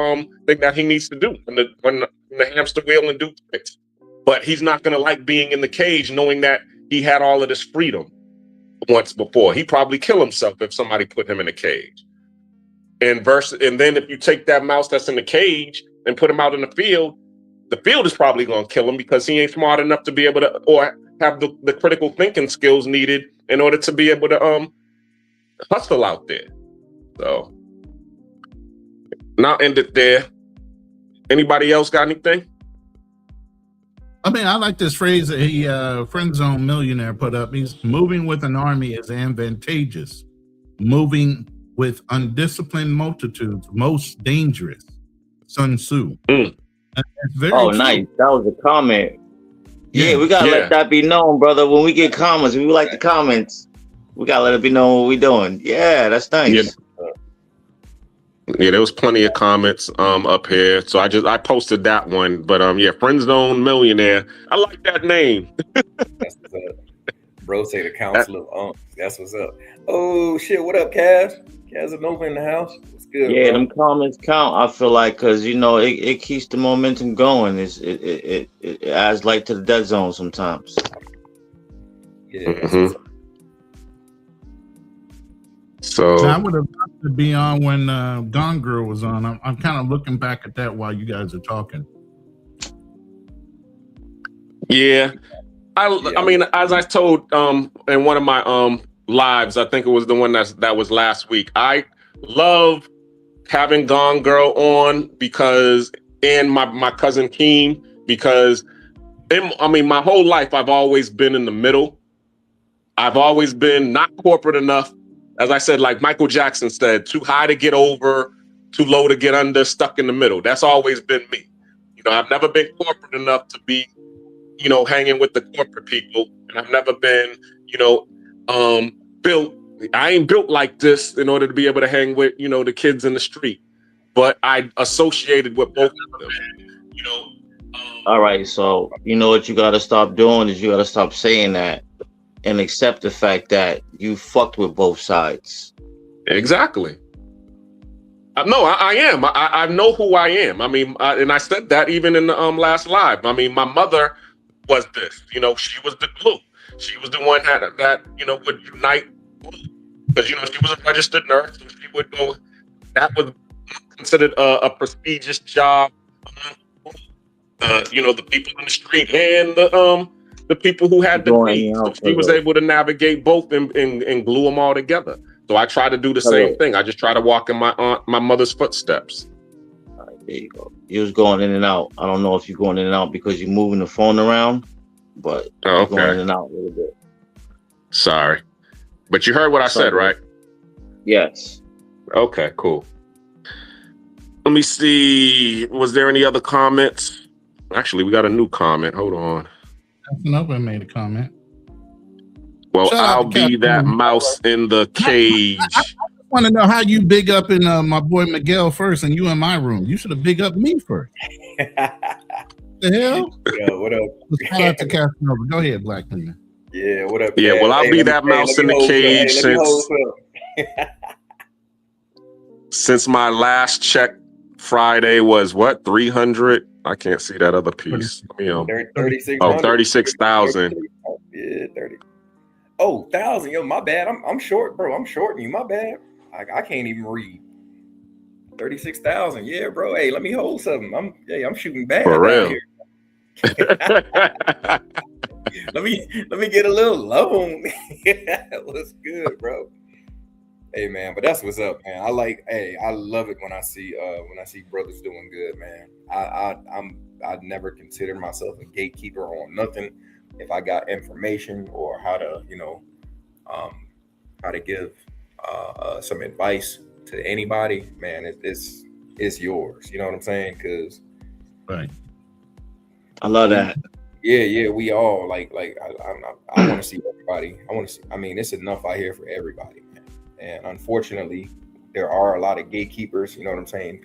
[SPEAKER 4] thing that he needs to do in the hamster wheel and do tricks. But he's not going to like being in the cage knowing that he had all of this freedom once before. He'd probably kill himself if somebody put him in a cage. And then if you take that mouse that's in the cage and put him out in the field is probably going to kill him, because he ain't smart enough to be able to, or have the critical thinking skills needed in order to be able to hustle out there. So now end it there. Anybody else got anything?
[SPEAKER 9] I mean, I like this phrase that he Friend Zone Millionaire put up. He's moving with an army is advantageous. Moving with undisciplined multitudes, most dangerous. Sun Tzu.
[SPEAKER 13] Nice. That was a comment. Yeah, we gotta let that be known, brother. When we get comments, we like the comments. We gotta let it be known what we're doing. Yeah, that's nice.
[SPEAKER 4] Yeah, there was plenty of comments up here. So I posted that one. But Friend Zone Millionaire. I like that name.
[SPEAKER 12] That's what's up. Bro say the council of unks. That's what's up. Oh shit, what up, Kaz? Kaz Nova in the house. What's Good,
[SPEAKER 13] Yeah,
[SPEAKER 12] bro.
[SPEAKER 13] them comments count. I feel like because it keeps the momentum going. It adds light to the dead zone sometimes.
[SPEAKER 12] Yeah. That's what's up.
[SPEAKER 4] So
[SPEAKER 9] I would have loved to be on when Gone Girl was on. I'm kind of looking back at that while you guys are talking.
[SPEAKER 4] yeah, I mean, as I told in one of my lives, I think it was the one that was last week. I love having Gone Girl on because, and my cousin Keem, because my whole life I've always been in the middle. I've always been not corporate enough. As I said, like Michael Jackson said, too high to get over, too low to get under, stuck in the middle. That's always been me. I've never been corporate enough to be, hanging with the corporate people. And I've never been, built. I ain't built like this in order to be able to hang with, the kids in the street. But I associated with both of them.
[SPEAKER 13] All right, so what you got to stop doing is you got to stop saying that and accept the fact that you fucked with both sides.
[SPEAKER 4] Exactly. No, I am. I know who I am. I mean, and I said that even in the last live. I mean, my mother was this. She was the glue. She was the one that would unite. Because she was a registered nurse, so she would go. That was considered a prestigious job. The people in the street and the people who had the needs. So she was able to navigate both and glue them all together. So I try to do the same thing. I just try to walk in my mother's footsteps.
[SPEAKER 13] All right, there you go. You was going in and out. I don't know if you're going in and out because you're moving the phone around, but you're going in and out a little bit.
[SPEAKER 4] Sorry. But you heard what I said, right?
[SPEAKER 13] Yes.
[SPEAKER 4] Okay, cool. Let me see. Was there any other comments? Actually, we got a new comment. Hold on.
[SPEAKER 9] Nobody made a comment.
[SPEAKER 4] Well, I'll be that mouse in the cage.
[SPEAKER 9] I just want to know how you big up in my boy Miguel first and you in my room. You should have big up me first. The hell?
[SPEAKER 12] Yo, what up?
[SPEAKER 9] Shout out to Casanova. Go ahead, Black man.
[SPEAKER 12] Yeah, what up?
[SPEAKER 4] Yeah, well, I'll be that mouse in the cage since my last check Friday was what, 300? I can't see that other piece.
[SPEAKER 12] 36.
[SPEAKER 4] Oh, 36,000.
[SPEAKER 12] Yeah, 30. Oh, 1,000. Yo, my bad. I'm short, bro. I'm shorting you. My bad. I can't even read. 36,000. Yeah, bro. Hey, let me hold something. I'm shooting bad
[SPEAKER 4] for real.
[SPEAKER 12] Here. let me get a little loan. What's good, bro? Hey man, but that's what's up, man. I love it when I see brothers doing good, man. I'd never considered myself a gatekeeper on nothing. If I got information or how to give some advice to anybody, man, it's yours. You know what I'm saying? Because
[SPEAKER 9] right.
[SPEAKER 13] I love that.
[SPEAKER 12] Yeah, we all like. I want to see everybody. I mean, it's enough out here for everybody, man. And unfortunately, there are a lot of gatekeepers. You know what I'm saying?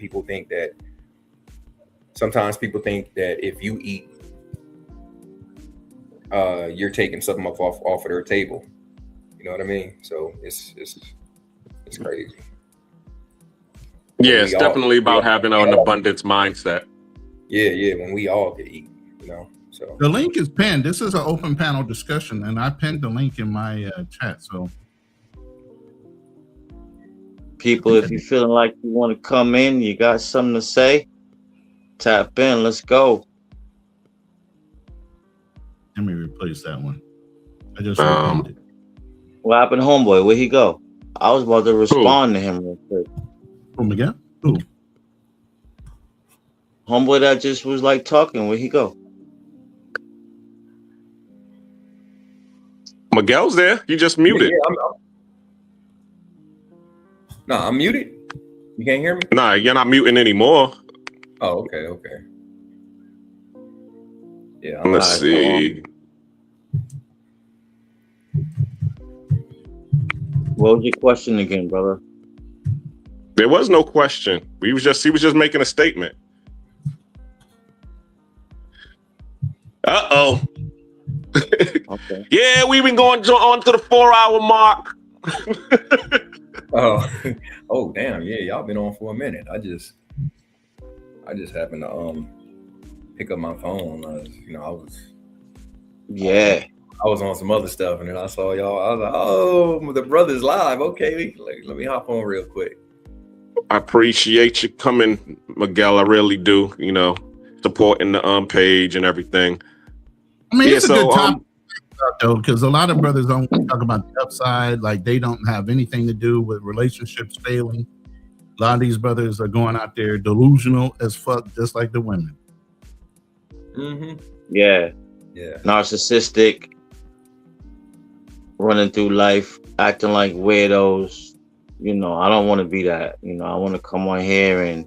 [SPEAKER 12] Sometimes people think that if you eat, you're taking something off of their table. You know what I mean? So it's crazy.
[SPEAKER 4] Yeah, it's definitely about having an abundance mindset.
[SPEAKER 12] Yeah, when we all can eat, So
[SPEAKER 9] the link is pinned. This is an open panel discussion, and I pinned the link in my chat. So,
[SPEAKER 13] people, if you're feeling like you want to come in, you got something to say, tap in. Let's go.
[SPEAKER 9] Let me replace that one. I just opened it.
[SPEAKER 13] What happened to Homeboy? Where'd he go? I was about to respond to him real quick.
[SPEAKER 9] Oh, Miguel? Who?
[SPEAKER 13] Homeboy that just was like talking. Where'd he go?
[SPEAKER 4] Miguel's there. You just muted.
[SPEAKER 12] No, I'm muted. You can't hear me?
[SPEAKER 4] Nah, you're not muting anymore.
[SPEAKER 12] Oh, okay. Yeah.
[SPEAKER 4] Let's see.
[SPEAKER 13] What was your question again, brother?
[SPEAKER 4] There was no question. He was just making a statement. Uh-oh.
[SPEAKER 13] Okay.
[SPEAKER 4] Yeah, we've been going on to the 4-hour mark.
[SPEAKER 12] Oh, oh, damn, yeah, y'all been on for a minute. I just happened to pick up my phone.
[SPEAKER 13] Yeah.
[SPEAKER 12] I was on some other stuff, and then I saw y'all. I was like, oh, the brother's live. Okay, let me hop on real quick.
[SPEAKER 4] I appreciate you coming, Miguel. I really do. Supporting the page and everything.
[SPEAKER 9] I mean, it's a good time though, because a lot of brothers don't talk about the upside, like they don't have anything to do with relationships failing. A lot of these brothers are going out there delusional as fuck, just like the women.
[SPEAKER 12] Mm-hmm.
[SPEAKER 13] Yeah. Narcissistic, running through life, acting like weirdos. I don't want to be that. I want to come on here and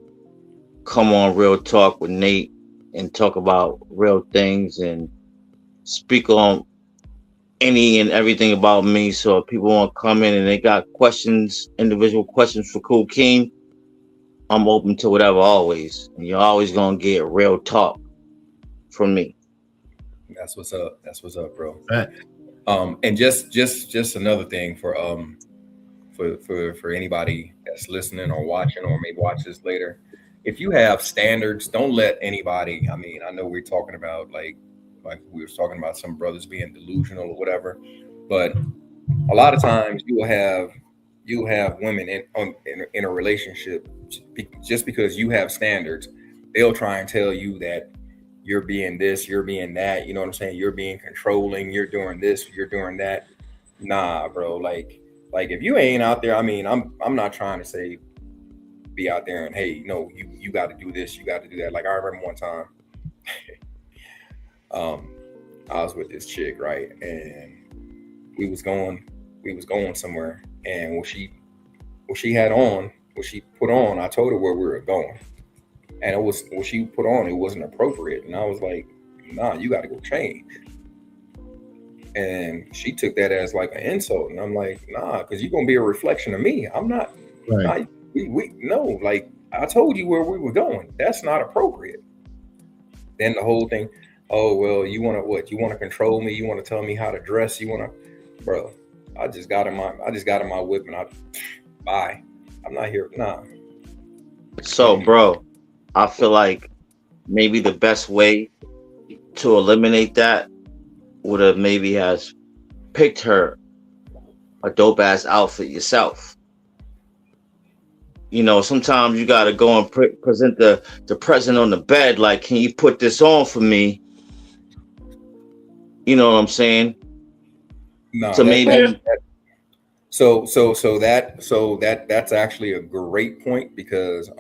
[SPEAKER 13] come on Real Talk with Nate and talk about real things and speak on any and everything about me. So if people want to come in and they got questions, individual questions for Kool King, I'm open to whatever always. And you're always going to get real talk from me.
[SPEAKER 12] That's what's up. That's what's up, bro. And just another thing for anybody that's listening or watching or maybe watch this later. If you have standards, don't let anybody, I mean, I know we're talking about like we were talking about some brothers being delusional or whatever, but a lot of times you'll have women in a relationship, just because you have standards, they'll try and tell you that you're being this, you're being that, you know what I'm saying? You're being controlling, you're doing this, you're doing that. Nah, bro, like if you ain't out there, I mean, I'm not trying to say be out there and, hey, you got to do this, you got to do that. Like I remember one time, I was with this chick, right? And we was going somewhere, and what she put on, I told her where we were going. And it was what she put on, it wasn't appropriate. And I was like, nah, you got to go change. And she took that as like an insult. And I'm like, nah, because you're going to be a reflection of me. I'm not,
[SPEAKER 9] right.
[SPEAKER 12] No, like I told you where we were going. That's not appropriate. Then the whole thing, oh, well, you want to what? You want to control me? You want to tell me how to dress? You want to, bro, I just got in my whip and bye. I'm not here. Nah.
[SPEAKER 13] So, bro, I feel like maybe the best way to eliminate that would have maybe has picked her a dope ass outfit yourself. Sometimes you got to go and present the present on the bed. Like, can you put this on for me? You know what I'm saying?
[SPEAKER 12] No.
[SPEAKER 13] So maybe.
[SPEAKER 12] That's actually a great point, because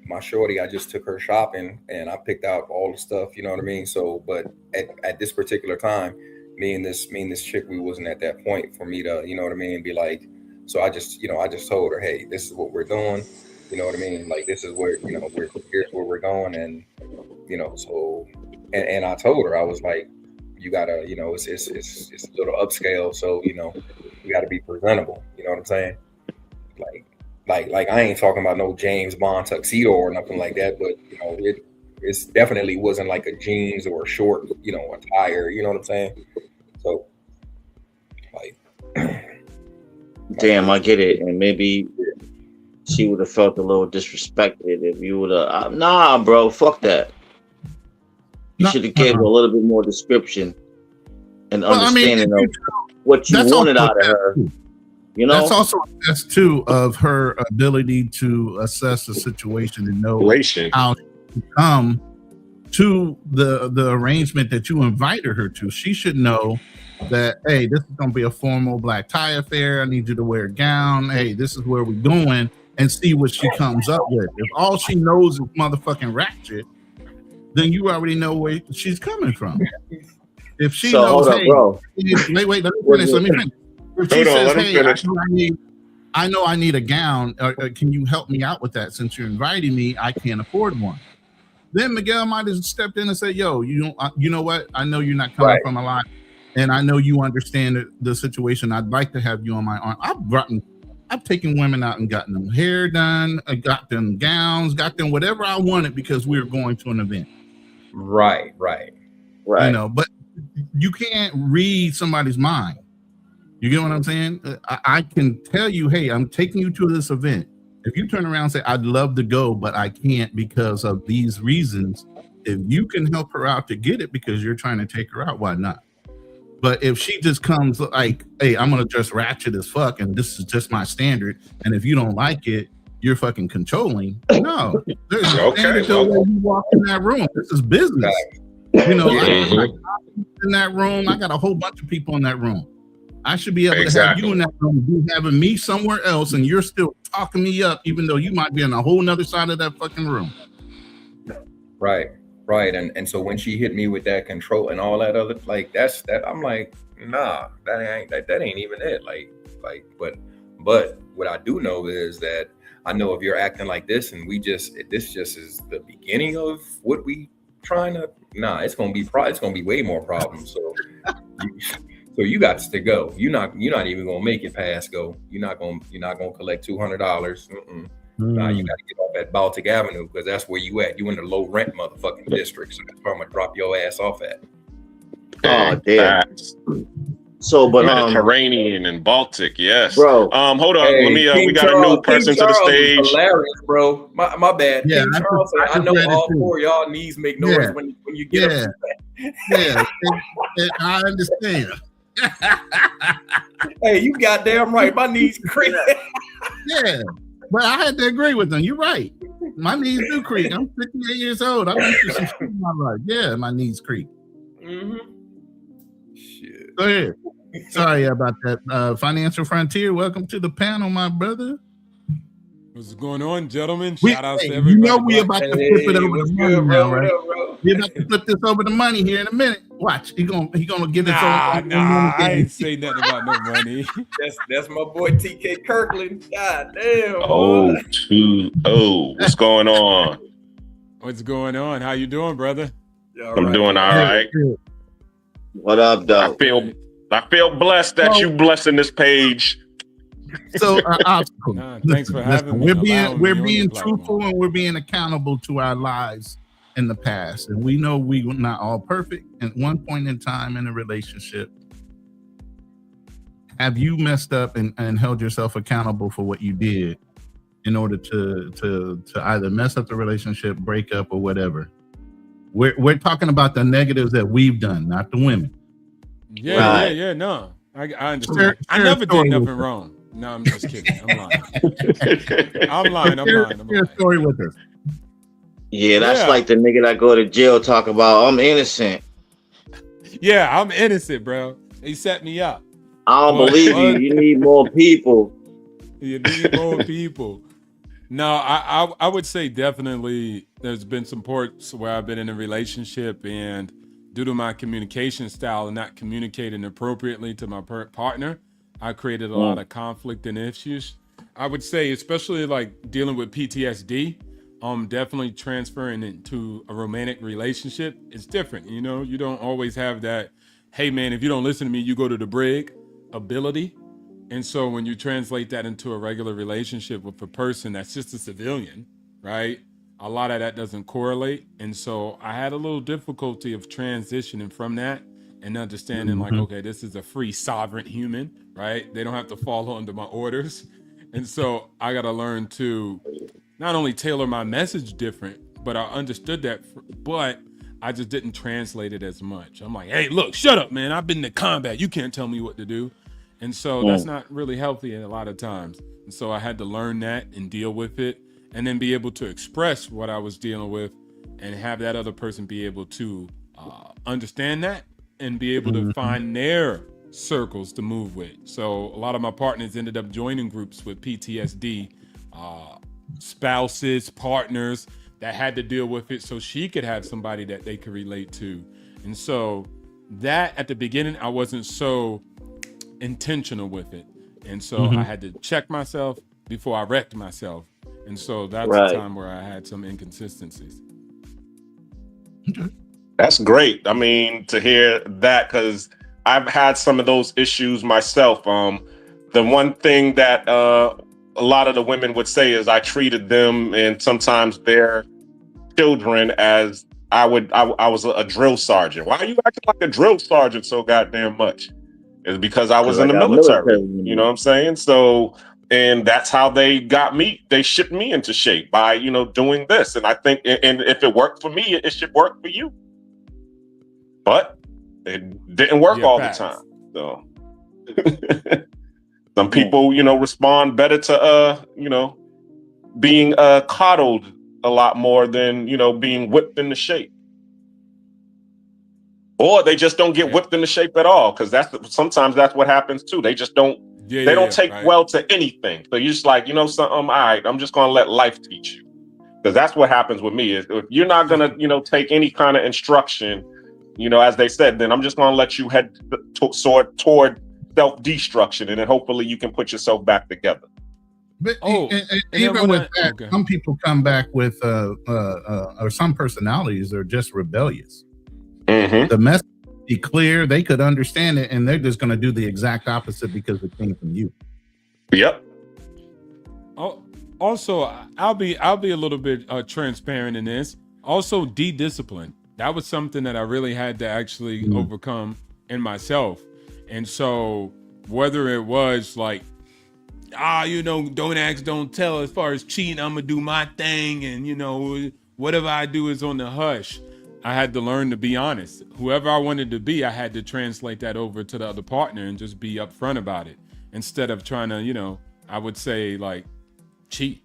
[SPEAKER 12] my shorty, I just took her shopping and I picked out all the stuff, you know what I mean? So, but at this particular time, me and this chick, we wasn't at that point for me to, you know what I mean, be like, so I just told her, hey, this is what we're doing, you know what I mean? Like, this is where, here's where we're going. And, so, and I told her, I was like, you gotta, it's a little upscale. So, you gotta be presentable, you know what I'm saying? Like I ain't talking about no James Bond tuxedo or nothing like that, but it's definitely wasn't like a jeans or a short, attire, you know what I'm saying? So like
[SPEAKER 13] damn, I get it. And maybe she would have felt a little disrespected if you would have nah, bro, fuck that. You should have gave her a little bit more description and understanding of what you wanted out of her.
[SPEAKER 9] That's also a test too of her ability to assess the situation and know how to come to the arrangement that you invited her to. She should know that, hey, this is going to be a formal black tie affair. I need you to wear a gown. Hey, this is where we're going, and see what she comes up with. If all she knows is motherfucking ratchet, then you already know where she's coming from. If she knows,
[SPEAKER 13] hold up,
[SPEAKER 9] hey,
[SPEAKER 13] bro.
[SPEAKER 9] Wait, let me finish. If she says, hey, I know I need a gown. Can you help me out with that? Since you're inviting me, I can't afford one. Then Miguel might have stepped in and said, yo, you know what? I know you're not coming from a lot, and I know you understand the situation. I'd like to have you on my arm. I've taken women out and gotten them hair done, got them gowns, got them whatever I wanted because we were going to an event.
[SPEAKER 12] Right.
[SPEAKER 9] But you can't read somebody's mind. You get what I'm saying? I can tell you, hey, I'm taking you to this event. If you turn around and say, I'd love to go, but I can't because of these reasons, if you can help her out to get it because you're trying to take her out, why not? But if she just comes like, hey, I'm going to just ratchet as fuck and this is just my standard, and if you don't like it, you're fucking controlling. No. There's a standard to the way you walk in that room. This is business. You know, I in that room, I got a whole bunch of people in that room. I should be able to have you in that room, you having me somewhere else, and you're still talking me up, even though you might be on a whole nother side of that fucking room.
[SPEAKER 12] Right. And so when she hit me with that control and all that other, like that's that, I'm like, nah, that ain't even it. But what I do know is that I know if you're acting like this and this just is the beginning of what we trying to, it's gonna be way more problems. So you got to go. You're not even gonna make it past go. You're not gonna collect $200. Nah, you got to get off at Baltic Avenue because that's where you at. You in the low rent motherfucking district, so that's where I'm gonna drop your ass off at.
[SPEAKER 13] Oh damn. So, but
[SPEAKER 4] Mediterranean and Baltic, yes,
[SPEAKER 13] bro.
[SPEAKER 4] Hold on. Let me. We got a new person to the stage.
[SPEAKER 12] Hilarious, bro. My bad.
[SPEAKER 9] Yeah,
[SPEAKER 12] King Charles, I know all four of y'all knees make noise when you get up.
[SPEAKER 9] Yeah, I understand.
[SPEAKER 12] Hey, you goddamn right. My knees creak.
[SPEAKER 9] Yeah, but I had to agree with them. You're right. My knees do creak. I'm 58 years old. I've been through some shit in my life. Yeah, my knees creak.
[SPEAKER 12] Shit.
[SPEAKER 9] Go ahead. Sorry about that. Financial Frontier, welcome to the panel, my brother.
[SPEAKER 14] What's going on, gentlemen? Shout out to everybody.
[SPEAKER 9] You know we about to flip it over the money now, right? We're about to flip this over the money here in a minute. Watch, he gonna get his own.
[SPEAKER 14] Nah, I ain't say nothing about no money.
[SPEAKER 12] That's my boy TK Kirkland. God damn.
[SPEAKER 4] What's going on?
[SPEAKER 14] What's going on? How you doing, brother?
[SPEAKER 4] I'm doing all right.
[SPEAKER 13] What up, though?
[SPEAKER 4] I feel blessed that you blessing this page.
[SPEAKER 9] So,
[SPEAKER 14] thanks for having me.
[SPEAKER 9] We're being truthful and we're being accountable to our lives in the past, and we know we were not all perfect. At one point in time in a relationship, have you messed up and held yourself accountable for what you did in order to either mess up the relationship, break up, or whatever? We're talking about the negatives that we've done, not the women.
[SPEAKER 14] Yeah. No, I understand. I never did nothing wrong. No, I'm just kidding. I'm lying.
[SPEAKER 9] Share a story with us.
[SPEAKER 13] Yeah, that's like the nigga that go to jail talk about I'm innocent.
[SPEAKER 14] Yeah, I'm innocent, bro. He set me up.
[SPEAKER 13] I don't believe you. You need more people.
[SPEAKER 14] You need more people. No, I would say definitely there's been some parts where I've been in a relationship and due to my communication style and not communicating appropriately to my partner, I created a lot of conflict and issues. I would say, especially like dealing with PTSD, definitely transferring into a romantic relationship is different. You know, you don't always have that, hey man, if you don't listen to me, you go to the brig ability. And so when you translate that into a regular relationship with a person that's just a civilian, right? A lot of that doesn't correlate. And so I had a little difficulty of transitioning from that and understanding like, okay, this is a free sovereign human, right? They don't have to follow under my orders. And so I got to learn to not only tailor my message different, but I understood that, but I just didn't translate it as much. I'm like, hey, look, shut up, man. I've been to combat. You can't tell me what to do. And so that's not really healthy a lot of times. And so I had to learn that and deal with it and then be able to express what I was dealing with and have that other person be able to understand that and be able to find their circles to move with. So a lot of my partners ended up joining groups with PTSD, spouses, partners that had to deal with it so she could have somebody that they could relate to. And so that at the beginning, I wasn't so intentional with it. And so I had to check myself before I wrecked myself. And so that's the time where I had some inconsistencies.
[SPEAKER 4] That's great. I mean, to hear that, because I've had some of those issues myself. The one thing that a lot of the women would say is I treated them and sometimes their children as I was a drill sergeant. Why are you acting like a drill sergeant so goddamn much? It's because I was
[SPEAKER 13] 'Cause
[SPEAKER 4] in
[SPEAKER 13] I
[SPEAKER 4] the
[SPEAKER 13] got
[SPEAKER 4] military.
[SPEAKER 13] military.
[SPEAKER 4] You know what I'm saying? So, and that's how they got me. They shipped me into shape by, you know, doing this. And I think, and if it worked for me, it should work for you. But it didn't work all the time. So some people, you know, respond better to, you know, being coddled a lot more than, you know, being whipped into shape. Or they just don't get whipped into shape at all, because sometimes that's what happens too. They just don't. They don't take well to anything. So you're just like, you know, something. All right, I'm just gonna let life teach you, because that's what happens with me. Is if you're not gonna, you know, take any kind of instruction, you know, as they said, then I'm just gonna let you head toward self-destruction, and then hopefully you can put yourself back together.
[SPEAKER 9] But even with that, some people come back with, or some personalities are just rebellious.
[SPEAKER 4] Mm-hmm.
[SPEAKER 9] The message be clear, they could understand it, and they're just going to do the exact opposite because it came from you.
[SPEAKER 4] Yep.
[SPEAKER 14] Oh, also, I'll be a little bit transparent in this. Also, de-discipline. That was something that I really had to actually overcome in myself. And so, whether it was like, you know, don't ask, don't tell. As far as cheating, I'm gonna do my thing, and you know, whatever I do is on the hush. I had to learn to be honest. Whoever I wanted to be, I had to translate that over to the other partner and just be upfront about it, instead of trying to, you know, I would say like cheat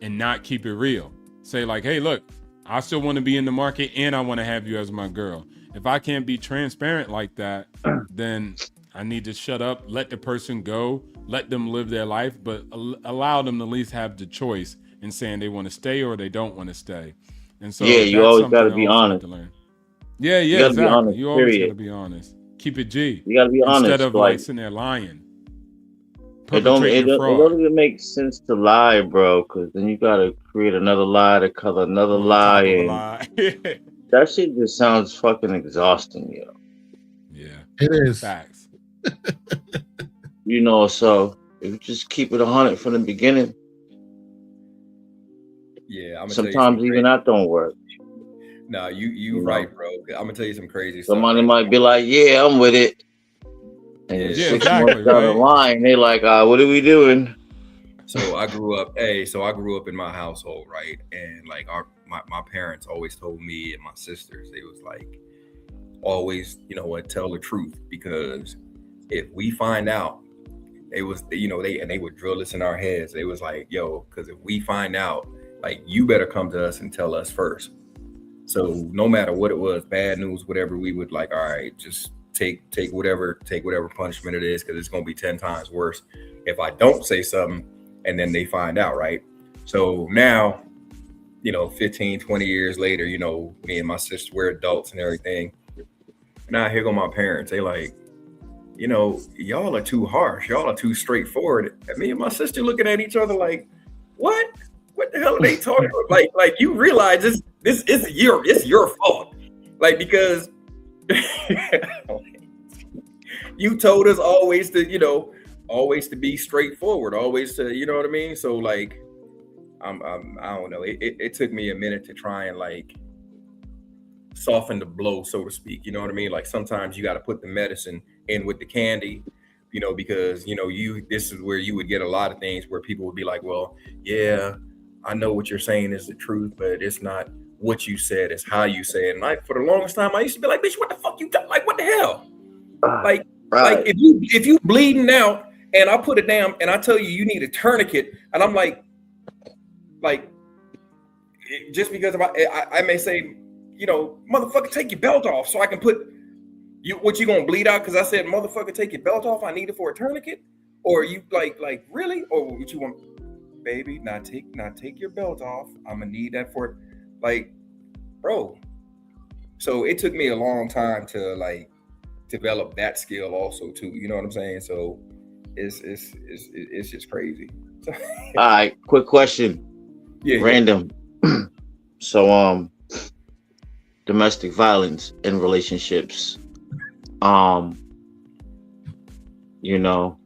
[SPEAKER 14] and not keep it real. Say like, hey, look, I still want to be in the market and I want to have you as my girl. If I can't be transparent like that, then I need to shut up, let the person go, let them live their life, but allow them to at least have the choice in saying they want to stay or they don't want to stay. And so
[SPEAKER 13] you always got to be honest.
[SPEAKER 14] Yeah,
[SPEAKER 13] You gotta be
[SPEAKER 14] exactly.
[SPEAKER 13] honest,
[SPEAKER 14] You always
[SPEAKER 13] period.
[SPEAKER 14] got to be honest. Keep it G.
[SPEAKER 13] You got to be honest.
[SPEAKER 14] Instead of like sitting there lying.
[SPEAKER 13] It don't
[SPEAKER 14] Perpetrating fraud.
[SPEAKER 13] even make sense to lie, bro, because then you got to create another lie to cover another lie. And that shit just sounds fucking exhausting, yo.
[SPEAKER 14] Yeah.
[SPEAKER 9] It is.
[SPEAKER 14] Facts.
[SPEAKER 13] You know, so if you just keep it 100 from the beginning,
[SPEAKER 12] Yeah, I'm
[SPEAKER 13] sometimes even that don't work.
[SPEAKER 12] No, you
[SPEAKER 13] know?
[SPEAKER 12] right, bro. I'm gonna tell you some crazy stuff.
[SPEAKER 13] Somebody might be like, "Yeah, I'm with it," and
[SPEAKER 12] Yeah,
[SPEAKER 13] 6
[SPEAKER 12] exactly,
[SPEAKER 13] months down the
[SPEAKER 12] right.
[SPEAKER 13] line, they like, "What are we doing?"
[SPEAKER 12] So I grew up in my household, right? And like my parents always told me and my sisters, they was like, always, you know what, tell the truth, because if we find out, they would drill this in our heads. They was like, yo, because if we find out, like, you better come to us and tell us first. So no matter what it was, bad news, whatever, we would like, all right, just take whatever punishment it is, because it's gonna be 10 times worse if I don't say something and then they find out, right? So now, you know, 15, 20 years later, you know, me and my sister, we're adults and everything. Now here go my parents. They like, you know, y'all are too harsh. Y'all are too straightforward. And me and my sister looking at each other like, what? What the hell are they talking about? Like you realize it's your fault. Like, because you told us always to be straightforward, always to, you know what I mean? So like, I don't know. It took me a minute to try and like soften the blow, so to speak. You know what I mean? Like sometimes you got to put the medicine in with the candy, you know, because, you know, this is where you would get a lot of things where people would be like, well, yeah, I know what you're saying is the truth, but it's not what you said, it's how you say it. And like, for the longest time, I used to be like, bitch, what the fuck you got? Like, what the hell? Like,
[SPEAKER 13] Right.
[SPEAKER 12] like if you bleeding out and I put it down and I tell you need a tourniquet, and I'm like, just because I may say, you know, motherfucker, take your belt off so I can put you. What, you gonna bleed out because I said, motherfucker, take your belt off? I need it for a tourniquet, or you like really, or what you want, baby? Not take your belt off. I'm gonna need that for, like, bro. So it took me a long time to like develop that skill also too. You know what I'm saying? So it's just crazy.
[SPEAKER 13] All right, quick question.
[SPEAKER 12] Yeah.
[SPEAKER 13] Random. So domestic violence in relationships. You know,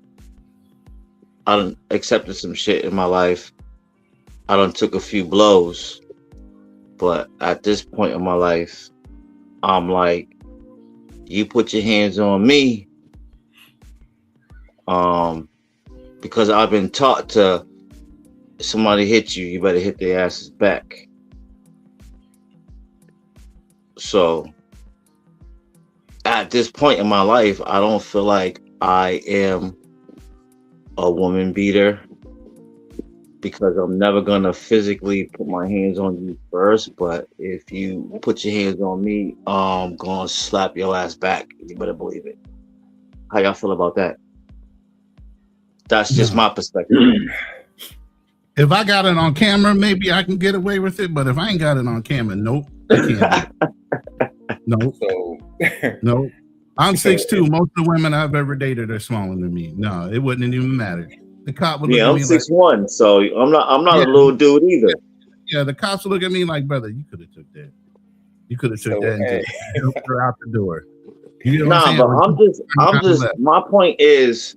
[SPEAKER 13] I done accepted some shit in my life. I done took a few blows, but at this point in my life, I'm like, you put your hands on me, because I've been taught to, if somebody hits you, you better hit their asses back. So at this point in my life, I don't feel like I am a woman beater, because I'm never gonna physically put my hands on you first. But if you put your hands on me, I'm gonna slap your ass back. You better believe it. How y'all feel about that? That's just my perspective.
[SPEAKER 9] If I got it on camera, maybe I can get away with it. But if I ain't got it on camera, nope, I can't. Nope.
[SPEAKER 12] So,
[SPEAKER 9] nope. I'm 6'2". Most of the women I've ever dated are smaller than me. No, it wouldn't even matter. The cop would look at
[SPEAKER 13] I'm
[SPEAKER 9] me
[SPEAKER 13] 6'1", so I'm not a little dude either.
[SPEAKER 9] Yeah, the cops would look at me like, brother, you could have took that. You could have took that and just helped her out the door. You know what I'm
[SPEAKER 13] but
[SPEAKER 9] saying?
[SPEAKER 13] I'm just my point is,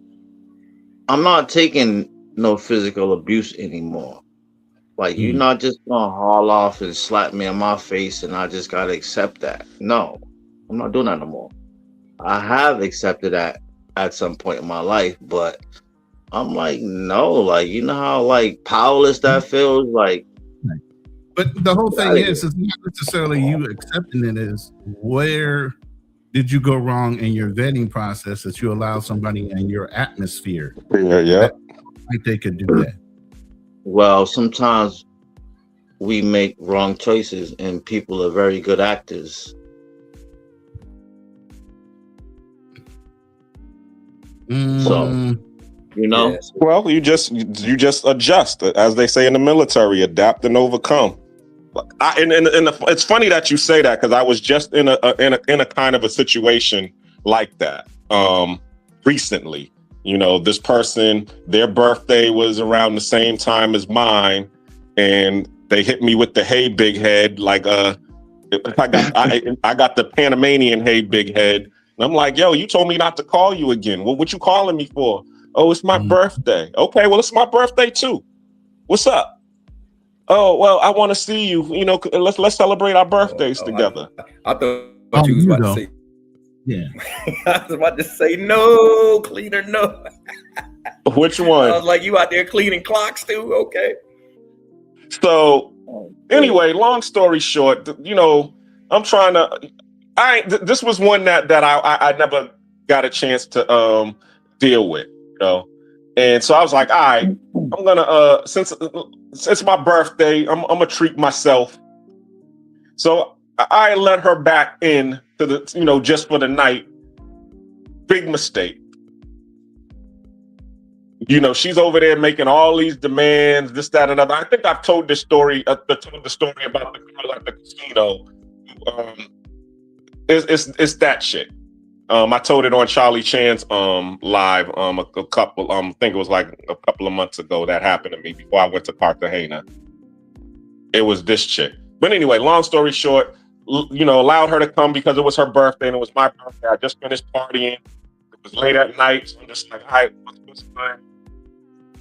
[SPEAKER 13] I'm not taking no physical abuse anymore. Like, you're not just gonna haul off and slap me in my face and I just gotta accept that. No, I'm not doing that no more. I have accepted that at some point in my life, but I'm like, no, like, you know how like powerless that feels? Like,
[SPEAKER 9] but the whole thing is not necessarily you accepting it, is where did you go wrong in your vetting process that you allow somebody in your atmosphere?
[SPEAKER 4] Yeah.
[SPEAKER 9] Like they could do that.
[SPEAKER 13] Well, sometimes we make wrong choices and people are very good actors. So, you know,
[SPEAKER 4] well, you just adjust, as they say in the military, adapt and overcome. It's funny that you say that, because I was just in a kind of a situation like that recently. You know, this person, their birthday was around the same time as mine, and they hit me with the "Hey, big head!" Like I got the Panamanian "Hey, big head." And I'm like, yo, you told me not to call you again. Well, what you calling me for? Oh, it's my birthday. Okay, well, it's my birthday too. What's up? Oh, well, I want to see you. You know, let's celebrate our birthdays together.
[SPEAKER 12] I thought you was about to say.
[SPEAKER 9] Yeah.
[SPEAKER 12] I was about to say no, cleaner, no.
[SPEAKER 4] Which one?
[SPEAKER 12] I was like, you out there cleaning clocks too? Okay.
[SPEAKER 4] So anyway, long story short, you know, I'm trying to. This was one that I never got a chance to deal with, you know, and so I was like, all right, I'm gonna since my birthday, I'm gonna treat myself. So I let her back in to the, you know, just for the night. Big mistake. You know, she's over there making all these demands, this, that, and other. I think I've told this story. Told the story about the girl at the casino. It's that shit. I told it on Charlie Chan's live a couple I think it was like a couple of months ago that happened to me before I went to Cartagena. It was this chick. But anyway, long story short, you know, allowed her to come because it was her birthday and it was my birthday. I just finished partying. It was late at night, so I'm just like, all right, what's fine?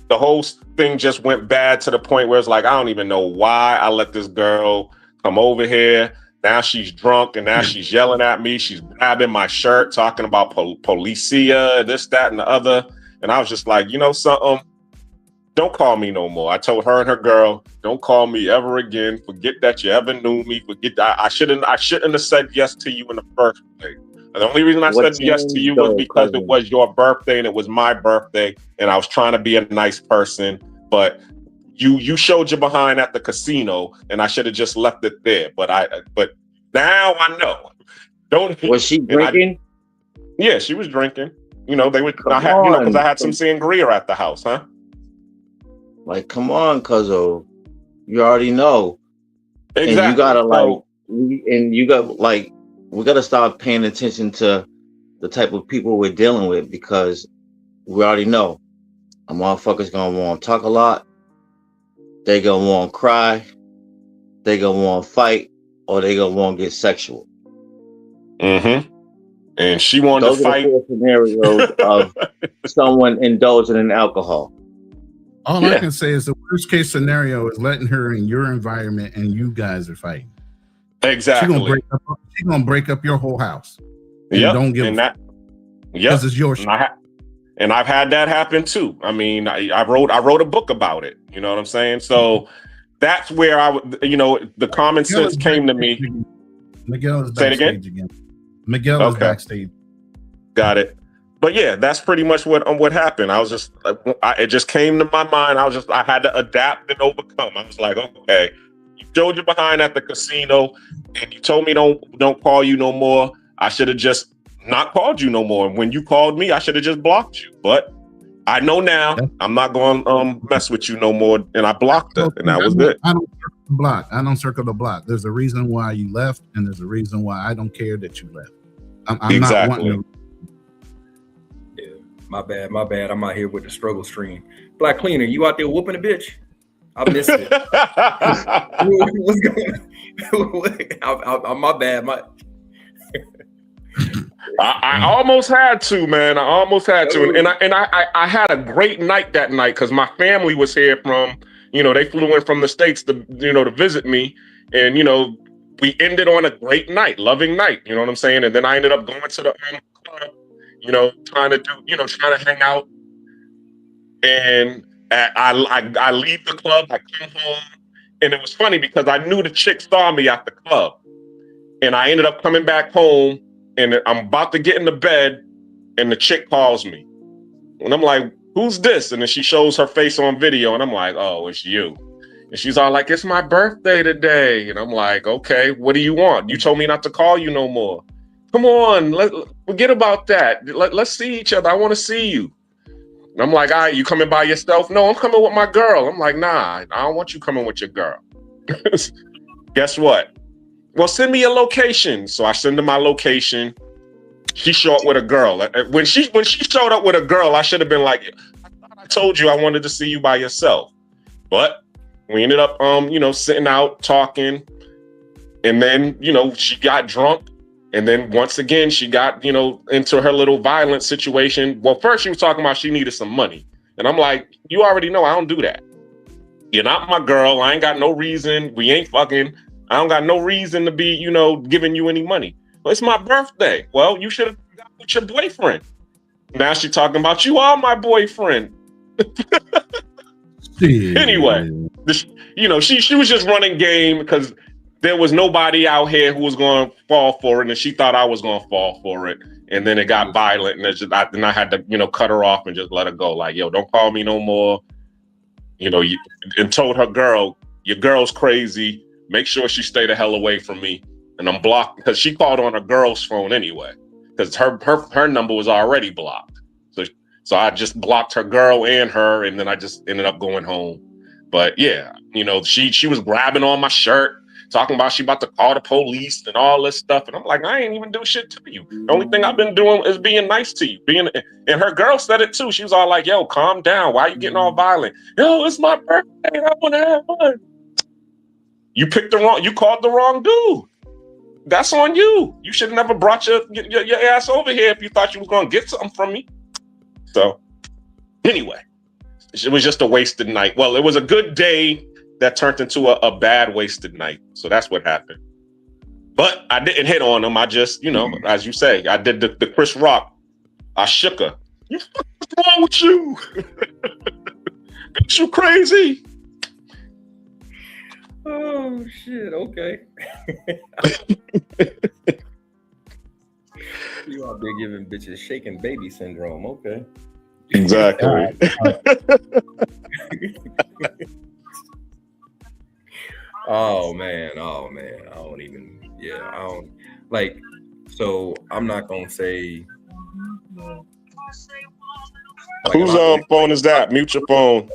[SPEAKER 4] The whole thing just went bad to the point where it's like, I don't even know why I let this girl come over here. Now she's drunk and now she's yelling at me. She's grabbing my shirt, talking about policia, this, that, and the other. And I was just like, you know something? Don't call me no more. I told her and her girl, don't call me ever again. Forget that you ever knew me. Forget that I shouldn't have said yes to you in the first place. And the only reason I said yes to you was because it was your birthday and it was my birthday, and I was trying to be a nice person. But you showed your behind at the casino, and I should have just left it there. But now I know.
[SPEAKER 13] Was she drinking?
[SPEAKER 4] Yeah, she was drinking. You know, because I had some sangria at the house, huh?
[SPEAKER 13] Like, come on, cuzzo. You already know.
[SPEAKER 4] Exactly.
[SPEAKER 13] And we gotta start paying attention to the type of people we're dealing with, because we already know a motherfucker's gonna want to talk a lot. They gonna want to cry. They gonna want to fight, or they gonna want to get sexual.
[SPEAKER 4] Mm-hmm. And she wanted to fight.
[SPEAKER 13] Those are the scenarios of someone indulging in alcohol.
[SPEAKER 9] All I can say is the worst case scenario is letting her in your environment and you guys are fighting.
[SPEAKER 4] Exactly.
[SPEAKER 9] She's gonna break up your whole house.
[SPEAKER 4] Yeah.
[SPEAKER 9] Don't give
[SPEAKER 4] that. Yeah.
[SPEAKER 9] Because it's your shit.
[SPEAKER 4] And I've had that happen too. I mean, I wrote a book about it. You know what I'm saying? So that's where I would, the common sense came to me.
[SPEAKER 9] Miguel is
[SPEAKER 4] Say it
[SPEAKER 9] backstage again. Miguel is backstage.
[SPEAKER 4] Got it. But yeah, that's pretty much what happened. I was just, it just came to my mind. I had to adapt and overcome. I was like, okay, you showed your behind at the casino, and you told me don't call you no more. I should have just not called you no more. And when you called me, I should have just blocked you. But I know now I'm not going to mess with you no more. And I blocked her, and that was it.
[SPEAKER 9] I don't circle the block. There's a reason why you left, and there's a reason why I don't care that you left. I'm
[SPEAKER 4] exactly.
[SPEAKER 9] not wanting to.
[SPEAKER 12] Yeah, my bad. I'm out here with the struggle stream. Black Cleaner, you out there whooping a bitch? I missed it. What's going on? My bad.
[SPEAKER 4] I almost had to, man. I almost had to, and I had a great night that night because my family was here from, they flew in from the States to, to visit me, and we ended on a great night, loving night. You know what I'm saying? And then I ended up going to the club, trying to hang out, and I leave the club, I come home, and it was funny because I knew the chick saw me at the club, and I ended up coming back home. And I'm about to get into bed, and the chick calls me. And I'm like, who's this? And then she shows her face on video, and I'm like, oh, it's you. And she's all like, it's my birthday today. And I'm like, okay, what do you want? You told me not to call you no more. Come on, forget about that. Let's see each other. I want to see you. And I'm like, all right, you coming by yourself? No, I'm coming with my girl. I'm like, nah, I don't want you coming with your girl. Guess what? Well, send me a location. So I send her my location. She showed up with a girl. When she showed up with a girl, I should have been like, I told you I wanted to see you by yourself. But we ended up, sitting out talking. And then, she got drunk. And then once again, she got, into her little violent situation. Well, first she was talking about she needed some money. And I'm like, you already know I don't do that. You're not my girl. I ain't got no reason. We ain't fucking. I don't got no reason to be, giving you any money. Well, it's my birthday. Well, you should have got with your boyfriend. Now she's talking about you are my boyfriend. Anyway, she was just running game because there was nobody out here who was going to fall for it, and she thought I was going to fall for it. And then it got violent, and I had to, cut her off and just let her go. Like, yo, don't call me no more. And told her girl, your girl's crazy. Make sure she stay the hell away from me. And I'm blocked because she called on a girl's phone anyway, because her number was already blocked. So I just blocked her girl and her, and then I just ended up going home. But yeah, she was grabbing on my shirt, talking about she about to call the police and all this stuff. And I'm like, I ain't even do shit to you. The only thing I've been doing is being nice to you. And her girl said it too. She was all like, yo, calm down. Why are you getting all violent? Yo, it's my birthday. I want to have fun. You called the wrong dude. That's on you. You should have never brought your ass over here if you thought you was going to get something from me. So anyway, it was just a wasted night. Well, it was a good day that turned into a bad wasted night. So that's what happened. But I didn't hit on him. I just, as you say, I did the Chris Rock. I shook her. What's wrong with you? Bitch, you crazy?
[SPEAKER 12] Oh shit! Okay. You out there giving bitches shaking baby syndrome? Okay.
[SPEAKER 4] Exactly.
[SPEAKER 12] Oh man. I don't even. Yeah. I don't like. So I'm not gonna say.
[SPEAKER 4] Like, whose phone is that? Mute your phone.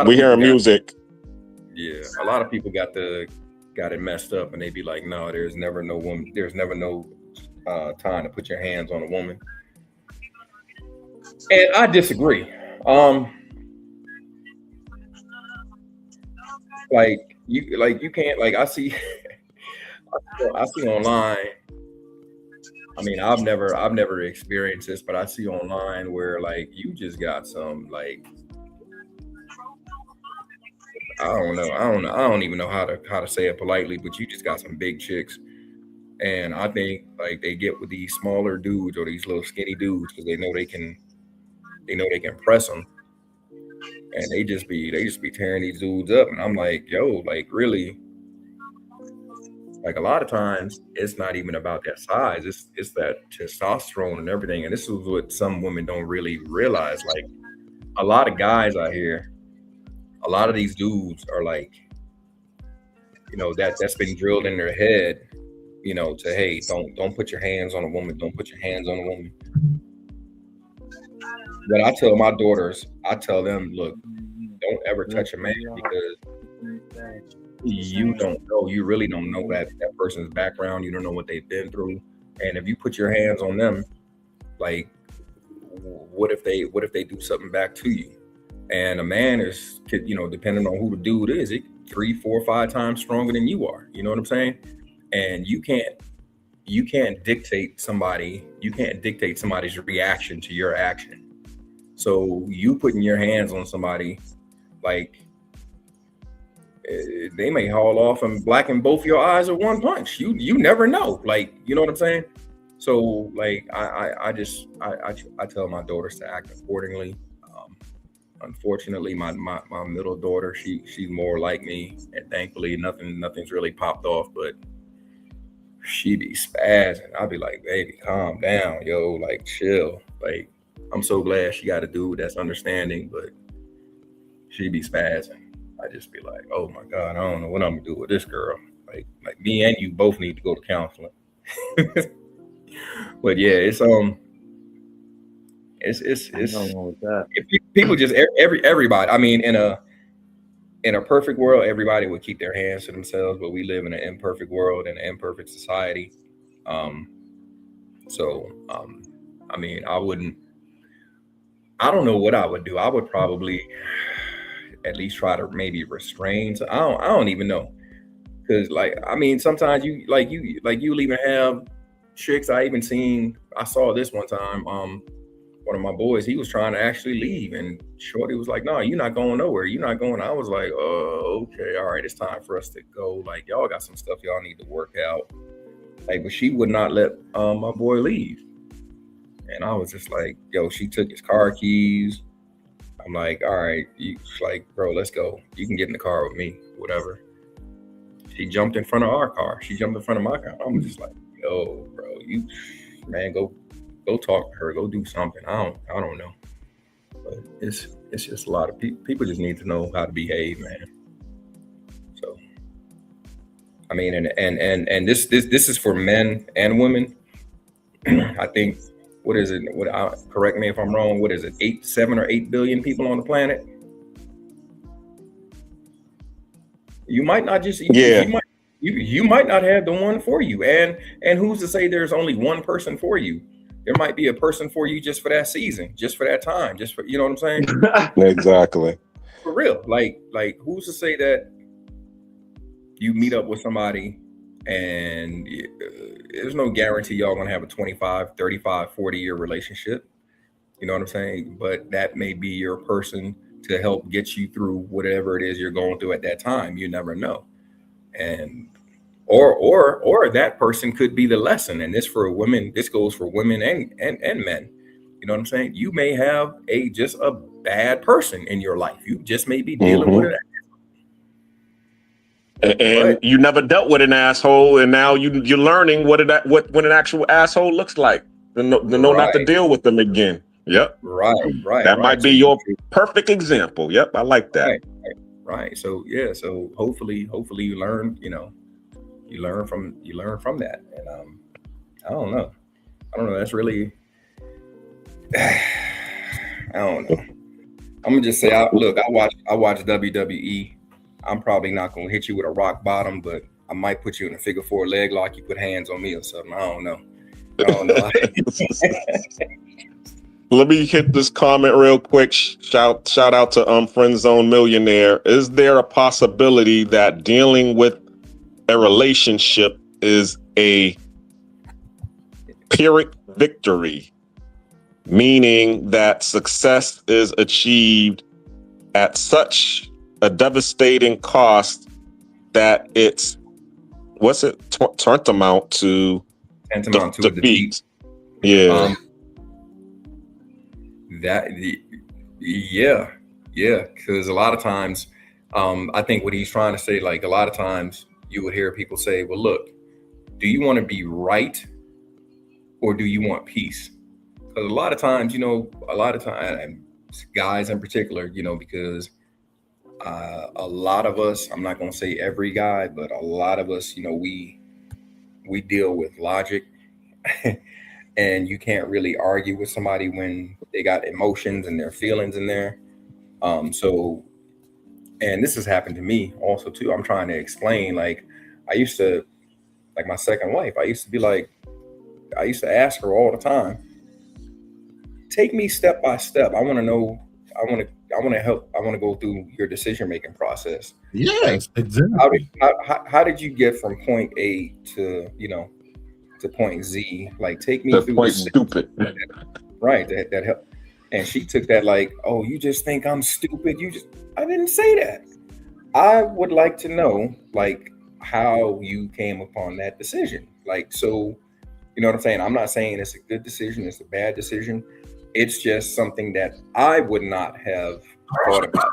[SPEAKER 4] We hearing music.
[SPEAKER 12] Yeah, a lot of people got it messed up, and they be like, "No, there's never no time to put your hands on a woman." And I disagree. You can't I see online. I mean, I've never experienced this, but I see online where you just got some I don't know. I don't even know how to say it politely, but you just got some big chicks, and I think they get with these smaller dudes or these little skinny dudes because they know they can they know they can press them, and they just be tearing these dudes up. And I'm like, yo, like really, like a lot of times it's not even about that size. It's that testosterone and everything. And this is what some women don't really realize. Like a lot of guys out here, a lot of these dudes are like, you know, that's been drilled in their head, you know, to, hey, don't put your hands on a woman. Don't put your hands on a woman. But I tell my daughters, I tell them, look, don't ever touch a man because you don't know, you really don't know that person's background. You don't know what they've been through. And if you put your hands on them, like, what if they do something back to you? And a man is, you know, depending on who the dude is, it 3, 4, 5 times stronger than you are. You know what I'm saying? And you can't dictate somebody's reaction to your action. So you putting your hands on somebody, like, they may haul off and blacken both your eyes at one punch. You never know. Like, you know what I'm saying? So like I tell my daughters to act accordingly. Unfortunately, my middle daughter, she's more like me, and thankfully nothing's really popped off, but she be spazzing. I'll be like, baby, calm down, yo, like chill. Like, I'm so glad she got a dude that's understanding, but she be spazzing. I just be like, oh my God, I don't know what I'm gonna do with this girl. Like me and you both need to go to counseling. But yeah, it's if people just everybody. I mean, in a perfect world, everybody would keep their hands to themselves, but we live in an imperfect world and an imperfect society. I mean, I don't know what I would do. I would probably at least try to maybe restrain. So I don't even know, because like, I mean, sometimes you'll even have chicks. I saw this one time. One of my boys, he was trying to actually leave, and shorty was like, no, you're not going nowhere. You're not going. I was like, okay, all right, it's time for us to go. Like, y'all got some stuff y'all need to work out. Like, but she would not let my boy leave. And I was just like, yo, she took his car keys. I'm like, all right, like, bro, let's go. You can get in the car with me, whatever. She jumped in front of our car. She jumped in front of my car. I'm just like, yo, bro, go talk to her. Go do something. I don't know. But it's just a lot of people just need to know how to behave, man. So, I mean, and this is for men and women. I think, what is it? Correct me if I'm wrong. What is it? 7 or 8 billion people on the planet. You might not just, you might not have the one for you. And who's to say there's only one person for you? There might be a person for you just for that season, just for that time, just for, you know what I'm saying?
[SPEAKER 4] Exactly.
[SPEAKER 12] For real. Like who's to say that you meet up with somebody and there's no guarantee y'all gonna have a 25, 35, 40-year relationship. You know what I'm saying? But that may be your person to help get you through whatever it is you're going through at that time. You never know. And or that person could be the lesson. And this goes for women and men. You know what I'm saying? You may have just a bad person in your life. You just may be dealing with it.
[SPEAKER 4] And you never dealt with an asshole, and now you're learning what an actual asshole looks like. To know not to deal with them again. Yep.
[SPEAKER 12] Right.
[SPEAKER 4] That might be your perfect example. Yep, I like that.
[SPEAKER 12] Right. So yeah. So hopefully you learn. You learn from that. And I don't know. That's really. I don't know. I'm gonna just say, I watch WWE. I'm probably not gonna hit you with a rock bottom, but I might put you in a figure 4 leg lock. You put hands on me or something. I don't know.
[SPEAKER 4] Let me hit this comment real quick. Shout out to Friend Zone Millionaire. Is there a possibility that dealing with a relationship is a Pyrrhic victory, meaning that success is achieved at such a devastating cost that it's tantamount to
[SPEAKER 12] defeat.
[SPEAKER 4] Yeah.
[SPEAKER 12] Yeah, because a lot of times, I think what he's trying to say, like a lot of times you would hear people say, well, look, do you want to be right or do you want peace? Because a lot of times, and guys in particular, because a lot of us, I'm not going to say every guy, but a lot of us, we deal with logic and you can't really argue with somebody when they got emotions and their feelings in there. So, and this has happened to me also too. I'm trying to explain, like, I used to, like my second wife, I used to ask her all the time, take me step by step. I want to know, I want to help. I want to go through your decision-making process.
[SPEAKER 9] Yes, exactly.
[SPEAKER 12] How did you get from point A to, to point Z? Like, take me through
[SPEAKER 4] point stupid.
[SPEAKER 12] Right. That help. And she took that like, oh, you just think I'm stupid. I didn't say that. I would like to know, like, how you came upon that decision. Like, so, you know what I'm saying? I'm not saying it's a good decision. It's a bad decision. It's just something that I would not have thought about.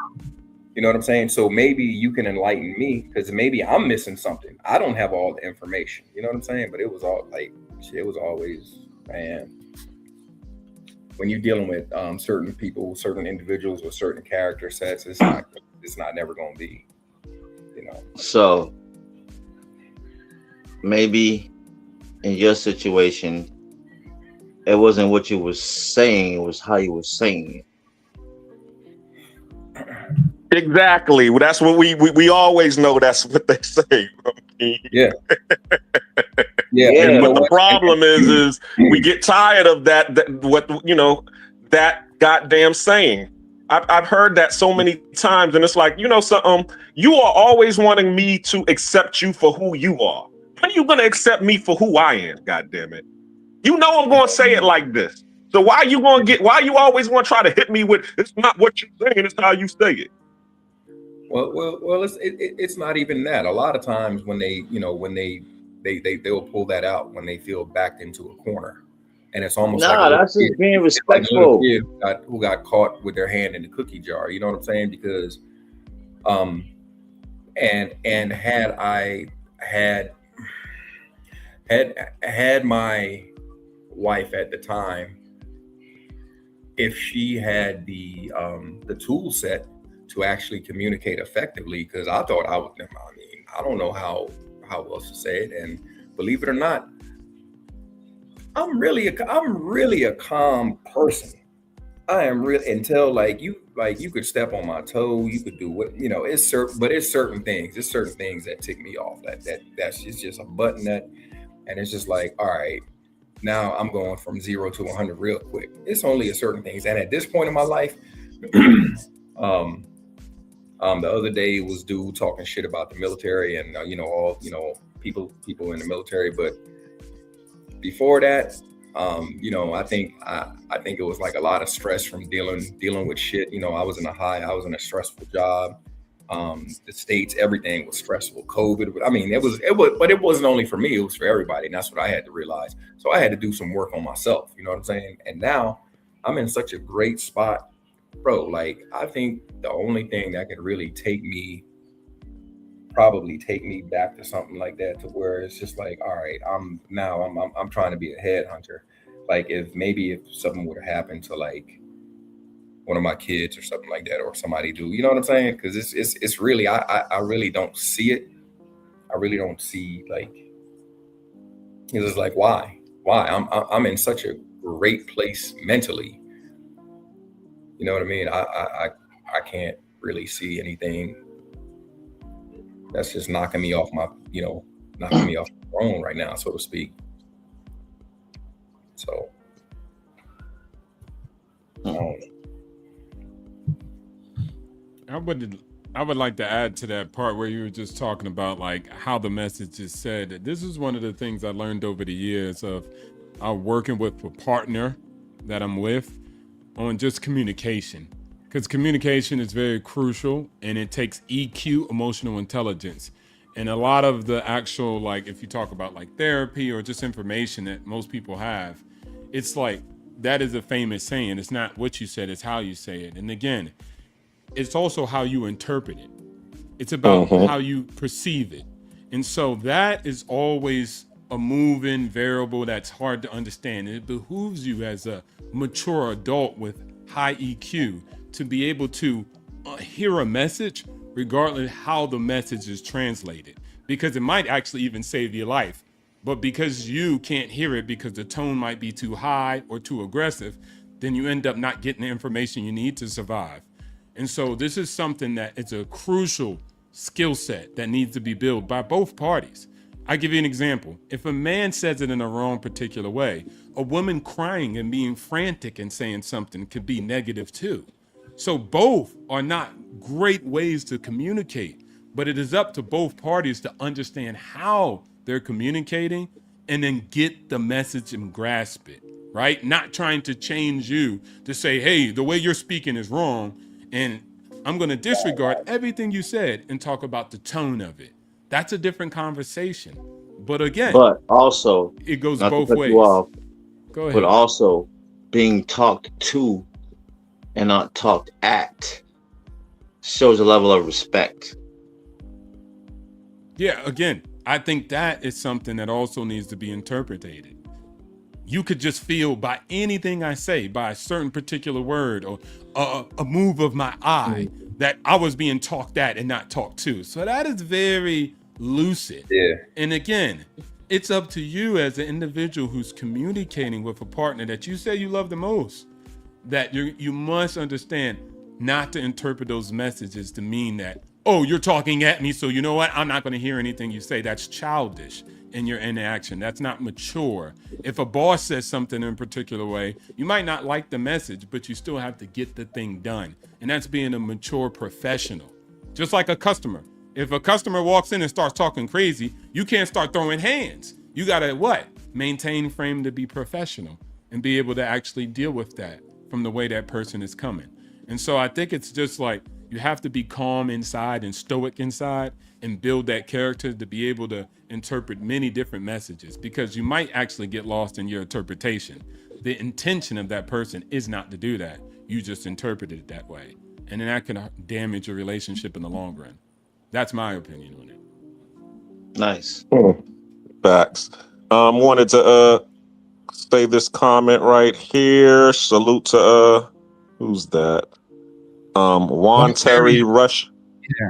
[SPEAKER 12] You know what I'm saying? So maybe you can enlighten me, because maybe I'm missing something. I don't have all the information. You know what I'm saying? But it was all like, it was always, man, when you're dealing with certain people, certain individuals with certain character sets, it's not never going to be,
[SPEAKER 13] So maybe in your situation, it wasn't what you were saying, it was how you were saying it.
[SPEAKER 4] Exactly. Well, that's what we always know. That's what they say.
[SPEAKER 12] Yeah.
[SPEAKER 4] But the problem is we get tired of that goddamn saying. I've heard that so many times, and it's like, you are always wanting me to accept you for who you are. When are you gonna accept me for who I am? God damn it. You know I'm gonna say it like this. So why you always want to try to hit me with, it's not what you're saying, it's how you say it.
[SPEAKER 12] Well, it's not even that. A lot of times when they'll pull that out when they feel backed into a corner, and it's almost
[SPEAKER 13] that's just being respectful.
[SPEAKER 12] Kid who got caught with their hand in the cookie jar. You know what I'm saying? Because, and had I had my wife at the time, if she had the tool set to actually communicate effectively, because I thought I don't know how else to say it. And believe it or not, I'm really a calm person. I am really, until you could step on my toe, you could do what, it's certain things that tick me off. That's just a button and it's just like, all right, now I'm going from 0 to 100 real quick. It's only a certain things. And at this point in my life, the other day was dude talking shit about the military and all people in the military. But before that, I think it was like a lot of stress from dealing with shit. I was in a stressful job. The States, everything was stressful. COVID. I mean, it was, but it wasn't only for me, it was for everybody. And that's what I had to realize. So I had to do some work on myself. You know what I'm saying? And now I'm in such a great spot, bro. Like, I think the only thing that could really probably take me back to something like that, to where it's just like, all right, I'm trying to be a headhunter. Like, if something would have happened to like one of my kids or something like that, or somebody do, you know what I'm saying? Because it's really, I really don't see it. I really don't see, like, it's just like, why? I'm in such a great place mentally. You know what I mean? I can't really see anything that's just knocking me off the throne right now, so to speak. So,
[SPEAKER 14] I would like to add to that part where you were just talking about like how the message is said. This is one of the things I learned over the years of working with a partner that I'm with on just communication, because communication is very crucial and it takes EQ, emotional intelligence. And a lot of the actual, like, if you talk about like therapy or just information that most people have, it's like that is a famous saying. It's not what you said, it's how you say it. And again, it's also how you interpret it. It's about how you perceive it. And so that is always a moving variable that's hard to understand. It behooves you as a mature adult with high EQ to be able to hear a message regardless how the message is translated, because it might actually even save your life. But because you can't hear it because the tone might be too high or too aggressive, then you end up not getting the information you need to survive. And so this is something that it's a crucial skill set that needs to be built by both parties. I give you an example. If a man says it in a wrong particular way, a woman crying and being frantic and saying something could be negative too. So both are not great ways to communicate, but it is up to both parties to understand how they're communicating and then get the message and grasp it, right? Not trying to change you to say, hey, the way you're speaking is wrong, and I'm going to disregard everything you said and talk about the tone of it. That's a different conversation. But again,
[SPEAKER 13] But also,
[SPEAKER 14] it goes
[SPEAKER 13] not to
[SPEAKER 14] both
[SPEAKER 13] cut
[SPEAKER 14] ways.
[SPEAKER 13] you off,
[SPEAKER 14] Go ahead.
[SPEAKER 13] but also being talked to and not talked at shows a level of respect.
[SPEAKER 14] Yeah, again, I think that is something that also needs to be interpreted. You could just feel by anything I say, by a certain particular word or a move of my eye, that I was being talked at and not talked to. So that is very lucid.
[SPEAKER 12] Yeah.
[SPEAKER 14] And again, it's up to you as an individual who's communicating with a partner that you say you love the most, that you must understand not to interpret those messages to mean that, oh, you're talking at me, so you know what? I'm not going to hear anything you say. That's childish in your interaction. That's not mature. If a boss says something in a particular way, you might not like the message, but you still have to get the thing done. And that's being a mature professional. Just like a customer. If a customer walks in and starts talking crazy, you can't start throwing hands. You got to what? Maintain frame to be professional and be able to actually deal with that from the way that person is coming. And so I think it's just like, you have to be calm inside and stoic inside and build that character to be able to interpret many different messages, because you might actually get lost in your interpretation. The intention of that person is not to do that. You just interpret it that way. And then that can damage your relationship in the long run. That's my opinion on it.
[SPEAKER 13] Nice.
[SPEAKER 4] Facts. Wanted to say this comment right here. Salute to who's that? Juan Terry Rush.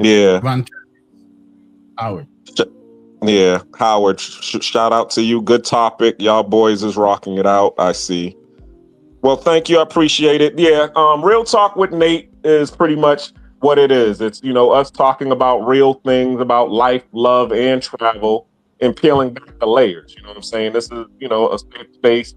[SPEAKER 4] Yeah.
[SPEAKER 9] Howard.
[SPEAKER 4] Yeah, Howard. Shout out to you. Good topic. Y'all boys is rocking it out. I see. Well, thank you. I appreciate it. Yeah. Real Talk with Nate is pretty much what it is. It's, us talking about real things about life, love, and travel, and peeling back the layers. You know what I'm saying? This is, a safe space.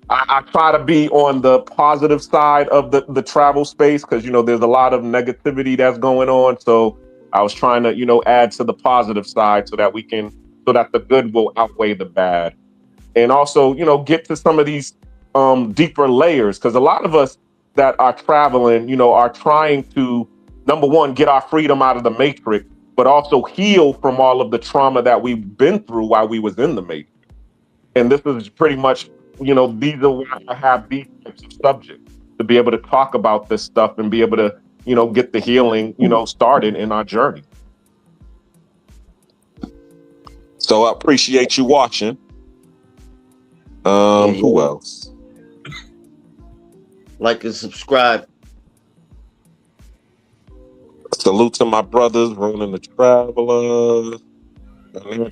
[SPEAKER 4] I try to be on the positive side of the travel space, because, there's a lot of negativity that's going on. So I was trying to, add to the positive side so that the good will outweigh the bad. And also, get to some of these deeper layers, because a lot of us that are traveling, are trying to, number one, get our freedom out of the matrix, but also heal from all of the trauma that we've been through while we was in the matrix. And this is pretty much, these are why I have these types of subjects, to be able to talk about this stuff and be able to, get the healing, started in our journey. So I appreciate you watching. Who else?
[SPEAKER 13] Like and subscribe.
[SPEAKER 4] Salute to my brothers, Ronan the Traveler.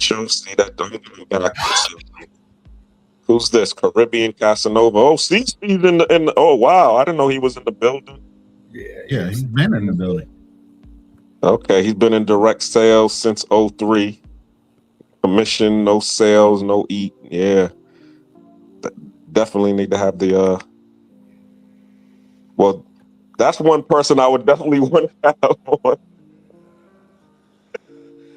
[SPEAKER 4] See that? Who's this? Caribbean Casanova. Oh, he's in the. Oh, wow! I didn't know he was in the building.
[SPEAKER 9] Yeah, he's been in the building.
[SPEAKER 4] Okay, he's been in direct sales since 03. Commission, no sales, no eat. Yeah, definitely need to have the. Well, that's one person I would definitely want to have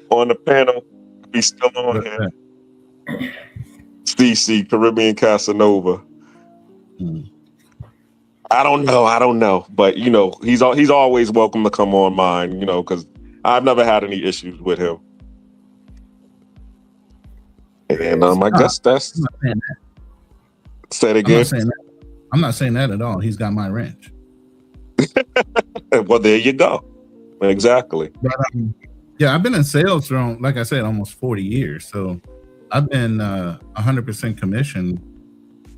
[SPEAKER 4] on the panel. He's still on here. CC, Caribbean Casanova. I don't know, but he's always welcome to come on mine, because I've never had any issues with him. And I guess that's. Say it again.
[SPEAKER 9] I'm not saying that at all. He's got my ranch.
[SPEAKER 4] Well, there you go. Exactly.
[SPEAKER 9] But, yeah, I've been in sales for, like I said, almost 40 years. So I've been 100% commission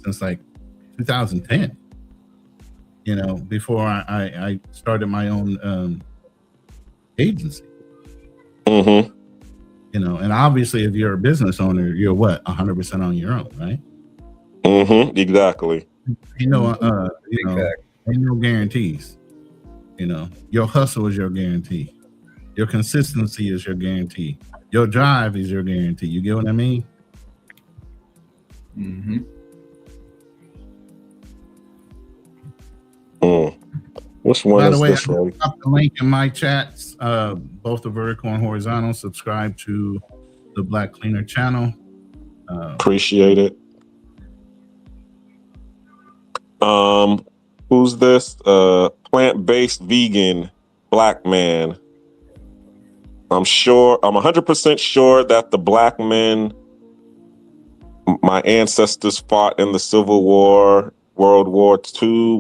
[SPEAKER 9] since like 2010. You know, before I started my own agency.
[SPEAKER 4] Mm-hmm.
[SPEAKER 9] You know, and obviously, if you're a business owner, you're what 100% on your own, right?
[SPEAKER 4] Mm-hmm. Exactly.
[SPEAKER 9] You know, ain't no guarantees. You know, your hustle is your guarantee. Your consistency is your guarantee. Your drive is your guarantee. You get what I mean?
[SPEAKER 12] Mm-hmm.
[SPEAKER 4] Which one
[SPEAKER 9] By
[SPEAKER 4] is
[SPEAKER 9] the way,
[SPEAKER 4] this
[SPEAKER 9] I
[SPEAKER 4] one?
[SPEAKER 9] dropped the link in my chats, both the vertical and horizontal. Subscribe to the Black Cleaner channel.
[SPEAKER 4] Appreciate it. Who's this? Plant-based vegan black man. I'm 100% sure that the black men my ancestors fought in the Civil War, World War II,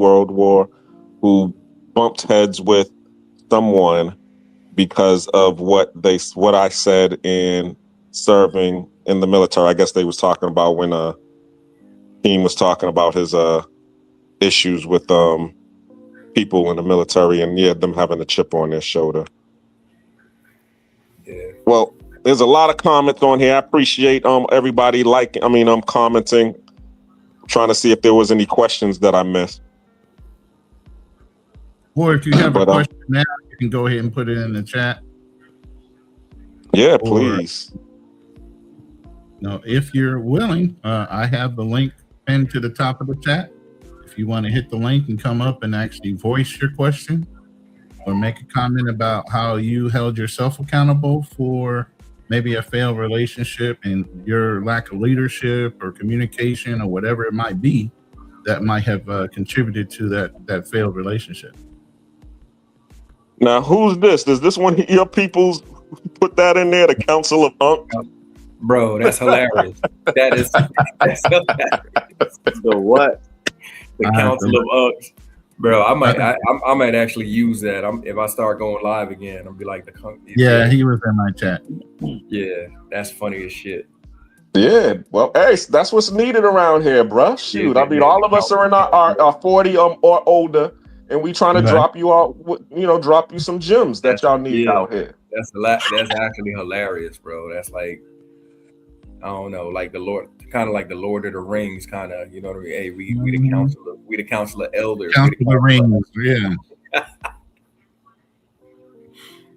[SPEAKER 4] who bumped heads with someone because of what I said in serving in the military. I guess they was talking about when Team was talking about his issues with people in the military and them having a chip on their shoulder.
[SPEAKER 12] Yeah.
[SPEAKER 4] Well, there's a lot of comments on here. I appreciate everybody commenting. I'm trying to see if there was any questions that I missed.
[SPEAKER 9] Or if you have a question now, you can go ahead and put it in the chat.
[SPEAKER 4] Yeah, please.
[SPEAKER 9] No, if you're willing, I have the link pinned to the top of the chat. If you want to hit the link and come up and actually voice your question or make a comment about how you held yourself accountable for maybe a failed relationship and your lack of leadership or communication or whatever it might be that might have contributed to that failed relationship.
[SPEAKER 4] Now, who's this? Is this one of your people's put that in there? The Council of Unk?
[SPEAKER 12] Bro, that's hilarious. That's hilarious.
[SPEAKER 5] The what?
[SPEAKER 12] The Council of Unk. Bro, I might actually use that. If I start going live again, I'll be like
[SPEAKER 9] Yeah, he was in my chat.
[SPEAKER 12] Yeah, that's funny as shit.
[SPEAKER 4] Yeah, well, hey, that's what's needed around here, bro. Shoot, I mean, all of us are in our 40 or older, and we trying to drop you out, drop you some gems that y'all need out here.
[SPEAKER 12] That's actually hilarious, bro. That's like, I don't know, like the Lord, kind of like the Lord of the Rings, kind of, you know what I mean? Hey, we the council of elders.
[SPEAKER 9] Council of the Rings, yeah.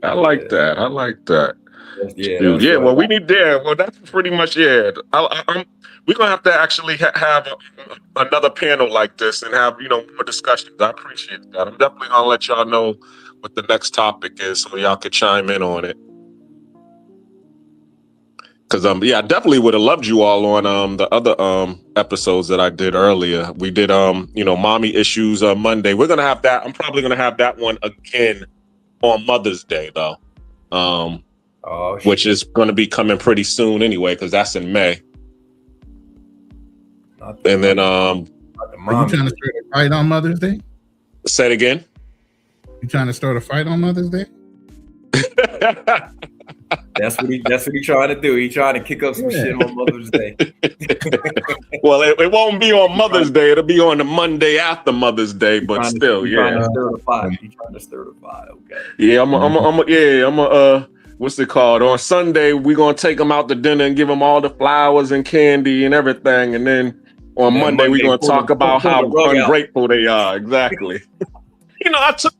[SPEAKER 4] I like that.
[SPEAKER 12] Yeah,
[SPEAKER 4] Dude, well, we need well, that's pretty much we're gonna have to actually have another panel like this and have more discussions. I appreciate that. I'm definitely gonna let y'all know what the next topic is so y'all can chime in on it. Because I definitely would have loved you all on the other episodes that I did earlier. We did mommy issues on Monday. We're gonna have that. I'm probably gonna have that one again on Mother's Day though. Which is going to be coming pretty soon anyway, because that's in May. And then,
[SPEAKER 9] are you trying to start a fight on Mother's Day?
[SPEAKER 4] Say it again.
[SPEAKER 9] You trying to start a fight on Mother's Day?
[SPEAKER 12] That's what he trying to do. He trying to kick up some shit on Mother's Day.
[SPEAKER 4] Well, it won't be on Mother's Day. It'll be on the Monday after Mother's Day, but still,
[SPEAKER 12] He's trying to stir the pot. He's trying to stir the pot. Okay.
[SPEAKER 4] Yeah, I'm what's it called? On Sunday, we're going to take them out to dinner and give them all the flowers and candy and everything. And then on Monday, we're going to talk about how ungrateful they are. Exactly. I took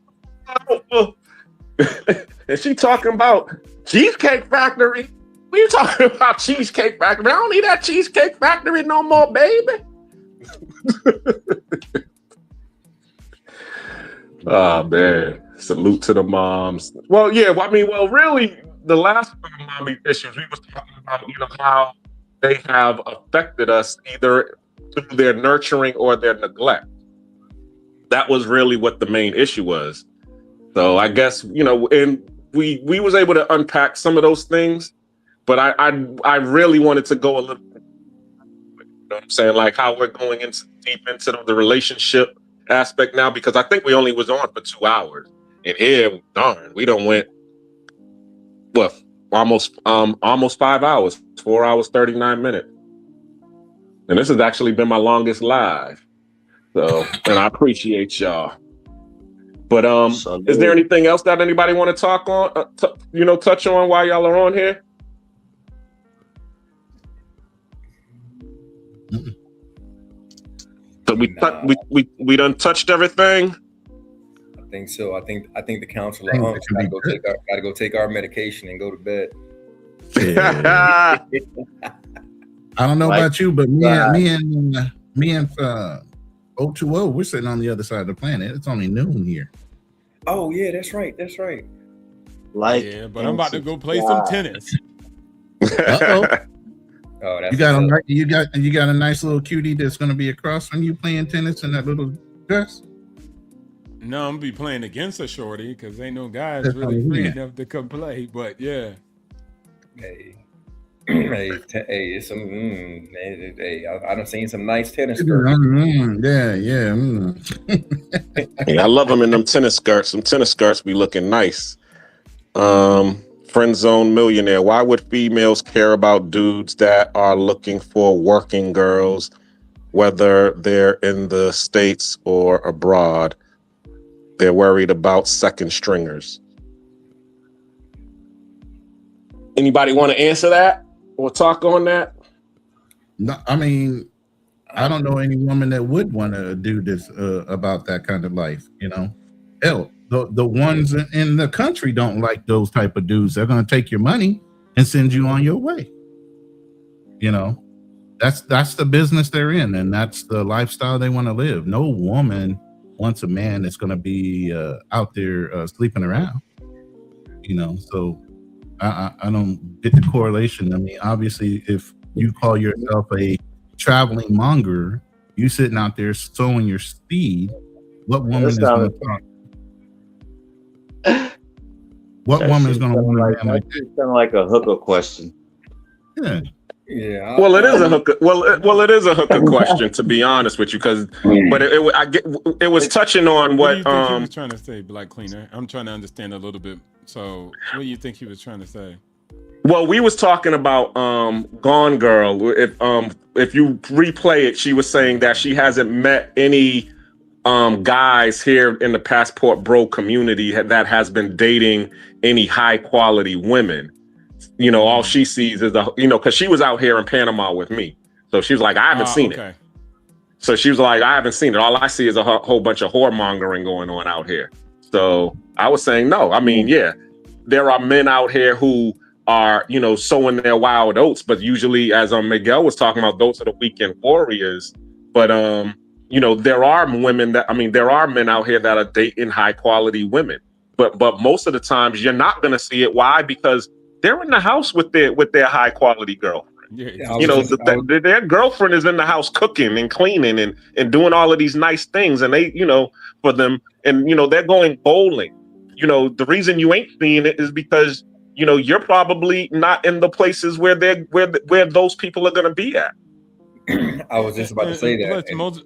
[SPEAKER 4] and she talking about Cheesecake Factory. What are you talking about, Cheesecake Factory? I don't need that Cheesecake Factory no more, baby. Oh, man. Salute to the moms. Well, yeah. Really, the last mommy issues we was talking about, how they have affected us either through their nurturing or their neglect. That was really what the main issue was. So I guess and we was able to unpack some of those things, but I really wanted to go a little. know what I'm saying? Like how we're going into deep into the relationship aspect now, because I think we only was on for 2 hours. And here, darn, we done went what, almost 5 hours, 4 hours, 39 minutes. And this has actually been my longest live. So, and I appreciate y'all. But is there anything else that anybody want to talk on, touch on while y'all are on here? So we done touched everything.
[SPEAKER 12] I think so. I think the council gotta go take our medication and go to bed.
[SPEAKER 9] I don't know about you, but me and 020, we're sitting on the other side of the planet. It's only noon here.
[SPEAKER 12] Oh yeah, that's right.
[SPEAKER 14] Yeah, but I'm about to go play some tennis.
[SPEAKER 9] Uh-oh.
[SPEAKER 12] Oh, that's
[SPEAKER 9] you got a nice little cutie that's gonna be across from you playing tennis in that little dress.
[SPEAKER 14] No, I'm gonna be playing against a shorty because ain't no guys really free enough to come play. But yeah.
[SPEAKER 12] Hey, it's some. I done seen some nice tennis skirts.
[SPEAKER 4] Yeah, I love them in them tennis skirts. Some tennis skirts be looking nice. Friend zone millionaire. Why would females care about dudes that are looking for working girls, whether they're in the States or abroad? They're worried about second stringers. Anybody want to answer that or talk on that?
[SPEAKER 9] No, I mean, I don't know any woman that would want to do this about that kind of life. Hell, the ones in the country don't like those type of dudes. They're going to take your money and send you on your way. That's the business they're in, and that's the lifestyle they want to live. No woman wants a man that's going to be out there sleeping around. So I don't get the correlation. I mean, obviously, if you call yourself a traveling monger, you sitting out there sowing your seed. What woman is going to talk? What woman is going to want a man like that?
[SPEAKER 13] It's kind of like a hooker question.
[SPEAKER 9] Yeah.
[SPEAKER 12] Yeah.
[SPEAKER 4] Well, it is a hooker. Well, it is a hooker question, to be honest with you, because but it was touching on what
[SPEAKER 14] do you think he was trying to say, Black Cleaner? I'm trying to understand a little bit. So, what do you think he was trying to say?
[SPEAKER 4] Well, we was talking about Gone Girl. If you replay it, she was saying that she hasn't met any guys here in the Passport Bro community that has been dating any high quality women. All she sees is because she was out here in Panama with me. So she was like, I haven't seen it. So she was like, I haven't seen it. All I see is a whole bunch of whoremongering going on out here. So I was saying, no, I mean, yeah, there are men out here who are, sowing their wild oats, but usually, as Miguel was talking about, those are the weekend warriors. But, there are there are men out here that are dating high quality women, but most of the times you're not going to see it. Why? Because they're in the house with their high quality girlfriend. Their girlfriend is in the house cooking and cleaning and doing all of these nice things, and they, for them, and they're going bowling. The reason you ain't seeing it is because you're probably not in the places where those people are going to be at.
[SPEAKER 12] I was just about to say that.
[SPEAKER 14] Plus,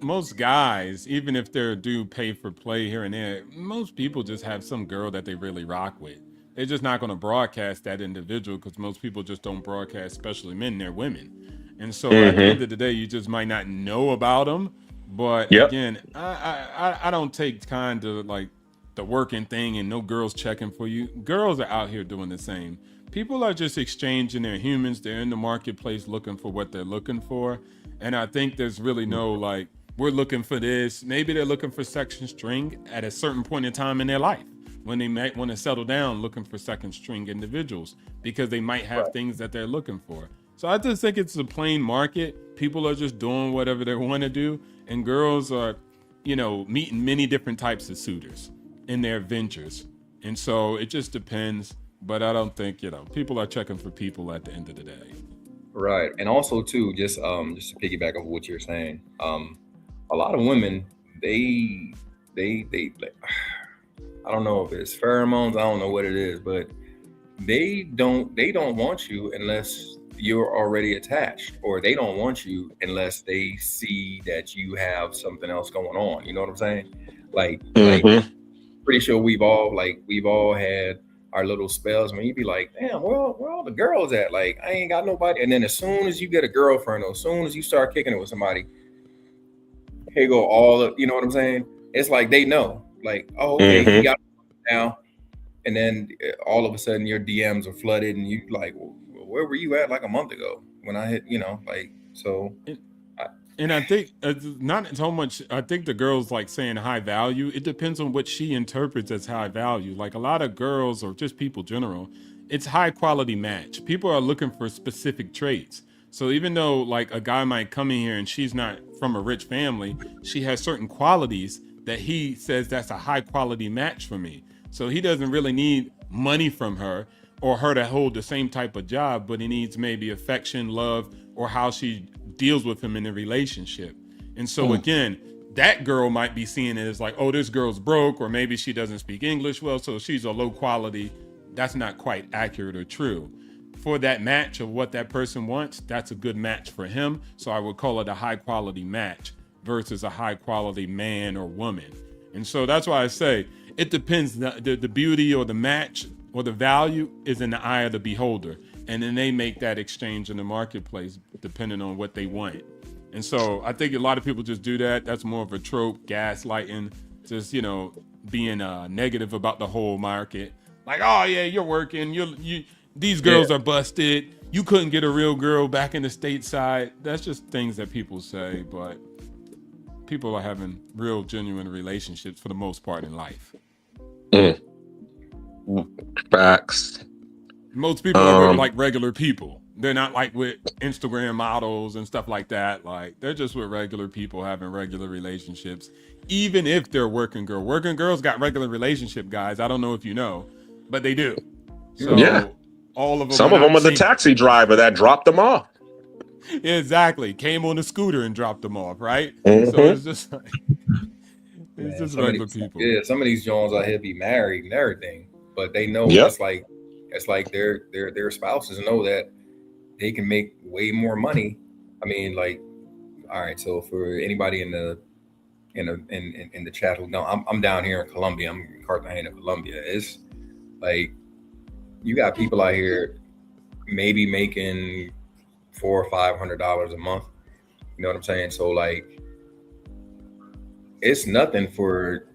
[SPEAKER 14] most guys, even if they do pay for play here and there, most people just have some girl that they really rock with. They're just not going to broadcast that individual because most people just don't broadcast, especially men, they're women. And so at the end of the day, you just might not know about them. But again, I don't take kind of like the working thing and no girls checking for you. Girls are out here doing the same. People are just exchanging their humans. They're in the marketplace looking for what they're looking for. And I think there's really no like, we're looking for this. Maybe they're looking for second string at a certain point in time in their life when they might want to settle down looking for second string individuals because they might have things that they're looking for. So I just think it's a plain market. People are just doing whatever they want to do. And girls are, meeting many different types of suitors in their ventures. And so it just depends. But I don't think, people are checking for people at the end of the day.
[SPEAKER 12] Right. And also too, just to piggyback on what you're saying, a lot of women, they I don't know if it's pheromones, I don't know what it is, but they don't want you unless you're already attached, or they don't want you unless they see that you have something else going on. You know what I'm saying? Like pretty sure we've all had our little spells when you be like, damn, where all the girls at? Like, I ain't got nobody. And then as soon as you get a girlfriend, or as soon as you start kicking it with somebody, here go all of, you know what I'm saying? It's like they know, like, oh, okay, you got it now. And then all of a sudden your DMs are flooded, and you like, well, where were you at like a month ago when I hit, you know, like, so.
[SPEAKER 14] And I think not so much, I think the girl's like saying high value. It depends on what she interprets as high value. Like a lot of girls, or just people general, it's high quality match. People are looking for specific traits. So even though like a guy might come in here and she's not from a rich family, she has certain qualities that he says that's a high quality match for me. So he doesn't really need money from her or her to hold the same type of job, but he needs maybe affection, love, or how she deals with him in a relationship. And so again, that girl might be seeing it as like, oh, this girl's broke, or maybe she doesn't speak English well, so she's a low quality. That's not quite accurate or true. For that match of what that person wants, that's a good match for him. So I would call it a high quality match versus a high quality man or woman. And so that's why I say it depends. The beauty or the match or the value is in the eye of the beholder. And then they make that exchange in the marketplace depending on what they want. And so I think a lot of people just do that. That's more of a trope, gaslighting, just, you know, being negative about the whole market. Like, oh yeah, you're working. These girls are busted. You couldn't get a real girl back in the stateside. That's just things that people say, but people are having real, genuine relationships for the most part in life.
[SPEAKER 4] Facts.
[SPEAKER 14] Most people are with like regular people. They're not like with Instagram models and stuff like that. Like they're just with regular people having regular relationships, even if they're working girl. Working girls got regular relationship guys. I don't know if you know, but they do. So
[SPEAKER 4] yeah.
[SPEAKER 14] All of them.
[SPEAKER 4] Some of them are the taxi driver that dropped them off.
[SPEAKER 14] Exactly. Came on a scooter and dropped them off, right? So it's just like, it's just regular people.
[SPEAKER 12] Yeah, some of these Jones out here be married and everything, but they know it's like their spouses know that they can make way more money. I mean, like, all right. So for anybody in the chat who know, I'm down here in Colombia. I'm in Cartagena, Colombia. It's like you got people out here maybe making $400 or $500 a month. You know what I'm saying? So like, it's nothing for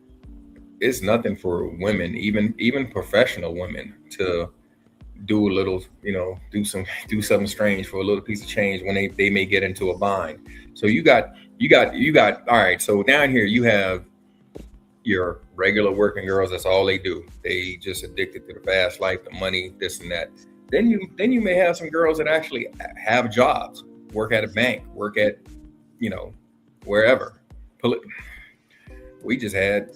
[SPEAKER 12] women, even professional women, to do a little, you know, do something strange for a little piece of change when they may get into a bind. So you got all right. So down here you have your regular working girls. That's all they do. They just addicted to the fast life, the money, this and that. Then you may have some girls that actually have jobs, work at a bank, work at, you know, wherever. We just had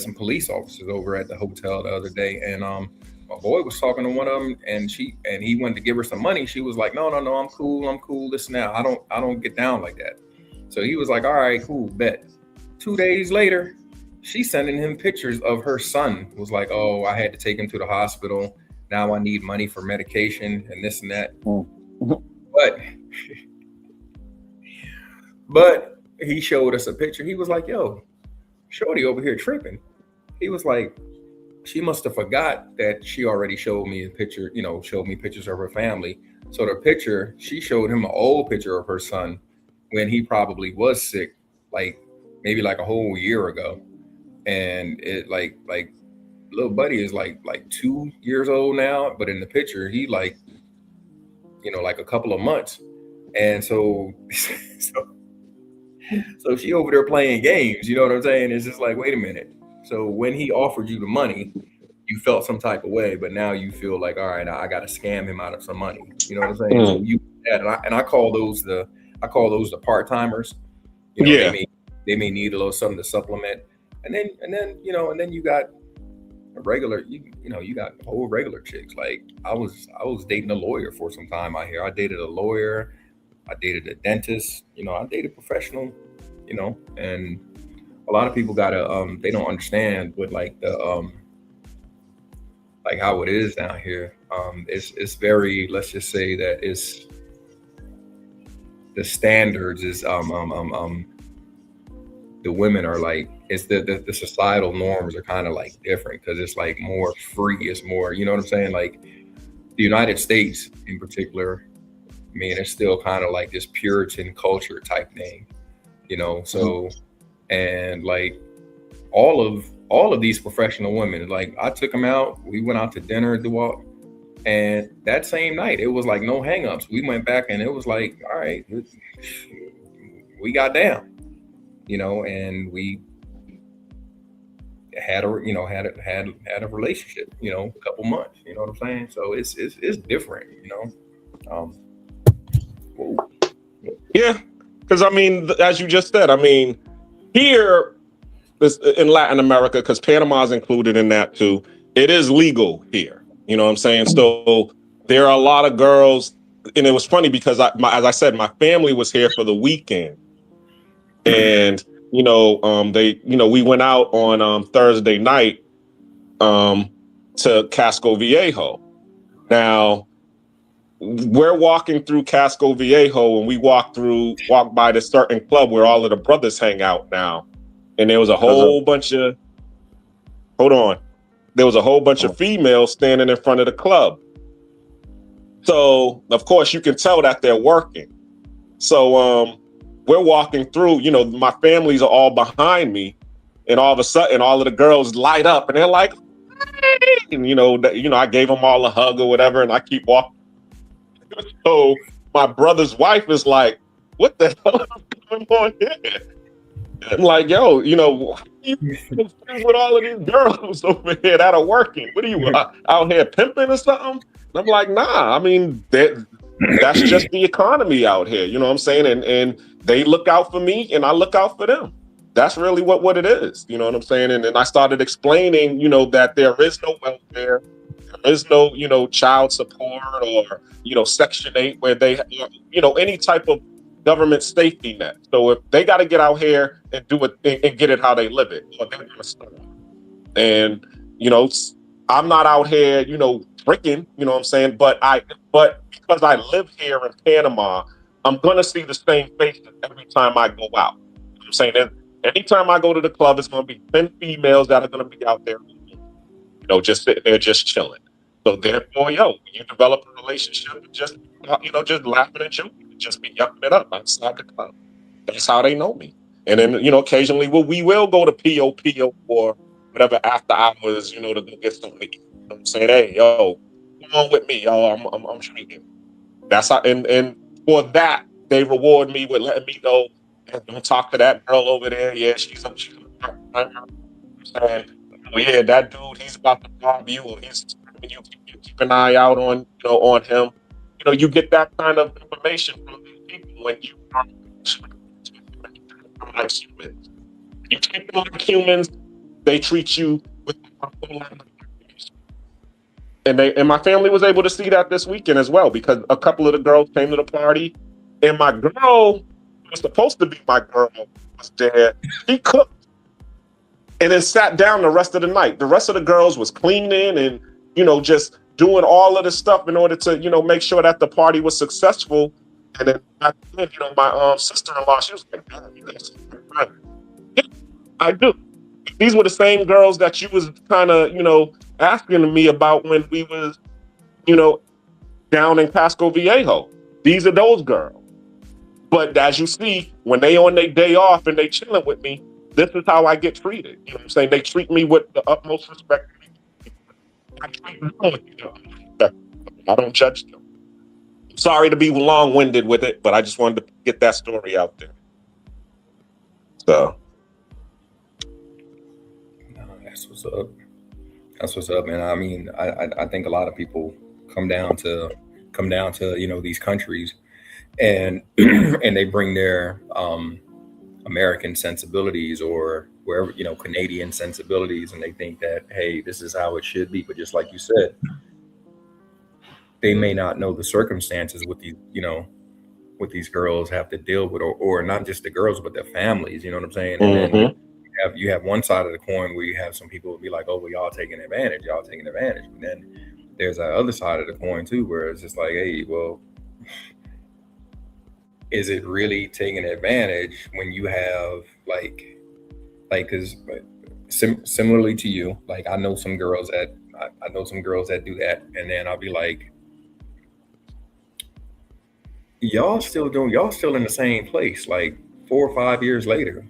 [SPEAKER 12] some police officers over at the hotel the other day, and my boy was talking to one of them, and he went to give her some money. She was like, no, I'm cool, this and that. I don't get down like that. So he was like, all right, cool, bet. 2 days later, she's sending him pictures of her son. Was like, oh, I had to take him to the hospital. Now I need money for medication and this and that. But he showed us a picture. He was like, yo, shorty over here tripping. He was like, she must have forgot that she already showed me a picture, you know, showed me pictures of her family. So the picture, she showed him an old picture of her son when he probably was sick, like maybe like a whole year ago. And it like little buddy is like 2 years old now, but in the picture he like, you know, like a couple of months. And so she over there playing games, you know what I'm saying? It's just like, wait a minute. So when he offered you the money, you felt some type of way, but now you feel like, all right, I got to scam him out of some money. You know what I'm saying? So I call those the part-timers. You know, they may need a little something to supplement. And then you got a regular, you got whole regular chicks. Like I was dating a lawyer for some time out here. I dated a lawyer, I dated a dentist, you know, I dated professional, you know, and a lot of people gotta they don't understand what like the like how it is down here. It's very, let's just say that it's the standards is the women are like, it's the societal norms are kind of like different because it's like more free. It's more, you know what I'm saying? Like the United States in particular, I mean, it's still kind of like this Puritan culture type thing, you know? So, and like all of these professional women, like I took them out, we went out to dinner at the walk, and that same night, it was like no hangups. We went back and it was like, all right, we got down, you know, and we had a, you know, had a relationship, you know, a couple months, you know what I'm saying? So it's different, you know?
[SPEAKER 4] Yeah, because I mean, as you just said, I mean, here in Latin America, because Panama is included in that too, it is legal here. You know what I'm saying? So there are a lot of girls, and it was funny because as I said, my family was here for the weekend, and you know, we went out on Thursday night to Casco Viejo. Now we're walking through Casco Viejo, and we walk by this certain club where all of the brothers hang out now, and there was a whole bunch of females standing in front of the club. So of course you can tell that they're working. So we're walking through, you know, my families are all behind me, and all of a sudden all of the girls light up and they're like, hey! And you know, I gave them all a hug or whatever, and I keep walking. So my brother's wife is like, what the hell is going on here? I'm like, yo, you know, you friends with all of these girls over here that are working? What are you out here pimping or something? And I'm like, nah, I mean, that's just the economy out here. You know what I'm saying? And they look out for me and I look out for them. That's really what it is. You know what I'm saying? And then I started explaining, you know, that there is no welfare. There is no, you know, child support or, you know, Section 8 where they, you know, any type of government safety net. So if they got to get out here and do it and get it how they live it, or they're gonna start. And you know, I'm not out here, you know, drinking. You know what I'm saying? But because I live here in Panama, I'm gonna see the same faces every time I go out. You know what I'm saying? And anytime I go to the club, it's gonna be 10 females that are gonna be out there, you know, just sitting there, just chilling. So therefore, you develop a relationship and just, you know, just laughing and joking. Just be yucking it up outside the club. That's how they know me. And then, you know, occasionally we will go to POP or whatever after hours, you know, to go get something to eat. You know what I'm saying, hey, yo, come on with me, yo, I'm treating. That's how, and for that, they reward me with letting me know, hey, don't talk to that girl over there. Yeah, she's saying, oh yeah, that dude, he's about to rob you, or you keep an eye out on, you know, on him. You know, you get that kind of information from these people when you are like humans. You treat them like humans, they treat you with and my family was able to see that this weekend as well, because a couple of the girls came to the party, and my girl was supposed to be my girl was there. She cooked and then sat down the rest of the night. The rest of the girls was cleaning and, you know, just doing all of this stuff in order to, you know, make sure that the party was successful. And then, you know, my sister-in-law, she was like, you guys are friends. Yeah, I do. These were the same girls that you was kind of, you know, asking me about when we was, you know, down in Casco Viejo. These are those girls. But as you see, when they on their day off and they chilling with me, this is how I get treated. You know what I'm saying? They treat me with the utmost respect. I treat them with I don't judge them. Sorry to be long-winded with it, but I just wanted to get that story out there. So
[SPEAKER 12] that's what's up. That's what's up, man. I mean, I think a lot of people come down to you know, these countries, and and they bring their American sensibilities or wherever, you know, Canadian sensibilities, and they think that, hey, this is how it should be. But just like you said, they may not know the circumstances with these, you know, what these girls have to deal with, or not just the girls, but their families. You know what I'm saying? And then you have one side of the coin where you have some people be like, oh, well, y'all taking advantage. But then there's that other side of the coin too, where it's just like, hey, well, is it really taking advantage when you have like because similarly to you, like I know some girls that do that, and then I'll be like, y'all still in the same place like 4 or 5 years later.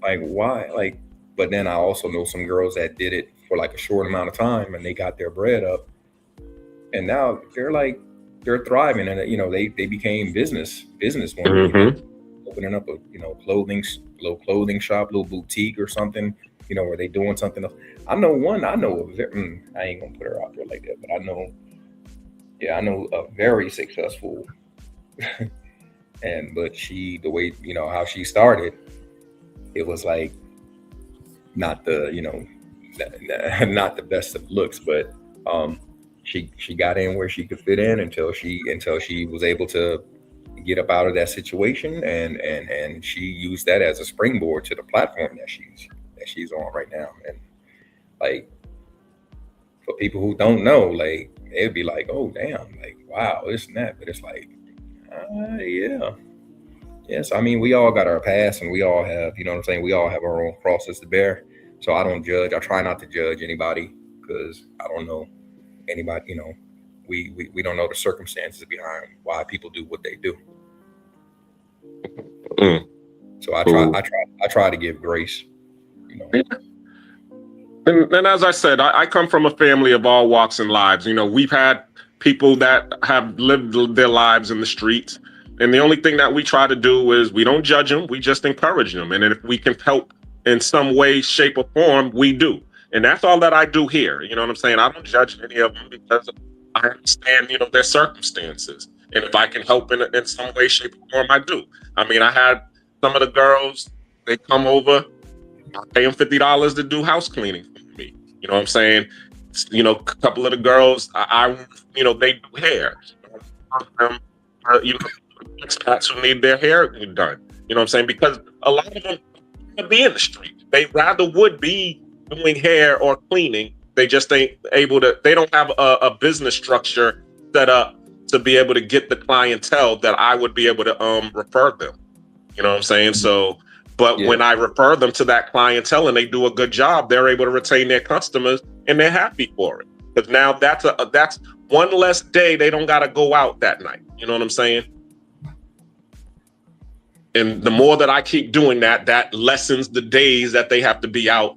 [SPEAKER 12] Like why? Like, but then I also know some girls that did it for like a short amount of time and they got their bread up, and now they're thriving, and they became business women, opening up a clothing shop, little boutique or something, where they doing something else. I know I ain't gonna put her out there like that, but I know a very successful but she, the way how she started, it was like not the not the best of looks, but she got in where she could fit in until she was able to get up out of that situation, and she used that as a springboard to the platform that she's on right now. And like, for people who don't know, like, it'd be like, oh damn, like, wow, this and that, but it's like, yes, I mean, we all got our past, and we all have, we all have our own crosses to bear. So I don't judge. I try not to judge anybody, because I don't know anybody. We don't know the circumstances behind why people do what they do. So I try to give grace.
[SPEAKER 4] And as I said, I come from a family of all walks and lives. We've had people that have lived their lives in the streets, and the only thing that we try to do is we don't judge them. We just encourage them, and if we can help in some way, shape, or form, we do. And that's all that I do here. You know what I'm saying? I don't judge any of them, because I understand, their circumstances. And if I can help in some way, shape, or form, I do. I mean, I had some of the girls, they come over, I pay them $50 to do house cleaning for me. You know what I'm saying? A couple of the girls, I they do hair. Expats who need their hair done. You know what I'm saying? Because a lot of them be in the street. They rather would be doing hair or cleaning. They just ain't able to. They don't have a business structure set up to be able to get the clientele that I would be able to refer them. You know what I'm saying? So, but when I refer them to that clientele and they do a good job, they're able to retain their customers, and they're happy for it. Because now that's one less day they don't got to go out that night. You know what I'm saying? And the more that I keep doing that, that lessens the days that they have to be out,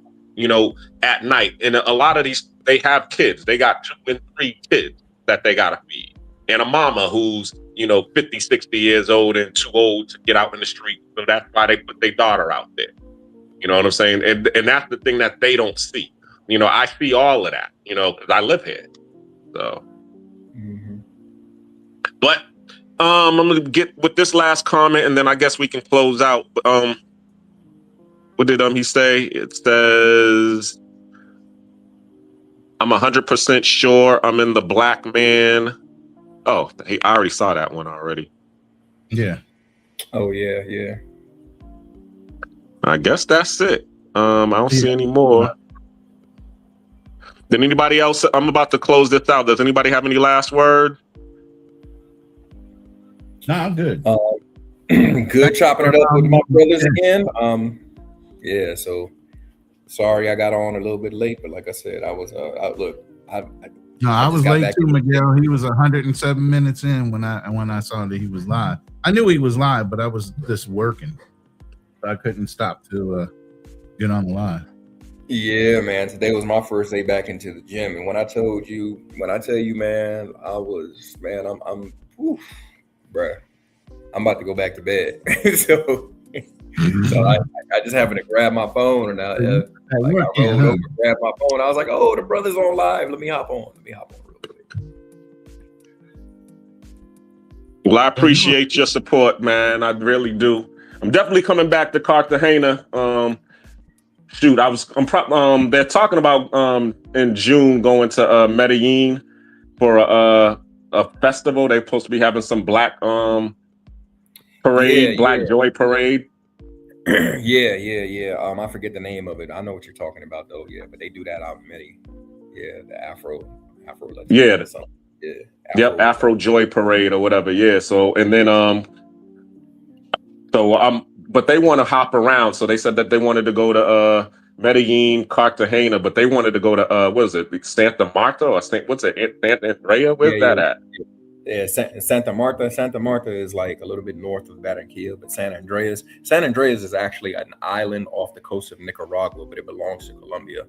[SPEAKER 4] at night. And a lot of these, they have kids. They got 2 and 3 kids that they got to feed. And a mama who's, 50, 60 years old and too old to get out in the street. So that's why they put their daughter out there. You know what I'm saying? And that's the thing that they don't see. I see all of that, because I live here. So, but I'm gonna get with this last comment, and then I guess we can close out. What did he say? It says, "I'm 100% sure I'm in the black man." Oh, I already saw that one already.
[SPEAKER 9] Yeah.
[SPEAKER 12] Oh yeah.
[SPEAKER 4] I guess that's it. I don't see any more. Did anybody else? I'm about to close this out. Does anybody have any last word?
[SPEAKER 9] No, I'm good.
[SPEAKER 12] Good chopping it up with my brothers again. Yeah. So sorry I got on a little bit late, but like I said, I was.
[SPEAKER 9] I was late too, Miguel. He was 107 minutes in when I saw that he was live. I knew he was live, but I was just working, so I couldn't stop to get on the line.
[SPEAKER 12] Yeah, man. Today was my first day back into the gym, and when I tell you, man, I'm bruh, I'm about to go back to bed. so I just happened to grab my phone, and I rolled over, grabbed my phone. I was like, oh, the brother's on live. Let me hop on real quick.
[SPEAKER 4] Well, I appreciate your support, man. I really do. I'm definitely coming back to Cartagena. They're talking about in June going to Medellin for a festival. They're supposed to be having some black parade, Joy parade.
[SPEAKER 12] Yeah. I forget the name of it. I know what you're talking about though. Yeah, but they do that out in Medellin. Yeah, the Afro.
[SPEAKER 4] Yeah. Yep, Afro Joy Parade or whatever. Yeah. So, and then So but they want to hop around. So they said that they wanted to go to Medellin, Cartagena, but they wanted to go to what is it, Santa Marta or what's it, Santa Andrea? Where's that at?
[SPEAKER 12] Yeah, Santa Marta. Santa Marta is like a little bit north of Barranquilla, but San Andreas is actually an island off the coast of Nicaragua, but it belongs to Colombia.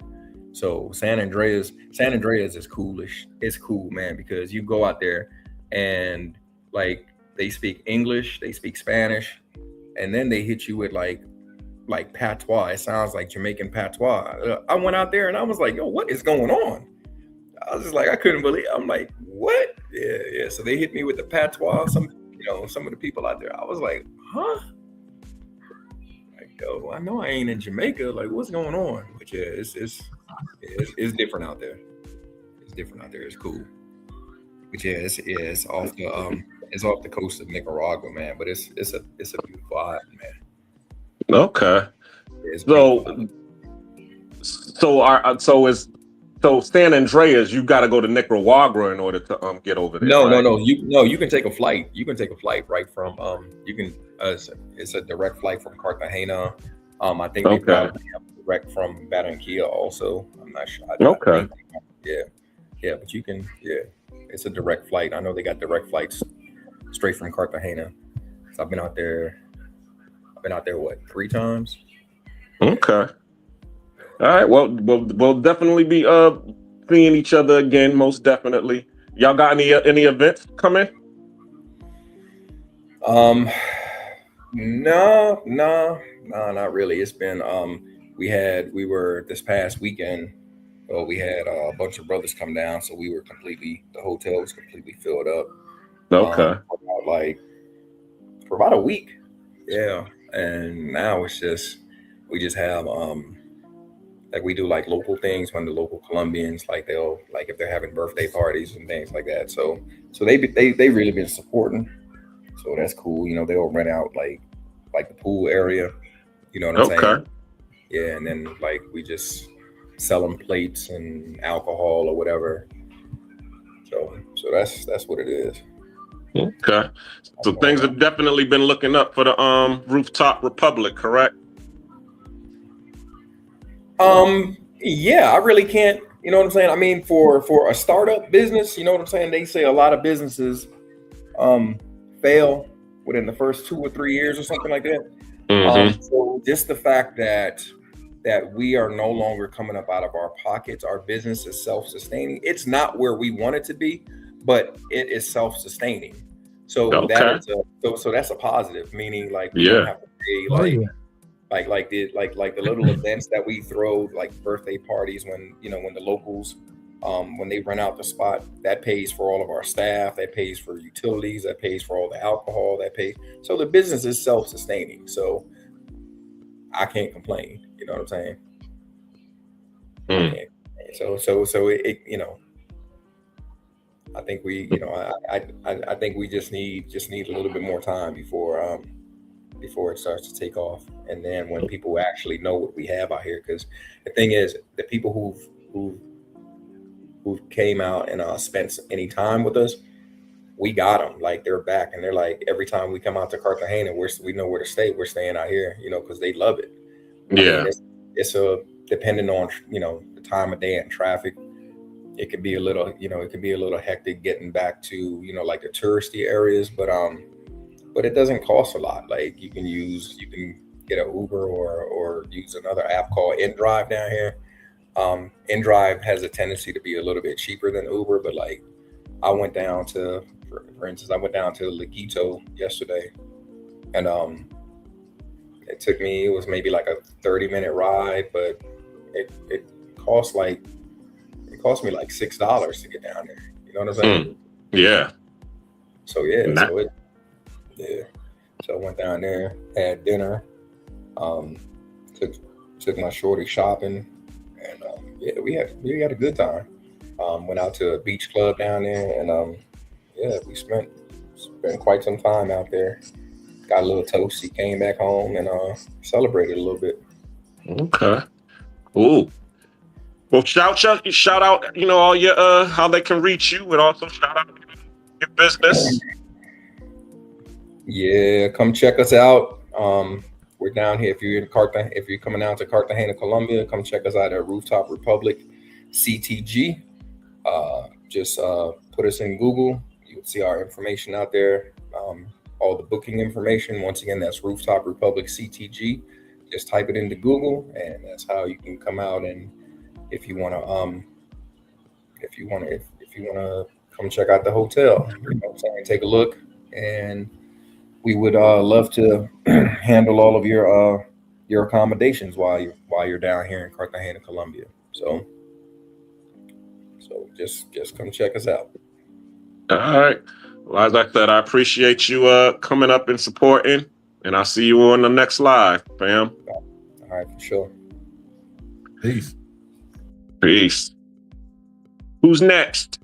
[SPEAKER 12] So San Andreas is coolish. It's cool, man, because you go out there and like they speak English, they speak Spanish, and then they hit you with like patois. It sounds like Jamaican patois. I went out there and I was like, yo, what is going on? I was just like, I couldn't believe it. I'm like, what? Yeah. So they hit me with the patois. Some of the people out there, I was like, huh? Like, yo, I know I ain't in Jamaica. Like, what's going on? But yeah, it's different out there. It's different out there. It's cool. But yeah, it's off the coast of Nicaragua, man. But it's a beautiful island, man.
[SPEAKER 4] Okay. So San Andreas, you got to go to Nicaragua in order to get over there.
[SPEAKER 12] No,
[SPEAKER 4] right?
[SPEAKER 12] no. You can take a flight. You can take a flight right from it's a direct flight from Cartagena. I think they probably have direct from Barranquilla also. I'm not sure.
[SPEAKER 4] Okay.
[SPEAKER 12] Yeah, but you can. Yeah, it's a direct flight. I know they got direct flights straight from Cartagena. So I've been out there what, 3 times?
[SPEAKER 4] Okay. All right. Well, we'll definitely be seeing each other again, most definitely. Y'all got any events coming?
[SPEAKER 12] No, not really. It's been we were this past weekend. Well, we had a bunch of brothers come down, so the hotel was completely filled up.
[SPEAKER 4] Okay.
[SPEAKER 12] For about a week. Yeah. And now we just have like we do like local things when the local Colombians, like they'll, like if they're having birthday parties and things like that. So they really been supporting. So that's cool. You know, they'll rent out like the pool area. You know what I'm saying? Yeah, and then like we just sell them plates and alcohol or whatever. So that's what it is.
[SPEAKER 4] Okay. So things have definitely been looking up for the Rooftop Republic, correct?
[SPEAKER 12] Yeah, I really can't, you know what I'm saying? I mean, for a startup business, you know what I'm saying? They say a lot of businesses fail within the first 2 or 3 years or something like that.
[SPEAKER 4] Mm-hmm.
[SPEAKER 12] So just the fact that we are no longer coming up out of our pockets, our business is self-sustaining. It's not where we want it to be, but it is self-sustaining. So so that's a positive, meaning like we don't have to pay like the little events that we throw, like birthday parties, when the locals when they rent out the spot, that pays for all of our staff, that pays for utilities, that pays for all the alcohol, so the business is self-sustaining. So I can't complain, you know what I'm saying? So it I think we, I think we just need a little bit more time before it starts to take off, and then when people actually know what we have out here. Because the thing is, the people who came out and spent any time with us, we got them. Like, they're back, and they're like, every time we come out to Cartagena, we know where to stay. We're staying out here, because they love it.
[SPEAKER 4] Yeah,
[SPEAKER 12] I mean, it's depending on the time of day and traffic. It could be a little, hectic getting back to, like the touristy areas, but it doesn't cost a lot. Like, you can get an Uber or use another app called InDrive down here. InDrive has a tendency to be a little bit cheaper than Uber, but like I went down to, for instance, Laguito yesterday, and it was maybe like a 30-minute ride, but it cost me like $6 to get down there. You know what I'm saying?
[SPEAKER 4] Yeah.
[SPEAKER 12] So so I went down there, had dinner, took my shorty shopping, and we had a good time. Went out to a beach club down there, and we spent quite some time out there. Got a little toasty, came back home, and celebrated a little bit.
[SPEAKER 4] Okay. Cool. Well, shout out, all your how they can reach you, and also shout out your business.
[SPEAKER 12] Yeah, come check us out. We're down here. If you're in Cartagena, if you're coming down to Cartagena, Colombia, come check us out at Rooftop Republic CTG. Just put us in Google. You'll see our information out there. All the booking information. Once again, that's Rooftop Republic CTG. Just type it into Google, and that's how you can come out. And if you want to come check out the hotel, you know what I'm saying, take a look, and we would love to handle all of your accommodations while you're down here in Cartagena, Colombia. So just come check us out.
[SPEAKER 4] All right. Well, as I said, I appreciate you coming up and supporting, and I'll see you on the next live, fam.
[SPEAKER 12] All right, for sure.
[SPEAKER 9] Peace.
[SPEAKER 4] Peace. Who's next?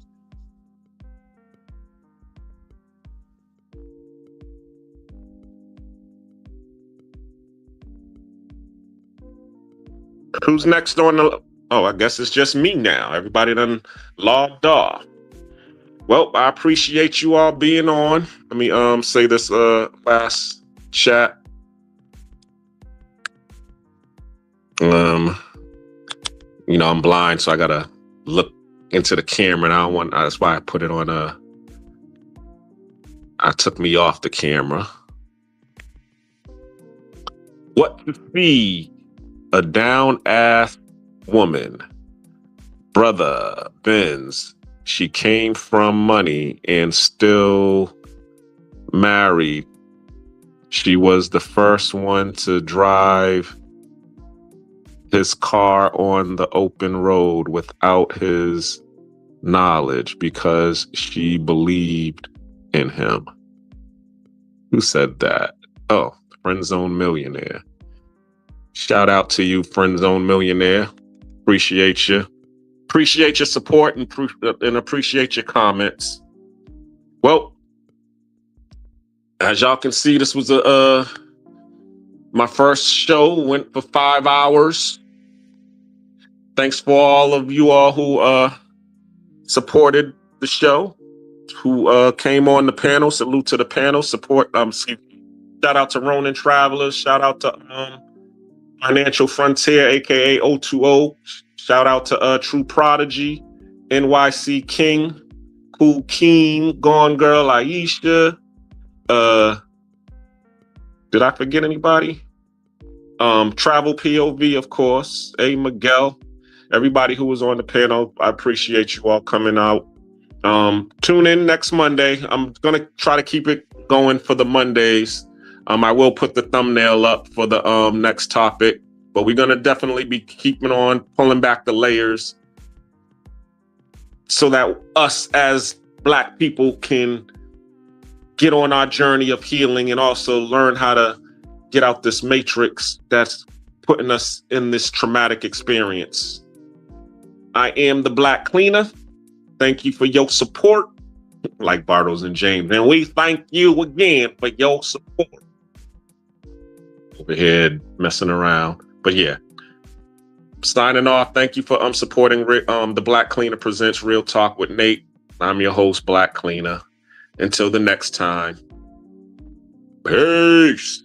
[SPEAKER 4] Who's next on the... Oh, I guess it's just me now. Everybody done logged off. Well, I appreciate you all being on. Let me say this last chat. You know, I'm blind, so I gotta look into the camera, and I don't want... That's why I put it on I took me off the camera. What to feed a down-ass woman? Brother Benz, she came from money and still married. She was the first one to drive his car on the open road without his knowledge because she believed in him. Who said that? Oh, Friend Zone Millionaire. Shout out to you, Friend Zone Millionaire. Appreciate you. Appreciate your support and appreciate your comments. Well, as y'all can see, this was my first show. Went for 5 hours. Thanks for all of you all who supported the show, who came on the panel. Salute to the panel. Shout out to Ronin Travelers. Shout out to Financial Frontier, aka 020. Shout out to True Prodigy, NYC King, Cool Keen, Gone Girl Aisha. Did I forget anybody? Travel POV, of course. A Miguel. Everybody who was on the panel, I appreciate you all coming out. Tune in next Monday. I'm gonna try to keep it going for the Mondays. I will put the thumbnail up for the next topic, but we're gonna definitely be keeping on pulling back the layers so that us as Black people can get on our journey of healing and also learn how to get out this matrix that's putting us in this traumatic experience. I am the Black Cleaner. Thank you for your support, like Bartles and James. And we thank you again for your support. Over here messing around. But yeah, signing off. Thank you for supporting the Black Cleaner Presents Real Talk with Nate. I'm your host, Black Cleaner. Until the next time. Peace.